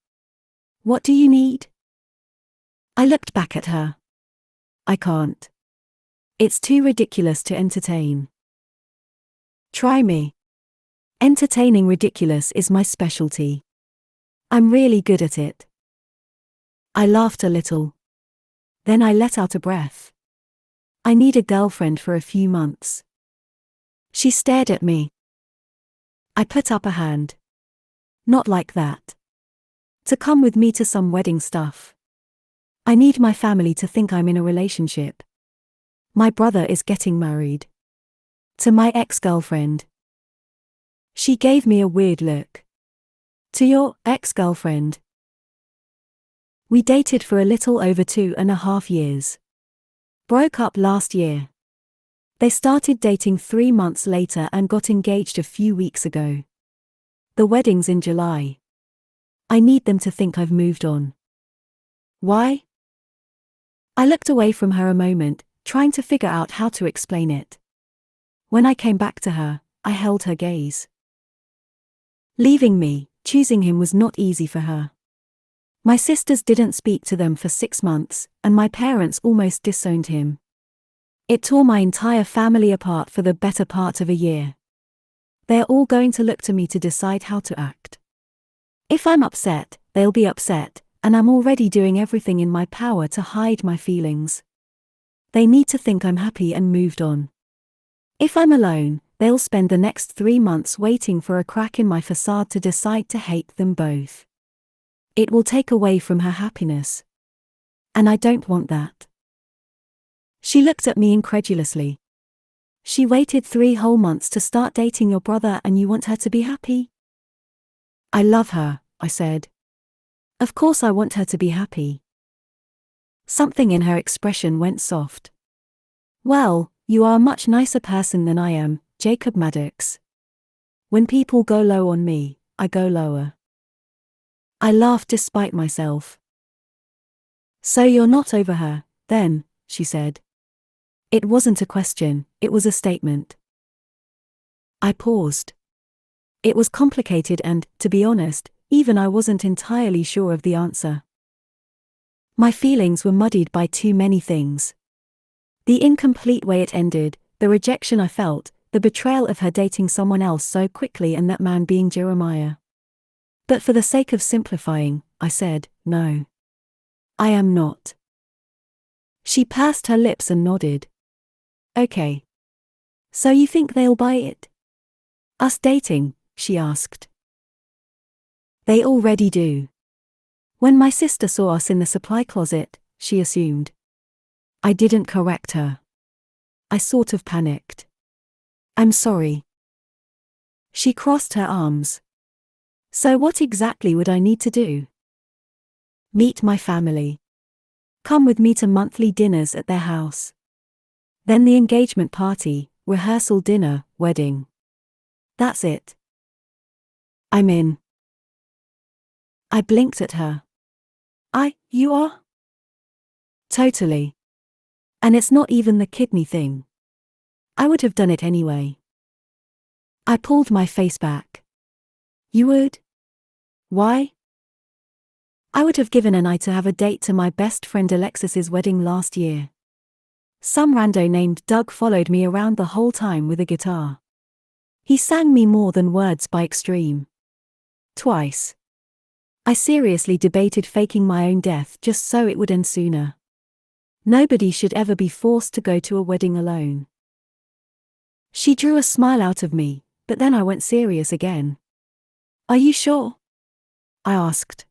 What do you need? I looked back at her. I can't. It's too ridiculous to entertain. Try me. Entertaining ridiculous is my specialty. I'm really good at it. I laughed a little. Then I let out a breath. I need a girlfriend for a few months. She stared at me. I put up a hand. Not like that. To come with me to some wedding stuff. I need my family to think I'm in a relationship. My brother is getting married. To my ex-girlfriend. She gave me a weird look. To your ex-girlfriend? We dated for a little over 2.5 years. Broke up last year. They started dating 3 months later and got engaged a few weeks ago. The wedding's in July. I need them to think I've moved on. Why? I looked away from her a moment, trying to figure out how to explain it. When I came back to her, I held her gaze. Leaving me, choosing him was not easy for her. My sisters didn't speak to them for 6 months, and my parents almost disowned him. It tore my entire family apart for the better part of a year. They're all going to look to me to decide how to act. If I'm upset, they'll be upset, and I'm already doing everything in my power to hide my feelings. They need to think I'm happy and moved on. If I'm alone, they'll spend the next 3 months waiting for a crack in my facade to decide to hate them both. It will take away from her happiness. And I don't want that. She looked at me incredulously. She waited 3 whole months to start dating your brother and you want her to be happy? I love her, I said. Of course I want her to be happy. Something in her expression went soft. Well, you are a much nicer person than I am, Jacob Maddox. When people go low on me, I go lower. I laughed despite myself. So you're not over her, then, she said. It wasn't a question, it was a statement. I paused. It was complicated and, to be honest, even I wasn't entirely sure of the answer. My feelings were muddied by too many things. The incomplete way it ended, the rejection I felt, the betrayal of her dating someone else so quickly and that man being Jeremiah. But for the sake of simplifying, I said, no. I am not. She pursed her lips and nodded. Okay. So you think they'll buy it? Us dating? She asked. They already do. When my sister saw us in the supply closet, she assumed. I didn't correct her. I sort of panicked. I'm sorry. She crossed her arms. So what exactly would I need to do? Meet my family. Come with me to monthly dinners at their house. Then the engagement party, rehearsal dinner, wedding. That's it. I'm in. I blinked at her. You are? Totally. And it's not even the kidney thing. I would have done it anyway. I pulled my face back. You would? Why? I would have given an eye to have a date to my best friend Alexis's wedding last year. Some rando named Doug followed me around the whole time with a guitar. He sang me More Than Words by Extreme. Twice. I seriously debated faking my own death just so it would end sooner. Nobody should ever be forced to go to a wedding alone. She drew a smile out of me, but then I went serious again. Are you sure? I asked.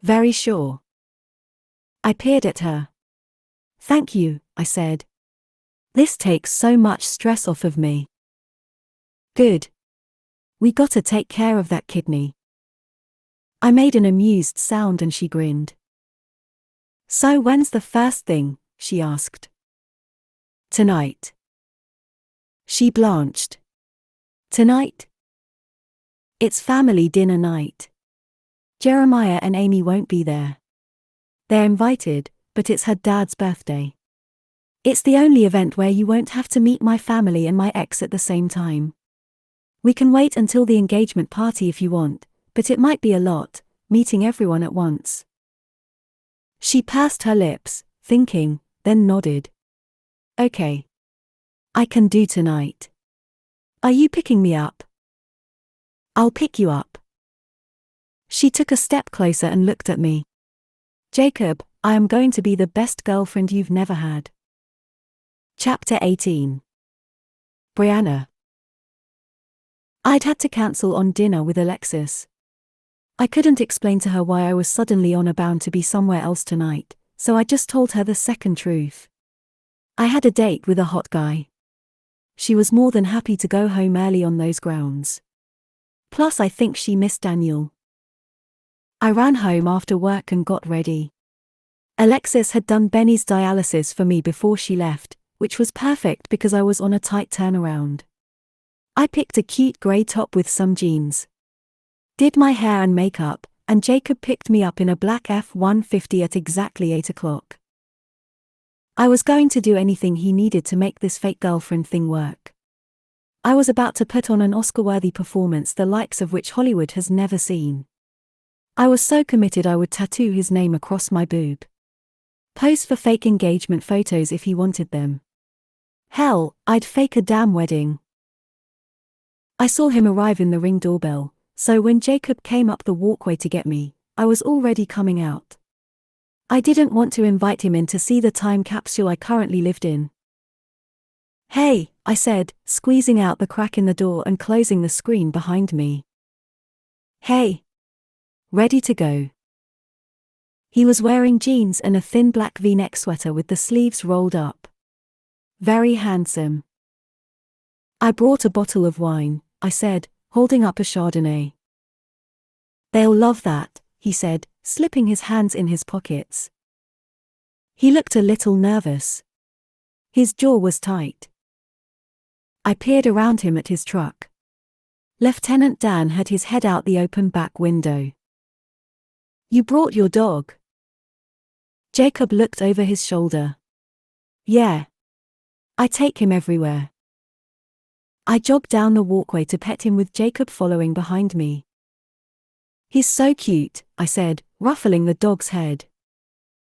Very sure. I peered at her. Thank you, I said. This takes so much stress off of me. Good. We gotta take care of that kidney. I made an amused sound and she grinned. So when's the first thing? She asked. Tonight. She blanched. Tonight? It's family dinner night. Jeremiah and Amy won't be there. They're invited, but it's her dad's birthday. It's the only event where you won't have to meet my family and my ex at the same time. We can wait until the engagement party if you want, but it might be a lot, meeting everyone at once. She pursed her lips, thinking, then nodded. Okay. I can do tonight. Are you picking me up? I'll pick you up. She took a step closer and looked at me. Jacob, I am going to be the best girlfriend you've never had. Chapter 18. Brianna. I'd had to cancel on dinner with Alexis. I couldn't explain to her why I was suddenly on a bound to be somewhere else tonight, so I just told her the second truth. I had a date with a hot guy. She was more than happy to go home early on those grounds. Plus, I think she missed Daniel. I ran home after work and got ready. Alexis had done Benny's dialysis for me before she left, which was perfect because I was on a tight turnaround. I picked a cute grey top with some jeans. Did my hair and makeup, and Jacob picked me up in a black F-150 at exactly 8 o'clock. I was going to do anything he needed to make this fake girlfriend thing work. I was about to put on an Oscar-worthy performance the likes of which Hollywood has never seen. I was so committed I would tattoo his name across my boob. Pose for fake engagement photos if he wanted them. Hell, I'd fake a damn wedding. I saw him arrive in the Ring doorbell, so when Jacob came up the walkway to get me, I was already coming out. I didn't want to invite him in to see the time capsule I currently lived in. "Hey," I said, squeezing out the crack in the door and closing the screen behind me. "Hey. Ready to go?" He was wearing jeans and a thin black V-neck sweater with the sleeves rolled up. Very handsome. "I brought a bottle of wine," I said, holding up a Chardonnay. "They'll love that," he said, slipping his hands in his pockets. He looked a little nervous. His jaw was tight. I peered around him at his truck. Lieutenant Dan had his head out the open back window. "You brought your dog?" Jacob looked over his shoulder. "Yeah. I take him everywhere." I jogged down the walkway to pet him with Jacob following behind me. "He's so cute," I said, ruffling the dog's head.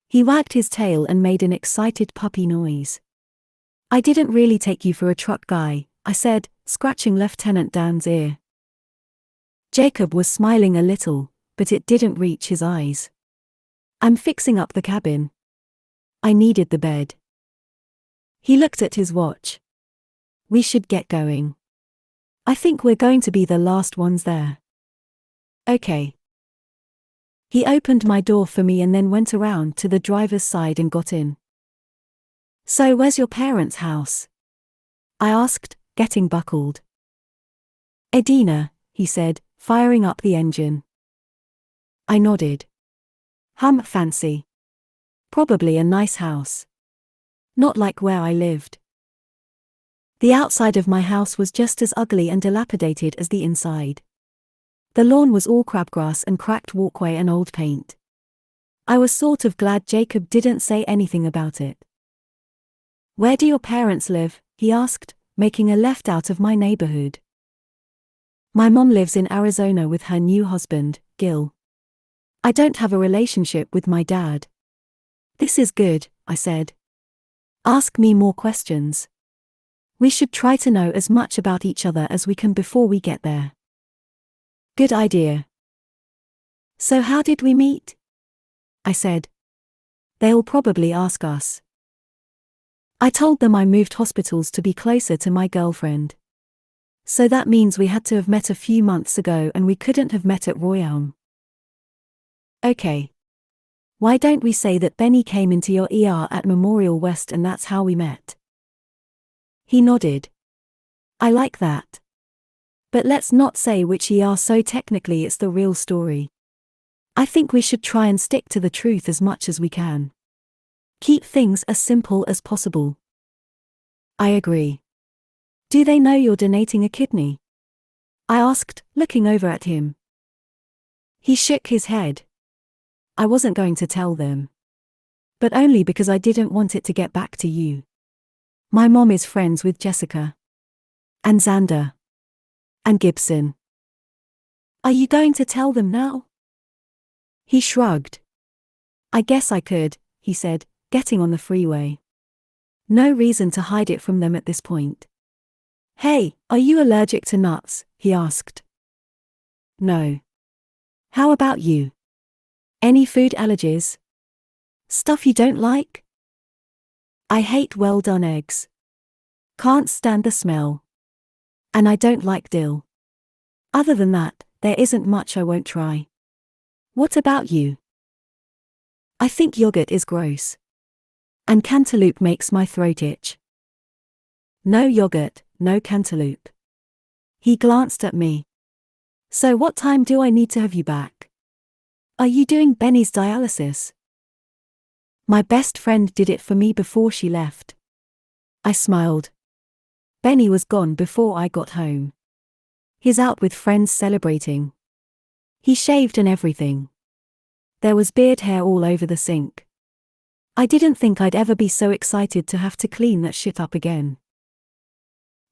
He wagged his tail and made an excited puppy noise. "I didn't really take you for a truck guy," I said, scratching Lieutenant Dan's ear. Jacob was smiling a little, but it didn't reach his eyes. "I'm fixing up the cabin. I needed the bed." He looked at his watch. "We should get going. I think we're going to be the last ones there." "Okay." He opened my door for me and then went around to the driver's side and got in. "So where's your parents' house?" I asked, getting buckled. "Edina," he said, firing up the engine. I nodded. Fancy. Probably a nice house. Not like where I lived. The outside of my house was just as ugly and dilapidated as the inside. The lawn was all crabgrass and cracked walkway and old paint. I was sort of glad Jacob didn't say anything about it. "Where do your parents live?" he asked, making a left out of my neighborhood. "My mom lives in Arizona with her new husband, Gil. I don't have a relationship with my dad." "This is good," I said. "Ask me more questions. We should try to know as much about each other as we can before we get there." "Good idea." "So how did we meet?" I said. "They'll probably ask us." I told them I moved hospitals to be closer to my girlfriend. "So that means we had to have met a few months ago and we couldn't have met at Roy Elm." "Okay. Why don't we say that Benny came into your ER at Memorial West and that's how we met?" He nodded. "I like that. But let's not say which ER so technically it's the real story. I think we should try and stick to the truth as much as we can. Keep things as simple as possible." "I agree. Do they know you're donating a kidney?" I asked, looking over at him. He shook his head. "I wasn't going to tell them. But only because I didn't want it to get back to you. My mom is friends with Jessica. And Xander. And Gibson." "Are you going to tell them now?" He shrugged. "I guess I could," he said, getting on the freeway. "No reason to hide it from them at this point." "Hey, are you allergic to nuts?" he asked. "No. How about you? Any food allergies? Stuff you don't like?" "I hate well-done eggs," Can't stand the smell. And I don't like dill. Other than that, there isn't much I won't try. What about you? I think yogurt is gross. And cantaloupe makes my throat itch. No yogurt, no cantaloupe. He glanced at me. So what time do I need to have you back? Are you doing Benny's dialysis? My best friend did it for me before she left. I smiled. Benny was gone before I got home. He's out with friends celebrating. He shaved and everything. There was beard hair all over the sink. I didn't think I'd ever be so excited to have to clean that shit up again.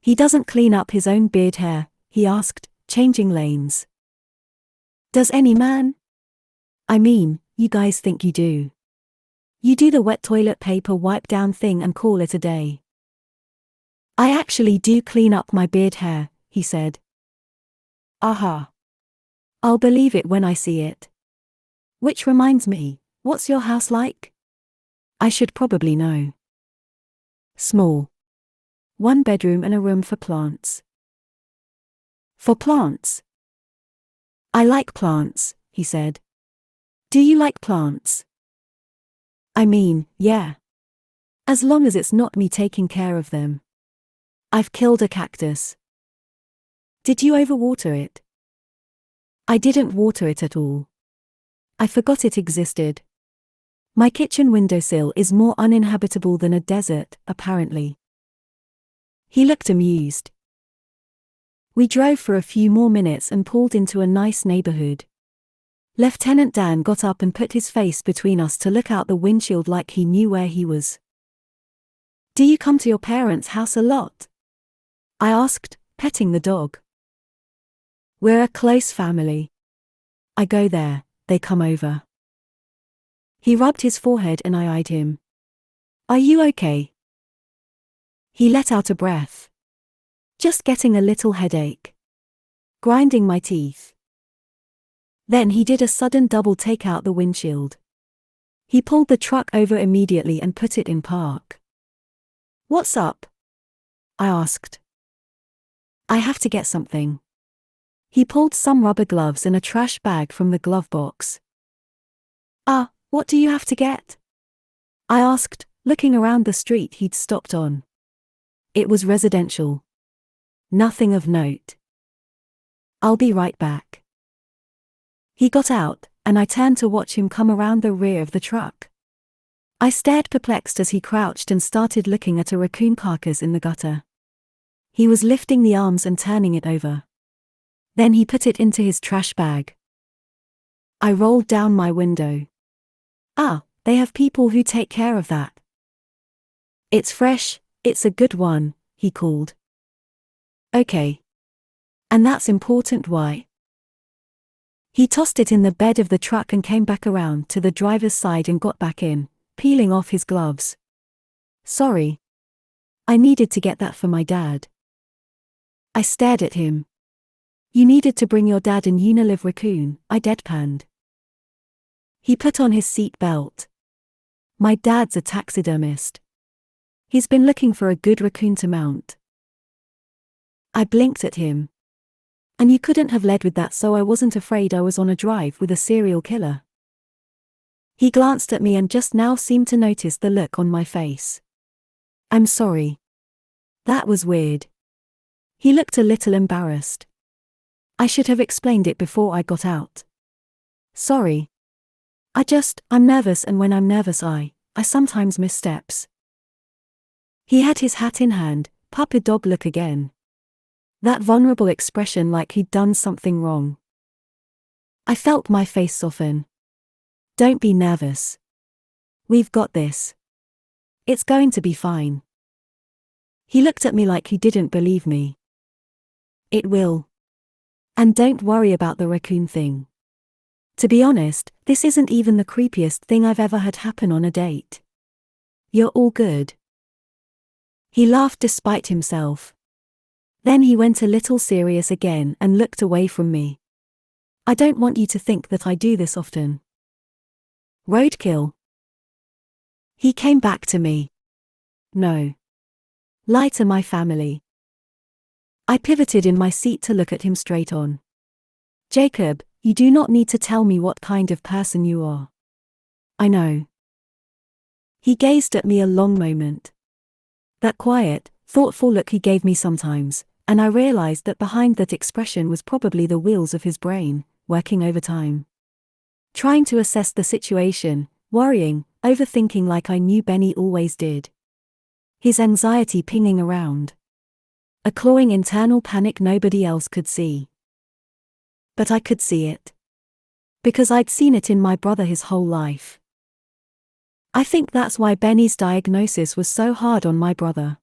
He doesn't clean up his own beard hair, he asked, changing lanes. Does any man? I mean, you guys think you do. You do the wet toilet paper wipe down thing and call it a day. I actually do clean up my beard hair, he said. Aha. I'll believe it when I see it. Which reminds me, what's your house like? I should probably know. Small. 1 bedroom and a room for plants. For plants? I like plants, he said. Do you like plants? I mean, yeah. As long as it's not me taking care of them. I've killed a cactus. Did you overwater it? I didn't water it at all. I forgot it existed. My kitchen windowsill is more uninhabitable than a desert, apparently. He looked amused. We drove for a few more minutes and pulled into a nice neighborhood. Lieutenant Dan got up and put his face between us to look out the windshield like he knew where he was. Do you come to your parents' house a lot? I asked, petting the dog. We're a close family. I go there, they come over. He rubbed his forehead and I eyed him. Are you okay? He let out a breath. Just getting a little headache. Grinding my teeth. Then he did a sudden double take out the windshield. He pulled the truck over immediately and put it in park. What's up? I asked. I have to get something. He pulled some rubber gloves and a trash bag from the glove box. What do you have to get? I asked, looking around the street he'd stopped on. It was residential. Nothing of note. I'll be right back. He got out, and I turned to watch him come around the rear of the truck. I stared perplexed as he crouched and started looking at a raccoon carcass in the gutter. He was lifting the arms and turning it over. Then he put it into his trash bag. I rolled down my window. They have people who take care of that. It's fresh, it's a good one, he called. Okay. And that's important. Why? He tossed it in the bed of the truck and came back around to the driver's side and got back in, peeling off his gloves. Sorry. I needed to get that for my dad. I stared at him. You needed to bring your dad an Unilever raccoon, I deadpanned. He put on his seat belt. My dad's a taxidermist. He's been looking for a good raccoon to mount. I blinked at him. And you couldn't have led with that, so I wasn't afraid I was on a drive with a serial killer. He glanced at me and just now seemed to notice the look on my face. I'm sorry. That was weird. He looked a little embarrassed. I should have explained it before I got out. Sorry. I'm nervous, and when I'm nervous I sometimes miss steps. He had his hat in hand, puppy dog look again. That vulnerable expression like he'd done something wrong. I felt my face soften. Don't be nervous. We've got this. It's going to be fine. He looked at me like he didn't believe me. It will. And don't worry about the raccoon thing. To be honest, this isn't even the creepiest thing I've ever had happen on a date. You're all good. He laughed despite himself. Then he went a little serious again and looked away from me. I don't want you to think that I do this often. Roadkill. He came back to me. No. Lie to my family. I pivoted in my seat to look at him straight on. Jacob, you do not need to tell me what kind of person you are. I know. He gazed at me a long moment. That quiet, thoughtful look he gave me sometimes, and I realized that behind that expression was probably the wheels of his brain, working overtime. Trying to assess the situation, worrying, overthinking like I knew Benny always did. His anxiety pinging around. A clawing internal panic nobody else could see. But I could see it. Because I'd seen it in my brother his whole life. I think that's why Benny's diagnosis was so hard on my brother.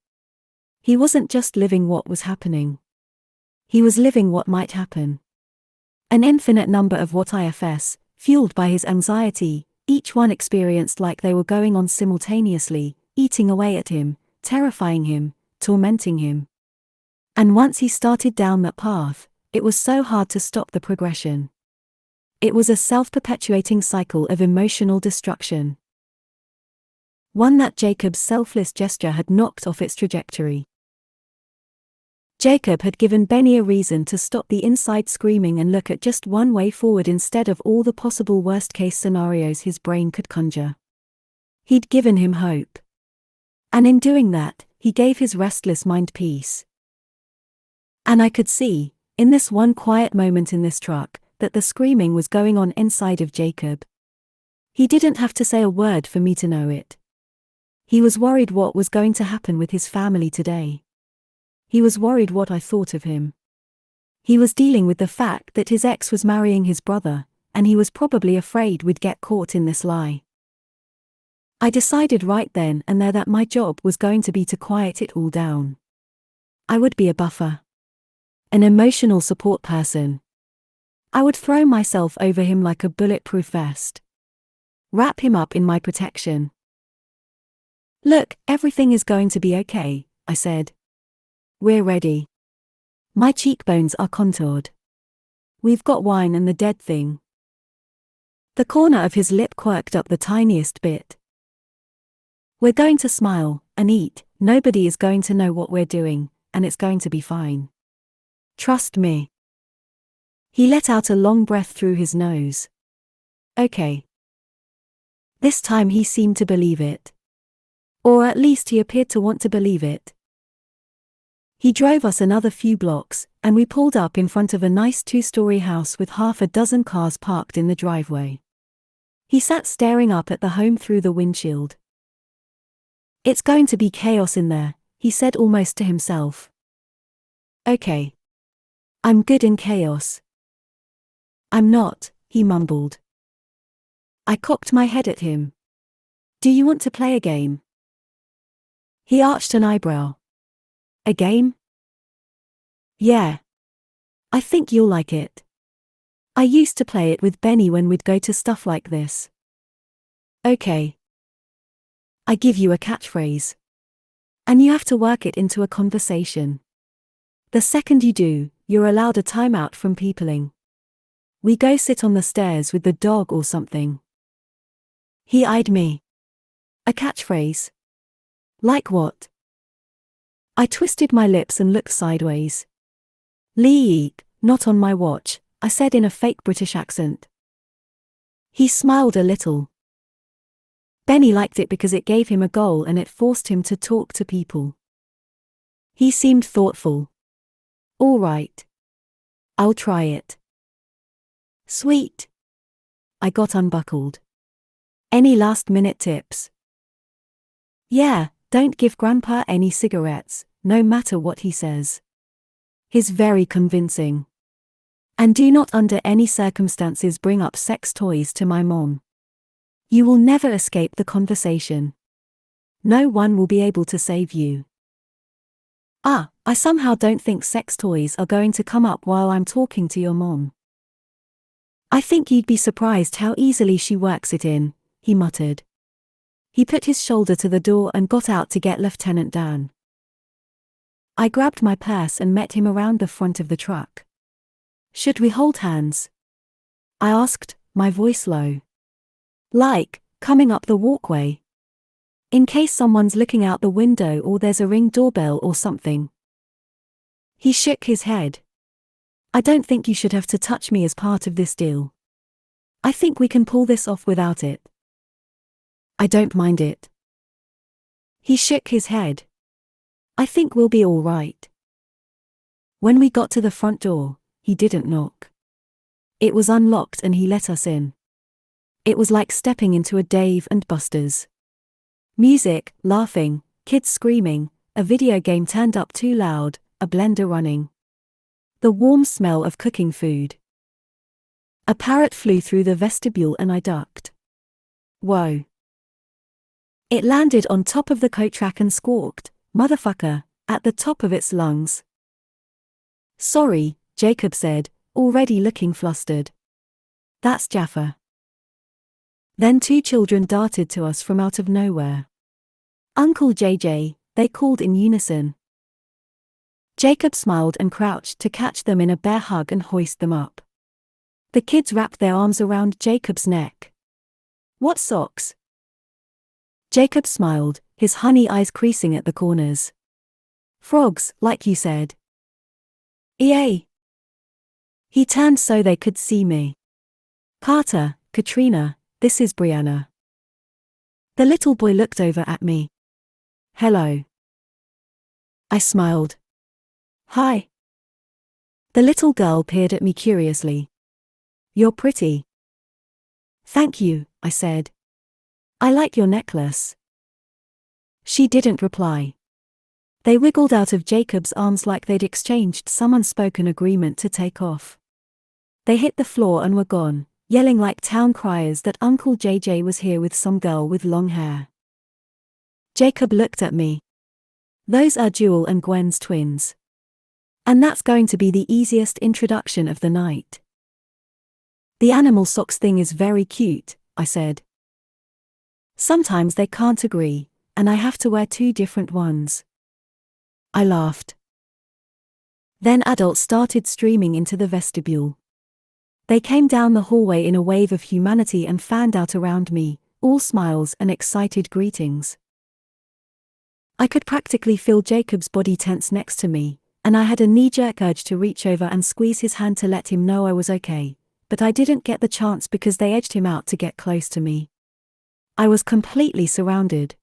He wasn't just living what was happening. He was living what might happen. An infinite number of what IFS, fueled by his anxiety, each one experienced like they were going on simultaneously, eating away at him, terrifying him, tormenting him. And once he started down that path, it was so hard to stop the progression. It was a self-perpetuating cycle of emotional destruction. One that Jacob's selfless gesture had knocked off its trajectory. Jacob had given Benny a reason to stop the inside screaming and look at just one way forward instead of all the possible worst-case scenarios his brain could conjure. He'd given him hope. And in doing that, he gave his restless mind peace. And I could see, in this one quiet moment in this truck, that the screaming was going on inside of Jacob. He didn't have to say a word for me to know it. He was worried what was going to happen with his family today. He was worried what I thought of him. He was dealing with the fact that his ex was marrying his brother, and he was probably afraid we'd get caught in this lie. I decided right then and there that my job was going to be to quiet it all down. I would be a buffer. An emotional support person. I would throw myself over him like a bulletproof vest. Wrap him up in my protection. Look, everything is going to be okay, I said. We're ready. My cheekbones are contoured. We've got wine and the dead thing. The corner of his lip quirked up the tiniest bit. We're going to smile and eat, nobody is going to know what we're doing, and it's going to be fine. Trust me. He let out a long breath through his nose. Okay. This time he seemed to believe it. Or at least he appeared to want to believe it. He drove us another few blocks, and we pulled up in front of a nice 2-story house with half a dozen cars parked in the driveway. He sat staring up at the home through the windshield. It's going to be chaos in there, he said almost to himself. Okay. I'm good in chaos. I'm not, he mumbled. I cocked my head at him. Do you want to play a game? He arched an eyebrow. A game? Yeah. I think you'll like it. I used to play it with Benny when we'd go to stuff like this. Okay. I give you a catchphrase. And you have to work it into a conversation. The second you do, you're allowed a timeout from peopling. We go sit on the stairs with the dog or something. He eyed me. A catchphrase? Like what? I twisted my lips and looked sideways. Leak, not on my watch, I said in a fake British accent. He smiled a little. Benny liked it because it gave him a goal and it forced him to talk to people. He seemed thoughtful. All right. I'll try it. Sweet. I got unbuckled. Any last-minute tips? Yeah, don't give Grandpa any cigarettes, no matter what he says. He's very convincing. And do not under any circumstances bring up sex toys to my mom. You will never escape the conversation. No one will be able to save you. I somehow don't think sex toys are going to come up while I'm talking to your mom. I think you'd be surprised how easily she works it in, he muttered. He put his shoulder to the door and got out to get Lieutenant Dan. I grabbed my purse and met him around the front of the truck. Should we hold hands? I asked, my voice low. Like, coming up the walkway. In case someone's looking out the window or there's a Ring doorbell or something. He shook his head. I don't think you should have to touch me as part of this deal. I think we can pull this off without it. I don't mind it. He shook his head. I think we'll be all right. When we got to the front door, he didn't knock. It was unlocked and he let us in. It was like stepping into a Dave and Buster's. Music, laughing, kids screaming, a video game turned up too loud, a blender running. The warm smell of cooking food. A parrot flew through the vestibule and I ducked. Whoa. It landed on top of the coat rack and squawked, "Motherfucker," at the top of its lungs. Sorry, Jacob said, already looking flustered. That's Jaffa. Then two children darted to us from out of nowhere. Uncle JJ, they called in unison. Jacob smiled and crouched to catch them in a bear hug and hoist them up. The kids wrapped their arms around Jacob's neck. What socks? Jacob smiled, his honey eyes creasing at the corners. Frogs, like you said. EA. He turned so they could see me. Carter, Katrina, this is Brianna. The little boy looked over at me. Hello. I smiled. Hi. The little girl peered at me curiously. You're pretty. Thank you, I said. I like your necklace. She didn't reply. They wiggled out of Jacob's arms like they'd exchanged some unspoken agreement to take off. They hit the floor and were gone, yelling like town criers that Uncle JJ was here with some girl with long hair. Jacob looked at me. Those are Jewel and Gwen's twins. And that's going to be the easiest introduction of the night. The animal socks thing is very cute, I said. Sometimes they can't agree, and I have to wear two different ones. I laughed. Then adults started streaming into the vestibule. They came down the hallway in a wave of humanity and fanned out around me, all smiles and excited greetings. I could practically feel Jacob's body tense next to me, and I had a knee-jerk urge to reach over and squeeze his hand to let him know I was okay, but I didn't get the chance because they edged him out to get close to me. I was completely surrounded.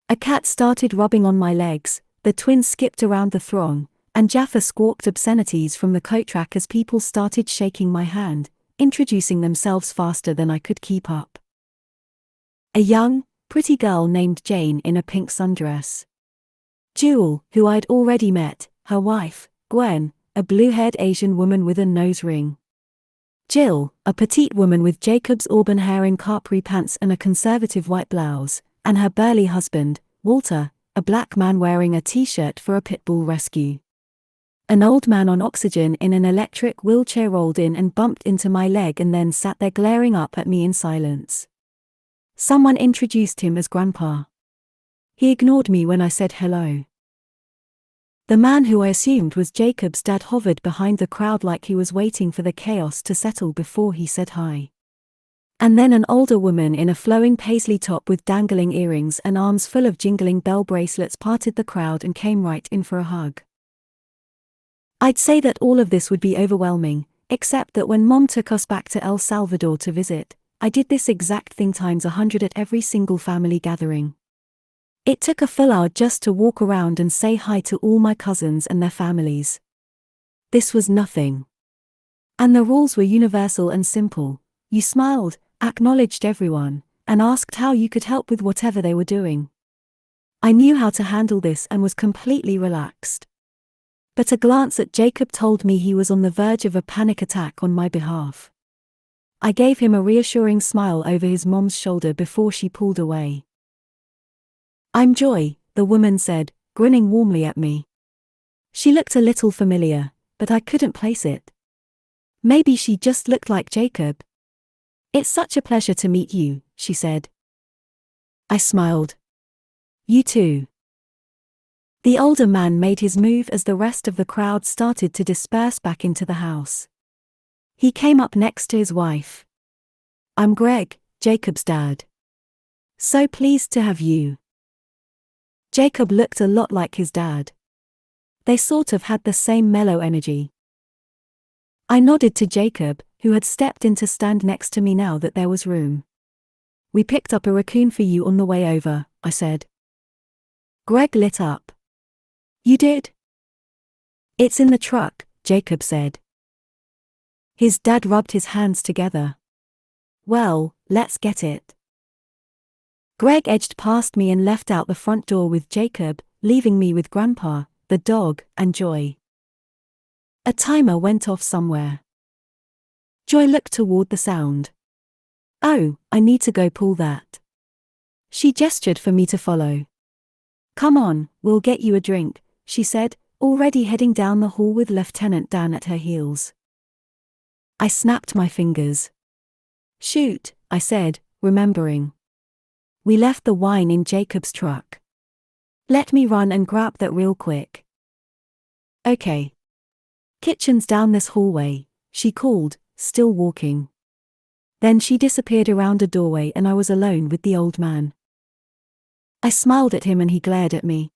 A cat started rubbing on my legs, the twins skipped around the throng, and Jaffa squawked obscenities from the coat rack as people started shaking my hand, introducing themselves faster than I could keep up. A young, pretty girl named Jane in a pink sundress. Jewel, who I'd already met, her wife, Gwen, a blue-haired Asian woman with a nose ring. Jill, a petite woman with Jacob's auburn hair in capri pants and a conservative white blouse, and her burly husband, Walter, a black man wearing a t-shirt for a pit bull rescue. An old man on oxygen in an electric wheelchair rolled in and bumped into my leg and then sat there glaring up at me in silence. Someone introduced him as Grandpa. He ignored me when I said hello. The man who I assumed was Jacob's dad hovered behind the crowd like he was waiting for the chaos to settle before he said hi. And then an older woman in a flowing paisley top with dangling earrings and arms full of jingling bell bracelets parted the crowd and came right in for a hug. I'd say that all of this would be overwhelming, except that when Mom took us back to El Salvador to visit, I did this exact thing times 100 at every single family gathering. It took a full hour just to walk around and say hi to all my cousins and their families. This was nothing. And the rules were universal and simple. You smiled, acknowledged everyone, and asked how you could help with whatever they were doing. I knew how to handle this and was completely relaxed. But a glance at Jacob told me he was on the verge of a panic attack on my behalf. I gave him a reassuring smile over his mom's shoulder before she pulled away. I'm Joy, the woman said, grinning warmly at me. She looked a little familiar, but I couldn't place it. Maybe she just looked like Jacob. It's such a pleasure to meet you, she said. I smiled. You too. The older man made his move as the rest of the crowd started to disperse back into the house. He came up next to his wife. I'm Greg, Jacob's dad. So pleased to have you. Jacob looked a lot like his dad. They sort of had the same mellow energy. I nodded to Jacob, who had stepped in to stand next to me now that there was room. "We picked up a raccoon for you on the way over," I said. Greg lit up. "You did?" "It's in the truck," Jacob said. His dad rubbed his hands together. "Well, let's get it." Greg edged past me and left out the front door with Jacob, leaving me with Grandpa, the dog, and Joy. A timer went off somewhere. Joy looked toward the sound. "Oh, I need to go pull that." She gestured for me to follow. "Come on, we'll get you a drink," she said, already heading down the hall with Lieutenant Dan at her heels. I snapped my fingers. "Shoot," I said, remembering. We left the wine in Jacob's truck. "Let me run and grab that real quick." "Okay." "Kitchen's down this hallway," she called, still walking. Then she disappeared around a doorway and I was alone with the old man. I smiled at him and he glared at me.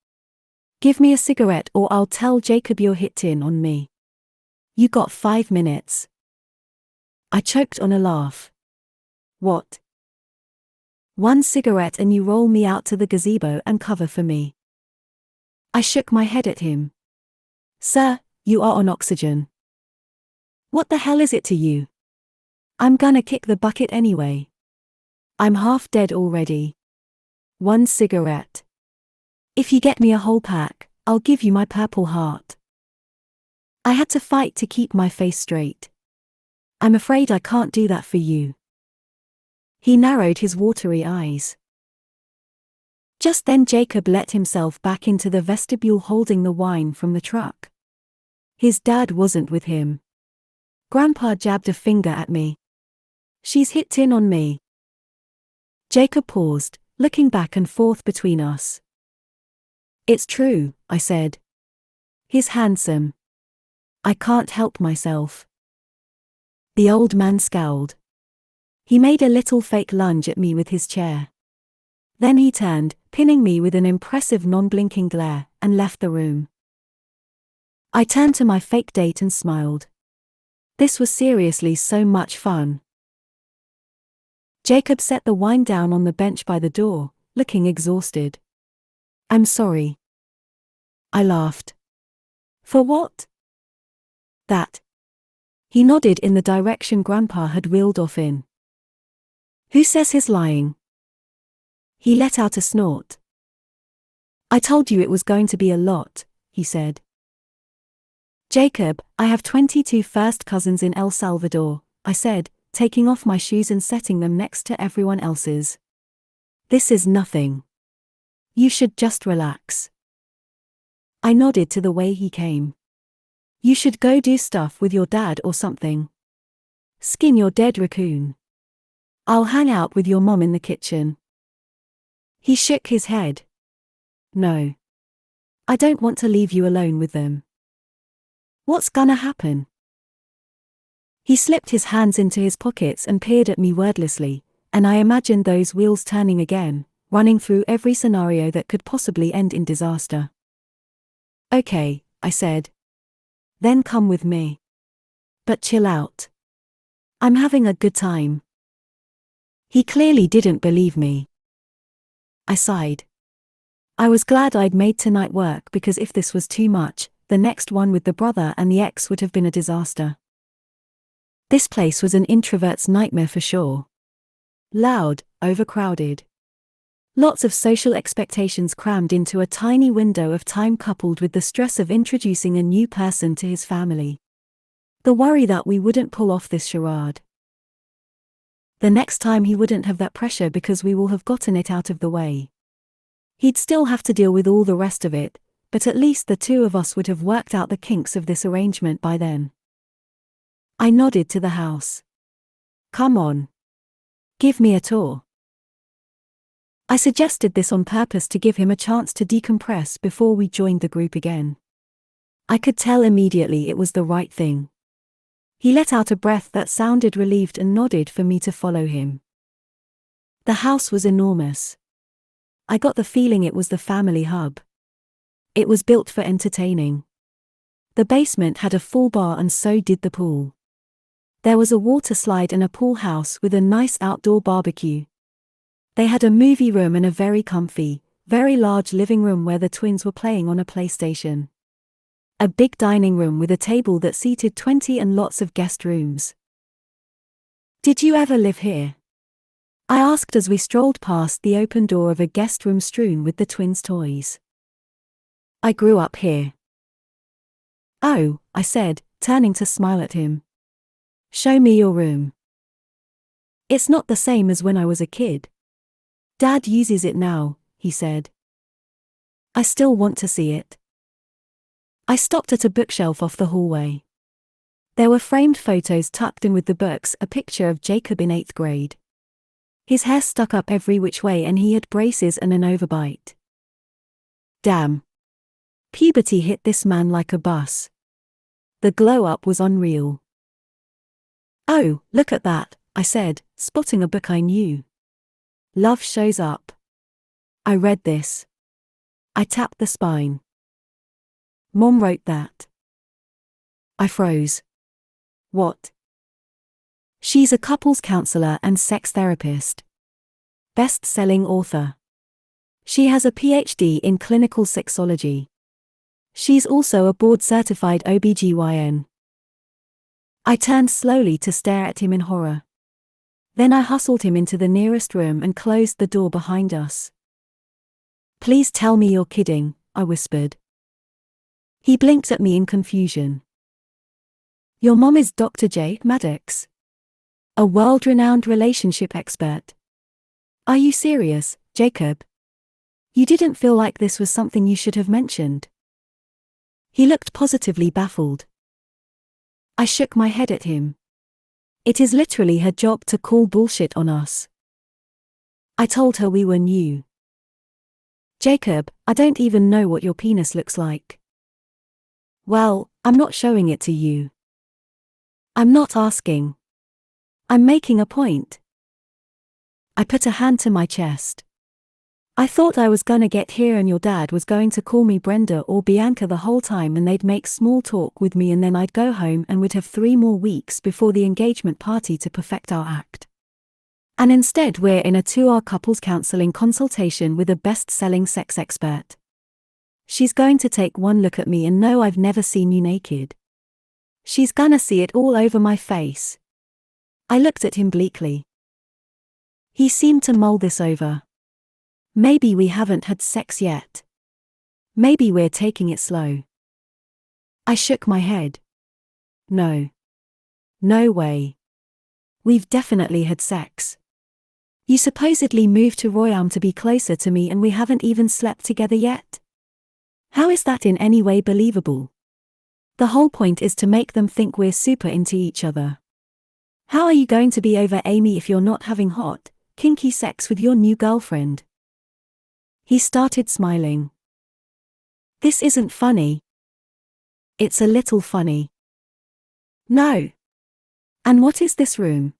"Give me a cigarette or I'll tell Jacob you're hitting on me. You got 5 minutes. I choked on a laugh. "What?" "1 cigarette and you roll me out to the gazebo and cover for me." I shook my head at him. "Sir, you are on oxygen." "What the hell is it to you? I'm gonna kick the bucket anyway. I'm half dead already. 1 cigarette. If you get me a whole pack, I'll give you my Purple Heart." I had to fight to keep my face straight. "I'm afraid I can't do that for you." He narrowed his watery eyes. Just then Jacob let himself back into the vestibule holding the wine from the truck. His dad wasn't with him. Grandpa jabbed a finger at me. "She's hitting on me." Jacob paused, looking back and forth between us. "It's true," I said. "He's handsome. I can't help myself." The old man scowled. He made a little fake lunge at me with his chair. Then he turned, pinning me with an impressive non-blinking glare, and left the room. I turned to my fake date and smiled. This was seriously so much fun. Jacob set the wine down on the bench by the door, looking exhausted. "I'm sorry." I laughed. "For what?" "That." He nodded in the direction Grandpa had wheeled off in. "Who says he's lying?" He let out a snort. "I told you it was going to be a lot," he said. "Jacob, I have 22 first cousins in El Salvador," I said, taking off my shoes and setting them next to everyone else's. "This is nothing. You should just relax." I nodded to the way he came. "You should go do stuff with your dad or something. Skin your dead raccoon. I'll hang out with your mom in the kitchen." He shook his head. "No. I don't want to leave you alone with them." "What's gonna happen?" He slipped his hands into his pockets and peered at me wordlessly, and I imagined those wheels turning again, running through every scenario that could possibly end in disaster. "Okay," I said. "Then come with me. But chill out. I'm having a good time." He clearly didn't believe me. I sighed. I was glad I'd made tonight work because if this was too much, the next one with the brother and the ex would have been a disaster. This place was an introvert's nightmare for sure. Loud, overcrowded. Lots of social expectations crammed into a tiny window of time coupled with the stress of introducing a new person to his family. The worry that we wouldn't pull off this charade. The next time he wouldn't have that pressure because we will have gotten it out of the way. He'd still have to deal with all the rest of it, but at least the two of us would have worked out the kinks of this arrangement by then. I nodded to the house. "Come on. Give me a tour." I suggested this on purpose to give him a chance to decompress before we joined the group again. I could tell immediately it was the right thing. He let out a breath that sounded relieved and nodded for me to follow him. The house was enormous. I got the feeling it was the family hub. It was built for entertaining. The basement had a full bar and so did the pool. There was a water slide and a pool house with a nice outdoor barbecue. They had a movie room and a very comfy, very large living room where the twins were playing on a PlayStation. A big dining room with a table that seated 20 and lots of guest rooms. Did you ever live here? I asked as we strolled past the open door of a guest room strewn with the twins' toys. I grew up here. Oh, I said, turning to smile at him. Show me your room. It's not the same as when I was a kid. Dad uses it now, he said. I still want to see it. I stopped at a bookshelf off the hallway. There were framed photos tucked in with the books, a picture of Jacob in 8th grade. His hair stuck up every which way and he had braces and an overbite. Damn. Puberty hit this man like a bus. The glow-up was unreal. Oh, look at that, I said, spotting a book I knew. Love Shows Up. I read this. I tapped the spine. Mom wrote that. I froze. What? She's a couples counselor and sex therapist. Best-selling author. She has a PhD in clinical sexology. She's also a board-certified OBGYN. I turned slowly to stare at him in horror. Then I hustled him into the nearest room and closed the door behind us. Please tell me you're kidding, I whispered. He blinked at me in confusion. Your mom is Dr. J. Maddox, a world-renowned relationship expert. Are you serious, Jacob? You didn't feel like this was something you should have mentioned. He looked positively baffled. I shook my head at him. It is literally her job to call bullshit on us. I told her we were new. Jacob, I don't even know what your penis looks like. Well, I'm not showing it to you. I'm not asking. I'm making a point. I put a hand to my chest. I thought I was gonna get here and your dad was going to call me Brenda or Bianca the whole time and they'd make small talk with me and then I'd go home and would have 3 more weeks before the engagement party to perfect our act. And instead we're in a 2-hour couples counseling consultation with a best-selling sex expert. She's going to take one look at me and know I've never seen you naked. She's gonna see it all over my face. I looked at him bleakly. He seemed to mull this over. Maybe we haven't had sex yet. Maybe we're taking it slow. I shook my head. No. No way. We've definitely had sex. You supposedly moved to Royam to be closer to me and we haven't even slept together yet? How is that in any way believable? The whole point is to make them think we're super into each other. How are you going to be over Amy if you're not having hot, kinky sex with your new girlfriend? He started smiling. This isn't funny. It's a little funny. No. And what is this room?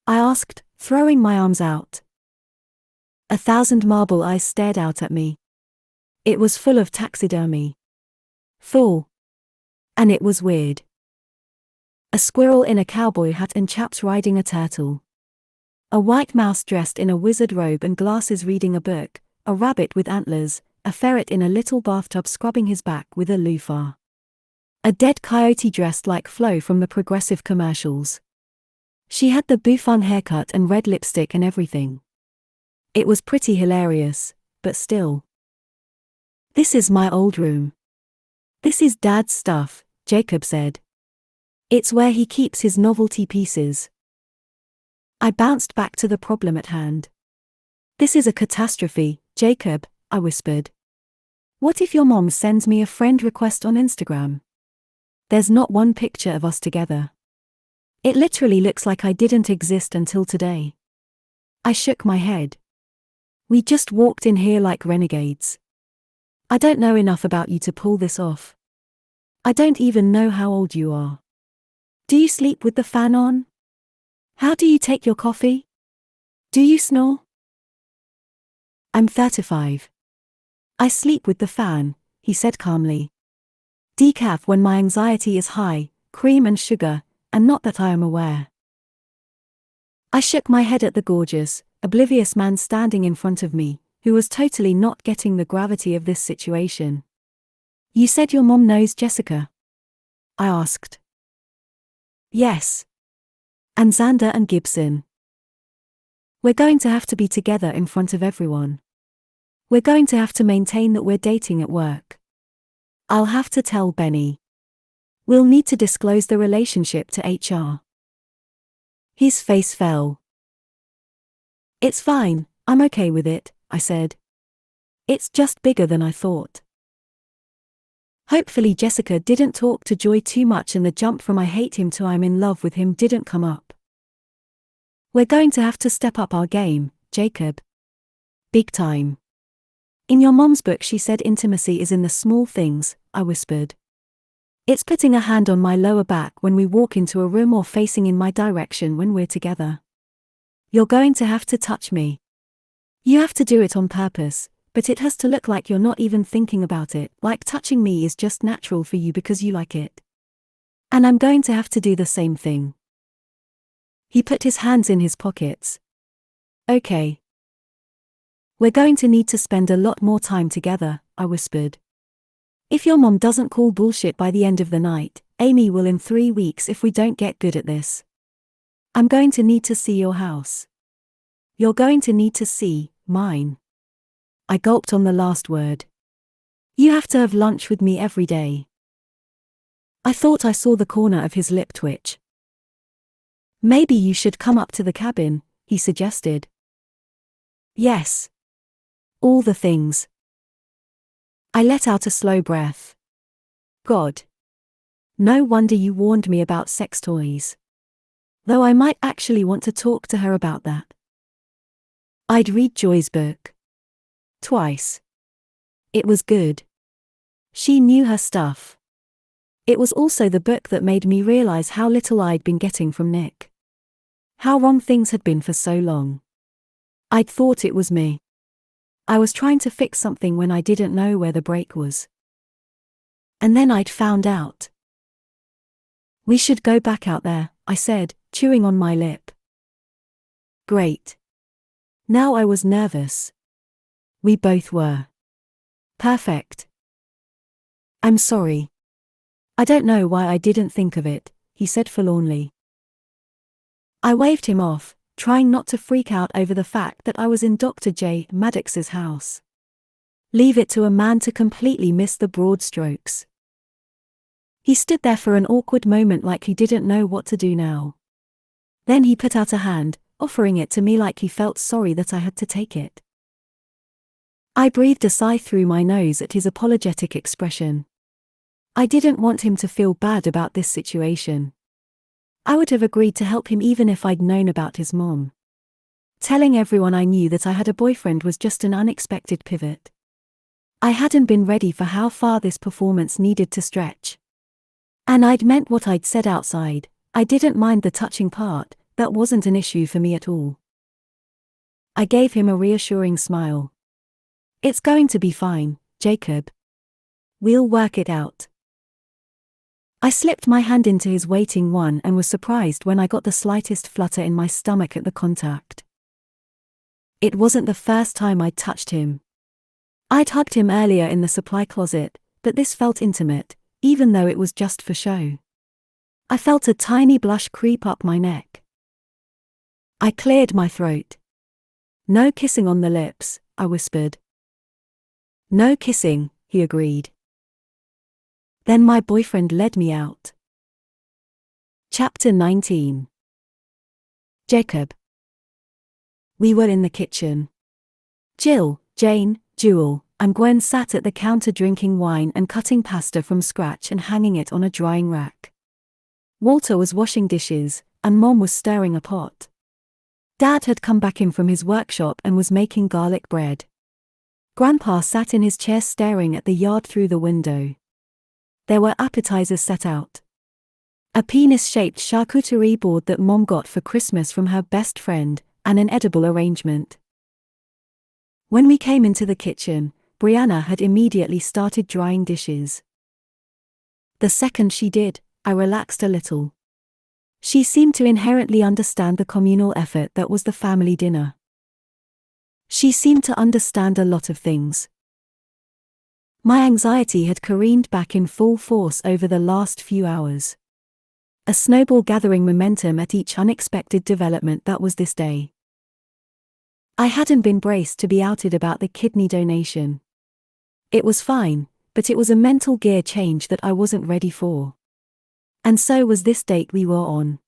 I asked, throwing my arms out. 1,000 marble eyes stared out at me. It was full of taxidermy. Full. And it was weird. A squirrel in a cowboy hat and chaps riding a turtle. A white mouse dressed in a wizard robe and glasses reading a book, a rabbit with antlers, a ferret in a little bathtub scrubbing his back with a loofah. A dead coyote dressed like Flo from the Progressive commercials. She had the bouffant haircut and red lipstick and everything. It was pretty hilarious, but still. This is my old room. This is Dad's stuff, Jacob said. It's where he keeps his novelty pieces. I bounced back to the problem at hand. This is a catastrophe, Jacob, I whispered. What if your mom sends me a friend request on Instagram? There's not one picture of us together. It literally looks like I didn't exist until today. I shook my head. We just walked in here like renegades. I don't know enough about you to pull this off. I don't even know how old you are. Do you sleep with the fan on? How do you take your coffee? Do you snore? I'm 35. I sleep with the fan, he said calmly. Decaf when my anxiety is high, cream and sugar, and not that I am aware. I shook my head at the gorgeous, oblivious man standing in front of me, who was totally not getting the gravity of this situation. You said your mom knows Jessica? I asked. Yes. And Xander and Gibson. We're going to have to be together in front of everyone. We're going to have to maintain that we're dating at work. I'll have to tell Benny. We'll need to disclose the relationship to HR. His face fell. It's fine, I'm okay with it, I said. It's just bigger than I thought. Hopefully Jessica didn't talk to Joy too much and the jump from I hate him to I'm in love with him didn't come up. We're going to have to step up our game, Jacob. Big time. In your mom's book she said intimacy is in the small things, I whispered. It's putting a hand on my lower back when we walk into a room or facing in my direction when we're together. You're going to have to touch me. You have to do it on purpose, but it has to look like you're not even thinking about it, like touching me is just natural for you because you like it. And I'm going to have to do the same thing. He put his hands in his pockets. Okay. We're going to need to spend a lot more time together, I whispered. If your mom doesn't call bullshit by the end of the night, Amy will in 3 weeks if we don't get good at this. I'm going to need to see your house. You're going to need to see mine. I gulped on the last word. You have to have lunch with me every day. I thought I saw the corner of his lip twitch. Maybe you should come up to the cabin, he suggested. Yes. All the things. I let out a slow breath. God. No wonder you warned me about sex toys. Though I might actually want to talk to her about that. I'd read Joy's book. Twice. It was good. She knew her stuff. It was also the book that made me realize how little I'd been getting from Nick. How wrong things had been for so long. I'd thought it was me. I was trying to fix something when I didn't know where the break was. And then I'd found out. We should go back out there, I said, chewing on my lip. Great. Now I was nervous. We both were. Perfect. I'm sorry. I don't know why I didn't think of it, he said forlornly. I waved him off, trying not to freak out over the fact that I was in Dr. J. Maddox's house. Leave it to a man to completely miss the broad strokes. He stood there for an awkward moment like he didn't know what to do now. Then he put out a hand, offering it to me like he felt sorry that I had to take it. I breathed a sigh through my nose at his apologetic expression. I didn't want him to feel bad about this situation. I would have agreed to help him even if I'd known about his mom. Telling everyone I knew that I had a boyfriend was just an unexpected pivot. I hadn't been ready for how far this performance needed to stretch. And I'd meant what I'd said outside. I didn't mind the touching part, that wasn't an issue for me at all. I gave him a reassuring smile. It's going to be fine, Jacob. We'll work it out. I slipped my hand into his waiting one and was surprised when I got the slightest flutter in my stomach at the contact. It wasn't the first time I'd touched him. I'd hugged him earlier in the supply closet, but this felt intimate, even though it was just for show. I felt a tiny blush creep up my neck. I cleared my throat. No kissing on the lips, I whispered. No kissing, he agreed. Then my boyfriend led me out. Chapter 19. Jacob. We were in the kitchen. Jill, Jane, Jewel, and Gwen sat at the counter drinking wine and cutting pasta from scratch and hanging it on a drying rack. Walter was washing dishes, and Mom was stirring a pot. Dad had come back in from his workshop and was making garlic bread. Grandpa sat in his chair staring at the yard through the window. There were appetizers set out. A penis-shaped charcuterie board that Mom got for Christmas from her best friend, and an edible arrangement. When we came into the kitchen, Brianna had immediately started drying dishes. The second she did, I relaxed a little. She seemed to inherently understand the communal effort that was the family dinner. She seemed to understand a lot of things. My anxiety had careened back in full force over the last few hours. A snowball gathering momentum at each unexpected development that was this day. I hadn't been braced to be outed about the kidney donation. It was fine, but it was a mental gear change that I wasn't ready for. And so was this date we were on.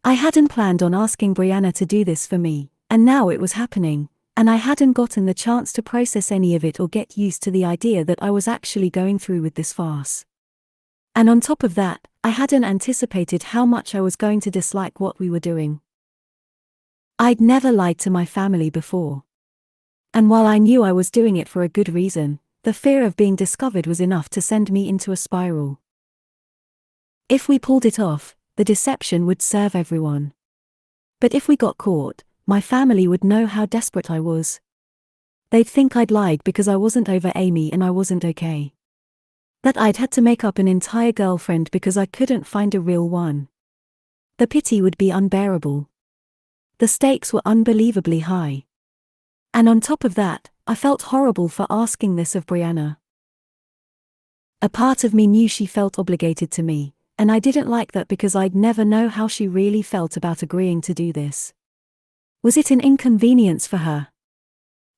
I hadn't planned on asking Brianna to do this for me, and now it was happening, and I hadn't gotten the chance to process any of it or get used to the idea that I was actually going through with this farce. And on top of that, I hadn't anticipated how much I was going to dislike what we were doing. I'd never lied to my family before. And while I knew I was doing it for a good reason, the fear of being discovered was enough to send me into a spiral. If we pulled it off, the deception would serve everyone. But if we got caught, my family would know how desperate I was. They'd think I'd lied because I wasn't over Amy and I wasn't okay. That I'd had to make up an entire girlfriend because I couldn't find a real one. The pity would be unbearable. The stakes were unbelievably high. And on top of that, I felt horrible for asking this of Brianna. A part of me knew she felt obligated to me, and I didn't like that because I'd never know how she really felt about agreeing to do this. Was it an inconvenience for her?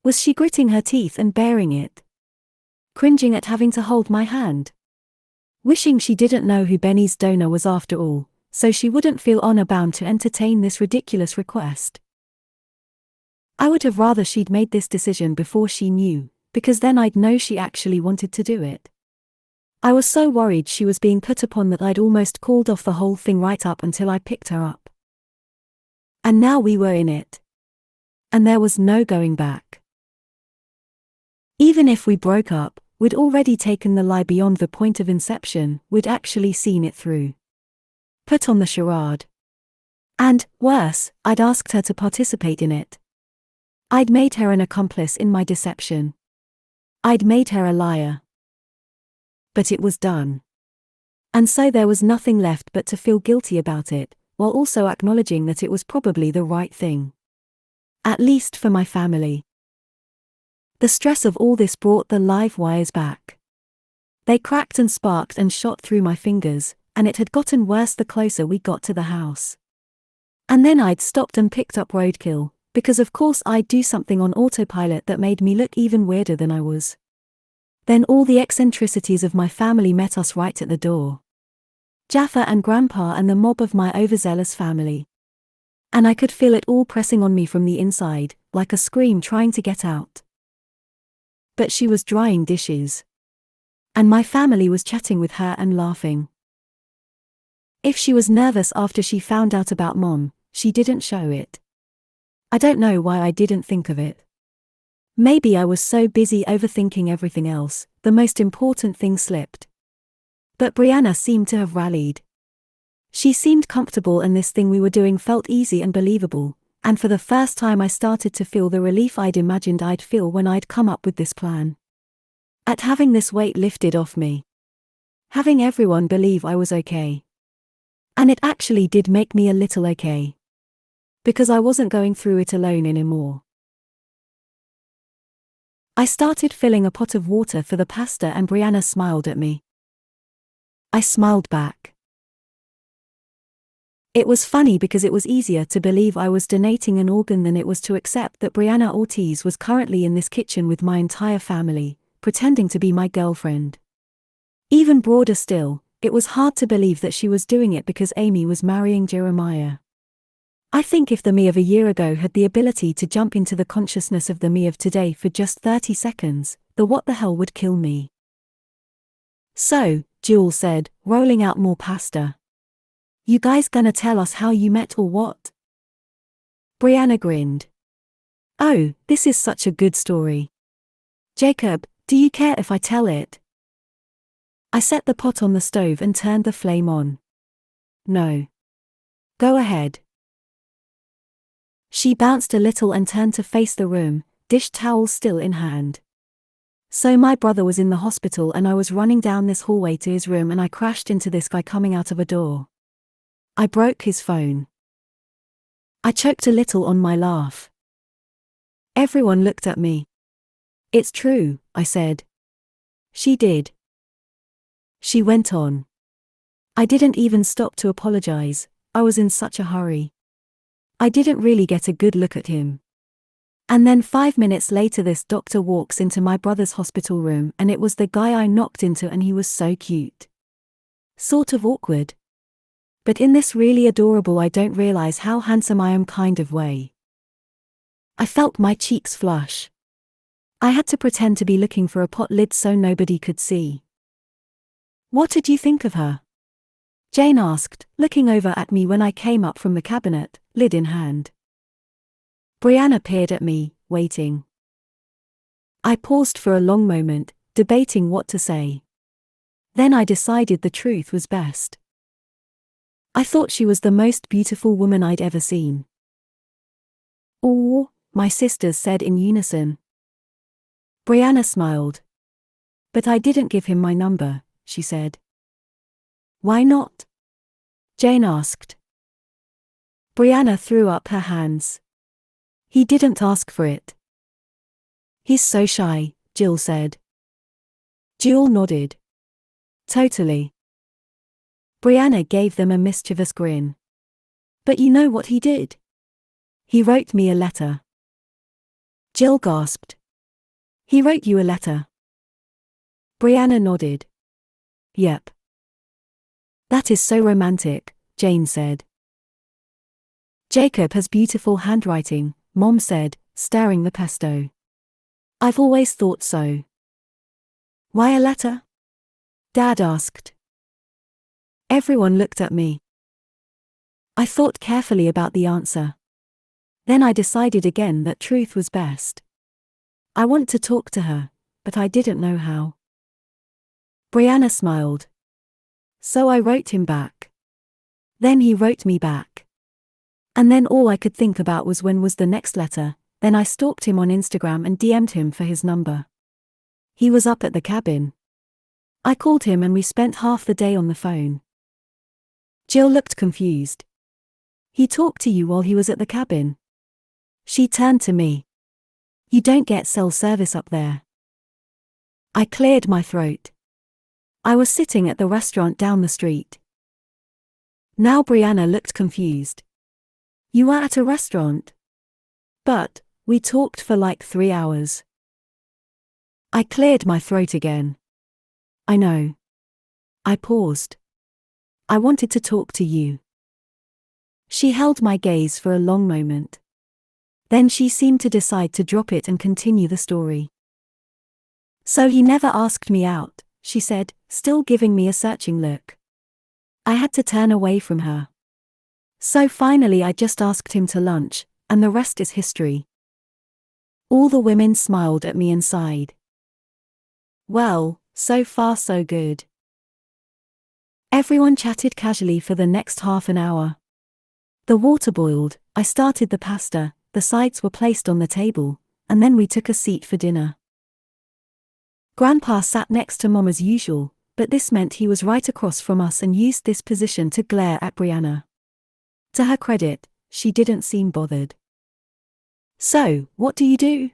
Was she gritting her teeth and bearing it? Cringing at having to hold my hand? Wishing she didn't know who Benny's donor was after all, so she wouldn't feel honor-bound to entertain this ridiculous request? I would have rather she'd made this decision before she knew, because then I'd know she actually wanted to do it. I was so worried she was being put upon that I'd almost called off the whole thing right up until I picked her up. And now we were in it. And there was no going back. Even if we broke up, we'd already taken the lie beyond the point of inception, we'd actually seen it through. Put on the charade. And, worse, I'd asked her to participate in it. I'd made her an accomplice in my deception. I'd made her a liar. But it was done. And so there was nothing left but to feel guilty about it, while also acknowledging that it was probably the right thing. At least for my family. The stress of all this brought the live wires back. They cracked and sparked and shot through my fingers, and it had gotten worse the closer we got to the house. And then I'd stopped and picked up roadkill, because of course I'd do something on autopilot that made me look even weirder than I was. Then all the eccentricities of my family met us right at the door. Jaffa and Grandpa and the mob of my overzealous family. And I could feel it all pressing on me from the inside, like a scream trying to get out. But she was drying dishes. And my family was chatting with her and laughing. If she was nervous after she found out about Mom, she didn't show it. I don't know why I didn't think of it. Maybe I was so busy overthinking everything else, the most important thing slipped. But Brianna seemed to have rallied. She seemed comfortable and this thing we were doing felt easy and believable, and for the first time I started to feel the relief I'd imagined I'd feel when I'd come up with this plan. At having this weight lifted off me. Having everyone believe I was okay. And it actually did make me a little okay. Because I wasn't going through it alone anymore. I started filling a pot of water for the pasta and Brianna smiled at me. I smiled back. It was funny because it was easier to believe I was donating an organ than it was to accept that Brianna Ortiz was currently in this kitchen with my entire family, pretending to be my girlfriend. Even broader still, it was hard to believe that she was doing it because Amy was marrying Jeremiah. I think if the me of a year ago had the ability to jump into the consciousness of the me of today for just 30 seconds, the what the hell would kill me. So, Jewel said, rolling out more pasta. You guys gonna tell us how you met or what? Brianna grinned. Oh, this is such a good story. Jacob, do you care if I tell it? I set the pot on the stove and turned the flame on. No. Go ahead. She bounced a little and turned to face the room, dish towel still in hand. So my brother was in the hospital and I was running down this hallway to his room and I crashed into this guy coming out of a door. I broke his phone. I choked a little on my laugh. Everyone looked at me. It's true, I said. She did. She went on. I didn't even stop to apologize, I was in such a hurry. I didn't really get a good look at him. And then 5 minutes later this doctor walks into my brother's hospital room and it was the guy I knocked into and he was so cute. Sort of awkward. But in this really adorable I don't realize how handsome I am kind of way. I felt my cheeks flush. I had to pretend to be looking for a pot lid so nobody could see. What did you think of her? Jane asked, looking over at me when I came up from the cabinet, lid in hand. Brianna peered at me, waiting. I paused for a long moment, debating what to say. Then I decided the truth was best. I thought she was the most beautiful woman I'd ever seen. "Oh," my sisters said in unison. Brianna smiled. "But I didn't give him my number," she said. "Why not?" Jane asked. Brianna threw up her hands. "He didn't ask for it." "He's so shy," Jill said. Jill nodded. "Totally." Brianna gave them a mischievous grin. "But you know what he did? He wrote me a letter." Jill gasped. "He wrote you a letter?" Brianna nodded. "Yep." "That is so romantic," Jane said. "Jacob has beautiful handwriting," Mom said, stirring the pesto. "I've always thought so." "Why a letter?" Dad asked. Everyone looked at me. I thought carefully about the answer. Then I decided again that truth was best. I want to talk to her, but I didn't know how. Brianna smiled. So I wrote him back. Then he wrote me back. And then all I could think about was when was the next letter. Then I stalked him on Instagram and DM'd him for his number. He was up at the cabin. I called him and we spent half the day on the phone. Jill looked confused. "He talked to you while he was at the cabin?" She turned to me. "You don't get cell service up there." I cleared my throat. I was sitting at the restaurant down the street. Now Brianna looked confused. "You were at a restaurant?" "But, we talked for like 3 hours." I cleared my throat again. "I know." I paused. "I wanted to talk to you." She held my gaze for a long moment. Then she seemed to decide to drop it and continue the story. "So he never asked me out," she said, still giving me a searching look. I had to turn away from her. "So finally I just asked him to lunch, and the rest is history." All the women smiled at me and sighed. Well, so far so good. Everyone chatted casually for the next half an hour. The water boiled, I started the pasta, the sides were placed on the table, and then we took a seat for dinner. Grandpa sat next to Mom as usual, but this meant he was right across from us and used this position to glare at Brianna. To her credit, she didn't seem bothered. "So, what do you do?"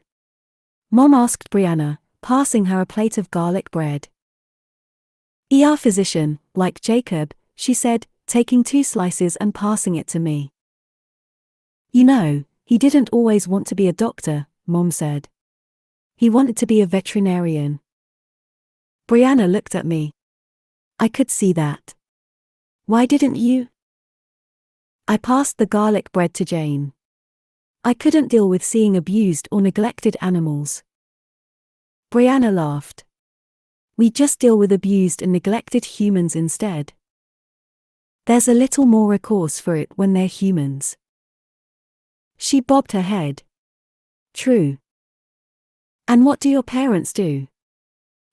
Mom asked Brianna, passing her a plate of garlic bread. "ER physician, like Jacob," she said, taking 2 slices and passing it to me. "You know, he didn't always want to be a doctor," Mom said. "He wanted to be a veterinarian." Brianna looked at me. I could see that. "Why didn't you?" I passed the garlic bread to Jane. I couldn't deal with seeing abused or neglected animals. Brianna laughed. "We just deal with abused and neglected humans instead. There's a little more recourse for it when they're humans." She bobbed her head. "True." "And what do your parents do?"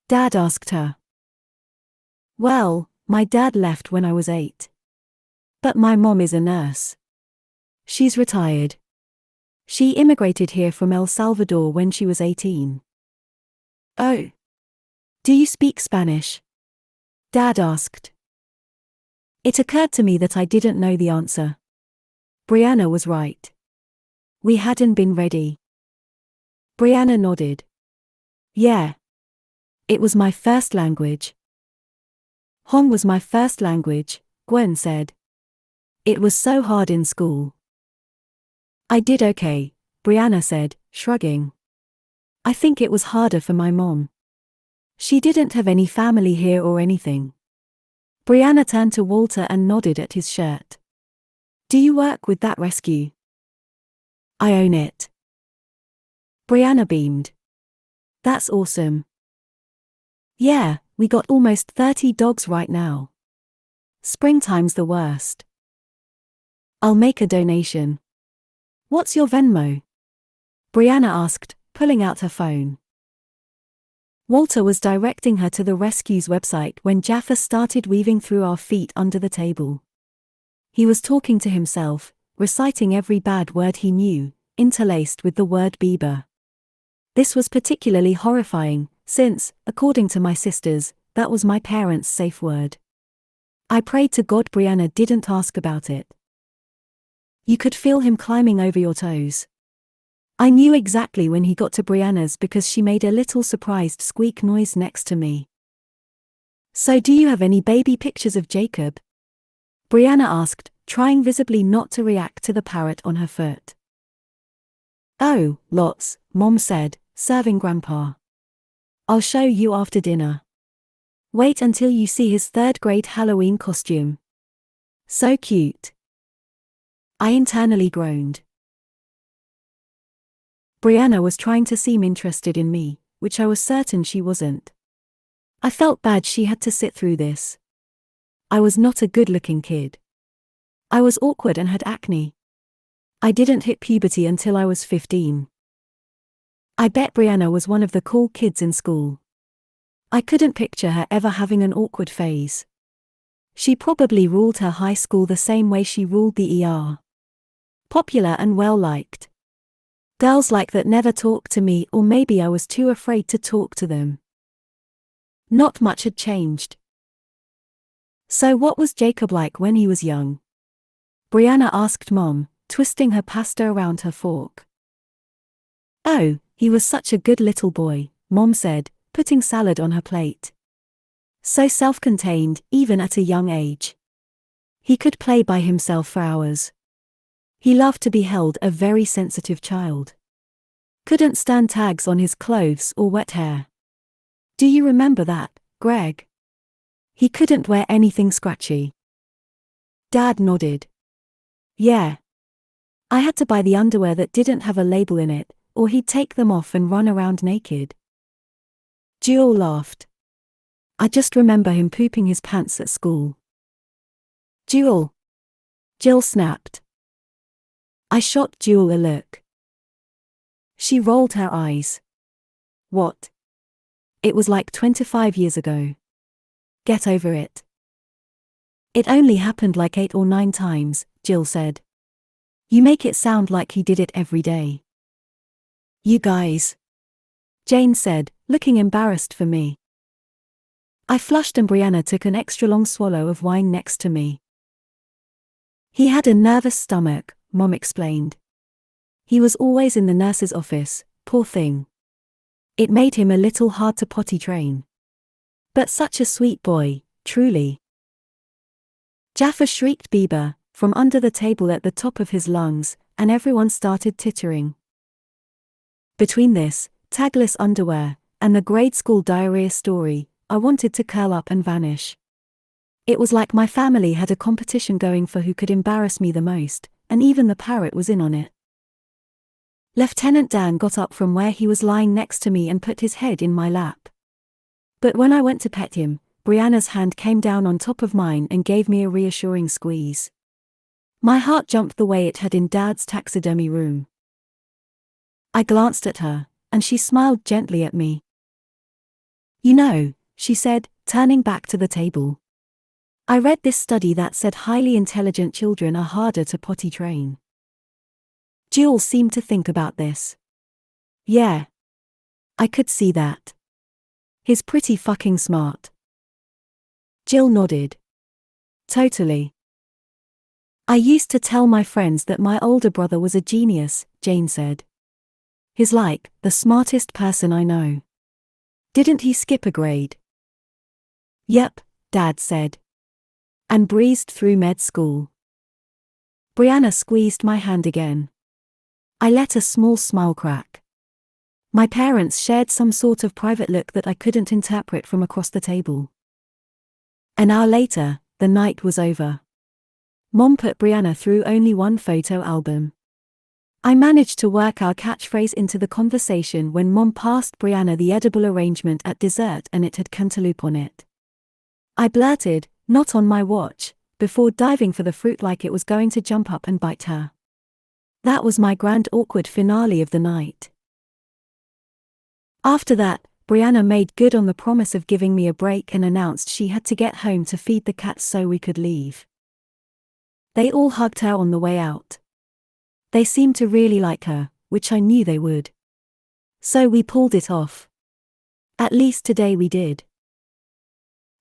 Dad asked her. "Well, my dad left when I was 8. But my mom is a nurse. She's retired." She immigrated here from El Salvador when she was 18. Oh. Do you speak Spanish? Dad asked. It occurred to me that I didn't know the answer. Brianna was right. We hadn't been ready. Brianna nodded. Yeah. It was my first language. Hong was my first language, Gwen said. It was so hard in school. I did okay, Brianna said, shrugging. I think it was harder for my mom. She didn't have any family here or anything. Brianna turned to Walter and nodded at his shirt. Do you work with that rescue? I own it. Brianna beamed. That's awesome. Yeah, we got almost 30 dogs right now. Springtime's the worst. I'll make a donation. What's your Venmo? Brianna asked, pulling out her phone. Walter was directing her to the rescue's website when Jaffa started weaving through our feet under the table. He was talking to himself, reciting every bad word he knew, interlaced with the word Bieber. This was particularly horrifying, since, according to my sisters, that was my parents' safe word. I prayed to God Brianna didn't ask about it. You could feel him climbing over your toes. I knew exactly when he got to Brianna's because she made a little surprised squeak noise next to me. So do you have any baby pictures of Jacob? Brianna asked, trying visibly not to react to the parrot on her foot. Oh, lots, Mom said, serving Grandpa. I'll show you after dinner. Wait until you see his third-grade Halloween costume. So cute. I internally groaned. Brianna was trying to seem interested in me, which I was certain she wasn't. I felt bad she had to sit through this. I was not a good-looking kid. I was awkward and had acne. I didn't hit puberty until I was 15. I bet Brianna was one of the cool kids in school. I couldn't picture her ever having an awkward phase. She probably ruled her high school the same way she ruled the ER. Popular and well-liked. Girls like that never talked to me, or maybe I was too afraid to talk to them. Not much had changed. So what was Jacob like when he was young? Brianna asked Mom, twisting her pasta around her fork. Oh, he was such a good little boy, Mom said, putting salad on her plate. So self-contained, even at a young age. He could play by himself for hours. He loved to be held, a very sensitive child. Couldn't stand tags on his clothes or wet hair. Do you remember that, Greg? He couldn't wear anything scratchy. Dad nodded. Yeah. I had to buy the underwear that didn't have a label in it, or he'd take them off and run around naked. Jewel laughed. I just remember him pooping his pants at school. Jewel. Jill snapped. I shot Jewel a look. She rolled her eyes. What? It was like 25 years ago. Get over it. It only happened like 8 or 9 times, Jill said. You make it sound like he did it every day. You guys. Jane said, looking embarrassed for me. I flushed and Brianna took an extra long swallow of wine next to me. He had a nervous stomach, Mom explained. He was always in the nurse's office, poor thing. It made him a little hard to potty train. But such a sweet boy, truly. Jaffa shrieked Bieber from under the table at the top of his lungs, and everyone started tittering. Between this, tagless underwear, and the grade school diarrhea story, I wanted to curl up and vanish. It was like my family had a competition going for who could embarrass me the most, and even the parrot was in on it. Lieutenant Dan got up from where he was lying next to me and put his head in my lap. But when I went to pet him, Brianna's hand came down on top of mine and gave me a reassuring squeeze. My heart jumped the way it had in Dad's taxidermy room. I glanced at her, and she smiled gently at me. You know, she said, turning back to the table. I read this study that said highly intelligent children are harder to potty train. Jill seemed to think about this. Yeah. I could see that. He's pretty fucking smart. Jill nodded. Totally. I used to tell my friends that my older brother was a genius, Jane said. He's like the smartest person I know. Didn't he skip a grade? Yep, Dad said. And breezed through med school. Brianna squeezed my hand again. I let a small smile crack. My parents shared some sort of private look that I couldn't interpret from across the table. An hour later, the night was over. Mom put Brianna through only one photo album. I managed to work our catchphrase into the conversation when Mom passed Brianna the edible arrangement at dessert and it had cantaloupe on it. I blurted, "Not on my watch," before diving for the fruit like it was going to jump up and bite her. That was my grand awkward finale of the night. After that, Brianna made good on the promise of giving me a break and announced she had to get home to feed the cats so we could leave. They all hugged her on the way out. They seemed to really like her, which I knew they would. So we pulled it off. At least today we did.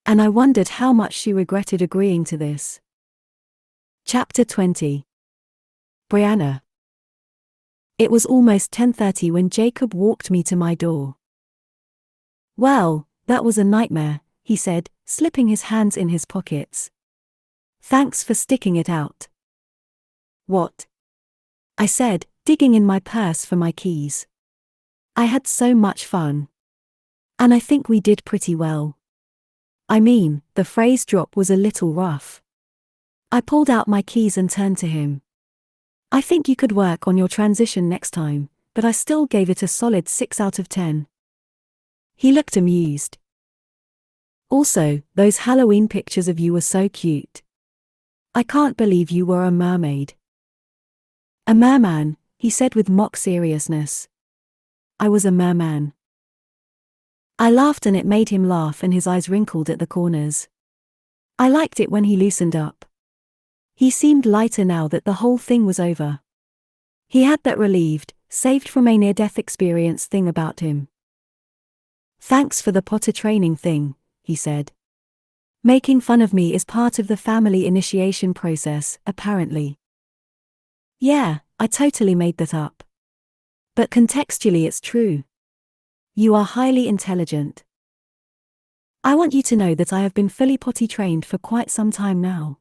And I wondered how much she regretted agreeing to this. Chapter 20. Brianna. It was almost 10:30 when Jacob walked me to my door. Well, that was a nightmare, he said, slipping his hands in his pockets. Thanks for sticking it out. What? I said, digging in my purse for my keys. I had so much fun. And I think we did pretty well. I mean, the phrase drop was a little rough. I pulled out my keys and turned to him. I think you could work on your transition next time, but I still gave it a solid 6 out of 10. He looked amused. Also, those Halloween pictures of you were so cute. I can't believe you were a mermaid. A merman, he said with mock seriousness. I was a merman. I laughed and it made him laugh and his eyes wrinkled at the corners. I liked it when he loosened up. He seemed lighter now that the whole thing was over. He had that relieved, saved from a near-death experience thing about him. Thanks for the Potter training thing, he said. Making fun of me is part of the family initiation process, apparently. Yeah, I totally made that up. But contextually it's true. You are highly intelligent. I want you to know that I have been fully potty trained for quite some time now.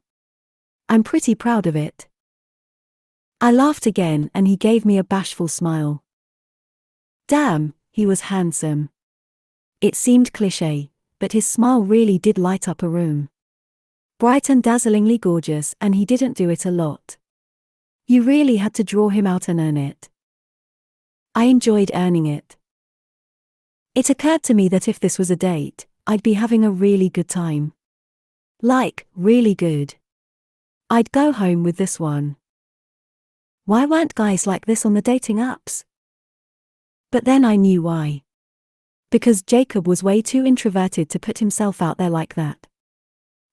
I'm pretty proud of it. I laughed again and he gave me a bashful smile. Damn, he was handsome. It seemed cliché, but his smile really did light up a room. Bright and dazzlingly gorgeous, and he didn't do it a lot. You really had to draw him out and earn it. I enjoyed earning it. It occurred to me that if this was a date, I'd be having a really good time. Like, really good. I'd go home with this one. Why weren't guys like this on the dating apps? But then I knew why. Because Jacob was way too introverted to put himself out there like that.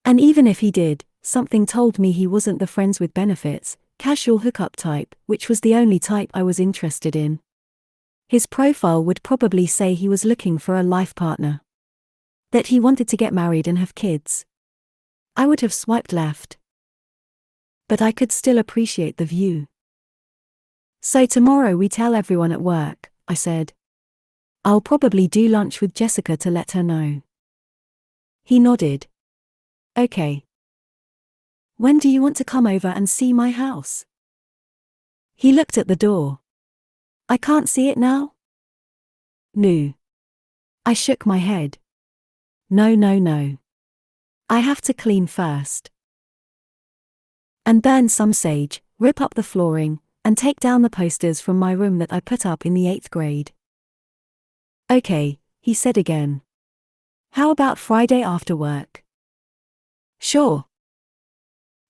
And even if he did, something told me he wasn't the friends with benefits, casual hookup type, which was the only type I was interested in. His profile would probably say he was looking for a life partner. That he wanted to get married and have kids. I would have swiped left. But I could still appreciate the view. So tomorrow we tell everyone at work, I said. I'll probably do lunch with Jessica to let her know. He nodded. Okay. When do you want to come over and see my house? He looked at the door. I can't see it now? No. I shook my head. No. I have to clean first. And burn some sage, rip up the flooring, and take down the posters from my room that I put up in the 8th grade. Okay, he said again. How about Friday after work? Sure.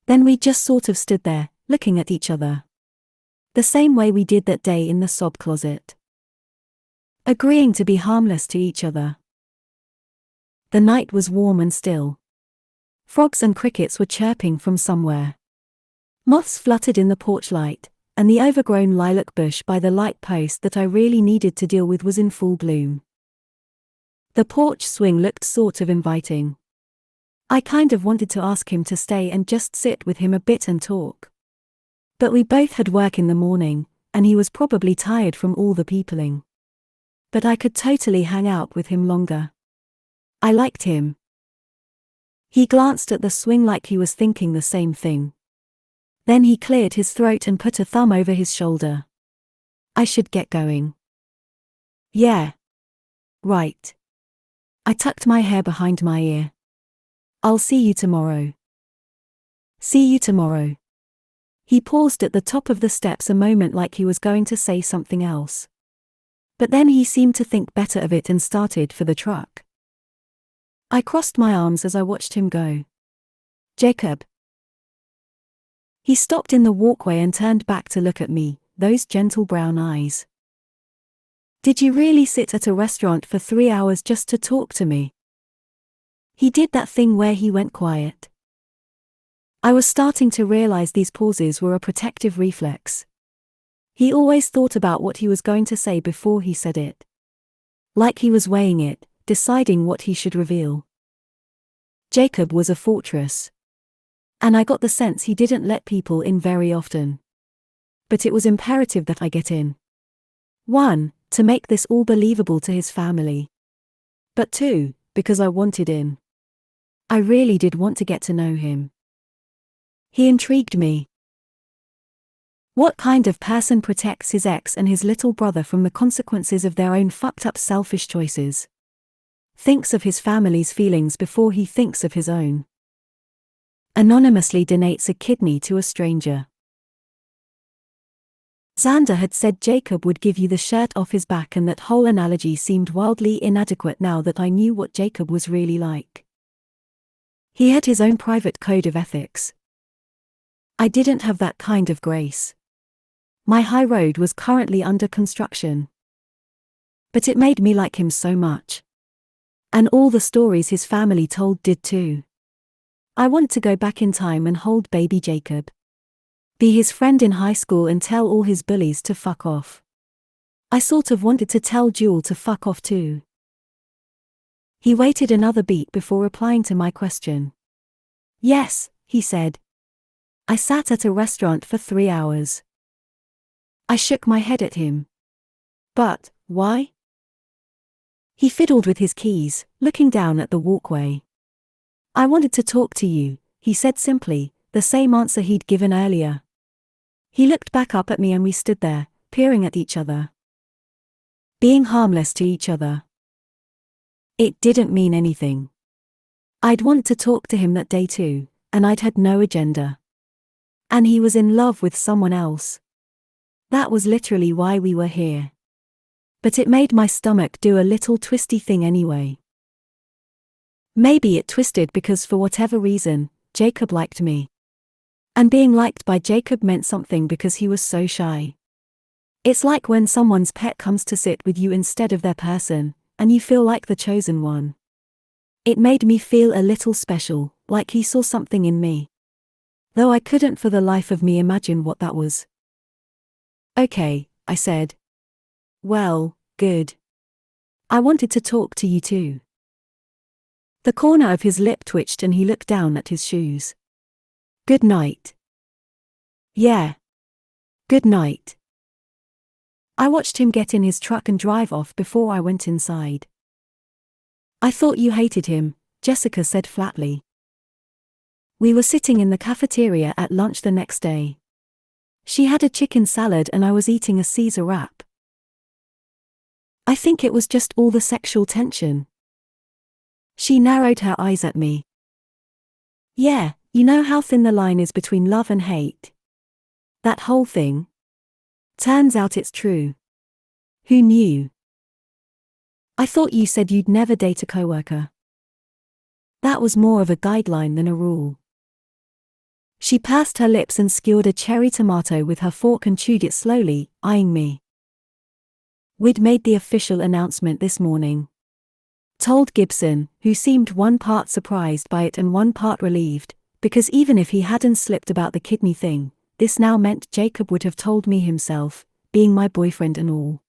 Then we just sort of stood there, looking at each other. The same way we did that day in the sob closet. Agreeing to be harmless to each other. The night was warm and still. Frogs and crickets were chirping from somewhere. Moths fluttered in the porch light, and the overgrown lilac bush by the light post that I really needed to deal with was in full bloom. The porch swing looked sort of inviting. I kind of wanted to ask him to stay and just sit with him a bit and talk. But we both had work in the morning, and he was probably tired from all the peopling. But I could totally hang out with him longer. I liked him. He glanced at the swing like he was thinking the same thing. Then he cleared his throat and put a thumb over his shoulder. I should get going. Yeah. Right. I tucked my hair behind my ear. I'll see you tomorrow. See you tomorrow. He paused at the top of the steps a moment like he was going to say something else. But then he seemed to think better of it and started for the truck. I crossed my arms as I watched him go. Jacob. He stopped in the walkway and turned back to look at me, those gentle brown eyes. Did you really sit at a restaurant for 3 hours just to talk to me? He did that thing where he went quiet. I was starting to realize these pauses were a protective reflex. He always thought about what he was going to say before he said it. Like he was weighing it, deciding what he should reveal. Jacob was a fortress. And I got the sense he didn't let people in very often. But it was imperative that I get in. 1, to make this all believable to his family. But 2, because I wanted in. I really did want to get to know him. He intrigued me. What kind of person protects his ex and his little brother from the consequences of their own fucked up selfish choices? Thinks of his family's feelings before he thinks of his own. Anonymously donates a kidney to a stranger. Xander had said Jacob would give you the shirt off his back, and that whole analogy seemed wildly inadequate now that I knew what Jacob was really like. He had his own private code of ethics. I didn't have that kind of grace. My high road was currently under construction. But it made me like him so much. And all the stories his family told did too. I want to go back in time and hold baby Jacob. Be his friend in high school and tell all his bullies to fuck off. I sort of wanted to tell Jewel to fuck off too. He waited another beat before replying to my question. Yes, he said. I sat at a restaurant for 3 hours. I shook my head at him. But, why? He fiddled with his keys, looking down at the walkway. I wanted to talk to you, he said simply, the same answer he'd given earlier. He looked back up at me and we stood there, peering at each other. Being harmless to each other. It didn't mean anything. I'd want to talk to him that day too, and I'd had no agenda. And he was in love with someone else. That was literally why we were here. But it made my stomach do a little twisty thing anyway. Maybe it twisted because for whatever reason, Jacob liked me. And being liked by Jacob meant something because he was so shy. It's like when someone's pet comes to sit with you instead of their person, and you feel like the chosen one. It made me feel a little special, like he saw something in me. Though I couldn't for the life of me imagine what that was. Okay, I said. Well, good. I wanted to talk to you too. The corner of his lip twitched and he looked down at his shoes. Good night. Yeah. Good night. I watched him get in his truck and drive off before I went inside. I thought you hated him, Jessica said flatly. We were sitting in the cafeteria at lunch the next day. She had a chicken salad and I was eating a Caesar wrap. I think it was just all the sexual tension. She narrowed her eyes at me. Yeah, you know how thin the line is between love and hate. That whole thing. Turns out it's true. Who knew? I thought you said you'd never date a coworker. That was more of a guideline than a rule. She pursed her lips and skewered a cherry tomato with her fork and chewed it slowly, eyeing me. We'd made the official announcement this morning. Told Gibson, who seemed one part surprised by it and one part relieved, because even if he hadn't slipped about the kidney thing, this now meant Jacob would have told me himself, being my boyfriend and all.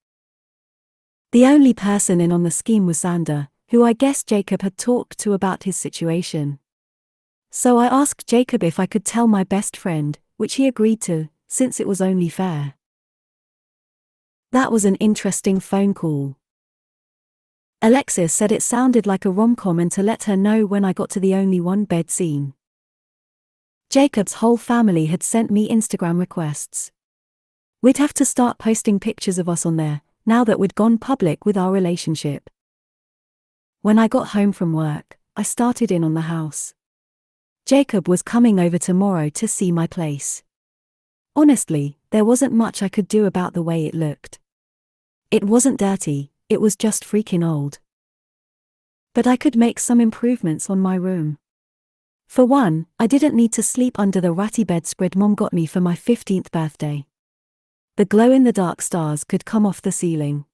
The only person in on the scheme was Xander, who I guess Jacob had talked to about his situation. So I asked Jacob if I could tell my best friend, which he agreed to, since it was only fair. That was an interesting phone call. Alexis said it sounded like a rom-com and to let her know when I got to the only one-bed scene. Jacob's whole family had sent me Instagram requests. We'd have to start posting pictures of us on there, now that we'd gone public with our relationship. When I got home from work, I started in on the house. Jacob was coming over tomorrow to see my place. Honestly, there wasn't much I could do about the way it looked. It wasn't dirty, it was just freaking old. But I could make some improvements on my room. For one, I didn't need to sleep under the ratty bedspread Mom got me for my 15th birthday. The glow-in-the-dark stars could come off the ceiling.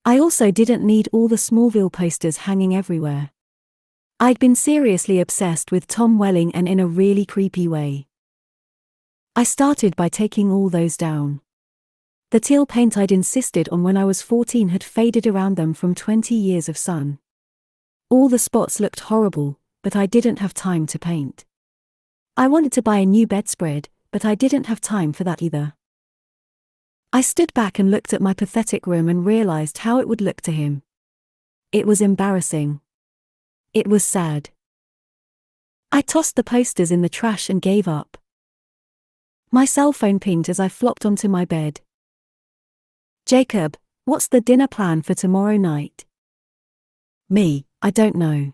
I also didn't need all the Smallville posters hanging everywhere. I'd been seriously obsessed with Tom Welling and in a really creepy way. I started by taking all those down. The teal paint I'd insisted on when I was 14 had faded around them from 20 years of sun. All the spots looked horrible, but I didn't have time to paint. I wanted to buy a new bedspread, but I didn't have time for that either. I stood back and looked at my pathetic room and realized how it would look to him. It was embarrassing. It was sad. I tossed the posters in the trash and gave up. My cell phone pinged as I flopped onto my bed. Jacob, what's the dinner plan for tomorrow night? Me, I don't know.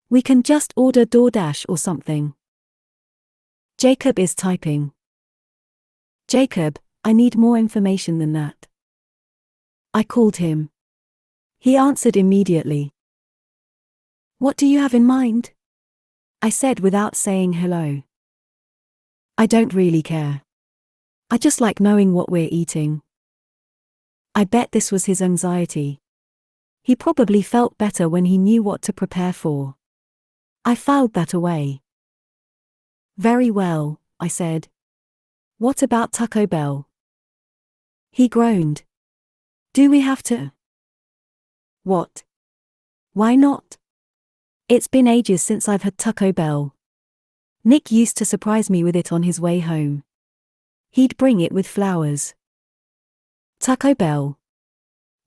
We can just order DoorDash or something. Jacob is typing. Jacob, I need more information than that. I called him. He answered immediately. What do you have in mind? I said without saying hello. I don't really care. I just like knowing what we're eating. I bet this was his anxiety. He probably felt better when he knew what to prepare for. I filed that away. Very well, I said. What about Taco Bell? He groaned. Do we have to? What? Why not? It's been ages since I've had Taco Bell. Nick used to surprise me with it on his way home. He'd bring it with flowers. Taco Bell.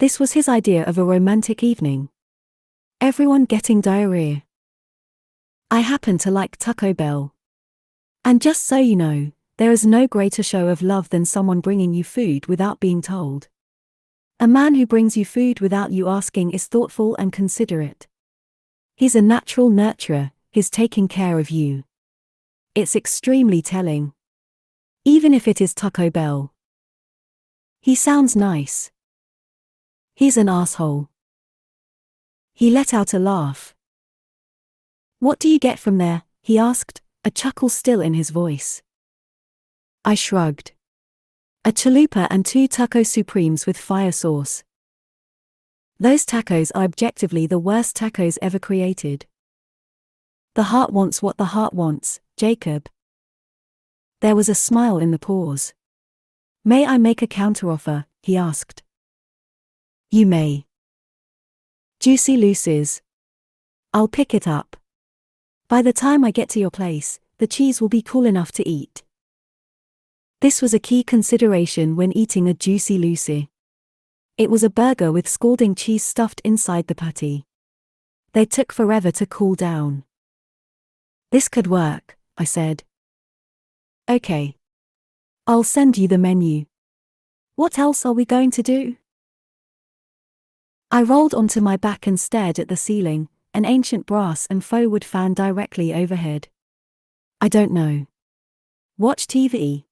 This was his idea of a romantic evening. Everyone getting diarrhea. I happen to like Taco Bell. And just so you know, there is no greater show of love than someone bringing you food without being told. A man who brings you food without you asking is thoughtful and considerate. He's a natural nurturer, he's taking care of you. It's extremely telling. Even if it is Taco Bell. He sounds nice. He's an asshole. He let out a laugh. What do you get from there? He asked, a chuckle still in his voice. I shrugged. A chalupa and 2 taco supremes with fire sauce. Those tacos are objectively the worst tacos ever created. The heart wants what the heart wants, Jacob. There was a smile in the pause. May I make a counteroffer? He asked. You may. Juicy Lucy's. I'll pick it up. By the time I get to your place, the cheese will be cool enough to eat. This was a key consideration when eating a Juicy Lucy. It was a burger with scalding cheese stuffed inside the patty. They took forever to cool down. This could work, I said. Okay. I'll send you the menu. What else are we going to do? I rolled onto my back and stared at the ceiling, an ancient brass and faux wood fan directly overhead. I don't know. Watch TV.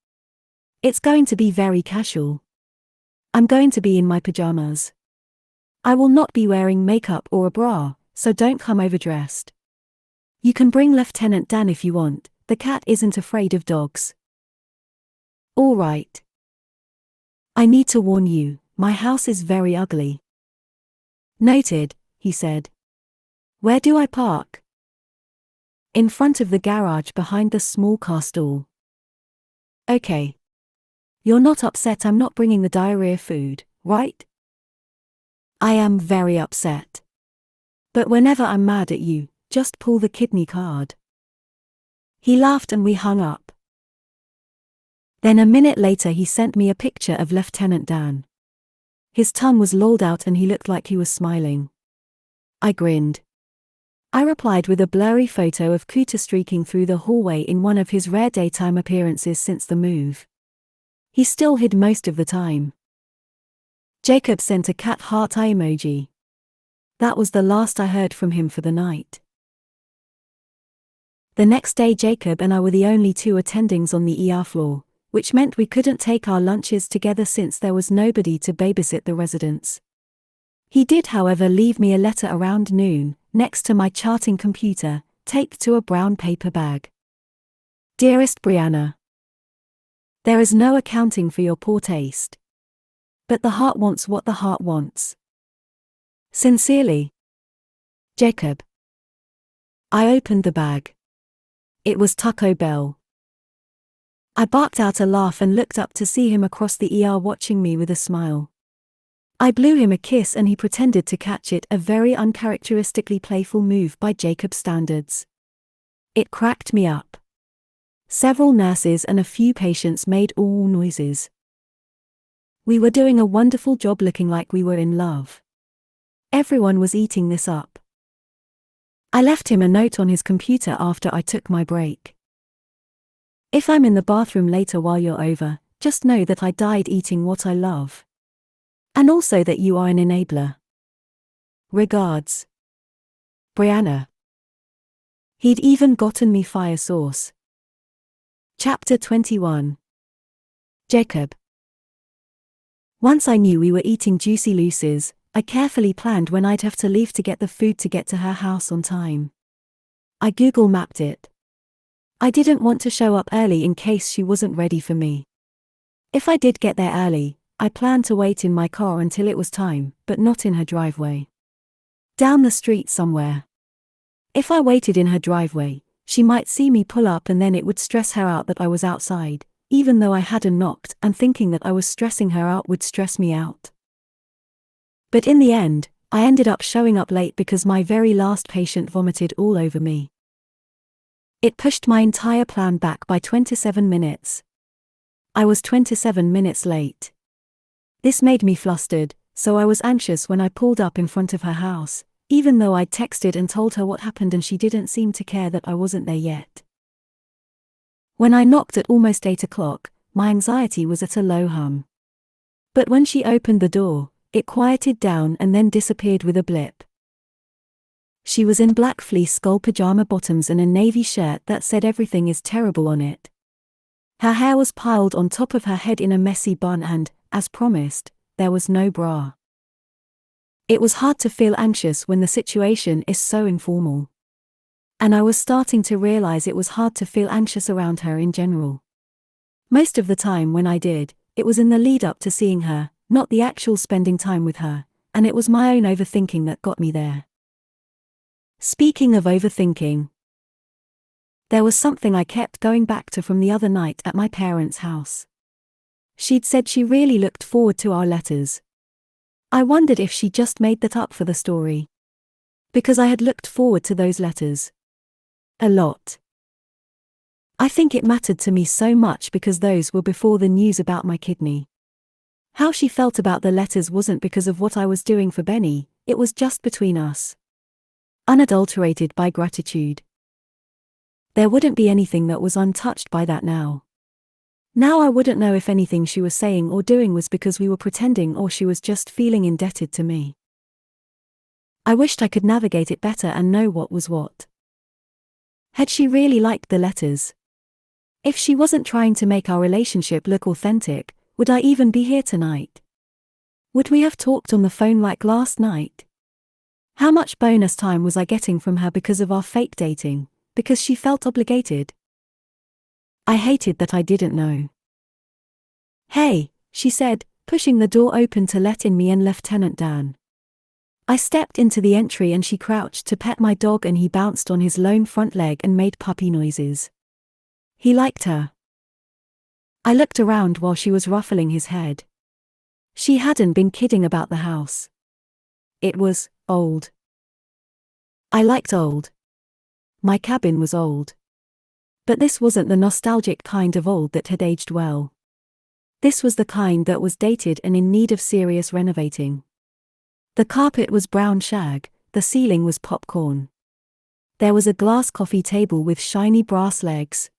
It's going to be very casual. I'm going to be in my pajamas. I will not be wearing makeup or a bra, so don't come overdressed. You can bring Lieutenant Dan if you want, the cat isn't afraid of dogs. All right. I need to warn you, my house is very ugly. Noted, he said. Where do I park? In front of the garage behind the small car stall. Okay. You're not upset I'm not bringing the diarrhea food, right? I am very upset. But whenever I'm mad at you, just pull the kidney card. He laughed and we hung up. Then a minute later he sent me a picture of Lieutenant Dan. His tongue was lolled out and he looked like he was smiling. I grinned. I replied with a blurry photo of Cooter streaking through the hallway in one of his rare daytime appearances since the move. He still hid most of the time. Jacob sent a cat heart eye emoji. That was the last I heard from him for the night. The next day Jacob and I were the only two attendings on the ER floor, which meant we couldn't take our lunches together since there was nobody to babysit the residents. He did however leave me a letter around noon, next to my charting computer, taped to a brown paper bag. Dearest Brianna, there is no accounting for your poor taste. But the heart wants what the heart wants. Sincerely, Jacob. I opened the bag. It was Taco Bell. I barked out a laugh and looked up to see him across the ER watching me with a smile. I blew him a kiss and he pretended to catch it, a very uncharacteristically playful move by Jacob's standards. It cracked me up. Several nurses and a few patients made all noises. We were doing a wonderful job looking like we were in love. Everyone was eating this up. I left him a note on his computer after I took my break. If I'm in the bathroom later while you're over, just know that I died eating what I love. And also that you are an enabler. Regards, Brianna. He'd even gotten me fire sauce. Chapter 21. Jacob. Once I knew we were eating Juicy Lucy's, I carefully planned when I'd have to leave to get the food to get to her house on time. I Google mapped it. I didn't want to show up early in case she wasn't ready for me. If I did get there early, I planned to wait in my car until it was time, but not in her driveway. Down the street somewhere. If I waited in her driveway, she might see me pull up and then it would stress her out that I was outside, even though I hadn't knocked, and thinking that I was stressing her out would stress me out. But in the end, I ended up showing up late because my very last patient vomited all over me. It pushed my entire plan back by 27 minutes. I was 27 minutes late. This made me flustered, so I was anxious when I pulled up in front of her house, even though I'd texted and told her what happened and she didn't seem to care that I wasn't there yet. When I knocked at almost 8 o'clock, my anxiety was at a low hum. But when she opened the door, it quieted down and then disappeared with a blip. She was in black fleece skull pajama bottoms and a navy shirt that said "Everything is terrible" on it. Her hair was piled on top of her head in a messy bun and, as promised, there was no bra. It was hard to feel anxious when the situation is so informal. And I was starting to realize it was hard to feel anxious around her in general. Most of the time when I did, it was in the lead up to seeing her, not the actual spending time with her, and it was my own overthinking that got me there. Speaking of overthinking, there was something I kept going back to from the other night at my parents' house. She'd said she really looked forward to our letters. I wondered if she just made that up for the story. Because I had looked forward to those letters. A lot. I think it mattered to me so much because those were before the news about my kidney. How she felt about the letters wasn't because of what I was doing for Benny, it was just between us. Unadulterated by gratitude. There wouldn't be anything that was untouched by that now. Now I wouldn't know if anything she was saying or doing was because we were pretending or she was just feeling indebted to me. I wished I could navigate it better and know what was what. Had she really liked the letters? If she wasn't trying to make our relationship look authentic, would I even be here tonight? Would we have talked on the phone like last night? How much bonus time was I getting from her because of our fake dating, because she felt obligated? I hated that I didn't know. "Hey," she said, pushing the door open to let in me and Lieutenant Dan. I stepped into the entry and she crouched to pet my dog and he bounced on his lone front leg and made puppy noises. He liked her. I looked around while she was ruffling his head. She hadn't been kidding about the house. It was old. I liked old. My cabin was old. But this wasn't the nostalgic kind of old that had aged well. This was the kind that was dated and in need of serious renovating. The carpet was brown shag, the ceiling was popcorn. There was a glass coffee table with shiny brass legs.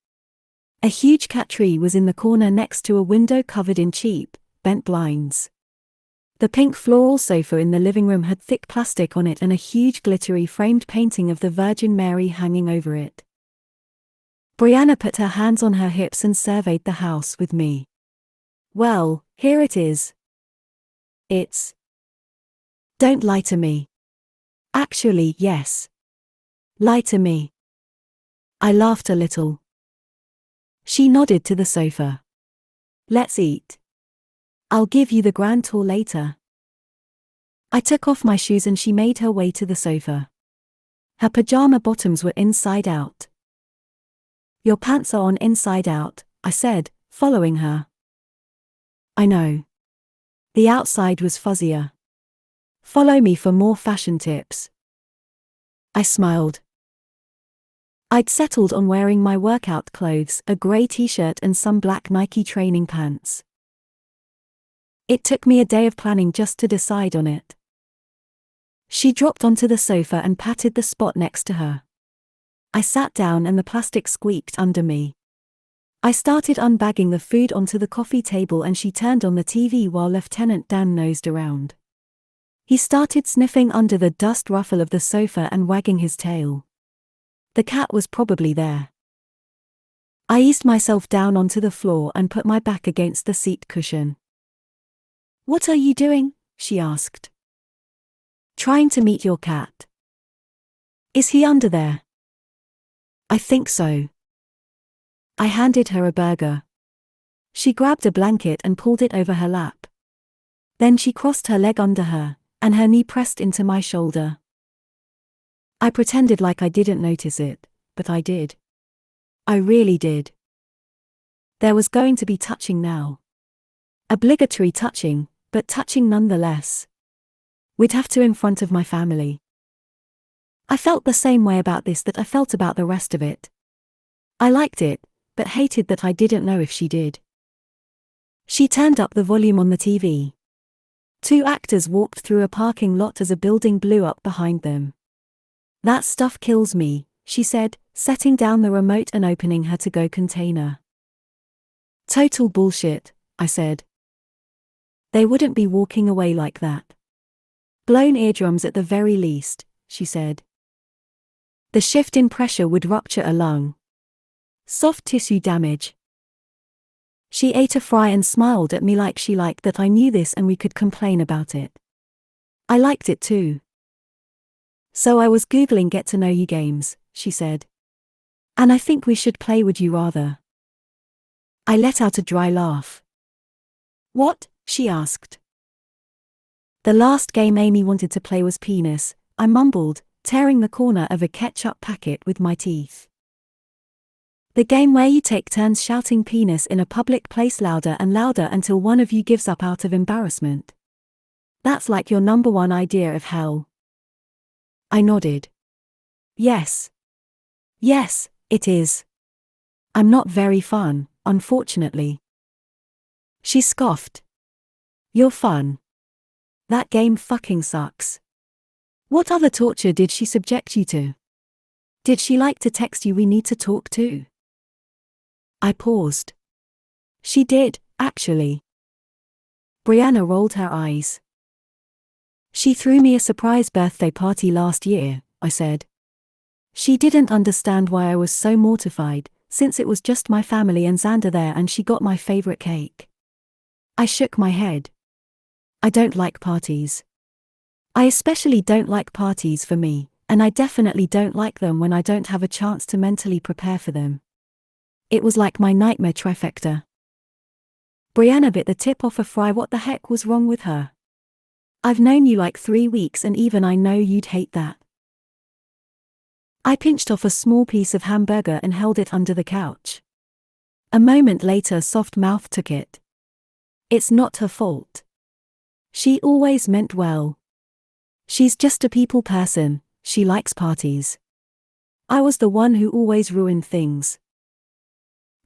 A huge cat tree was in the corner next to a window covered in cheap, bent blinds. The pink floral sofa in the living room had thick plastic on it and a huge glittery framed painting of the Virgin Mary hanging over it. Brianna put her hands on her hips and surveyed the house with me. Well, here it is. It's. Don't lie to me. Actually, yes. Lie to me. I laughed a little. She nodded to the sofa. Let's eat. I'll give you the grand tour later. I took off my shoes and she made her way to the sofa. Her pajama bottoms were inside out. Your pants are on inside out, I said, following her. I know. The outside was fuzzier. Follow me for more fashion tips. I smiled. I'd settled on wearing my workout clothes, a grey t-shirt and some black Nike training pants. It took me a day of planning just to decide on it. She dropped onto the sofa and patted the spot next to her. I sat down and the plastic squeaked under me. I started unbagging the food onto the coffee table and she turned on the TV while Lieutenant Dan nosed around. He started sniffing under the dust ruffle of the sofa and wagging his tail. The cat was probably there. I eased myself down onto the floor and put my back against the seat cushion. What are you doing? She asked. Trying to meet your cat. Is he under there? I think so. I handed her a burger. She grabbed a blanket and pulled it over her lap. Then she crossed her leg under her, and her knee pressed into my shoulder. I pretended like I didn't notice it, but I did. I really did. There was going to be touching now. Obligatory touching, but touching nonetheless. We'd have to in front of my family. I felt the same way about this that I felt about the rest of it. I liked it, but hated that I didn't know if she did. She turned up the volume on the TV. 2 actors walked through a parking lot as a building blew up behind them. That stuff kills me, she said, setting down the remote and opening her to-go container. Total bullshit, I said. They wouldn't be walking away like that. Blown eardrums at the very least, she said. The shift in pressure would rupture a lung. Soft tissue damage. She ate a fry and smiled at me like she liked that I knew this and we could complain about it. I liked it too. So I was Googling get to know you games, she said. And I think we should play Would You Rather. I let out a dry laugh. What? She asked. The last game Amy wanted to play was Penis, I mumbled, tearing the corner of a ketchup packet with my teeth. The game where you take turns shouting penis in a public place louder and louder until one of you gives up out of embarrassment. That's like your number one idea of hell. I nodded. Yes. Yes, it is. I'm not very fun, unfortunately. She scoffed. You're fun. That game fucking sucks. What other torture did she subject you to? Did she like to text you we need to talk too? I paused. She did, actually. Brianna rolled her eyes. She threw me a surprise birthday party last year, I said. She didn't understand why I was so mortified, since it was just my family and Xander there and she got my favorite cake. I shook my head. I don't like parties. I especially don't like parties for me, and I definitely don't like them when I don't have a chance to mentally prepare for them. It was like my nightmare trifecta. Brianna bit the tip off a fry. What the heck was wrong with her? I've known you like 3 weeks and even I know you'd hate that. I pinched off a small piece of hamburger and held it under the couch. A moment later, soft mouth took it. It's not her fault. She always meant well. She's just a people person, she likes parties. I was the one who always ruined things.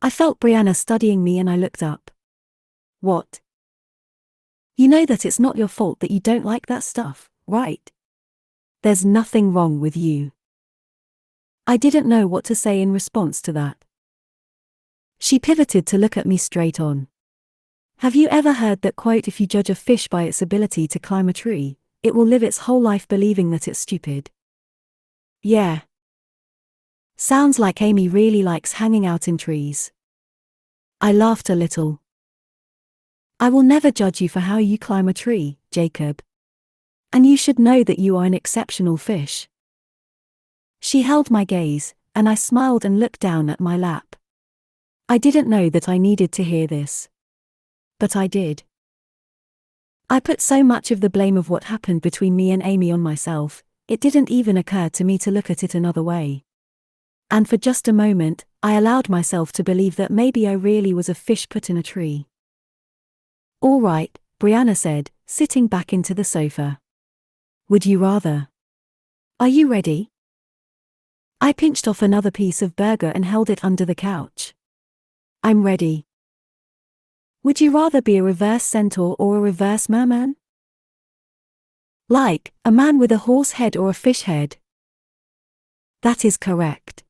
I felt Brianna studying me and I looked up. What? You know that it's not your fault that you don't like that stuff, right? There's nothing wrong with you. I didn't know what to say in response to that. She pivoted to look at me straight on. Have you ever heard that quote, if you judge a fish by its ability to climb a tree, it will live its whole life believing that it's stupid? Yeah. Sounds like Amy really likes hanging out in trees. I laughed a little. I will never judge you for how you climb a tree, Jacob. And you should know that you are an exceptional fish. She held my gaze, and I smiled and looked down at my lap. I didn't know that I needed to hear this. But I did. I put so much of the blame of what happened between me and Amy on myself, it didn't even occur to me to look at it another way. And for just a moment, I allowed myself to believe that maybe I really was a fish put in a tree. All right, Brianna said, sitting back into the sofa. Would you rather? Are you ready? I pinched off another piece of burger and held it under the couch. I'm ready. Would you rather be a reverse centaur or a reverse merman? Like, a man with a horse head or a fish head? That is correct.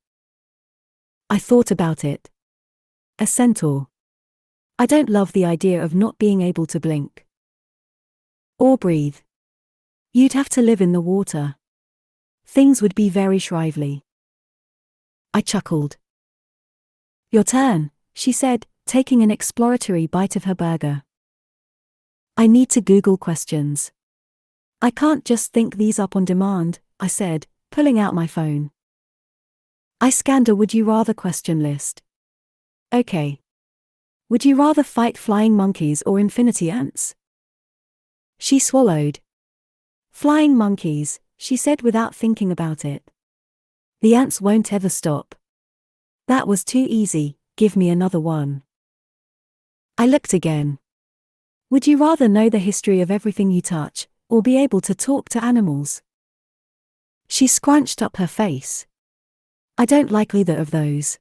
I thought about it. A centaur. I don't love the idea of not being able to blink. Or breathe. You'd have to live in the water. Things would be very shrively. I chuckled. Your turn, she said, taking an exploratory bite of her burger. I need to Google questions. I can't just think these up on demand, I said, pulling out my phone. I scanned a would you rather question list. Okay. Would you rather fight flying monkeys or infinity ants? She swallowed. Flying monkeys, she said without thinking about it. The ants won't ever stop. That was too easy, give me another one. I looked again. Would you rather know the history of everything you touch, or be able to talk to animals? She scrunched up her face. I don't like either of those.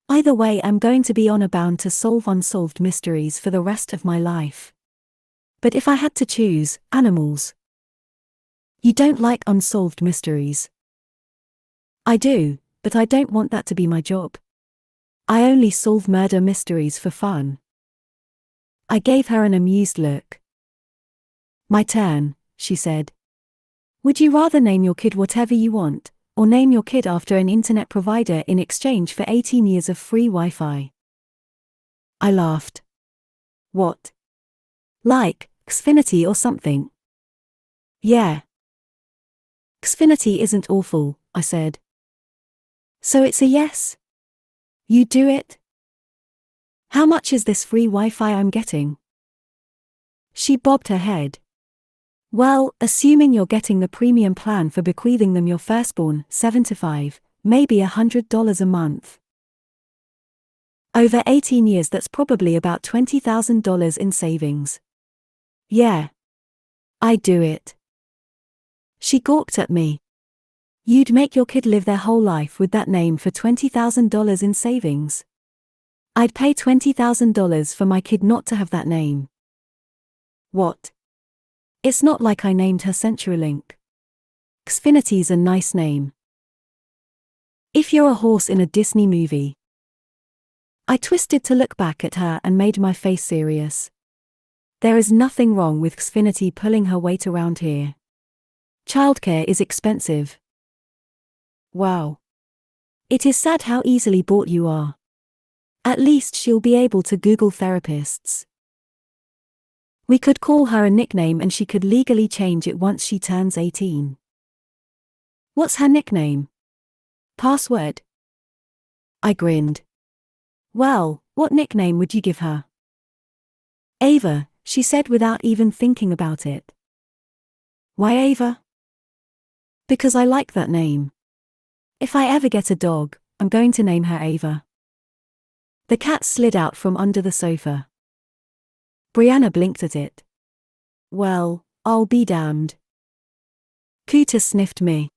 Either way, I'm going to be honor bound to solve unsolved mysteries for the rest of my life. But if I had to choose, animals. You don't like unsolved mysteries. I do, but I don't want that to be my job. I only solve murder mysteries for fun. I gave her an amused look. My turn, she said. Would you rather name your kid whatever you want, or name your kid after an internet provider in exchange for 18 years of free Wi-Fi? I laughed. What? Like, Xfinity or something? Yeah. Xfinity isn't awful, I said. So it's a yes? You do it? How much is this free Wi-Fi I'm getting? She bobbed her head. Well, assuming you're getting the premium plan for bequeathing them your firstborn, 75, maybe $100 a month. Over 18 years, that's probably about $20,000 in savings. Yeah. I'd do it. She gawked at me. You'd make your kid live their whole life with that name for $20,000 in savings? I'd pay $20,000 for my kid not to have that name. What? It's not like I named her CenturyLink. Xfinity's a nice name. If you're a horse in a Disney movie. I twisted to look back at her and made my face serious. There is nothing wrong with Xfinity pulling her weight around here. Childcare is expensive. Wow. It is sad how easily bought you are. At least she'll be able to Google therapists. We could call her a nickname and she could legally change it once she turns 18. What's her nickname? Password? I grinned. Well, what nickname would you give her? Ava, she said without even thinking about it. Why Ava? Because I like that name. If I ever get a dog, I'm going to name her Ava. The cat slid out from under the sofa. Brianna blinked at it. Well, I'll be damned. Cooter sniffed me.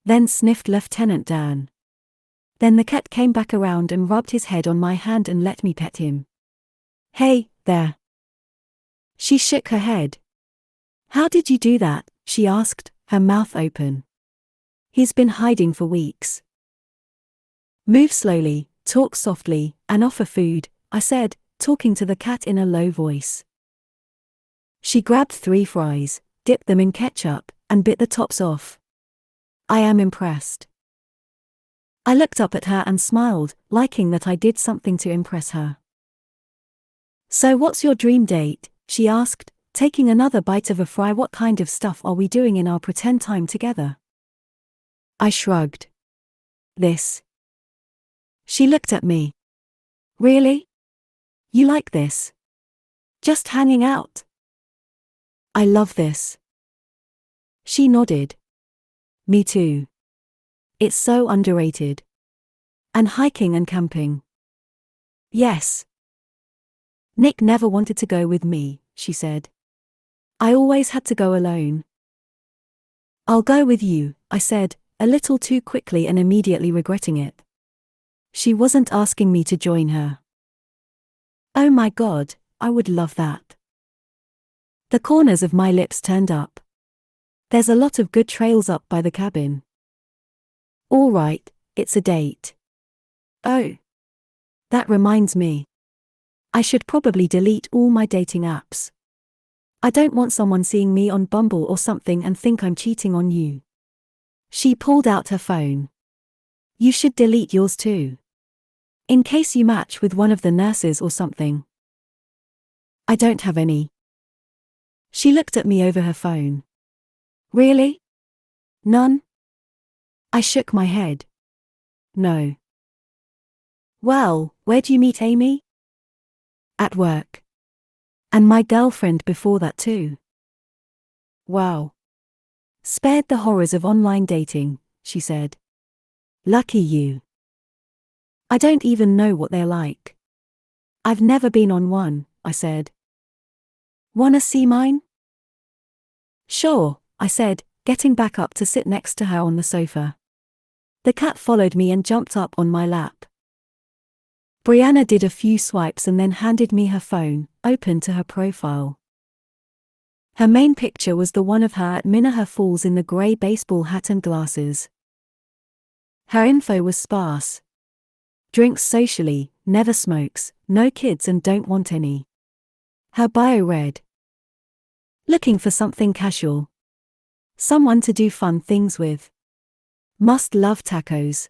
Then sniffed Lieutenant Dan. Then the cat came back around and rubbed his head on my hand and let me pet him. Hey, there. She shook her head. How did you do that? She asked, her mouth open. He's been hiding for weeks. Move slowly, talk softly, and offer food, I said, talking to the cat in a low voice. She grabbed 3 fries, dipped them in ketchup, and bit the tops off. I am impressed. I looked up at her and smiled, liking that I did something to impress her. So what's your dream date? She asked, taking another bite of a fry. What kind of stuff are we doing in our pretend time together? I shrugged. This. She looked at me. Really? You like this? Just hanging out? I love this. She nodded. Me too. It's so underrated. And hiking and camping. Yes. Nick never wanted to go with me, she said. I always had to go alone. I'll go with you, I said, a little too quickly and immediately regretting it. She wasn't asking me to join her. Oh my God, I would love that. The corners of my lips turned up. There's a lot of good trails up by the cabin. All right, it's a date. Oh. That reminds me. I should probably delete all my dating apps. I don't want someone seeing me on Bumble or something and think I'm cheating on you. She pulled out her phone. You should delete yours too. In case you match with one of the nurses or something. I don't have any. She looked at me over her phone. Really? None? I shook my head. No. Well, where'd you meet Amy? At work. And my girlfriend before that too. Wow. Spared the horrors of online dating, she said. Lucky you. I don't even know what they're like. I've never been on one, I said. Wanna see mine? Sure, I said, getting back up to sit next to her on the sofa. The cat followed me and jumped up on my lap. Brianna did a few swipes and then handed me her phone, open to her profile. Her main picture was the one of her at Minnehaha Falls in the grey baseball hat and glasses. Her info was sparse. Drinks socially, never smokes, no kids and don't want any. Her bio read. Looking for something casual. Someone to do fun things with. Must love tacos.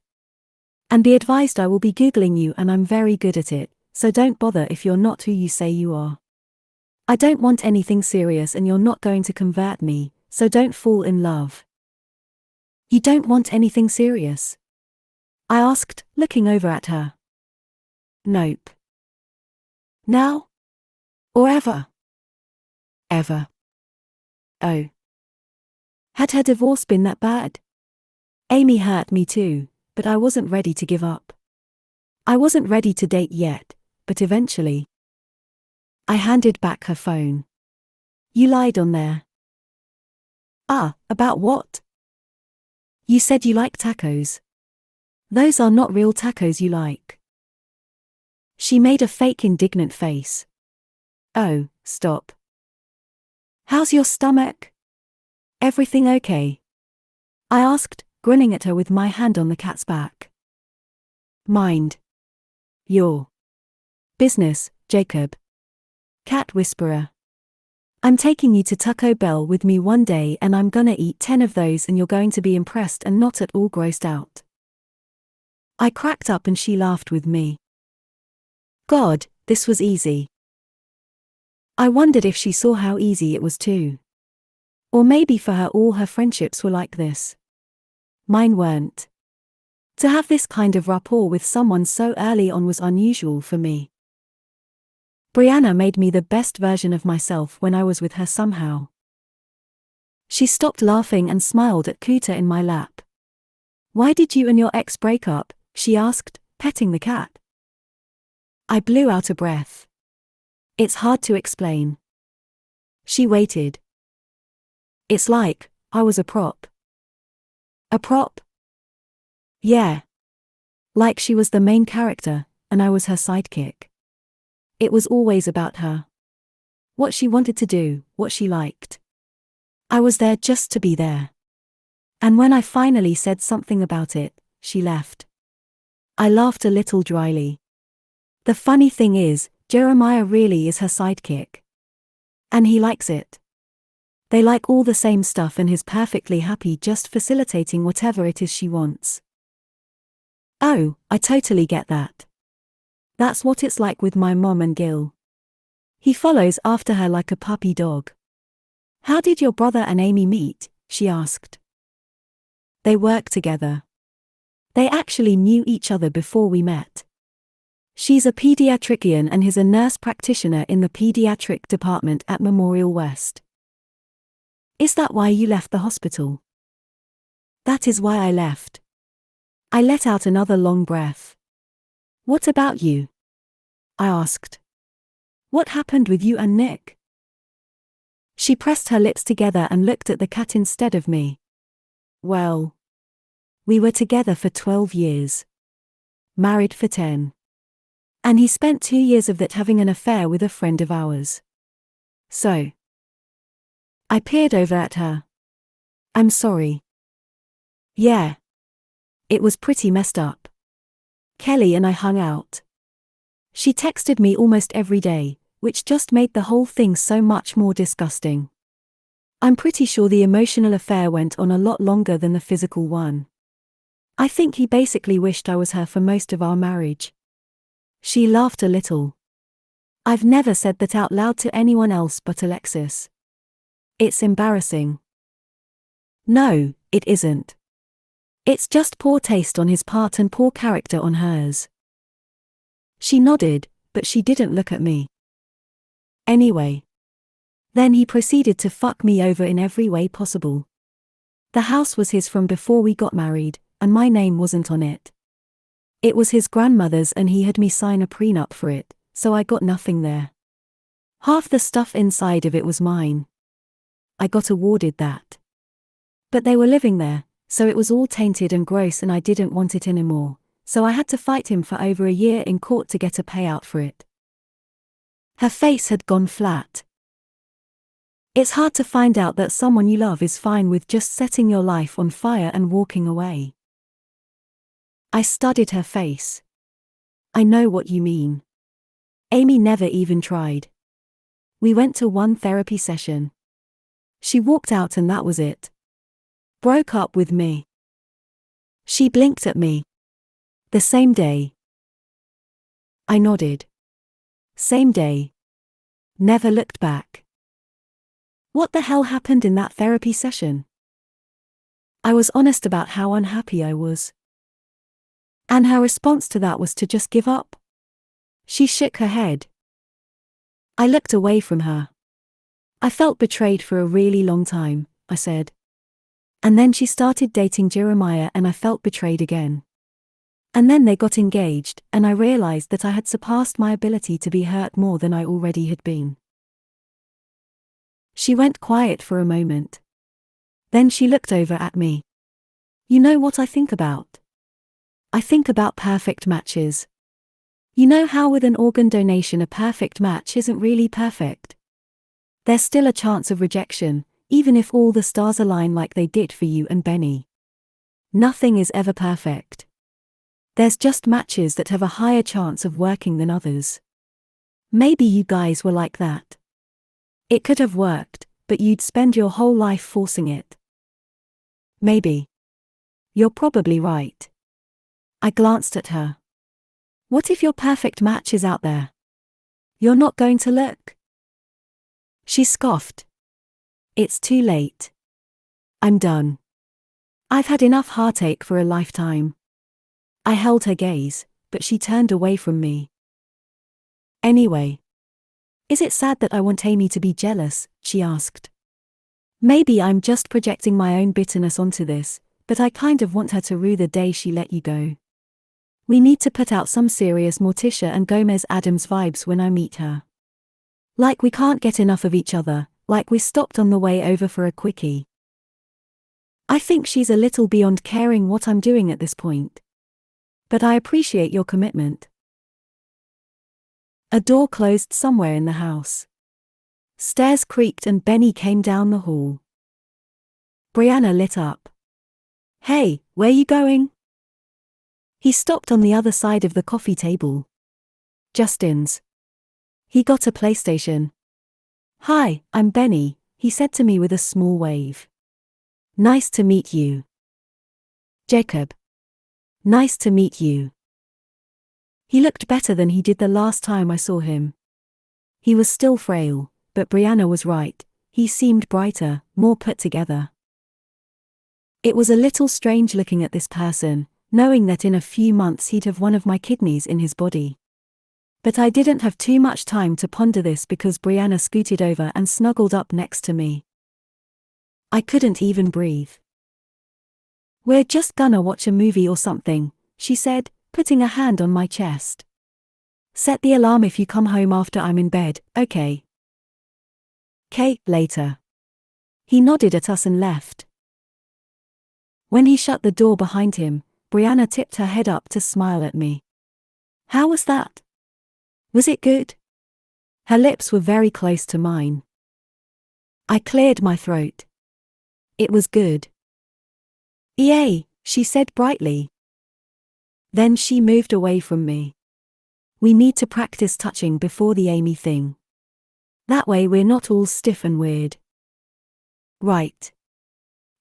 And be advised I will be Googling you and I'm very good at it, so don't bother if you're not who you say you are. I don't want anything serious and you're not going to convert me, so don't fall in love. You don't want anything serious? I asked, looking over at her. Nope. Now? Or ever? Ever. Oh. Had her divorce been that bad? Amy hurt me too, but I wasn't ready to give up. I wasn't ready to date yet, but eventually. I handed back her phone. You lied on there. Ah, about what? You said you like tacos. Those are not real tacos you like. She made a fake indignant face. Oh, stop. How's your stomach? Everything okay? I asked, grinning at her with my hand on the cat's back. Mind your business, Jacob. Cat whisperer. I'm taking you to Taco Bell with me one day and I'm gonna eat 10 of those and you're going to be impressed and not at all grossed out. I cracked up and she laughed with me. God, this was easy. I wondered if she saw how easy it was too. Or maybe for her all her friendships were like this. Mine weren't. To have this kind of rapport with someone so early on was unusual for me. Brianna made me the best version of myself when I was with her somehow. She stopped laughing and smiled at Cooter in my lap. Why did you and your ex break up? She asked, petting the cat. I blew out a breath. It's hard to explain. She waited. It's like I was a prop. A prop? Yeah. Like she was the main character, and I was her sidekick. It was always about her. What she wanted to do, what she liked. I was there just to be there. And when I finally said something about it, she left. I laughed a little dryly. The funny thing is, Jeremiah really is her sidekick. And he likes it. They like all the same stuff and he's perfectly happy just facilitating whatever it is she wants. Oh, I totally get that. That's what it's like with my mom and Gil. He follows after her like a puppy dog. How did your brother and Amy meet? She asked. They work together. They actually knew each other before we met. She's a pediatrician and he's a nurse practitioner in the pediatric department at Memorial West. Is that why you left the hospital? That is why I left. I let out another long breath. What about you? I asked. What happened with you and Nick? She pressed her lips together and looked at the cat instead of me. Well, we were together for 12 years. Married for 10. And he spent 2 years of that having an affair with a friend of ours. So. I peered over at her. I'm sorry. Yeah. It was pretty messed up. Kelly and I hung out. She texted me almost every day, which just made the whole thing so much more disgusting. I'm pretty sure the emotional affair went on a lot longer than the physical one. I think he basically wished I was her for most of our marriage. She laughed a little. I've never said that out loud to anyone else but Alexis. It's embarrassing. No, it isn't. It's just poor taste on his part and poor character on hers. She nodded, but she didn't look at me. Anyway. Then he proceeded to fuck me over in every way possible. The house was his from before we got married, and my name wasn't on it. It was his grandmother's and he had me sign a prenup for it, so I got nothing there. Half the stuff inside of it was mine. I got awarded that. But they were living there, so it was all tainted and gross and I didn't want it anymore, so I had to fight him for over a year in court to get a payout for it. Her face had gone flat. It's hard to find out that someone you love is fine with just setting your life on fire and walking away. I studied her face. I know what you mean. Amy never even tried. We went to one therapy session. She walked out and that was it. Broke up with me. She blinked at me. The same day. I nodded. Same day. Never looked back. What the hell happened in that therapy session? I was honest about how unhappy I was. And her response to that was to just give up. She shook her head. I looked away from her. I felt betrayed for a really long time, I said. And then she started dating Jeremiah and I felt betrayed again. And then they got engaged, and I realized that I had surpassed my ability to be hurt more than I already had been. She went quiet for a moment. Then she looked over at me. You know what I think about? I think about perfect matches. You know how with an organ donation a perfect match isn't really perfect? There's still a chance of rejection, even if all the stars align like they did for you and Benny. Nothing is ever perfect. There's just matches that have a higher chance of working than others. Maybe you guys were like that. It could have worked, but you'd spend your whole life forcing it. Maybe. You're probably right. I glanced at her. What if your perfect match is out there? You're not going to look? She scoffed. It's too late. I'm done. I've had enough heartache for a lifetime. I held her gaze, but she turned away from me. Anyway. Is it sad that I want Amy to be jealous? She asked. Maybe I'm just projecting my own bitterness onto this, but I kind of want her to rue the day she let you go. We need to put out some serious Morticia and Gomez Adams vibes when I meet her. Like we can't get enough of each other, like we stopped on the way over for a quickie. I think she's a little beyond caring what I'm doing at this point. But I appreciate your commitment. A door closed somewhere in the house. Stairs creaked and Benny came down the hall. Brianna lit up. "Hey, where you going?" He stopped on the other side of the coffee table. "Justin's. He got a PlayStation." "Hi, I'm Benny," he said to me with a small wave. "Nice to meet you." "Jacob." "Nice to meet you." He looked better than he did the last time I saw him. He was still frail, but Brianna was right, he seemed brighter, more put together. It was a little strange looking at this person, knowing that in a few months he'd have one of my kidneys in his body. But I didn't have too much time to ponder this because Brianna scooted over and snuggled up next to me. I couldn't even breathe. "We're just gonna watch a movie or something," she said, putting a hand on my chest. "Set the alarm if you come home after I'm in bed, okay?" "'Kay, later." He nodded at us and left. When he shut the door behind him, Brianna tipped her head up to smile at me. "How was that? Was it good?" Her lips were very close to mine. I cleared my throat. "It was good." "Yay," she said brightly. Then she moved away from me. "We need to practice touching before the Amy thing. That way we're not all stiff and weird." "Right.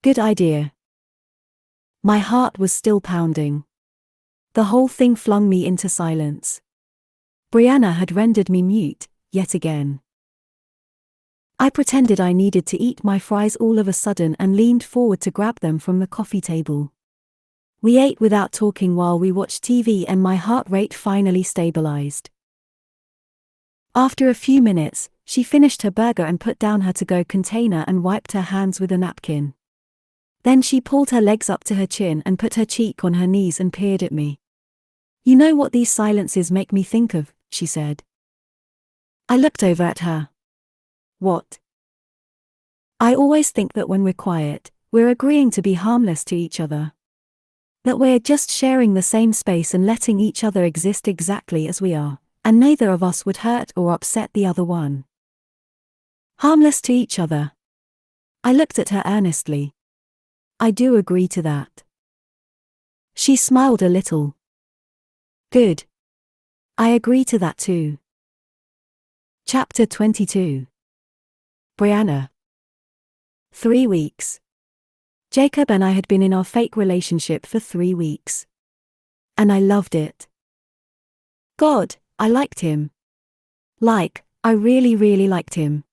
Good idea." My heart was still pounding. The whole thing flung me into silence. Brianna had rendered me mute, yet again. I pretended I needed to eat my fries all of a sudden and leaned forward to grab them from the coffee table. We ate without talking while we watched TV and my heart rate finally stabilized. After a few minutes, she finished her burger and put down her to-go container and wiped her hands with a napkin. Then she pulled her legs up to her chin and put her cheek on her knees and peered at me. "You know what these silences make me think of," she said. I looked over at her. "What?" "I always think that when we're quiet, we're agreeing to be harmless to each other. That we're just sharing the same space and letting each other exist exactly as we are, and neither of us would hurt or upset the other one. Harmless to each other." I looked at her earnestly. "I do agree to that." She smiled a little. "Good. I agree to that too." Chapter 22. Brianna. 3 weeks. Jacob and I had been in our fake relationship for 3 weeks. And I loved it. God, I liked him. I really liked him.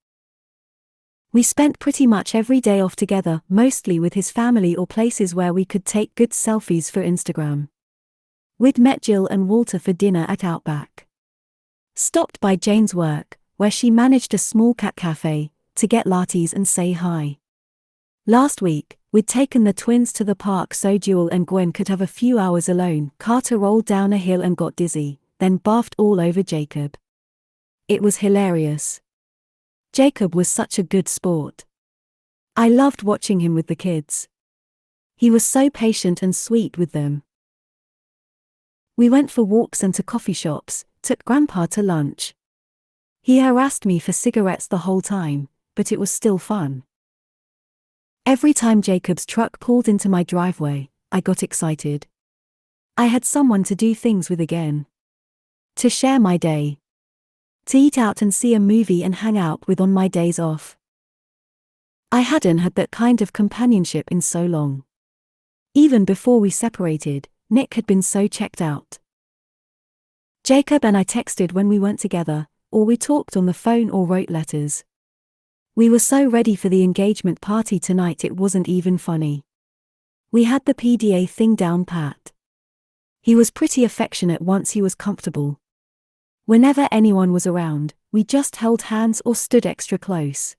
We spent pretty much every day off together, mostly with his family or places where we could take good selfies for Instagram. We'd met Jill and Walter for dinner at Outback. Stopped by Jane's work, where she managed a small cat cafe, to get lattes and say hi. Last week, we'd taken the twins to the park so Jewel and Gwen could have a few hours alone. Carter rolled down a hill and got dizzy, then barfed all over Jacob. It was hilarious. Jacob was such a good sport. I loved watching him with the kids. He was so patient and sweet with them. We went for walks and to coffee shops, took Grandpa to lunch. He harassed me for cigarettes the whole time, but it was still fun. Every time Jacob's truck pulled into my driveway, I got excited. I had someone to do things with again. To share my day. To eat out and see a movie and hang out with on my days off. I hadn't had that kind of companionship in so long. Even before we separated, Nick had been so checked out. Jacob and I texted when we weren't together, or we talked on the phone or wrote letters. We were so ready for the engagement party tonight it wasn't even funny. We had the PDA thing down pat. He was pretty affectionate once he was comfortable. Whenever anyone was around, we just held hands or stood extra close.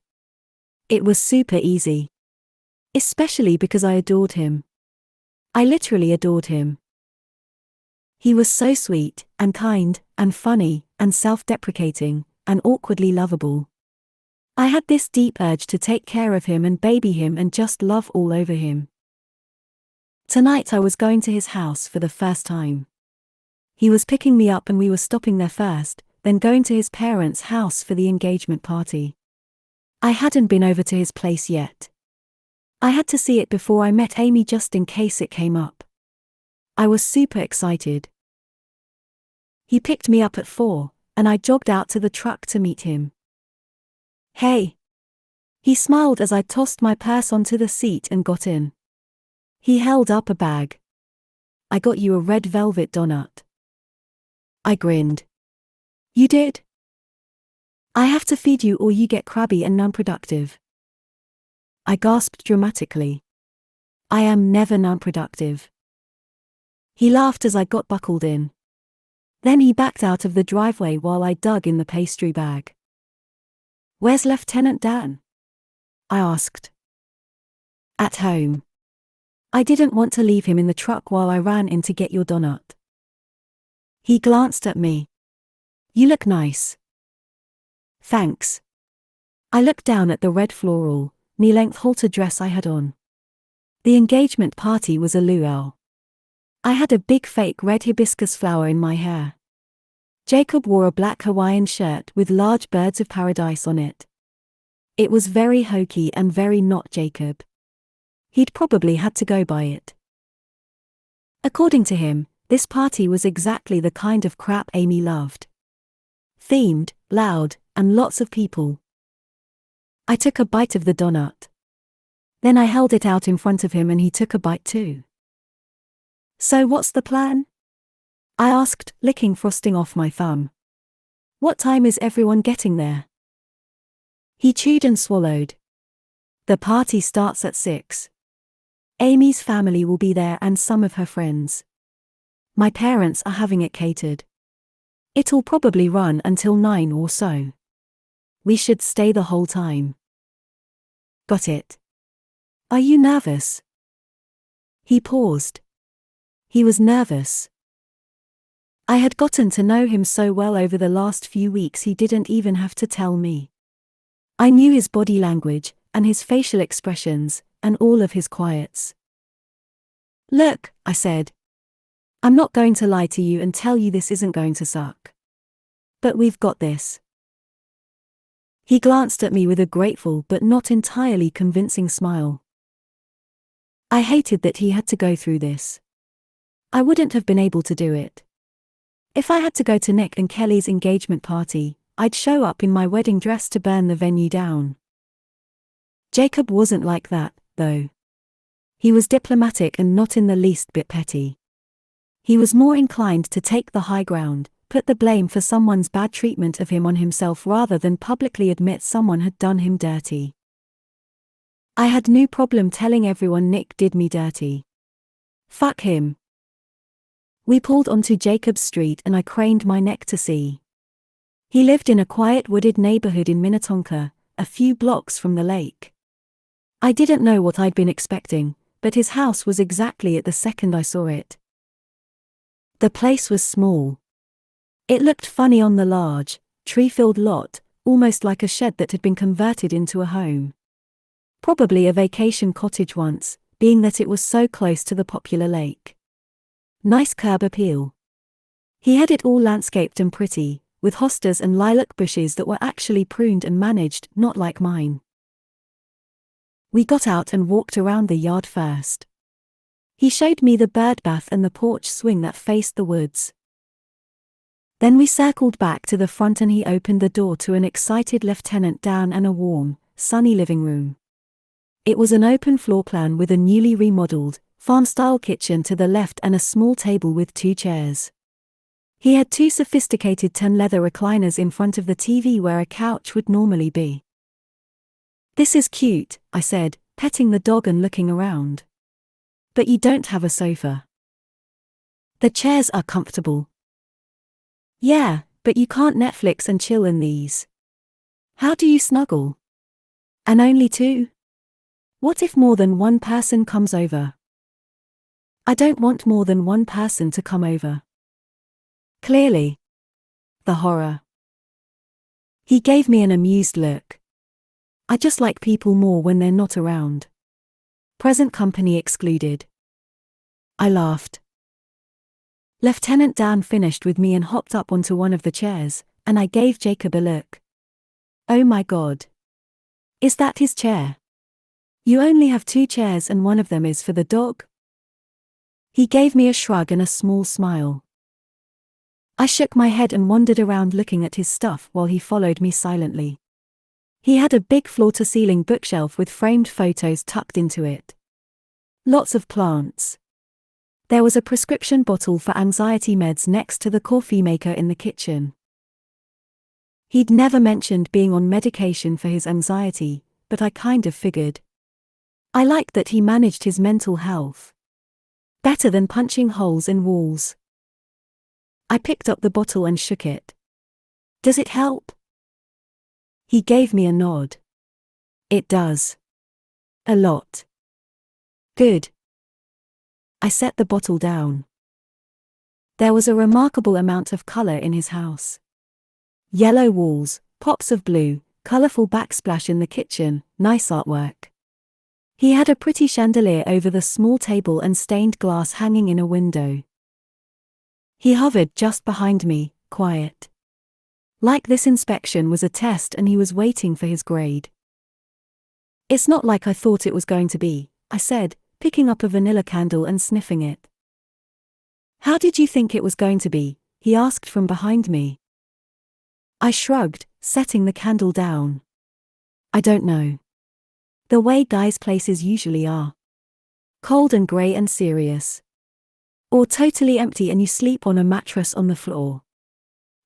It was super easy. Especially because I adored him. I literally adored him. He was so sweet, and kind, and funny, and self-deprecating, and awkwardly lovable. I had this deep urge to take care of him and baby him and just love all over him. Tonight I was going to his house for the first time. He was picking me up and we were stopping there first, then going to his parents' house for the engagement party. I hadn't been over to his place yet. I had to see it before I met Amy just in case it came up. I was super excited. He picked me up at 4, and I jogged out to the truck to meet him. "Hey." He smiled as I tossed my purse onto the seat and got in. He held up a bag. "I got you a red velvet donut." I grinned. "You did?" "I have to feed you or you get crabby and non-productive." I gasped dramatically. I am never non-productive. He laughed as I got buckled in. Then he backed out of the driveway while I dug in the pastry bag. "Where's Lieutenant Dan?" I asked. "At home." I didn't want to leave him in the truck while I ran in to get your donut. He glanced at me. "You look nice." "Thanks." I looked down at the red floral, knee-length halter dress I had on. The engagement party was a luau. I had a big fake red hibiscus flower in my hair. Jacob wore a black Hawaiian shirt with large birds of paradise on it. It was very hokey and very not Jacob. He'd probably had to go by it. According to him, this party was exactly the kind of crap Amy loved. Themed, loud, and lots of people. I took a bite of the donut. Then I held it out in front of him and he took a bite too. "So what's the plan?" I asked, licking frosting off my thumb. "What time is everyone getting there?" He chewed and swallowed. "The party starts at 6. Amy's family will be there and some of her friends. My parents are having it catered. It'll probably run until 9 or so. We should stay the whole time." "Got it. Are you nervous?" He paused. He was nervous. I had gotten to know him so well over the last few weeks he didn't even have to tell me. I knew his body language, and his facial expressions, and all of his quiets. "Look," I said. "I'm not going to lie to you and tell you this isn't going to suck. But we've got this." He glanced at me with a grateful but not entirely convincing smile. I hated that he had to go through this. I wouldn't have been able to do it. If I had to go to Nick and Kelly's engagement party, I'd show up in my wedding dress to burn the venue down. Jacob wasn't like that, though. He was diplomatic and not in the least bit petty. He was more inclined to take the high ground, put the blame for someone's bad treatment of him on himself rather than publicly admit someone had done him dirty. I had no problem telling everyone Nick did me dirty. Fuck him. We pulled onto Jacob's Street and I craned my neck to see. He lived in a quiet wooded neighborhood in Minnetonka, a few blocks from the lake. I didn't know what I'd been expecting, but his house was exactly at the second I saw it. The place was small. It looked funny on the large, tree-filled lot, almost like a shed that had been converted into a home. Probably a vacation cottage once, being that it was so close to the popular lake. Nice curb appeal. He had it all landscaped and pretty, with hostas and lilac bushes that were actually pruned and managed, not like mine. We got out and walked around the yard first. He showed me the bird bath and the porch swing that faced the woods. Then we circled back to the front and he opened the door to an excited Lieutenant Dan and a warm, sunny living room. It was an open floor plan with a newly remodeled, farm-style kitchen to the left and a small table with 2 chairs. He had 2 sophisticated tan leather recliners in front of the TV where a couch would normally be. "This is cute," I said, petting the dog and looking around. "But you don't have a sofa." "The chairs are comfortable." "Yeah, but you can't Netflix and chill in these. How do you snuggle? And only 2? What if more than one person comes over?" "I don't want more than one person to come over. Clearly. The horror. He gave me an amused look. I just like people more when they're not around. Present company excluded. I laughed. Lieutenant Dan finished with me and hopped up onto one of the chairs, and I gave Jacob a look. Oh my God. Is that his chair? You only have 2 chairs and one of them is for the dog? He gave me a shrug and a small smile. I shook my head and wandered around looking at his stuff while he followed me silently. He had a big floor-to-ceiling bookshelf with framed photos tucked into it. Lots of plants. There was a prescription bottle for anxiety meds next to the coffee maker in the kitchen. He'd never mentioned being on medication for his anxiety, but I kind of figured. I liked that he managed his mental health. Better than punching holes in walls. I picked up the bottle and shook it. Does it help? He gave me a nod. It does. A lot. Good. I set the bottle down. There was a remarkable amount of color in his house. Yellow walls, pops of blue, colorful backsplash in the kitchen, nice artwork. He had a pretty chandelier over the small table and stained glass hanging in a window. He hovered just behind me, quiet. Like this inspection was a test and he was waiting for his grade. It's not like I thought it was going to be, I said, picking up a vanilla candle and sniffing it. How did you think it was going to be? He asked from behind me. I shrugged, setting the candle down. I don't know. The way guys' places usually are. Cold and grey and serious. Or totally empty and you sleep on a mattress on the floor.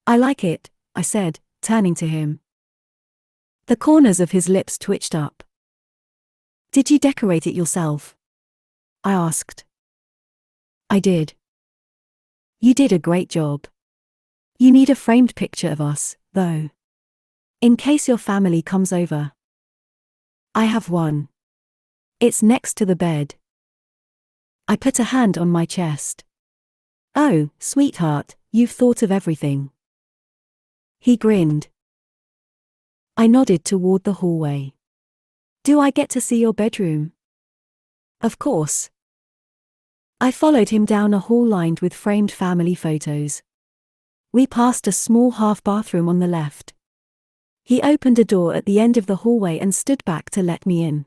I like it, I said, turning to him. The corners of his lips twitched up. Did you decorate it yourself? I asked. I did. You did a great job. You need a framed picture of us, though. In case your family comes over. I have one. It's next to the bed. I put a hand on my chest. Oh, sweetheart, you've thought of everything. He grinned. I nodded toward the hallway. Do I get to see your bedroom? Of course. I followed him down a hall lined with framed family photos. We passed a small half-bathroom on the left. He opened a door at the end of the hallway and stood back to let me in.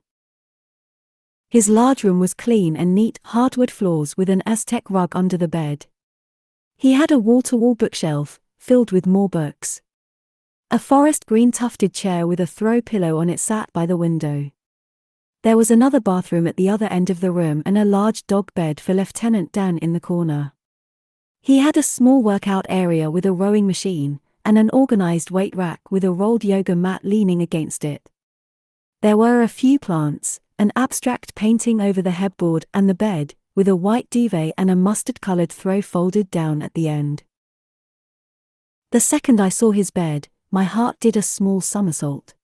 His large room was clean and neat, hardwood floors with an Aztec rug under the bed. He had a wall-to-wall bookshelf, filled with more books. A forest green tufted chair with a throw pillow on it sat by the window. There was another bathroom at the other end of the room and a large dog bed for Lieutenant Dan in the corner. He had a small workout area with a rowing machine, and an organized weight rack with a rolled yoga mat leaning against it. There were a few plants, an abstract painting over the headboard and the bed, with a white duvet and a mustard-colored throw folded down at the end. The second I saw his bed, my heart did a small somersault.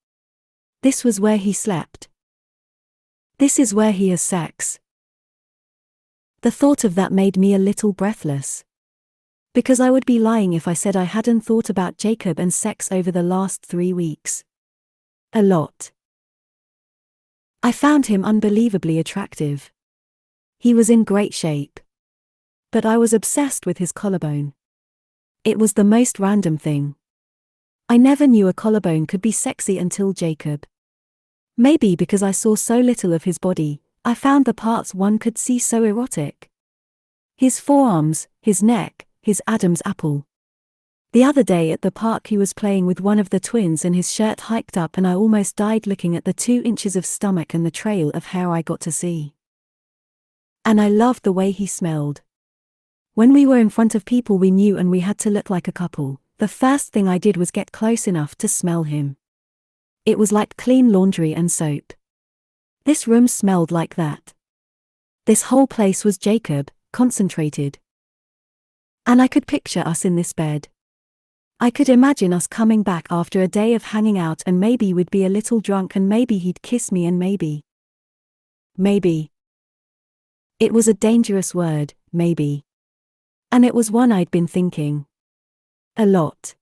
This was where he slept. This is where he has sex. The thought of that made me a little breathless. Because I would be lying if I said I hadn't thought about Jacob and sex over the last 3 weeks. A lot. I found him unbelievably attractive. He was in great shape. But I was obsessed with his collarbone. It was the most random thing. I never knew a collarbone could be sexy until Jacob. Maybe because I saw so little of his body, I found the parts one could see so erotic. His forearms, his neck, his Adam's apple. The other day at the park he was playing with one of the twins and his shirt hiked up and I almost died looking at the 2 inches of stomach and the trail of hair I got to see. And I loved the way he smelled. When we were in front of people we knew and we had to look like a couple, the first thing I did was get close enough to smell him. It was like clean laundry and soap. This room smelled like that. This whole place was Jacob, concentrated. And I could picture us in this bed. I could imagine us coming back after a day of hanging out and maybe we'd be a little drunk and maybe he'd kiss me and maybe. It was a dangerous word, maybe. And it was one I'd been thinking. A lot.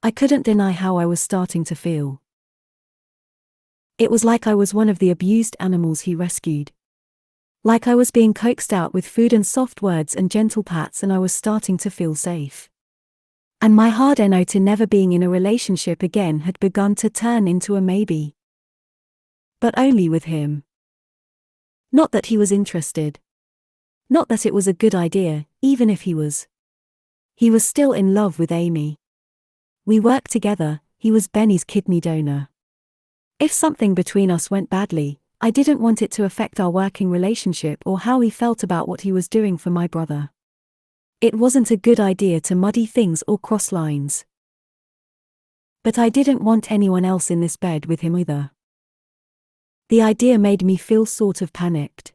I couldn't deny how I was starting to feel. It was like I was one of the abused animals he rescued. Like I was being coaxed out with food and soft words and gentle pats, and I was starting to feel safe. And my hard no to never being in a relationship again had begun to turn into a maybe. But only with him. Not that he was interested. Not that it was a good idea, even if he was. He was still in love with Amy. We worked together, he was Benny's kidney donor. If something between us went badly, I didn't want it to affect our working relationship or how he felt about what he was doing for my brother. It wasn't a good idea to muddy things or cross lines. But I didn't want anyone else in this bed with him either. The idea made me feel sort of panicked.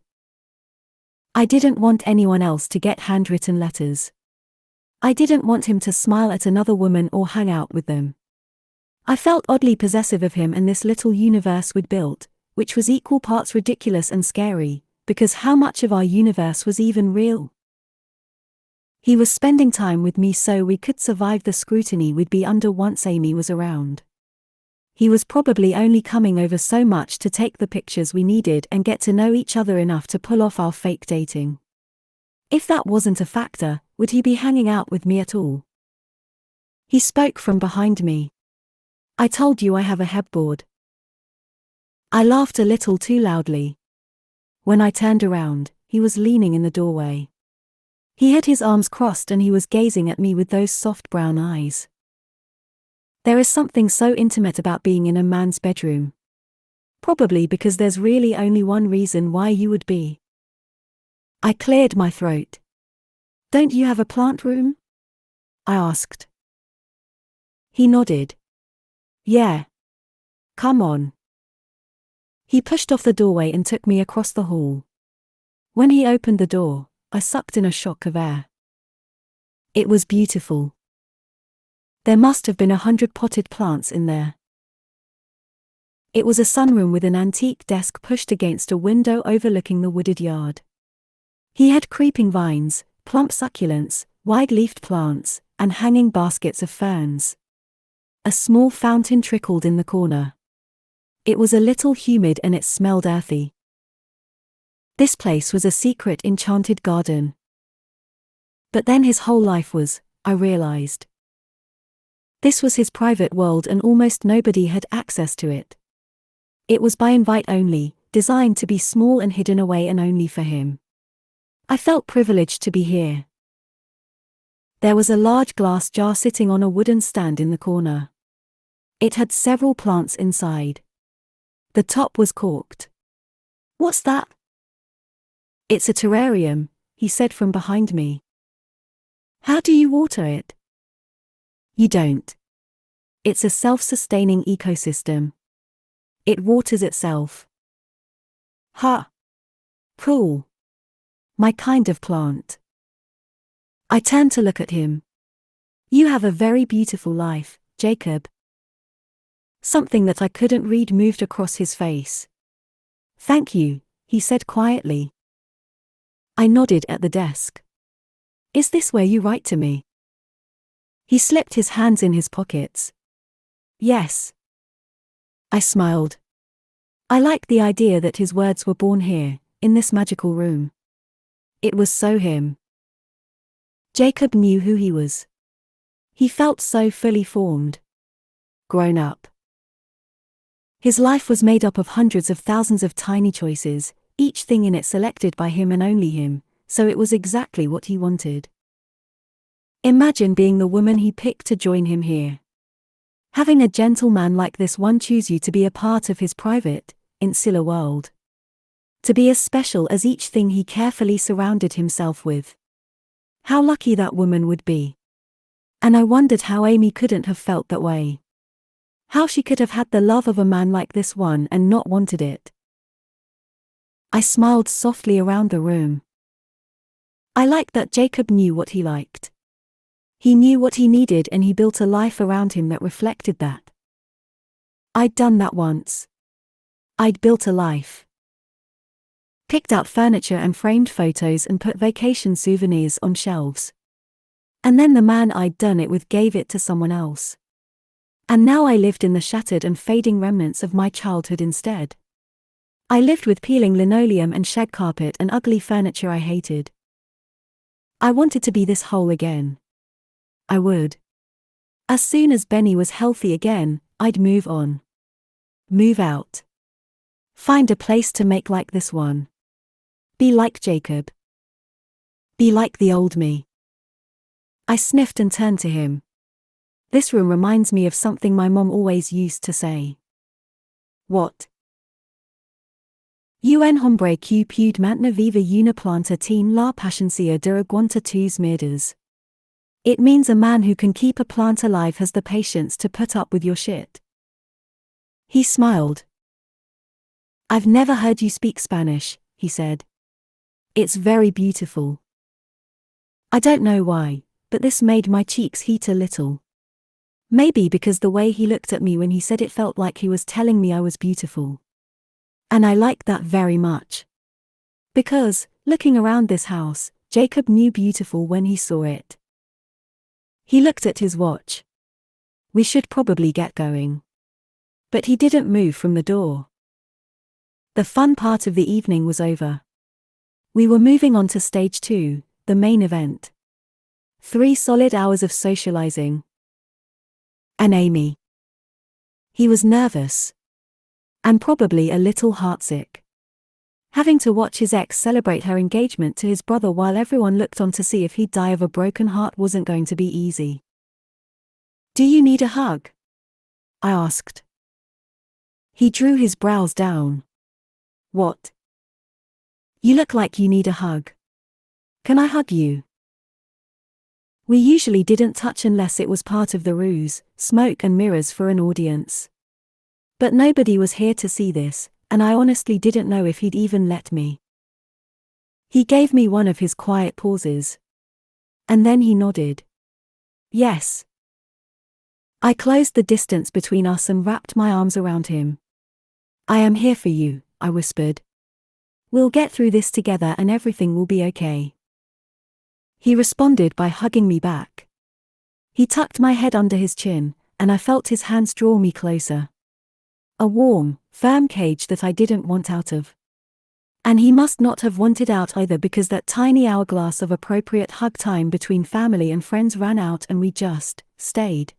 I didn't want anyone else to get handwritten letters. I didn't want him to smile at another woman or hang out with them. I felt oddly possessive of him and this little universe we'd built, which was equal parts ridiculous and scary, because how much of our universe was even real? He was spending time with me so we could survive the scrutiny we'd be under once Amy was around. He was probably only coming over so much to take the pictures we needed and get to know each other enough to pull off our fake dating. If that wasn't a factor, would he be hanging out with me at all? He spoke from behind me. I told you I have a headboard. I laughed a little too loudly. When I turned around, he was leaning in the doorway. He had his arms crossed and he was gazing at me with those soft brown eyes. There is something so intimate about being in a man's bedroom. Probably because there's really only one reason why you would be. I cleared my throat. Don't you have a plant room? I asked. He nodded. Yeah. Come on. He pushed off the doorway and took me across the hall. When he opened the door, I sucked in a shock of air. It was beautiful. There must have been 100 potted plants in there. It was a sunroom with an antique desk pushed against a window overlooking the wooded yard. He had creeping vines, plump succulents, wide-leafed plants, and hanging baskets of ferns. A small fountain trickled in the corner. It was a little humid and it smelled earthy. This place was a secret enchanted garden. But then his whole life was, I realized. This was his private world and almost nobody had access to it. It was by invite only, designed to be small and hidden away and only for him. I felt privileged to be here. There was a large glass jar sitting on a wooden stand in the corner. It had several plants inside. The top was corked. What's that? It's a terrarium, he said from behind me. How do you water it? You don't. It's a self-sustaining ecosystem. It waters itself. Huh. Cool. My kind of plant. I turned to look at him. You have a very beautiful life, Jacob. Something that I couldn't read moved across his face. Thank you, he said quietly. I nodded at the desk. Is this where you write to me? He slipped his hands in his pockets. Yes. I smiled. I liked the idea that his words were born here, in this magical room. It was so him. Jacob knew who he was. He felt so fully formed. Grown up. His life was made up of hundreds of thousands of tiny choices, each thing in it selected by him and only him, so it was exactly what he wanted. Imagine being the woman he picked to join him here. Having a gentleman like this one choose you to be a part of his private, insular world. To be as special as each thing he carefully surrounded himself with. How lucky that woman would be. And I wondered how Amy couldn't have felt that way. How she could have had the love of a man like this one and not wanted it. I smiled softly around the room. I liked that Jacob knew what he liked. He knew what he needed and he built a life around him that reflected that. I'd done that once. I'd built a life. Picked out furniture and framed photos and put vacation souvenirs on shelves. And then the man I'd done it with gave it to someone else. And now I lived in the shattered and fading remnants of my childhood instead. I lived with peeling linoleum and shed carpet and ugly furniture I hated. I wanted to be this whole again. I would. As soon as Benny was healthy again, I'd move on. Move out. Find a place to make like this one. Be like Jacob. Be like the old me. I sniffed and turned to him. This room reminds me of something my mom always used to say. What? Un hombre que puede mantener viva una planta tiene la paciencia de aguantar tus mierdas. It means a man who can keep a plant alive has the patience to put up with your shit. He smiled. I've never heard you speak Spanish, he said. It's very beautiful. I don't know why, but this made my cheeks heat a little. Maybe because the way he looked at me when he said it felt like he was telling me I was beautiful. And I liked that very much. Because, looking around this house, Jacob knew beautiful when he saw it. He looked at his watch. We should probably get going. But he didn't move from the door. The fun part of the evening was over. We were moving on to stage 2, the main event. 3 solid hours of socializing. And Amy. He was nervous. And probably a little heartsick. Having to watch his ex celebrate her engagement to his brother while everyone looked on to see if he'd die of a broken heart wasn't going to be easy. Do you need a hug? I asked. He drew his brows down. What? You look like you need a hug. Can I hug you? We usually didn't touch unless it was part of the ruse, smoke and mirrors for an audience. But nobody was here to see this, and I honestly didn't know if he'd even let me. He gave me one of his quiet pauses. And then he nodded. Yes. I closed the distance between us and wrapped my arms around him. I am here for you, I whispered. We'll get through this together and everything will be okay. He responded by hugging me back. He tucked my head under his chin, and I felt his hands draw me closer. A warm, firm cage that I didn't want out of. And he must not have wanted out either because that tiny hourglass of appropriate hug time between family and friends ran out and we just stayed.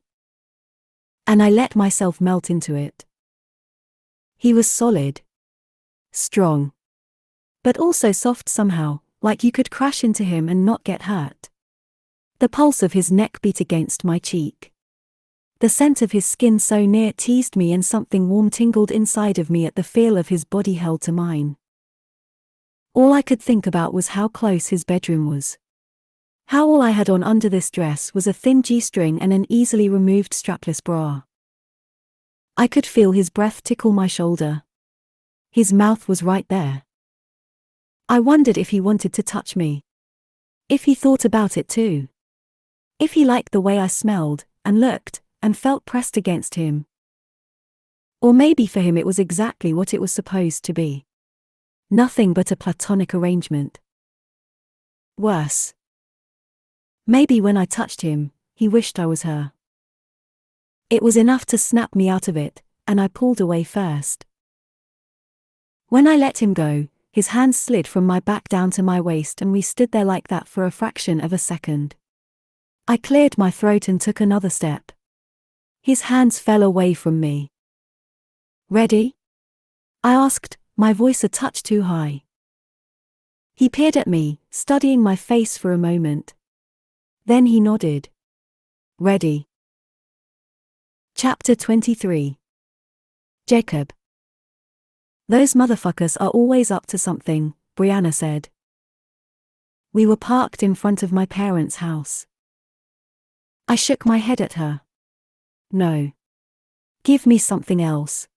And I let myself melt into it. He was solid. Strong. But also soft somehow, like you could crash into him and not get hurt. The pulse of his neck beat against my cheek. The scent of his skin so near teased me and something warm tingled inside of me at the feel of his body held to mine. All I could think about was how close his bedroom was. How all I had on under this dress was a thin G-string and an easily removed strapless bra. I could feel his breath tickle my shoulder. His mouth was right there. I wondered if he wanted to touch me. If he thought about it too. If he liked the way I smelled, and looked, and felt pressed against him. Or maybe for him it was exactly what it was supposed to be. Nothing but a platonic arrangement. Worse. Maybe when I touched him, he wished I was her. It was enough to snap me out of it, and I pulled away first. When I let him go, his hands slid from my back down to my waist and we stood there like that for a fraction of a second. I cleared my throat and took another step. His hands fell away from me. Ready? I asked, my voice a touch too high. He peered at me, studying my face for a moment. Then he nodded. Ready. Chapter 23. Jacob. Those motherfuckers are always up to something, Brianna said. We were parked in front of my parents' house. I shook my head at her. No. Give me something else.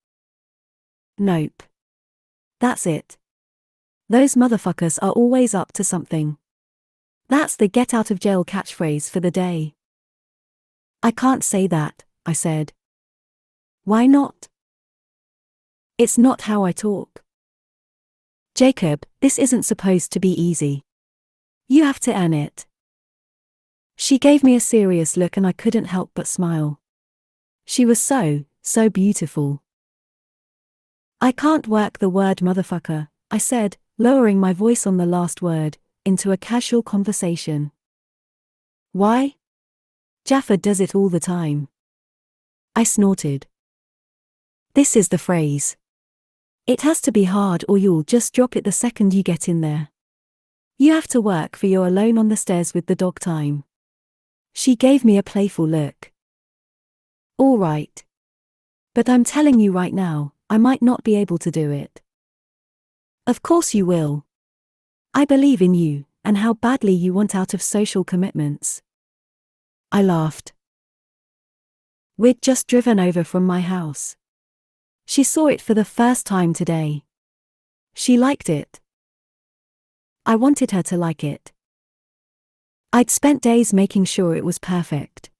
Nope. That's it. Those motherfuckers are always up to something. That's the get out of jail catchphrase for the day. I can't say that, I said. Why not? It's not how I talk. Jacob, this isn't supposed to be easy. You have to earn it. She gave me a serious look and I couldn't help but smile. She was so beautiful. I can't work the word motherfucker, I said, lowering my voice on the last word, into a casual conversation. Why? Jaffa does it all the time. I snorted. This is the phrase. It has to be hard or you'll just drop it the second you get in there. You have to work for you're alone on the stairs with the dog time. She gave me a playful look. All right. But I'm telling you right now, I might not be able to do it. Of course you will. I believe in you, and how badly you want out of social commitments. I laughed. We'd just driven over from my house. She saw it for the first time today. She liked it. I wanted her to like it. I'd spent days making sure it was perfect.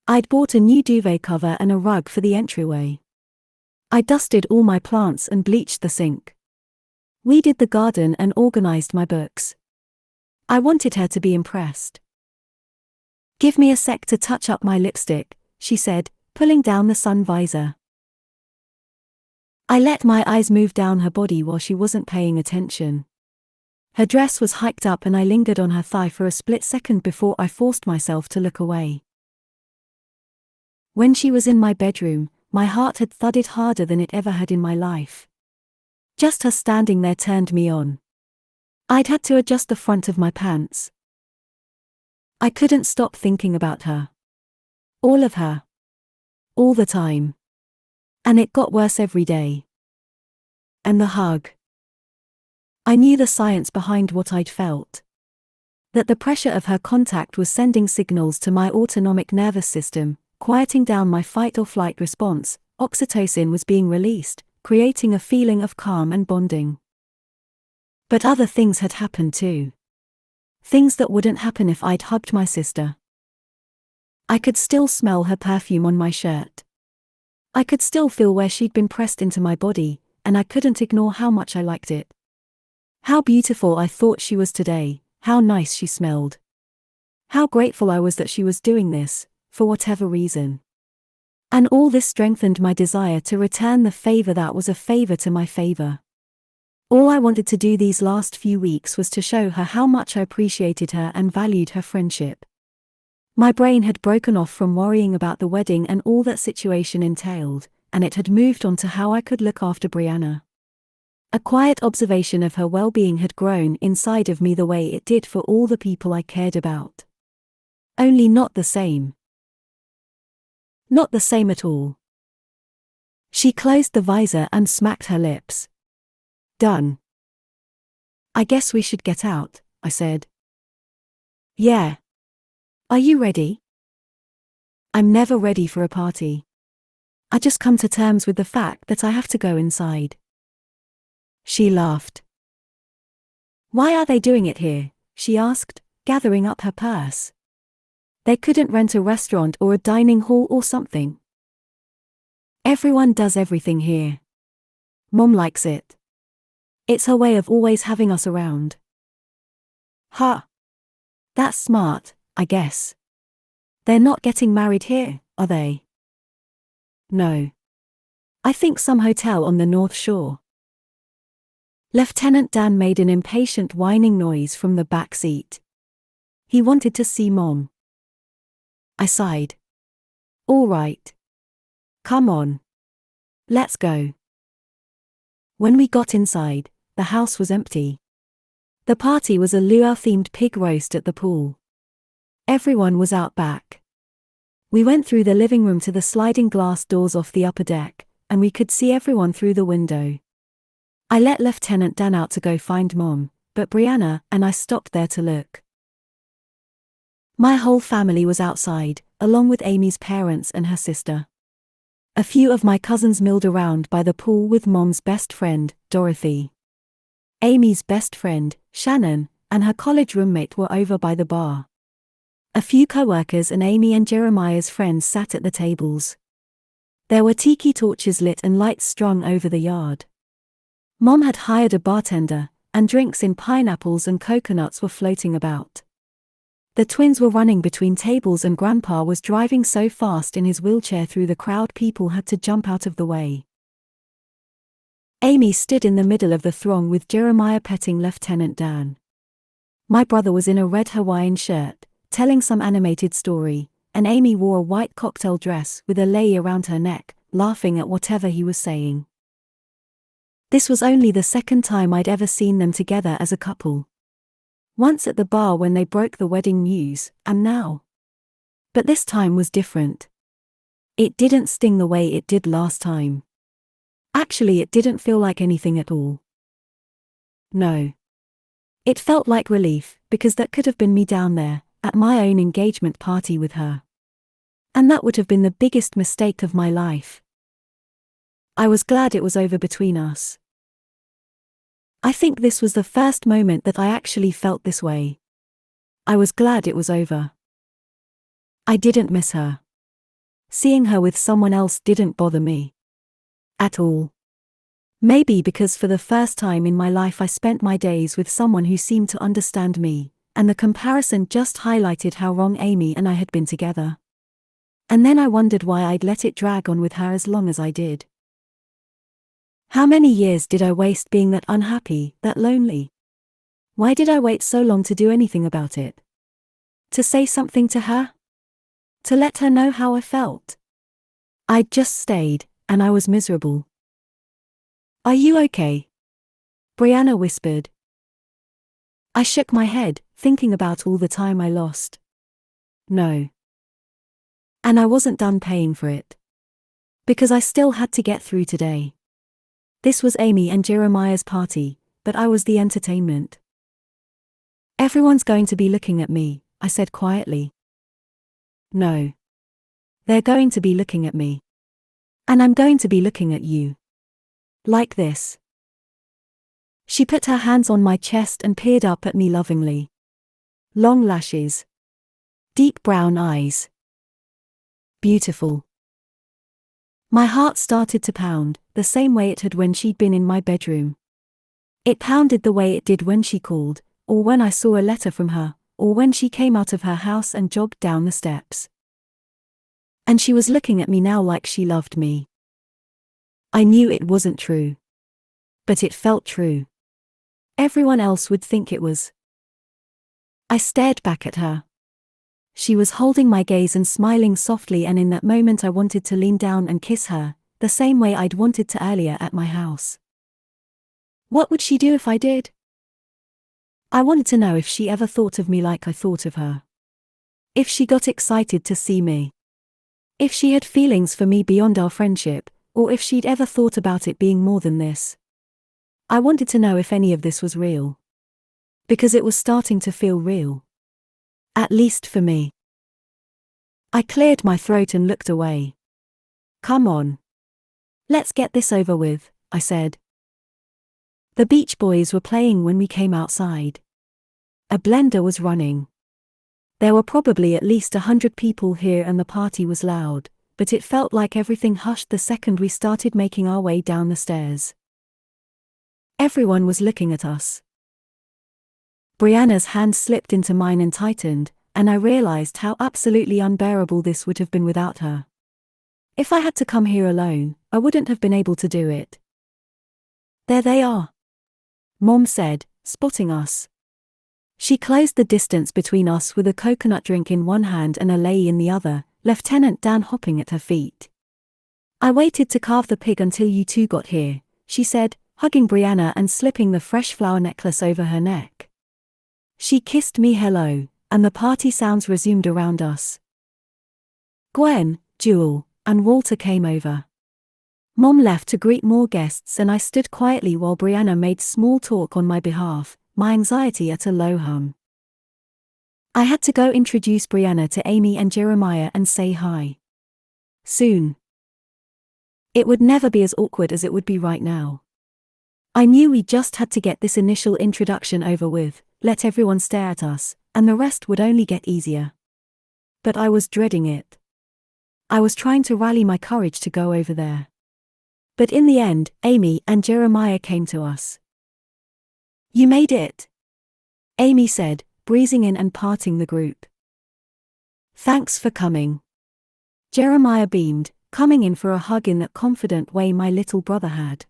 I'd bought a new duvet cover and a rug for the entryway. I dusted all my plants and bleached the sink. We did the garden and organized my books. I wanted her to be impressed. Give me a sec to touch up my lipstick, she said, pulling down the sun visor. I let my eyes move down her body while she wasn't paying attention. Her dress was hiked up and I lingered on her thigh for a split second before I forced myself to look away. When she was in my bedroom, my heart had thudded harder than it ever had in my life. Just her standing there turned me on. I'd had to adjust the front of my pants. I couldn't stop thinking about her. All of her. All the time. And it got worse every day. And the hug. I knew the science behind what I'd felt. That the pressure of her contact was sending signals to my autonomic nervous system, quieting down my fight-or-flight response. Oxytocin was being released, creating a feeling of calm and bonding. But other things had happened too. Things that wouldn't happen if I'd hugged my sister. I could still smell her perfume on my shirt. I could still feel where she'd been pressed into my body, and I couldn't ignore how much I liked it. How beautiful I thought she was today, how nice she smelled. How grateful I was that she was doing this, for whatever reason. And all this strengthened my desire to return the favor that was a favor to my favor. All I wanted to do these last few weeks was to show her how much I appreciated her and valued her friendship. My brain had broken off from worrying about the wedding and all that situation entailed, and it had moved on to how I could look after Brianna. A quiet observation of her well-being had grown inside of me the way it did for all the people I cared about. Only not the same. Not the same at all. She closed the visor and smacked her lips. Done. I guess we should get out, I said. Yeah. Are you ready? I'm never ready for a party. I just come to terms with the fact that I have to go inside. She laughed. Why are they doing it here? She asked, gathering up her purse. They couldn't rent a restaurant or a dining hall or something. Everyone does everything here. Mom likes it. It's her way of always having us around. Huh. That's smart, I guess. They're not getting married here, are they? No. I think some hotel on the North Shore. Lieutenant Dan made an impatient whining noise from the back seat. He wanted to see Mom. I sighed. All right. Come on. Let's go. When we got inside, the house was empty. The party was a luau-themed pig roast at the pool. Everyone was out back. We went through the living room to the sliding glass doors off the upper deck, and we could see everyone through the window. I let Lieutenant Dan out to go find Mom, but Brianna and I stopped there to look. My whole family was outside, along with Amy's parents and her sister. A few of my cousins milled around by the pool with Mom's best friend, Dorothy. Amy's best friend, Shannon, and her college roommate were over by the bar. A few co-workers and Amy and Jeremiah's friends sat at the tables. There were tiki torches lit and lights strung over the yard. Mom had hired a bartender, and drinks in pineapples and coconuts were floating about. The twins were running between tables and Grandpa was driving so fast in his wheelchair through the crowd people had to jump out of the way. Amy stood in the middle of the throng with Jeremiah petting Lieutenant Dan. My brother was in a red Hawaiian shirt, telling some animated story, and Amy wore a white cocktail dress with a lei around her neck, laughing at whatever he was saying. This was only the second time I'd ever seen them together as a couple. Once at the bar when they broke the wedding news, and now. But this time was different. It didn't sting the way it did last time. Actually, it didn't feel like anything at all. No. It felt like relief, because that could have been me down there, at my own engagement party with her. And that would have been the biggest mistake of my life. I was glad it was over between us. I think this was the first moment that I actually felt this way. I was glad it was over. I didn't miss her. Seeing her with someone else didn't bother me. At all. Maybe because for the first time in my life I spent my days with someone who seemed to understand me, and the comparison just highlighted how wrong Amy and I had been together. And then I wondered why I'd let it drag on with her as long as I did. How many years did I waste being that unhappy, that lonely? Why did I wait so long to do anything about it? To say something to her? To let her know how I felt? I'd just stayed, and I was miserable. "Are you okay?" Brianna whispered. I shook my head, thinking about all the time I lost. No. And I wasn't done paying for it. Because I still had to get through today. This was Amy and Jeremiah's party, but I was the entertainment. "Everyone's going to be looking at me," I said quietly. "No. They're going to be looking at me. And I'm going to be looking at you. Like this." She put her hands on my chest and peered up at me lovingly. Long lashes. Deep brown eyes. Beautiful. My heart started to pound, the same way it had when she'd been in my bedroom. It pounded the way it did when she called, or when I saw a letter from her, or when she came out of her house and jogged down the steps. And she was looking at me now like she loved me. I knew it wasn't true. But it felt true. Everyone else would think it was. I stared back at her. She was holding my gaze and smiling softly, and in that moment I wanted to lean down and kiss her, the same way I'd wanted to earlier at my house. What would she do if I did? I wanted to know if she ever thought of me like I thought of her. If she got excited to see me. If she had feelings for me beyond our friendship, or if she'd ever thought about it being more than this. I wanted to know if any of this was real. Because it was starting to feel real. At least for me. I cleared my throat and looked away. "Come on. Let's get this over with," I said. The Beach Boys were playing when we came outside. A blender was running. There were probably at least 100 people here and the party was loud, but it felt like everything hushed the second we started making our way down the stairs. Everyone was looking at us. Brianna's hand slipped into mine and tightened, and I realized how absolutely unbearable this would have been without her. If I had to come here alone, I wouldn't have been able to do it. "There they are," Mom said, spotting us. She closed the distance between us with a coconut drink in one hand and a lei in the other, Lieutenant Dan hopping at her feet. "I waited to carve the pig until you two got here," she said, hugging Brianna and slipping the fresh flower necklace over her neck. She kissed me hello, and the party sounds resumed around us. Gwen, Jewel, and Walter came over. Mom left to greet more guests and I stood quietly while Brianna made small talk on my behalf, my anxiety at a low hum. I had to go introduce Brianna to Amy and Jeremiah and say hi. Soon. It would never be as awkward as it would be right now. I knew we just had to get this initial introduction over with, let everyone stare at us, and the rest would only get easier. But I was dreading it. I was trying to rally my courage to go over there. But in the end, Amy and Jeremiah came to us. "You made it," Amy said, breezing in and parting the group. "Thanks for coming." Jeremiah beamed, coming in for a hug in that confident way my little brother had.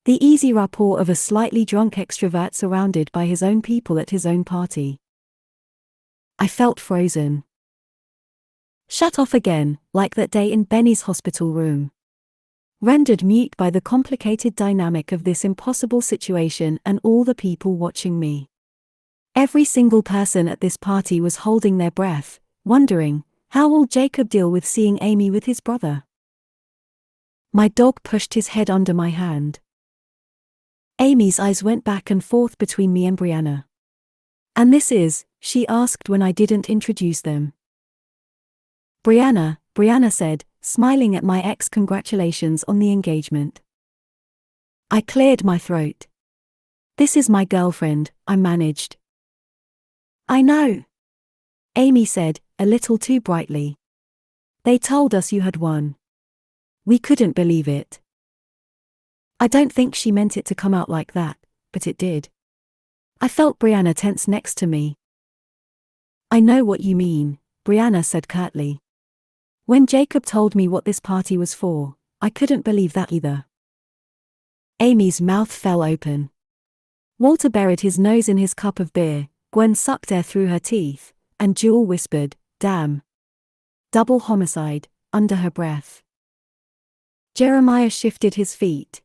The easy rapport of a slightly drunk extrovert surrounded by his own people at his own party. I felt frozen. Shut off again, like that day in Benny's hospital room. Rendered mute by the complicated dynamic of this impossible situation and all the people watching me. Every single person at this party was holding their breath, wondering, how will Jacob deal with seeing Amy with his brother? My dog pushed his head under my hand. Amy's eyes went back and forth between me and Brianna. "And this is," she asked when I didn't introduce them. Brianna said, smiling at my ex. "Congratulations on the engagement." I cleared my throat. "This is my girlfriend," I managed. "I know," Amy said, a little too brightly. "They told us you had won. We couldn't believe it." I don't think she meant it to come out like that, but it did. I felt Brianna tense next to me. "I know what you mean," Brianna said curtly. "When Jacob told me what this party was for, I couldn't believe that either." Amy's mouth fell open. Walter buried his nose in his cup of beer, Gwen sucked air through her teeth, and Jewel whispered, "Damn. Double homicide," under her breath. Jeremiah shifted his feet.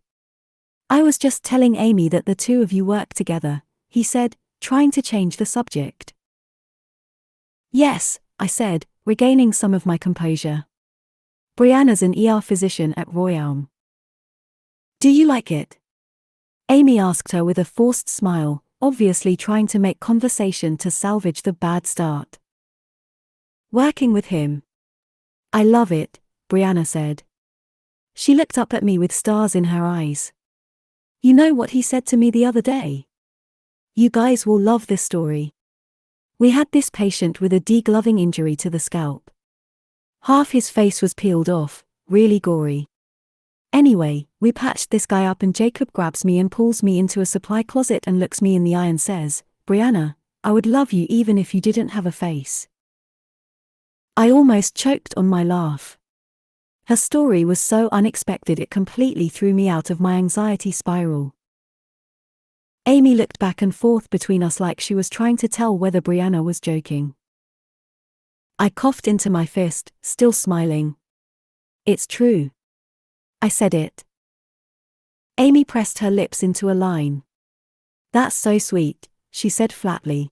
"I was just telling Amy that the two of you work together," he said, trying to change the subject. "Yes," I said, regaining some of my composure. "Brianna's an ER physician at Royalm." "Do you like it?" Amy asked her with a forced smile, obviously trying to make conversation to salvage the bad start. "Working with him? I love it," Brianna said. She looked up at me with stars in her eyes. "You know what he said to me the other day? You guys will love this story. We had this patient with a degloving injury to the scalp. Half his face was peeled off, really gory. Anyway, we patched this guy up and Jacob grabs me and pulls me into a supply closet and looks me in the eye and says, 'Brianna, I would love you even if you didn't have a face.'" I almost choked on my laugh. Her story was so unexpected it completely threw me out of my anxiety spiral. Amy looked back and forth between us like she was trying to tell whether Brianna was joking. I coughed into my fist, still smiling. "It's true. I said it." Amy pressed her lips into a line. "That's so sweet," she said flatly.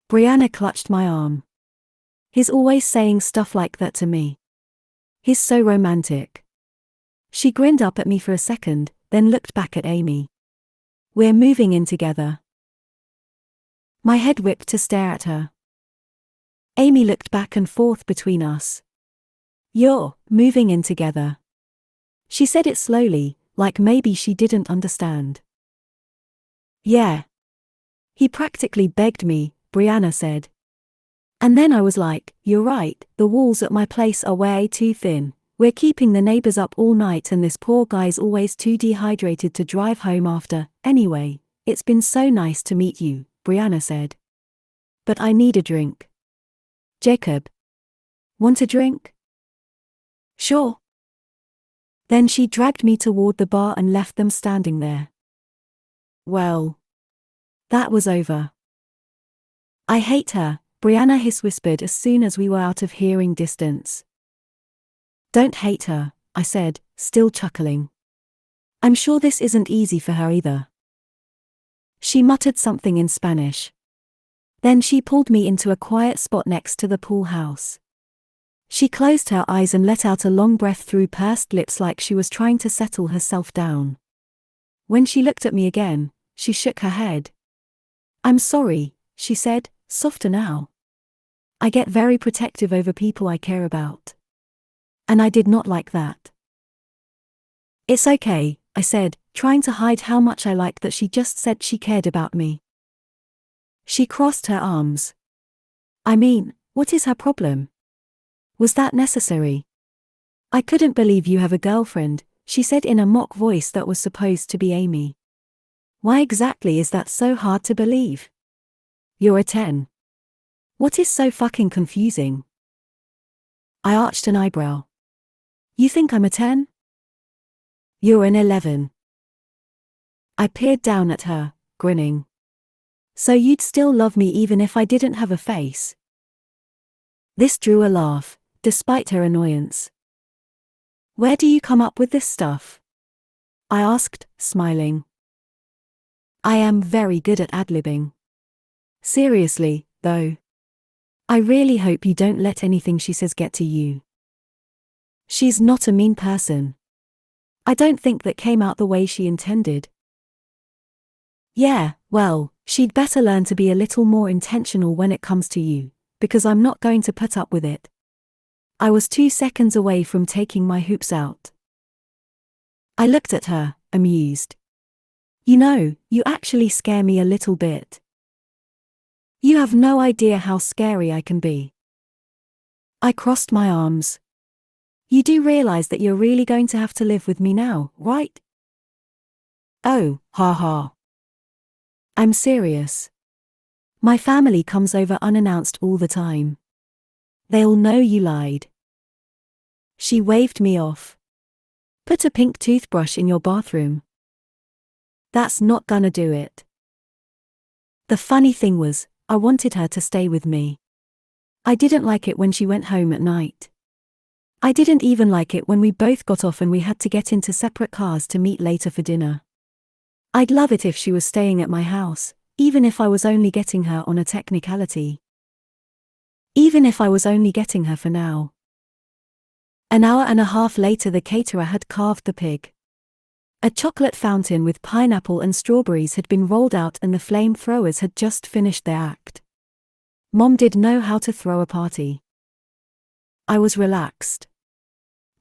Brianna clutched my arm. "He's always saying stuff like that to me. He's so romantic." She grinned up at me for a second, then looked back at Amy. "We're moving in together." My head whipped to stare at her. Amy looked back and forth between us. "You're moving in together." She said it slowly, like maybe she didn't understand. "Yeah." "He practically begged me," Brianna said. "And then I was like, you're right, the walls at my place are way too thin. We're keeping the neighbors up all night and this poor guy's always too dehydrated to drive home after. Anyway, it's been so nice to meet you," Brianna said. "But I need a drink." "Jacob. Want a drink?" "Sure." Then she dragged me toward the bar and left them standing there. Well, that was over. "I hate her," Brianna whispered as soon as we were out of hearing distance. "Don't hate her," I said, still chuckling. "I'm sure this isn't easy for her either." She muttered something in Spanish. Then she pulled me into a quiet spot next to the pool house. She closed her eyes and let out a long breath through pursed lips like she was trying to settle herself down. When she looked at me again, she shook her head. "I'm sorry," she said, softer now. "I get very protective over people I care about. And I did not like that." "It's okay," I said, trying to hide how much I liked that she just said she cared about me. She crossed her arms. "I mean, what is her problem? Was that necessary?" "I couldn't believe you have a girlfriend," she said in a mock voice that was supposed to be Amy. "Why exactly is that so hard to believe?" You're a 10. What is so fucking confusing? I arched an eyebrow. You think I'm a 10? You're an 11. I peered down at her, grinning. So you'd still love me even if I didn't have a face? This drew a laugh, despite her annoyance. Where do you come up with this stuff? I asked, smiling. I am very good at ad-libbing. Seriously, though. I really hope you don't let anything she says get to you. She's not a mean person. I don't think that came out the way she intended. Yeah, well, she'd better learn to be a little more intentional when it comes to you, because I'm not going to put up with it. I was 2 seconds away from taking my hoops out. I looked at her, amused. You know, you actually scare me a little bit. You have no idea how scary I can be. I crossed my arms. You do realize that you're really going to have to live with me now, right? Oh, ha ha. I'm serious. My family comes over unannounced all the time. They'll know you lied. She waved me off. Put a pink toothbrush in your bathroom. That's not gonna do it. The funny thing was, I wanted her to stay with me. I didn't like it when she went home at night. I didn't even like it when we both got off and we had to get into separate cars to meet later for dinner. I'd love it if she was staying at my house, even if I was only getting her on a technicality. Even if I was only getting her for now. An hour and a half later the caterer had carved the pig. A chocolate fountain with pineapple and strawberries had been rolled out and the flamethrowers had just finished their act. Mom did know how to throw a party. I was relaxed.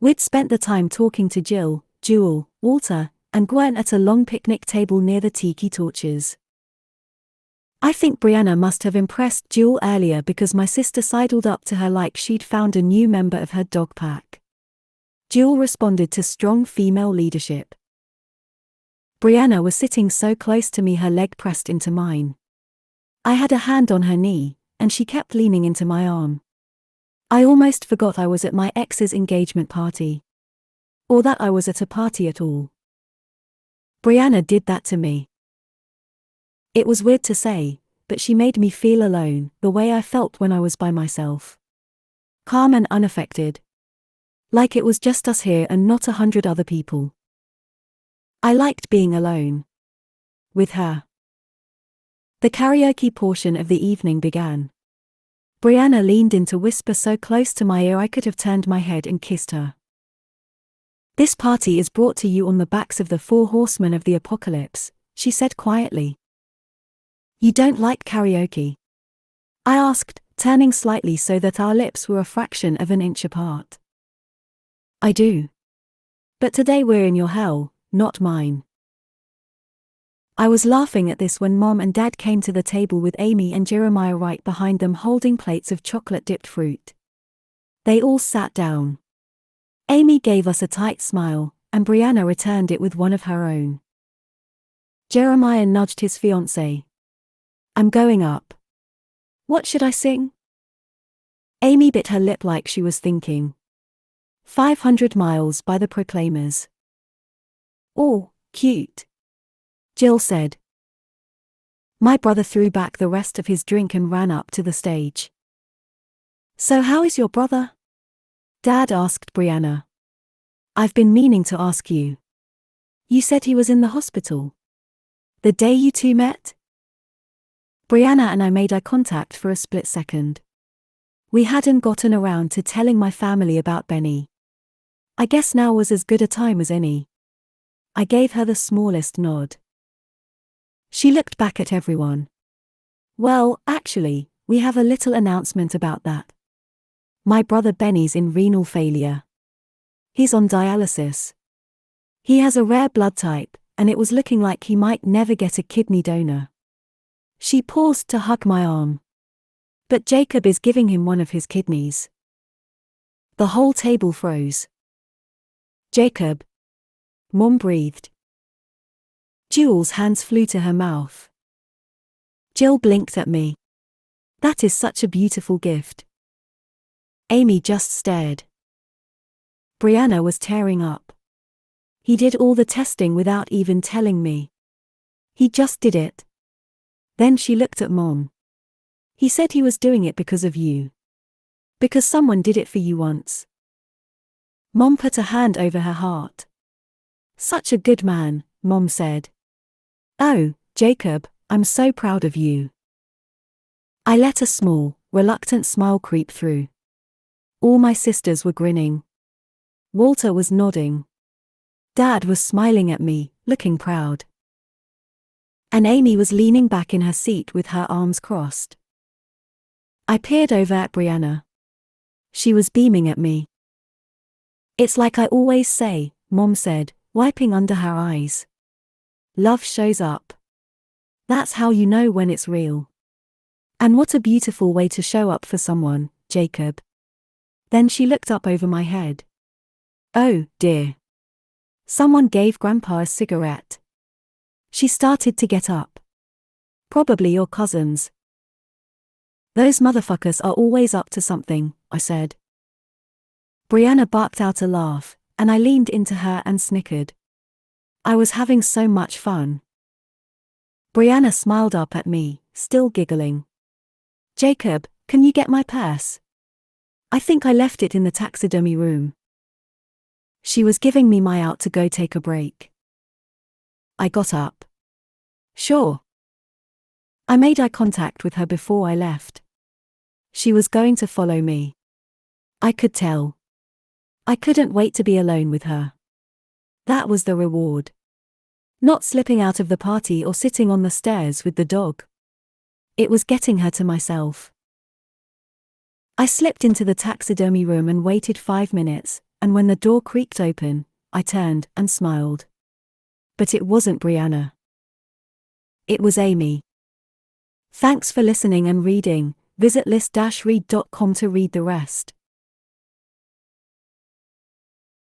We'd spent the time talking to Jill, Jewel, Walter, and Gwen at a long picnic table near the tiki torches. I think Brianna must have impressed Jewel earlier because my sister sidled up to her like she'd found a new member of her dog pack. Jewel responded to strong female leadership. Brianna was sitting so close to me, her leg pressed into mine. I had a hand on her knee, and she kept leaning into my arm. I almost forgot I was at my ex's engagement party. Or that I was at a party at all. Brianna did that to me. It was weird to say, but she made me feel alone, the way I felt when I was by myself. Calm and unaffected. Like it was just us here and not 100 other people. I liked being alone. With her. The karaoke portion of the evening began. Brianna leaned in to whisper so close to my ear I could have turned my head and kissed her. This party is brought to you on the backs of the 4 horsemen of the apocalypse, she said quietly. You don't like karaoke? I asked, turning slightly so that our lips were a fraction of an inch apart. I do. But today we're in your hell, not mine. I was laughing at this when Mom and Dad came to the table with Amy and Jeremiah right behind them holding plates of chocolate-dipped fruit. They all sat down. Amy gave us a tight smile, and Brianna returned it with one of her own. Jeremiah nudged his fiancée. I'm going up. What should I sing? Amy bit her lip like she was thinking. 500 Miles by the Proclaimers. Oh, cute. Jill said. My brother threw back the rest of his drink and ran up to the stage. So how is your brother? Dad asked Brianna. I've been meaning to ask you. You said he was in the hospital. The day you two met? Brianna and I made eye contact for a split second. We hadn't gotten around to telling my family about Benny. I guess now was as good a time as any. I gave her the smallest nod. She looked back at everyone. Well, actually, we have a little announcement about that. My brother Benny's in renal failure. He's on dialysis. He has a rare blood type, and it was looking like he might never get a kidney donor. She paused to hug my arm. But Jacob is giving him one of his kidneys. The whole table froze. Jacob. Mom breathed. Jewel's hands flew to her mouth. Jill blinked at me. That is such a beautiful gift. Amy just stared. Brianna was tearing up. He did all the testing without even telling me. He just did it. Then she looked at Mom. He said he was doing it because of you. Because someone did it for you once. Mom put a hand over her heart. Such a good man, Mom said. Oh, Jacob, I'm so proud of you. I let a small, reluctant smile creep through. All my sisters were grinning. Walter was nodding. Dad was smiling at me, looking proud. And Amy was leaning back in her seat with her arms crossed. I peered over at Brianna. She was beaming at me. It's like I always say, Mom said, wiping under her eyes. Love shows up. That's how you know when it's real. And what a beautiful way to show up for someone, Jacob. Then she looked up over my head. Oh, dear. Someone gave Grandpa a cigarette. She started to get up. Probably your cousins. Those motherfuckers are always up to something, I said. Brianna barked out a laugh, and I leaned into her and snickered. I was having so much fun. Brianna smiled up at me, still giggling. Jacob, can you get my purse? I think I left it in the taxidermy room. She was giving me my out to go take a break. I got up. Sure. I made eye contact with her before I left. She was going to follow me. I could tell. I couldn't wait to be alone with her. That was the reward. Not slipping out of the party or sitting on the stairs with the dog. It was getting her to myself. I slipped into the taxidermy room and waited 5 minutes, and when the door creaked open, I turned and smiled. But it wasn't Brianna. It was Amy. Thanks for listening and reading. Visit list-read.com to read the rest.